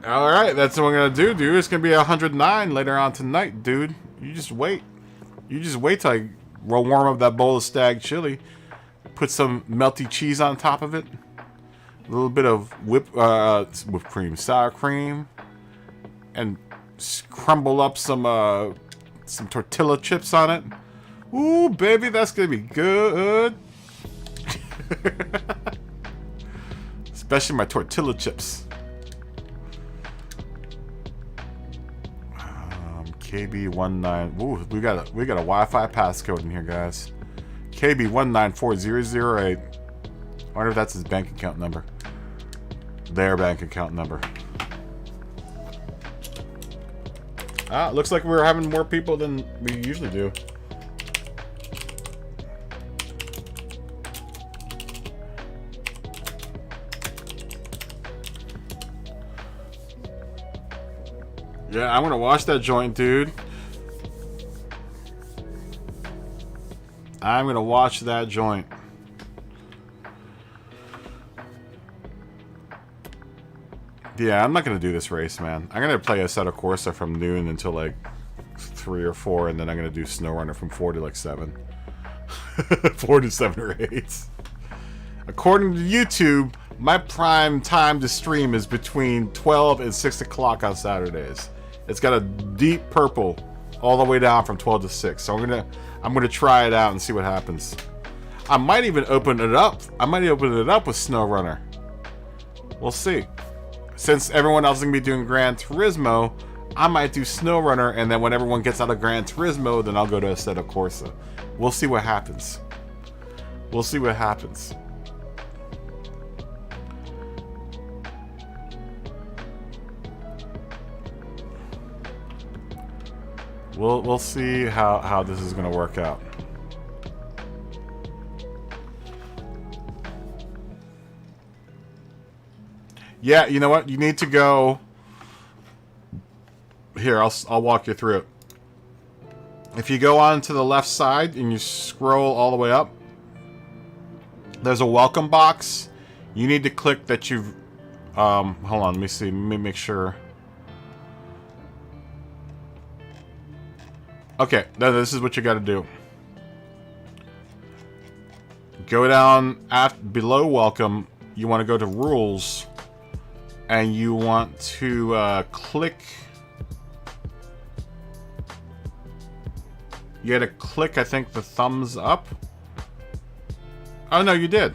Alright, that's what I'm gonna do, dude. It's gonna be 109 later on tonight, dude. You just wait. You just wait till I warm up that bowl of stag chili. Put some melty cheese on top of it. A little bit of whipped cream, sour cream. And crumble up some tortilla chips on it. Ooh, baby, that's gonna be good. Especially my tortilla chips. KB19. Ooh, we got a Wi-Fi passcode in here, guys. KB194008. I wonder if that's his bank account number. Their bank account number. Ah, looks like we're having more people than we usually do. Yeah, I'm gonna watch that joint, dude. I'm gonna watch that joint. Yeah, I'm not gonna do this race, man. I'm gonna play Assetto Corsa from noon until like 3 or 4, and then I'm gonna do SnowRunner from 4 to like 7. 4 to 7 or 8. According to YouTube, my prime time to stream is between 12 and 6 o'clock on Saturdays. It's got a deep purple all the way down from 12 to 6. So I'm gonna try it out and see what happens. I might even open it up. I might open it up with SnowRunner. We'll see. Since everyone else is gonna be doing Gran Turismo, I might do SnowRunner, and then when everyone gets out of Gran Turismo, then I'll go to Assetto Corsa. We'll see what happens. We'll see what happens. We'll see how this is gonna work out. Yeah, you know what? You need to go here. I'll walk you through it. If you go on to the left side and you scroll all the way up, there's a welcome box. You need to click that you've. Hold on. Let me see. Let me make sure. Okay, now this is what you got to do. Go down below welcome. You want to go to rules, and you want to click. You got to click, I think, the thumbs up. Oh no, you did.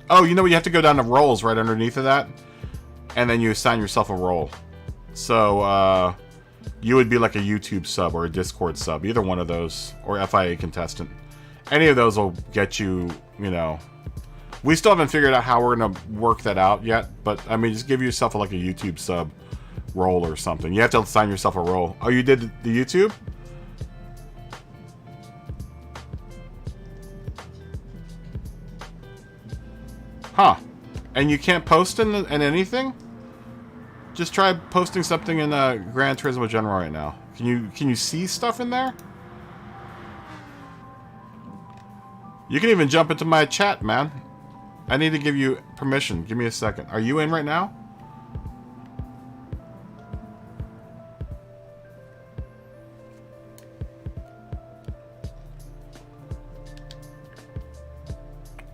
Oh, you know what? You have to go down to roles right underneath of that, and then you assign yourself a role. So You would be like a YouTube sub or a Discord sub, either one of those, or FIA contestant. Any of those will get you, you know. We still haven't figured out how we're gonna work that out yet, but I mean, just give yourself like a YouTube sub role or something. You have to assign yourself a role. Oh, you did the YouTube? Huh. And you can't post in anything? Just try posting something in Gran Turismo General right now. Can you see stuff in there? You can even jump into my chat, man. I need to give you permission. Give me a second. Are you in right now?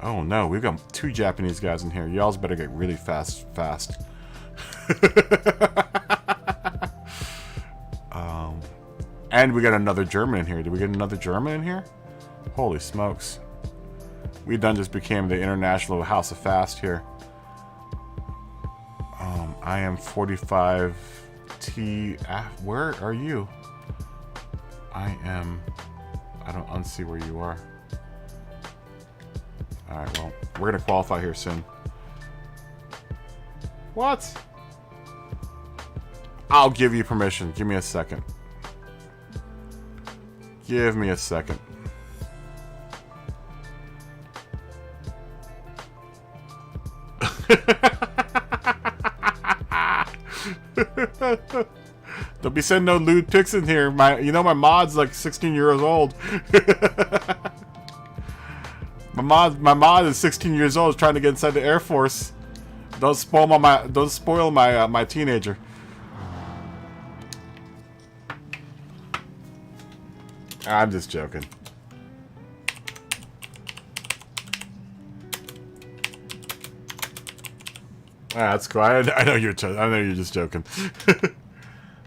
Oh no, we've got 2 Japanese guys in here. Y'all's better get really fast. And we got another German in here. Did we get another German in here? Holy smokes. We done just became the international house of fast here. I am 45 T. Where are you? I don't unsee where you are. Alright, well, we're gonna qualify here soon. What? I'll give you permission. Give me a second. Give me a second. Don't be sending no lewd pics in here. You know my mod's like 16 years old. my mod is 16 years old, trying to get inside the Air Force. Don't spoil my teenager. I'm just joking. That's cool. I know you're just joking.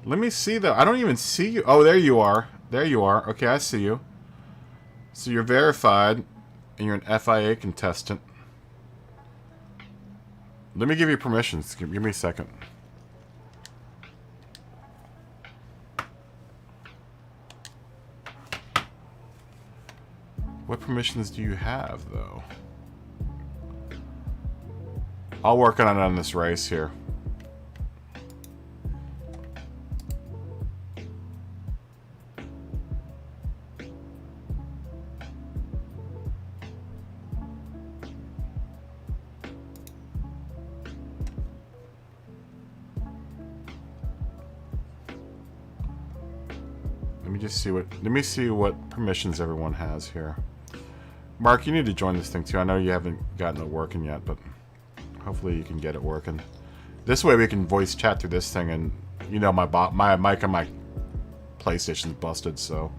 Let me see though. I don't even see you. Oh, there you are. There you are. Okay, I see you. So you're verified, and you're an FIA contestant. Let me give you permissions. Give me a second. What permissions do you have, though? I'll work on it on this race here. Let me see what permissions everyone has here. Mark, you need to join this thing too. I know you haven't gotten it working yet, but hopefully you can get it working. This way we can voice chat through this thing, and you know my mic on my PlayStation's busted, so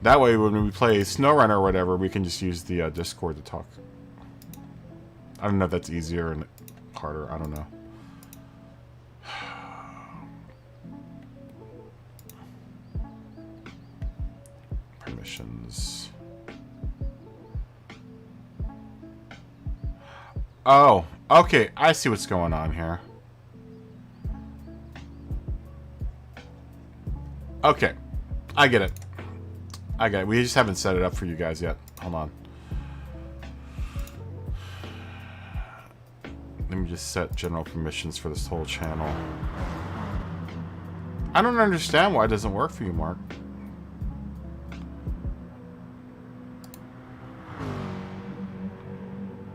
that way when we play SnowRunner or whatever, we can just use the Discord to talk. I don't know if that's easier and harder. I don't know. Permissions. Oh, okay. I see what's going on here. Okay. I get it. I get it. We just haven't set it up for you guys yet. Hold on. Let me just set general permissions for this whole channel. I don't understand why it doesn't work for you, Mark.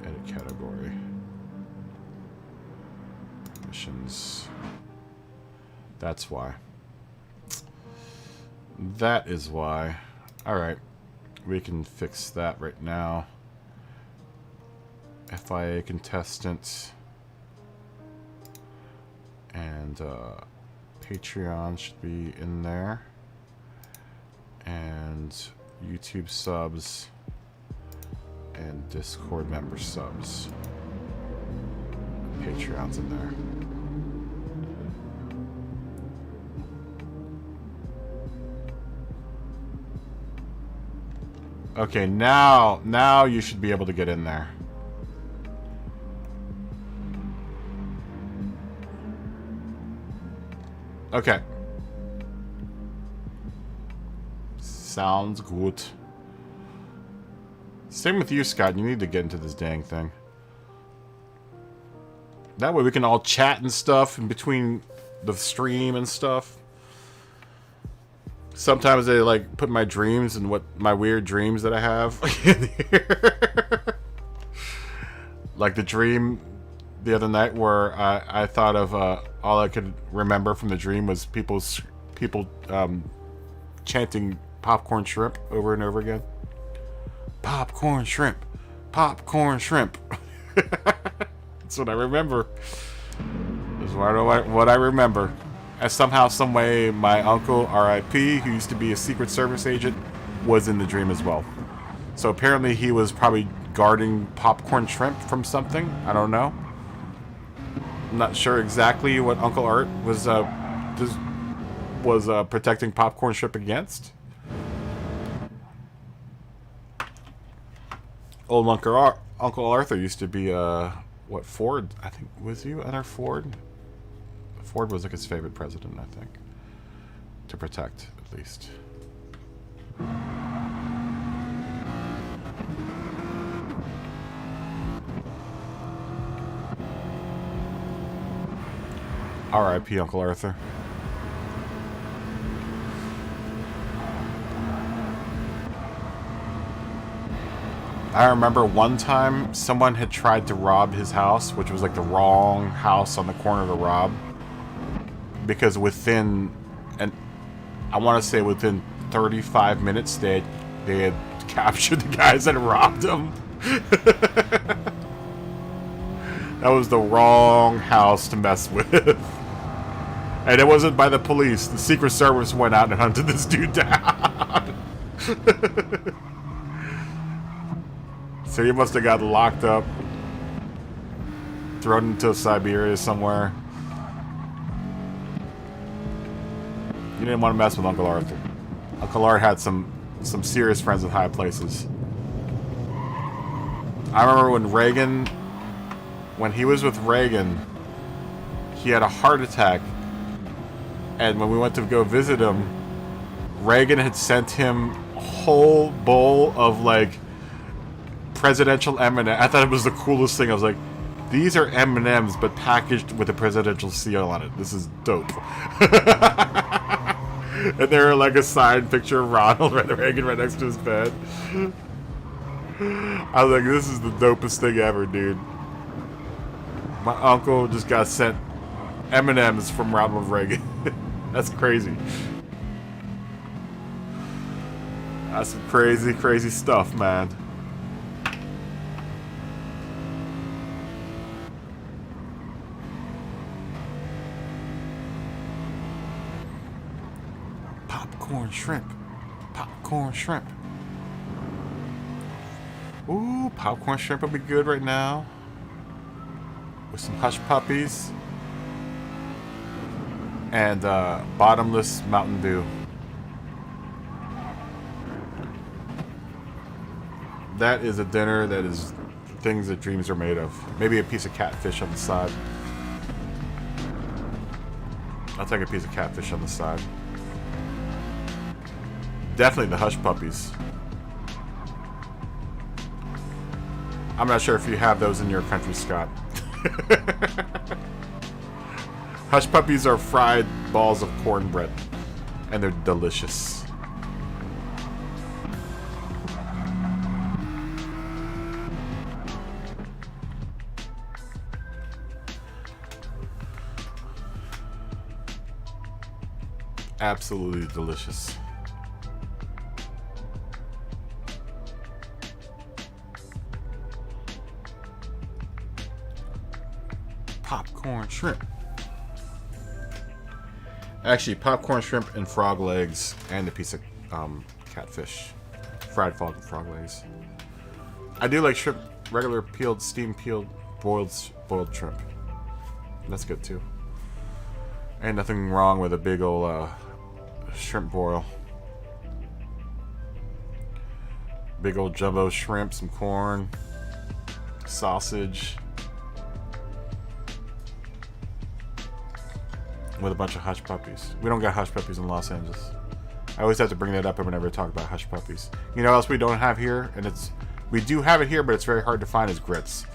Edit category. Permissions. That's why. That is why. Alright. We can fix that right now. FIA contestant. And Patreon should be in there. And YouTube subs. And Discord member subs. Patreon's in there. Okay, now you should be able to get in there. Okay. Sounds good. Same with you, Scott. You need to get into this dang thing. That way we can all chat and stuff in between the stream and stuff. Sometimes they like put my dreams and what my weird dreams that I have in here. Like the dream the other night where I thought of all I could remember from the dream was people chanting popcorn shrimp over and over again. Popcorn shrimp, popcorn shrimp. That's what I remember. That's what I remember. And somehow, some way, my uncle, R.I.P., who used to be a Secret Service agent, was in the dream as well. So apparently he was probably guarding popcorn shrimp from something. I don't know. I'm not sure exactly what Uncle Art was protecting popcorn shrimp against. Old Uncle Arthur used to be what, Ford? I think, was you under Ford? Ford was like his favorite president, I think, to protect at least. R.I.P. Uncle Arthur. I remember one time someone had tried to rob his house, which was like the wrong house on the corner to rob. Because within, and I want to say within 35 minutes, they had captured the guys that robbed him. That was the wrong house to mess with. And it wasn't by the police. The Secret Service went out and hunted this dude down. So he must have got locked up, thrown into Siberia somewhere. You didn't want to mess with Uncle Arthur. Uncle Art had some serious friends in high places. I remember when he was with Reagan, he had a heart attack. And when we went to go visit him, Reagan had sent him a whole bowl of like presidential M&M. I thought it was the coolest thing. I was like, these are M&Ms but packaged with a presidential seal on it. This is dope. And there were like a signed picture of Ronald Reagan right next to his bed. I was like, this is the dopest thing ever, dude. My uncle just got sent M&Ms from Ronald Reagan. That's crazy. That's some crazy, crazy stuff, man. Popcorn shrimp. Popcorn shrimp. Ooh, popcorn shrimp would be good right now. With some hush puppies. And bottomless Mountain Dew. That is a dinner that is things that dreams are made of. Maybe a piece of catfish on the side. I'll take a piece of catfish on the side. Definitely the hush puppies. I'm not sure if you have those in your country, Scott. Hush puppies are fried balls of cornbread, and they're delicious. Absolutely delicious. Popcorn shrimp. Actually, popcorn shrimp and frog legs and a piece of catfish. Fried frog legs. I do like shrimp, regular peeled, steam peeled, boiled shrimp. That's good too. Ain't nothing wrong with a big old shrimp broil. Big old jumbo shrimp, some corn, sausage. With a bunch of hush puppies. We don't got hush puppies in Los Angeles. I always have to bring that up whenever I talk about hush puppies. You know what else we don't have here? And we do have it here, but it's very hard to find is grits.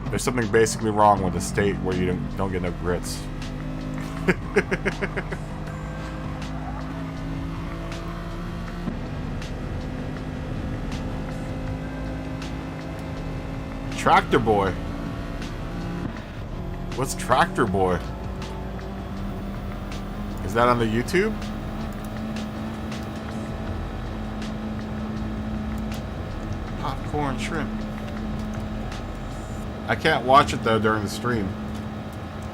There's something basically wrong with the state where you don't get no grits. Tractor Boy. What's Tractor Boy? Is that on the YouTube? Popcorn shrimp. I can't watch it though during the stream,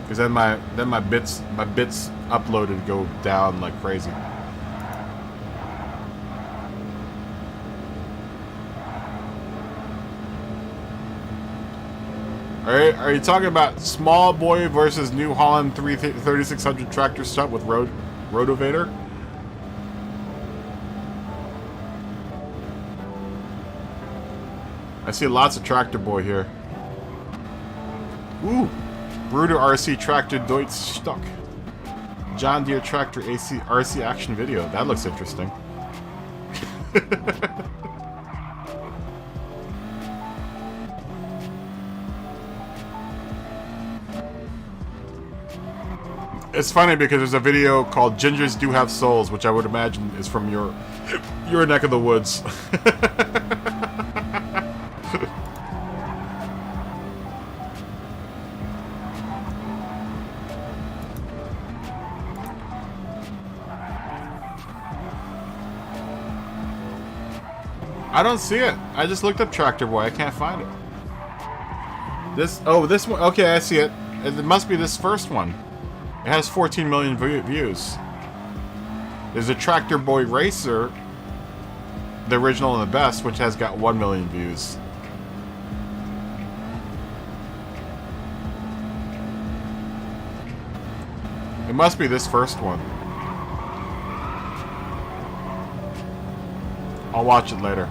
because then my bits uploaded go down like crazy. Are you talking about Small Boy versus New Holland 3600 tractor stuff with Rotovator? I see lots of Tractor Boy here. Ooh, Bruder RC Tractor Deutsch Stock. John Deere Tractor RC action video. That looks interesting. It's funny because there's a video called Gingers Do Have Souls, which I would imagine is from your neck of the woods. I don't see it. I just looked up Tractor Boy. I can't find it. This one. Okay, I see it. It must be this first one. It has 14 million views. There's a Tractor Boy Racer, the original and the best, which has got 1 million views. It must be this first one. I'll watch it later.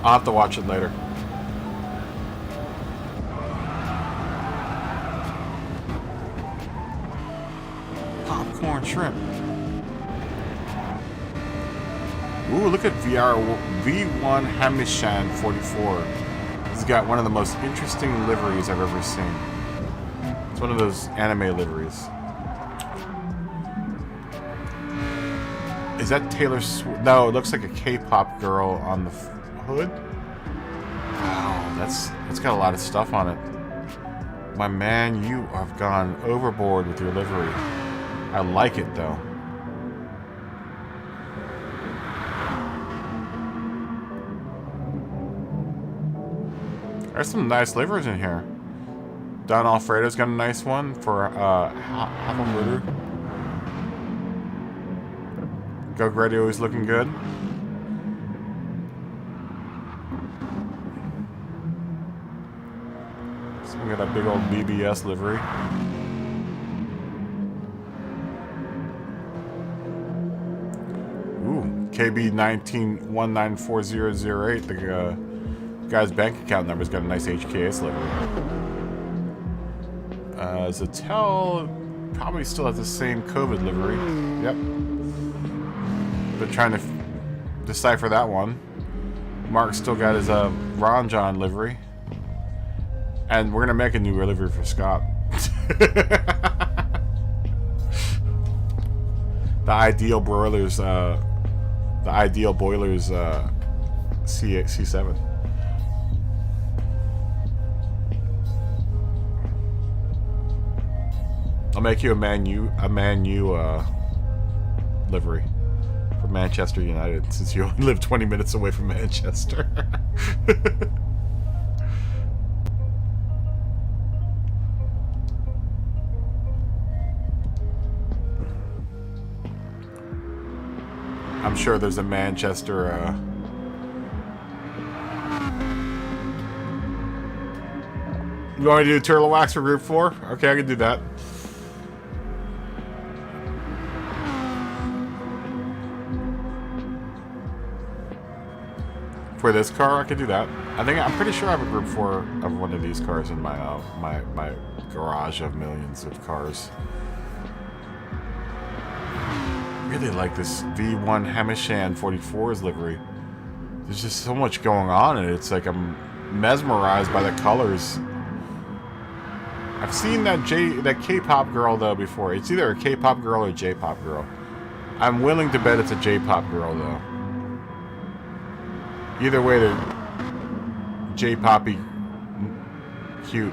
I'll have to watch it later. Popcorn shrimp. Ooh, look at V1 Hamishan 44. He's got one of the most interesting liveries I've ever seen. It's one of those anime liveries. Is that Taylor Swift? No, it looks like a K-pop girl on the hood. Wow, that's got a lot of stuff on it. My man, you have gone overboard with your livery. I like it though. There's some nice liveries in here. Don Alfredo's got a nice one for Havelmutter. Go Grady always looking good. So we got that big old BBS livery. Ooh, KB19194008. The guy's bank account number's got a nice HKS livery. Zattel probably still has the same COVID livery. Yep. Been trying to decipher that one. Mark's still got his Ron John livery. And we're gonna make a new livery for Scott. The Ideal Boilers C7. I'll make you a Man U livery for Manchester United, since you only live 20 minutes away from Manchester. I'm sure there's a Manchester You want me to do Turtle Wax for Group 4? Okay, I can do that. For this car, I could do that. I'm pretty sure I have a Group 4 of one of these cars in my my garage of millions of cars. really like this V1 Hamishan 44's livery. There's just so much going on in it. It's like I'm mesmerized by the colors. I've seen that K-pop girl though before. It's either a K-pop girl or a J-pop girl. I'm willing to bet it's a J-pop girl though. Either way, they're J-poppy cute.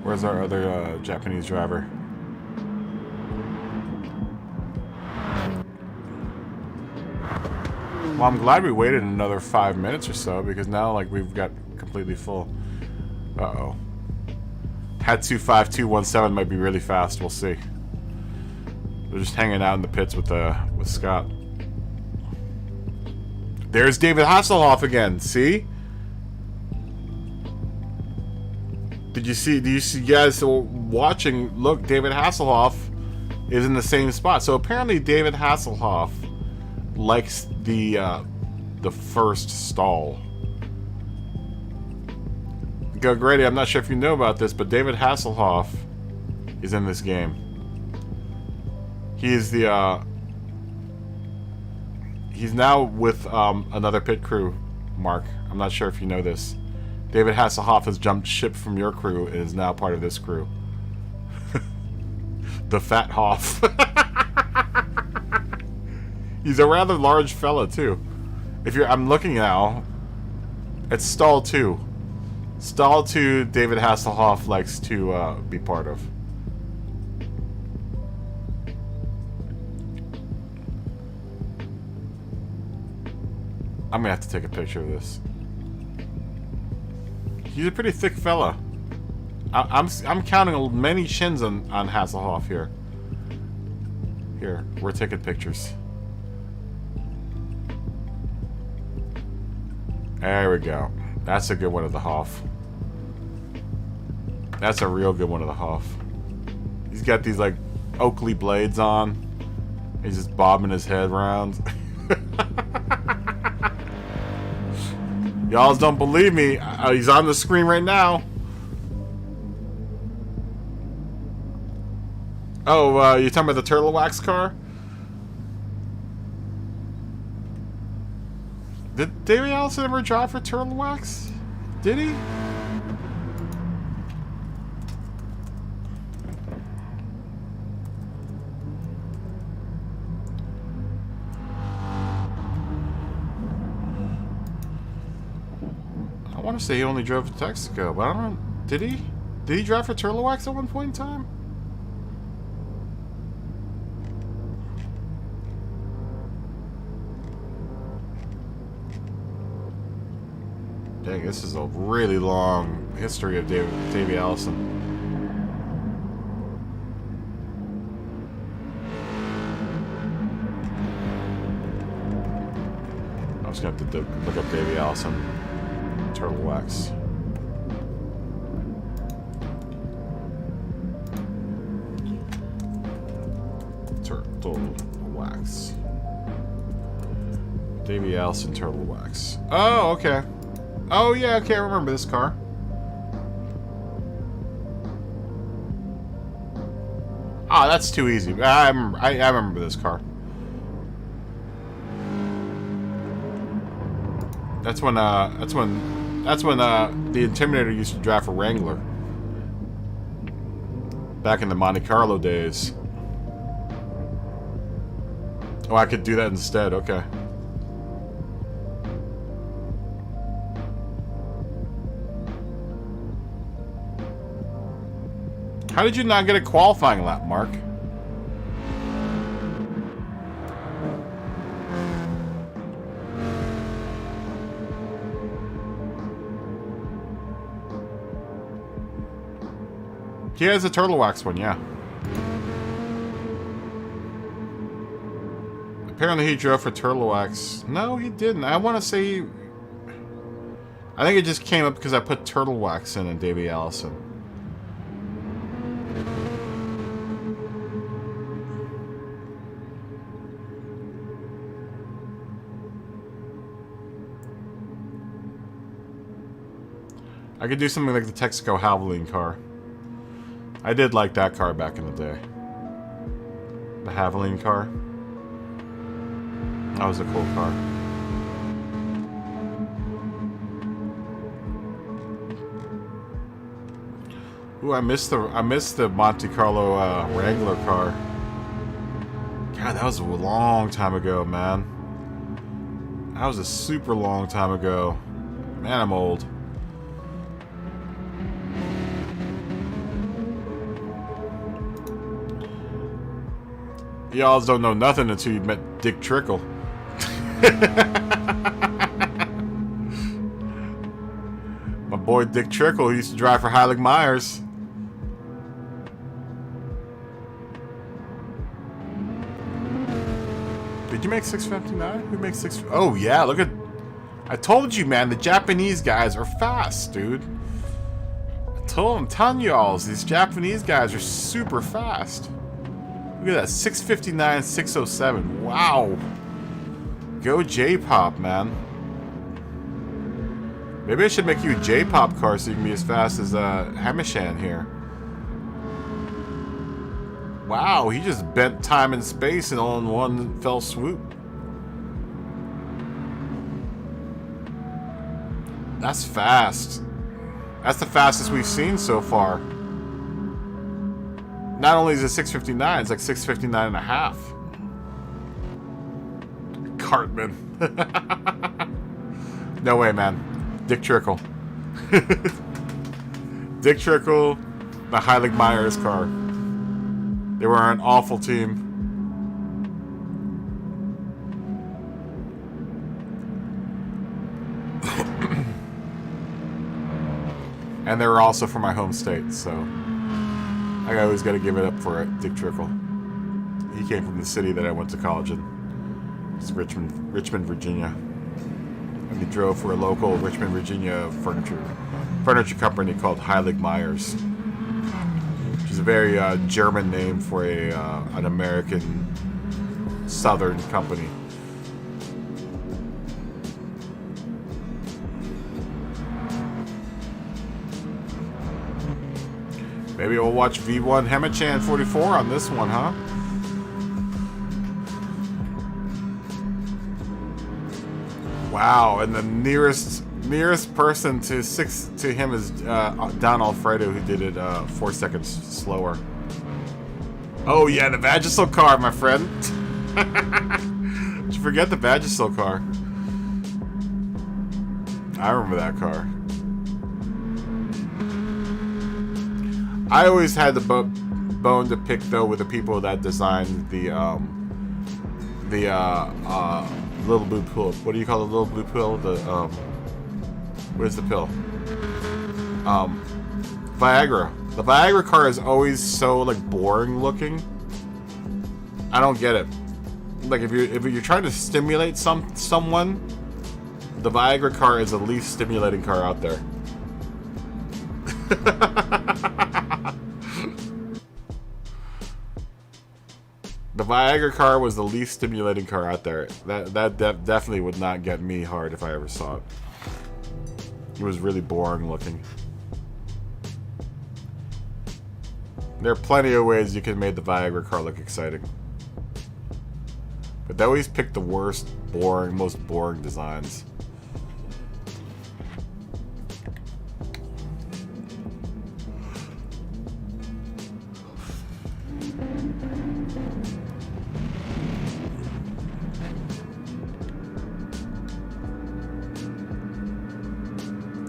Where's our other Japanese driver? Well, I'm glad we waited another 5 minutes or so, because now, like, we've got completely full. Uh-oh. Hatsu 5217 might be really fast. We'll see. They're just hanging out in the pits with Scott. There's David Hasselhoff again. See? Do you see guys watching? Look, David Hasselhoff is in the same spot. So apparently David Hasselhoff likes the first stall. Go Grady, I'm not sure if you know about this, but David Hasselhoff is in this game. He is he's now with another pit crew, Mark. I'm not sure if you know this. David Hasselhoff has jumped ship from your crew and is now part of this crew. The Fat Hoff. He's a rather large fella too. I'm looking now. It's stall 2. Stall 2, David Hasselhoff likes to be part of. I'm gonna have to take a picture of this. He's a pretty thick fella. I'm counting many chins on Hasselhoff here. Here, we're taking pictures. There we go. That's a good one of the Hoff. That's a real good one of the Hoff. He's got these like Oakley blades on. He's just bobbing his head around. Y'all don't believe me. He's on the screen right now. Oh, you're talking about the Turtle Wax car? Did David Allison ever drive for Turtle Wax? Did he? I want to say he only drove to Texaco, but I don't know. Did he? Did he drive for Turtle Wax at one point in time? Dang, this is a really long history of Davey Allison. I was going to have to look up Davey Allison. Turtle Wax. Turtle Wax. Davey Allison Turtle Wax. Oh, okay. Oh, yeah, okay, I remember this car. Ah, that's too easy. I remember this car. That's when the Intimidator used to drive for Wrangler. Back in the Monte Carlo days. Oh, I could do that instead, okay. How did you not get a qualifying lap, Mark? He has a Turtle Wax one, yeah. Apparently he drove for Turtle Wax. No, he didn't. I want to say... I think it just came up because I put Turtle Wax in Davey Allison. I could do something like the Texaco Havoline car. I did like that car back in the day. The Havoline car. That was a cool car. Ooh, I missed the Monte Carlo Wrangler car. God, that was a long time ago, man. That was a super long time ago. Man, I'm old. Y'all don't know nothing until you met Dick Trickle. My boy Dick Trickle, he used to drive for Heilig Myers. Did you make 659? Who makes 6? Oh yeah, look at. I told you, man. The Japanese guys are fast, dude. I'm telling y'all, these Japanese guys are super fast. Look at that, 659, 607. Wow. Go J-pop, man. Maybe I should make you a J-pop car so you can be as fast as Hamishan here. Wow, he just bent time and space and all in one fell swoop. That's fast. That's the fastest we've seen so far. Not only is it 659, it's like 659 and a half. Cartman. No way, man. Dick Trickle. Dick Trickle, the Heilig Myers car. They were an awful team. And they were also from my home state, so I always got to give it up for it, Dick Trickle. He came from the city that I went to college in. It's Richmond, Virginia. And he drove for a local Richmond, Virginia furniture company called Heilig Myers, which is a very German name for an American Southern company. Maybe we'll watch V1 Hemichan 44 on this one, huh? Wow, and the nearest person to him is Don Alfredo, who did it 4 seconds slower. Oh yeah, the Vagisil car, my friend. Did you forget the Vagisil car? I remember that car. I always had the bone to pick though with the people that designed the little blue pill. What do you call the little blue pill? The where's the pill? Viagra. The Viagra car is always so like boring looking. I don't get it. Like if you're trying to stimulate someone, the Viagra car is the least stimulating car out there. The Viagra car was the least stimulating car out there. That definitely would not get me hard if I ever saw it. It was really boring looking. There are plenty of ways you can make the Viagra car look exciting. But they always pick the worst, most boring designs.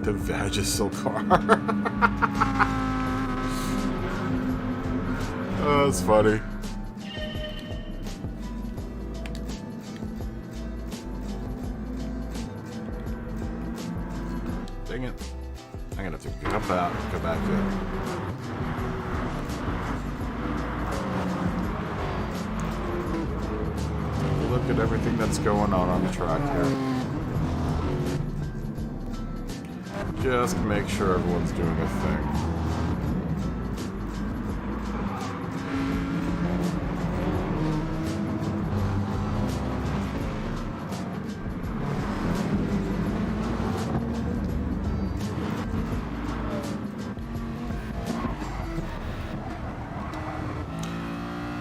The Vagisil car. Oh, that's funny. Dang it. I'm gonna have to come back to it. Look at everything that's going on the track here. Just make sure everyone's doing a thing.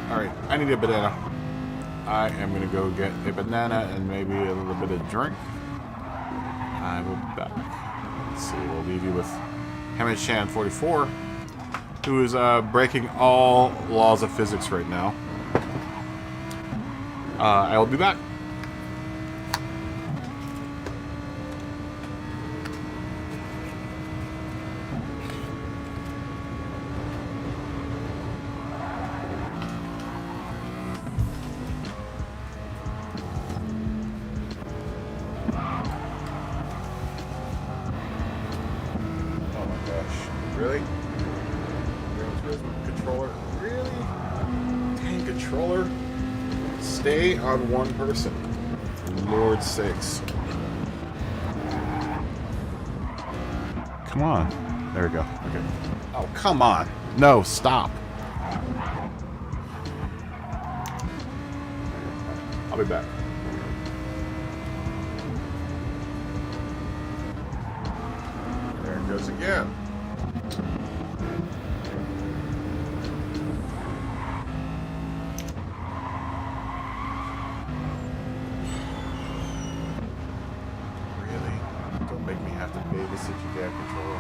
Alright, I need a banana. I am going to go get a banana and maybe a little bit of drink. I will be back. Let's see, we'll leave you with Hammond Shan 44, who is breaking all laws of physics right now. I will be back. Really? Gran Turismo controller? Really? Dang, controller? Stay on one person. For Lord's sakes. Come on. There we go. Okay. Oh, come on. No, stop. I'll be back. There it goes again. Make me have to babysit you, damn controller.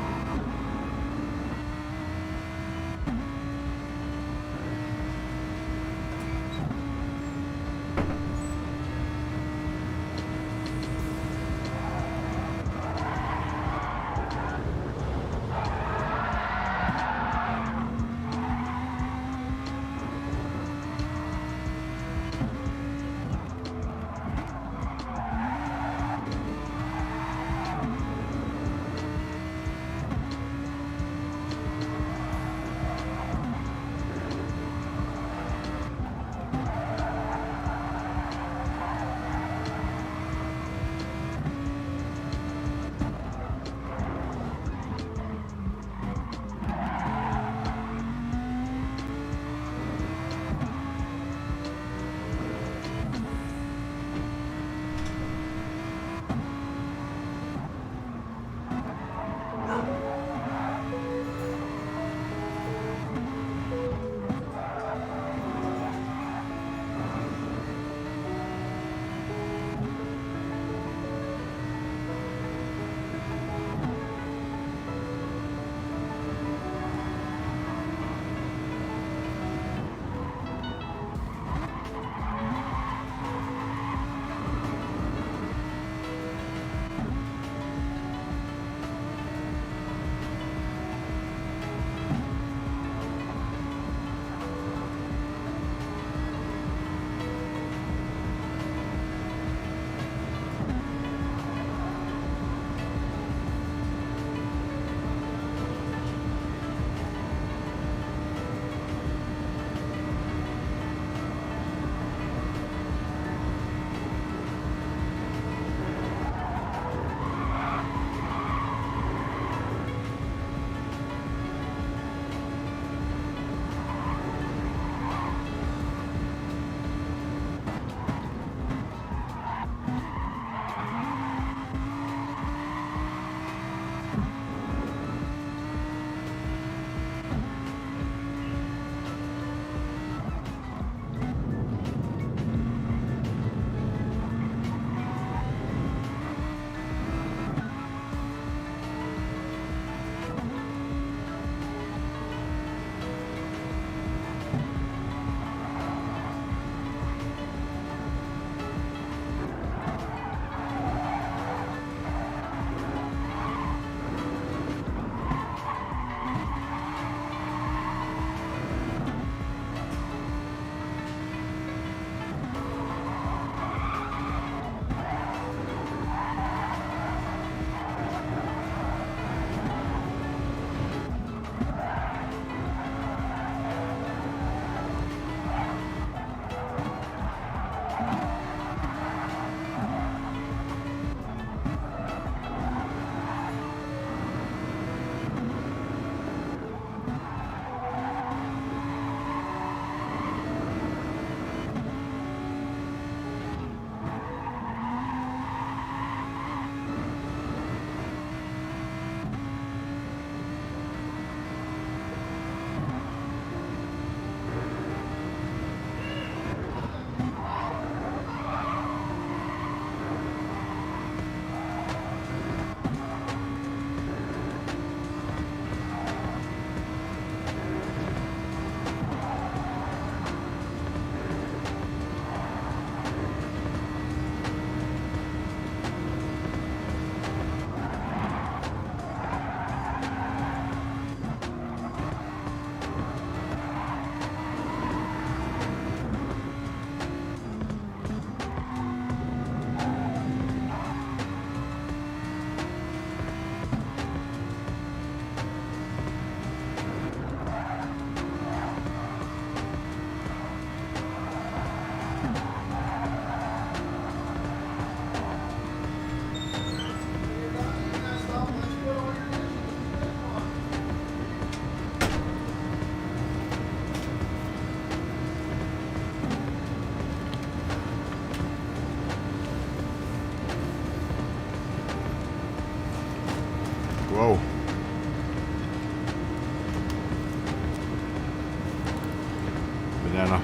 banana.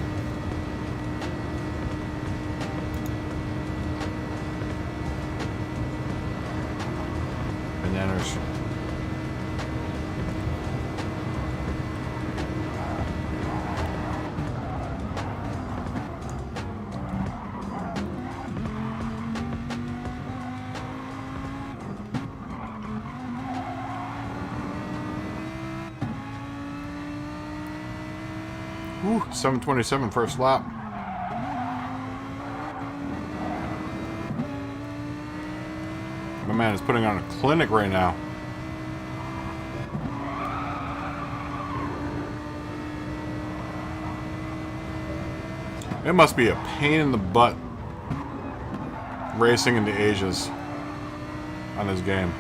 Bananas. Whew, 7:27 first lap. My man is putting on a clinic right now. It must be a pain in the butt racing in the Asias on this game.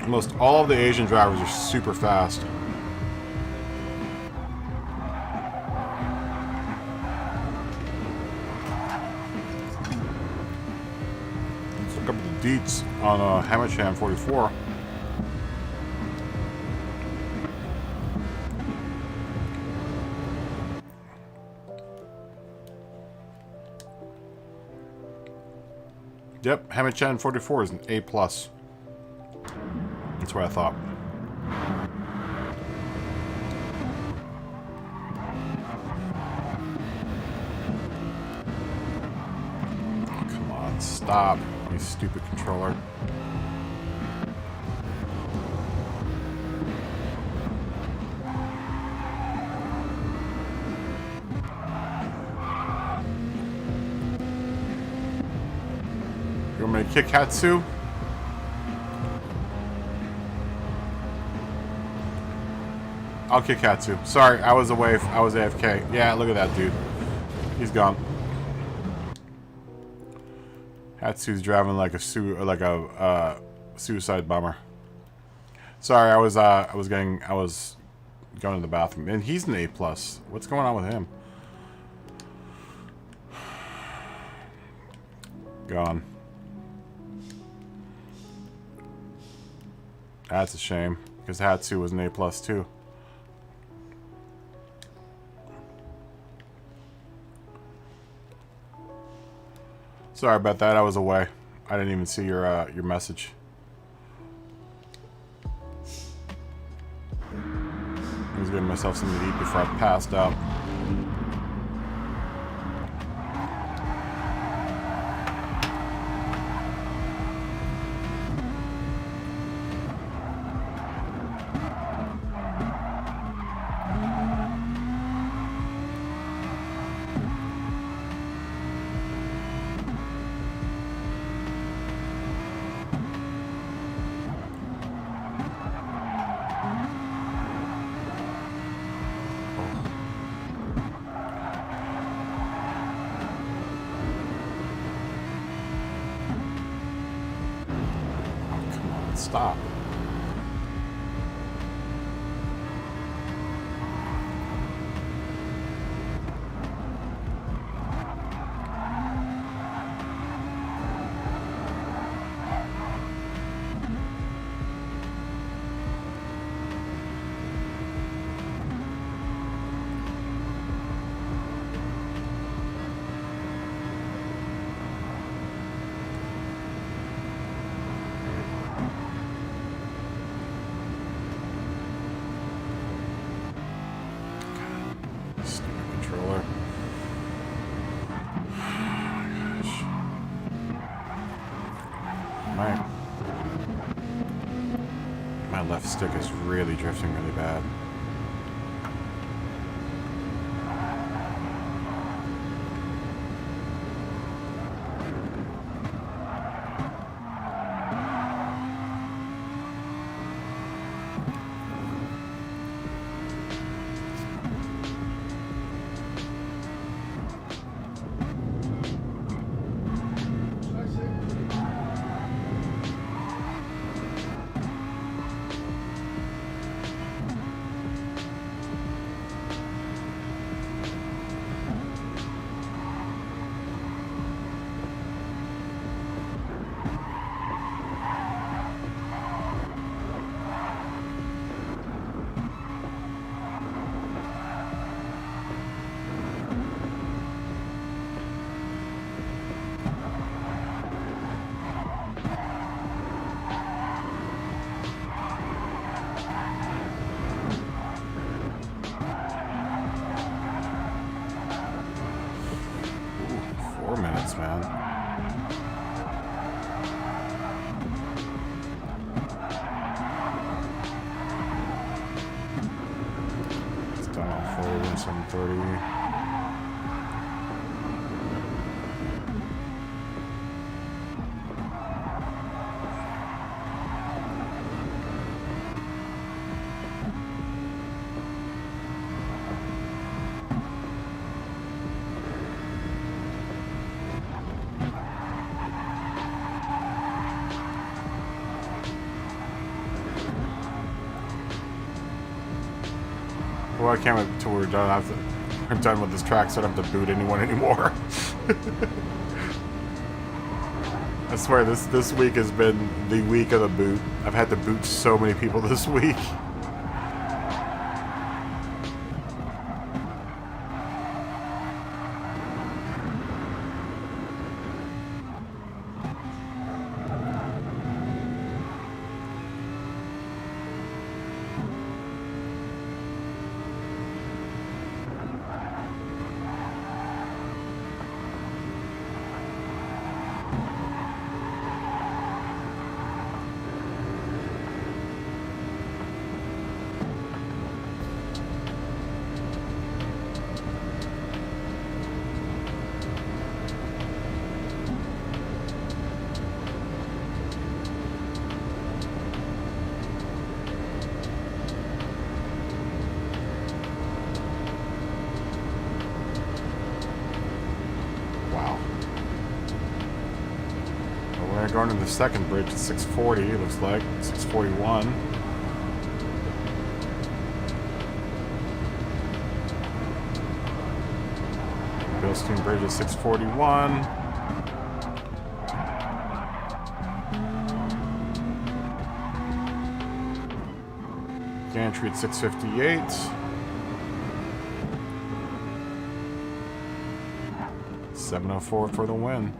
Almost all of the Asian drivers are super fast. Let's look up the deets on Hamilton 44. Yep, Hamilton 44 is an A+. That's what I thought. Come on, stop, you stupid controller. You want me to kick Hatsu? I'll kick Hatsu. Sorry, I was away. I was AFK. Yeah, look at that dude. He's gone. Hatsu's driving like a suicide bomber. Sorry, I was going to the bathroom, and he's an A+. What's going on with him? Gone. That's a shame, because Hatsu was an A+ too. Sorry about that. I was away. I didn't even see your message. I was getting myself something to eat before I passed out. Stop. Controller. My left stick is really drifting really bad. forward 730. Well, I can't wait until we're done. We're done with this track, so I don't have to boot anyone anymore. I swear, this week has been the week of the boot. I've had to boot so many people this week. Going to the second bridge at 640, it looks like 641. Bilstein Bridge at 641. Gantry at 658. 704 for the win.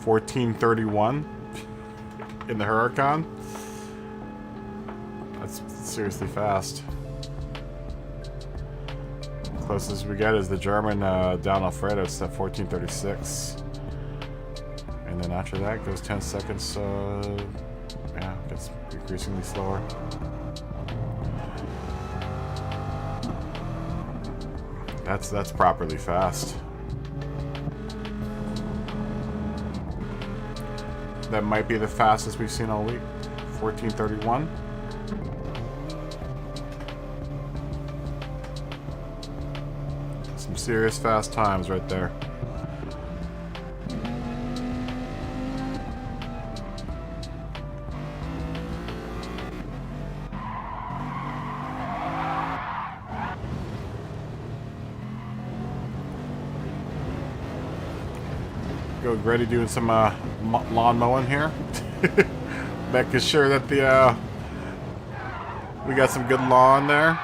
1431 in the Huracan. That's seriously fast. Closest we get is the German down Alfredo. It's at 1436. And then after that goes 10 seconds. Yeah, it gets increasingly slower. That's properly fast. That might be the fastest we've seen all week. 1431. Some serious fast times right there. Go Grady doing some lawn mowing here. Making sure that the we got some good lawn there.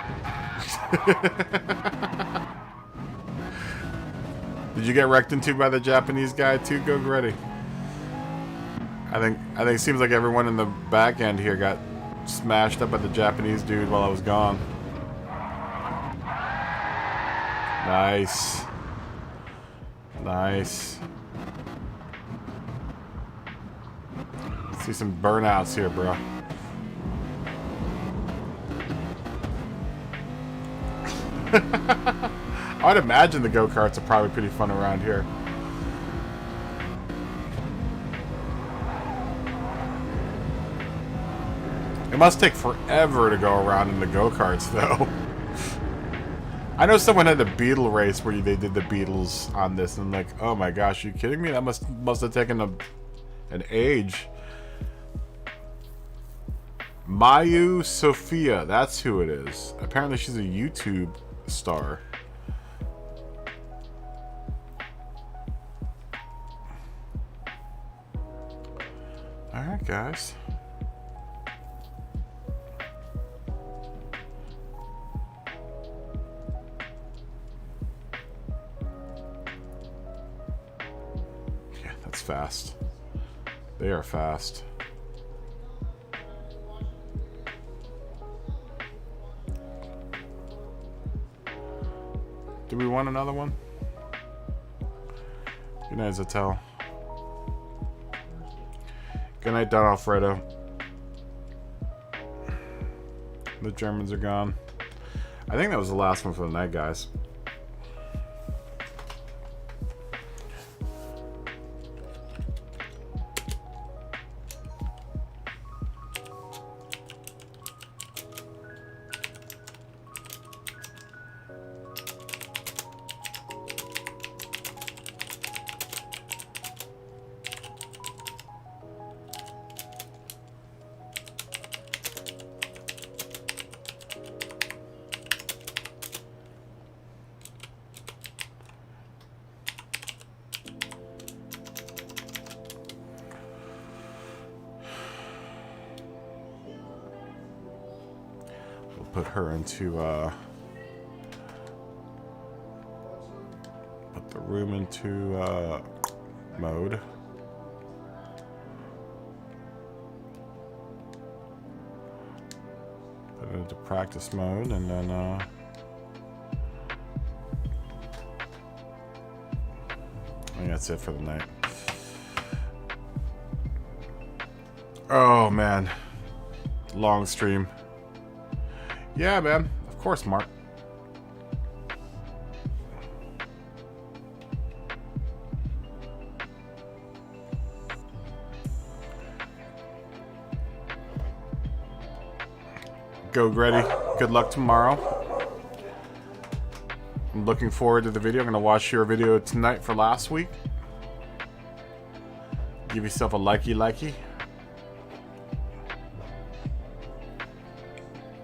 Did you get wrecked into by the Japanese guy too? Go Grady. I think it seems like everyone in the back end here got smashed up by the Japanese dude while I was gone. Nice. Nice. See some burnouts here, bro. I'd imagine the go-karts are probably pretty fun around here. It must take forever to go around in the go-karts, though. I know someone had the Beetle race where they did the Beatles on this, and I'm like, oh my gosh, are you kidding me? That must have taken an age. Mayu Sophia, that's who it is. Apparently she's a YouTube star. Alright, guys. Yeah, that's fast. They are fast. Do we want another one? Good night, Zatel. Good night, Don Alfredo. The Germans are gone. I think that was the last one for the night, guys. Put her into put the room into mode. Put it into practice mode, and then I think that's it for the night. Oh man, long stream. Yeah, man. Of course, Mark. Go, Gretty. Good luck tomorrow. I'm looking forward to the video. I'm going to watch your video tonight for last week. Give yourself a likey.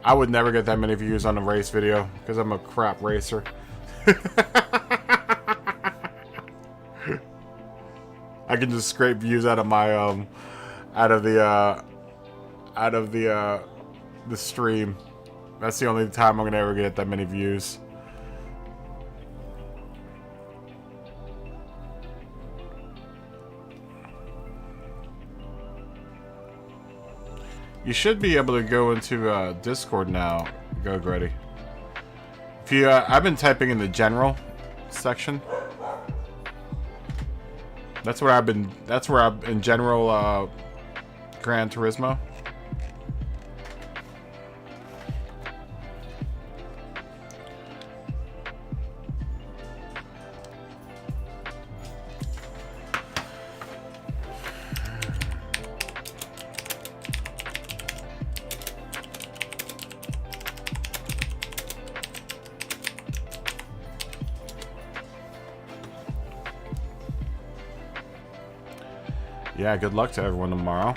I would never get that many views on a race video because I'm a crap racer. I can just scrape views out of my out of the stream. That's the only time I'm gonna ever get that many views. You should be able to go into Discord now. Go, Grady. If you, I've been typing in the general section. That's where I've been. That's where I'm in general Gran Turismo. Yeah, good luck to everyone tomorrow.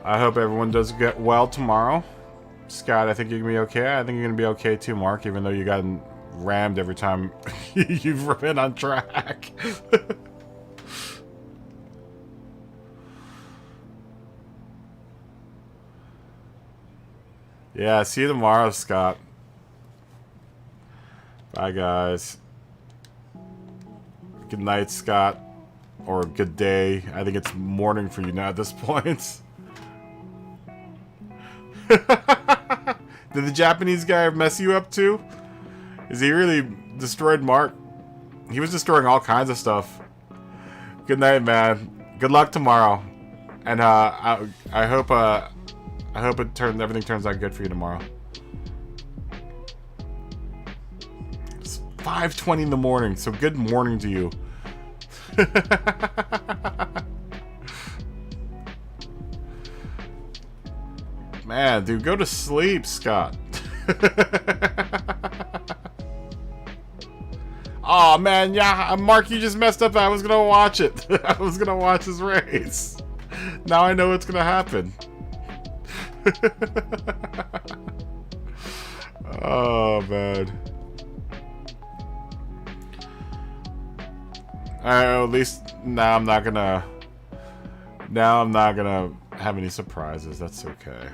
I hope everyone does get well tomorrow. Scott, I think you're going to be okay. I think you're going to be okay too, Mark, even though you got rammed every time you've been on track. Yeah, see you tomorrow, Scott. Bye, guys. Good night, Scott. Or good day. I think it's morning for you now at this point. Did the Japanese guy mess you up too? Is he really destroyed Mark? He was destroying all kinds of stuff. Good night, man. Good luck tomorrow. And I hope everything turns out good for you tomorrow. 5:20 in the morning, so good morning to you. Man, dude, go to sleep, Scott. Oh man, yeah, Mark, you just messed up. I was gonna watch it. I was gonna watch this race. Now I know what's gonna happen. Oh man. At least now I'm not gonna have any surprises. That's okay.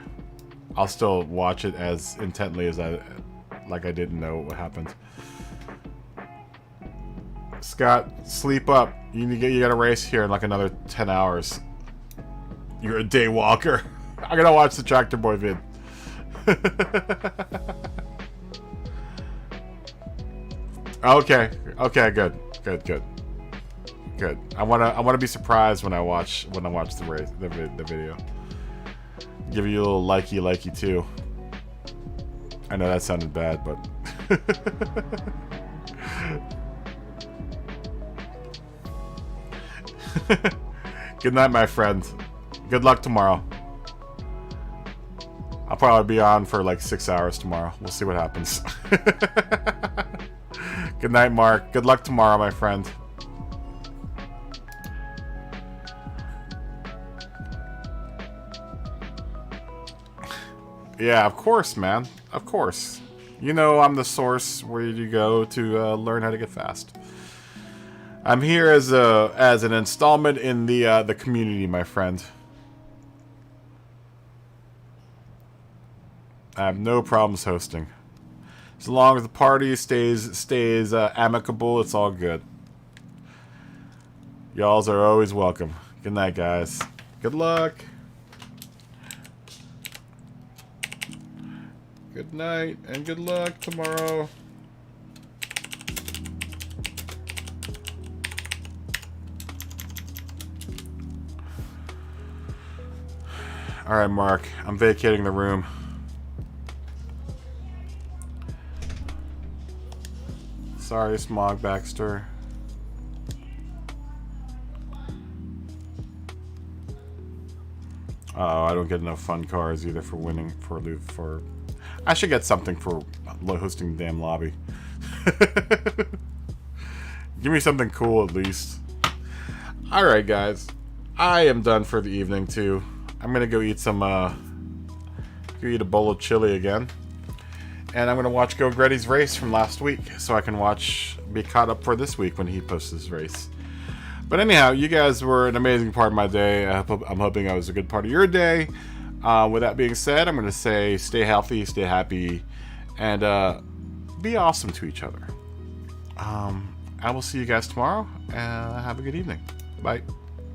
I'll still watch it as intently as I didn't know what happened. Scott, sleep up. You got a race here in like another 10 hours. You're a day walker. I'm gonna watch the Tractor Boy vid. Okay. Okay. Good. I wanna be surprised when I watch the race, the video. Give you a little likey too. I know that sounded bad, but good night, my friend. Good luck tomorrow. I'll probably be on for like 6 hours tomorrow. We'll see what happens. Good night, Mark. Good luck tomorrow, my friend. Yeah, of course, man. Of course. You know I'm the source where you go to learn how to get fast. I'm here as an installment in the community, my friend. I have no problems hosting. As long as the party stays amicable, it's all good. Y'alls are always welcome. Good night, guys. Good luck. Good night and good luck tomorrow. Alright, Mark. I'm vacating the room. Sorry, Smog Baxter. Uh-oh, I don't get enough fun cards either for winning, for... I should get something for hosting the damn lobby. Give me something cool at least. Alright, guys. I am done for the evening, too. I'm gonna go eat some, go eat a bowl of chili again. And I'm gonna watch Go Gretty's race from last week, so I can be caught up for this week when he posts his race. But anyhow, you guys were an amazing part of my day. I'm hoping I was a good part of your day. With that being said, I'm gonna say stay healthy, stay happy, and be awesome to each other. I will see you guys tomorrow, and have a good evening. Bye.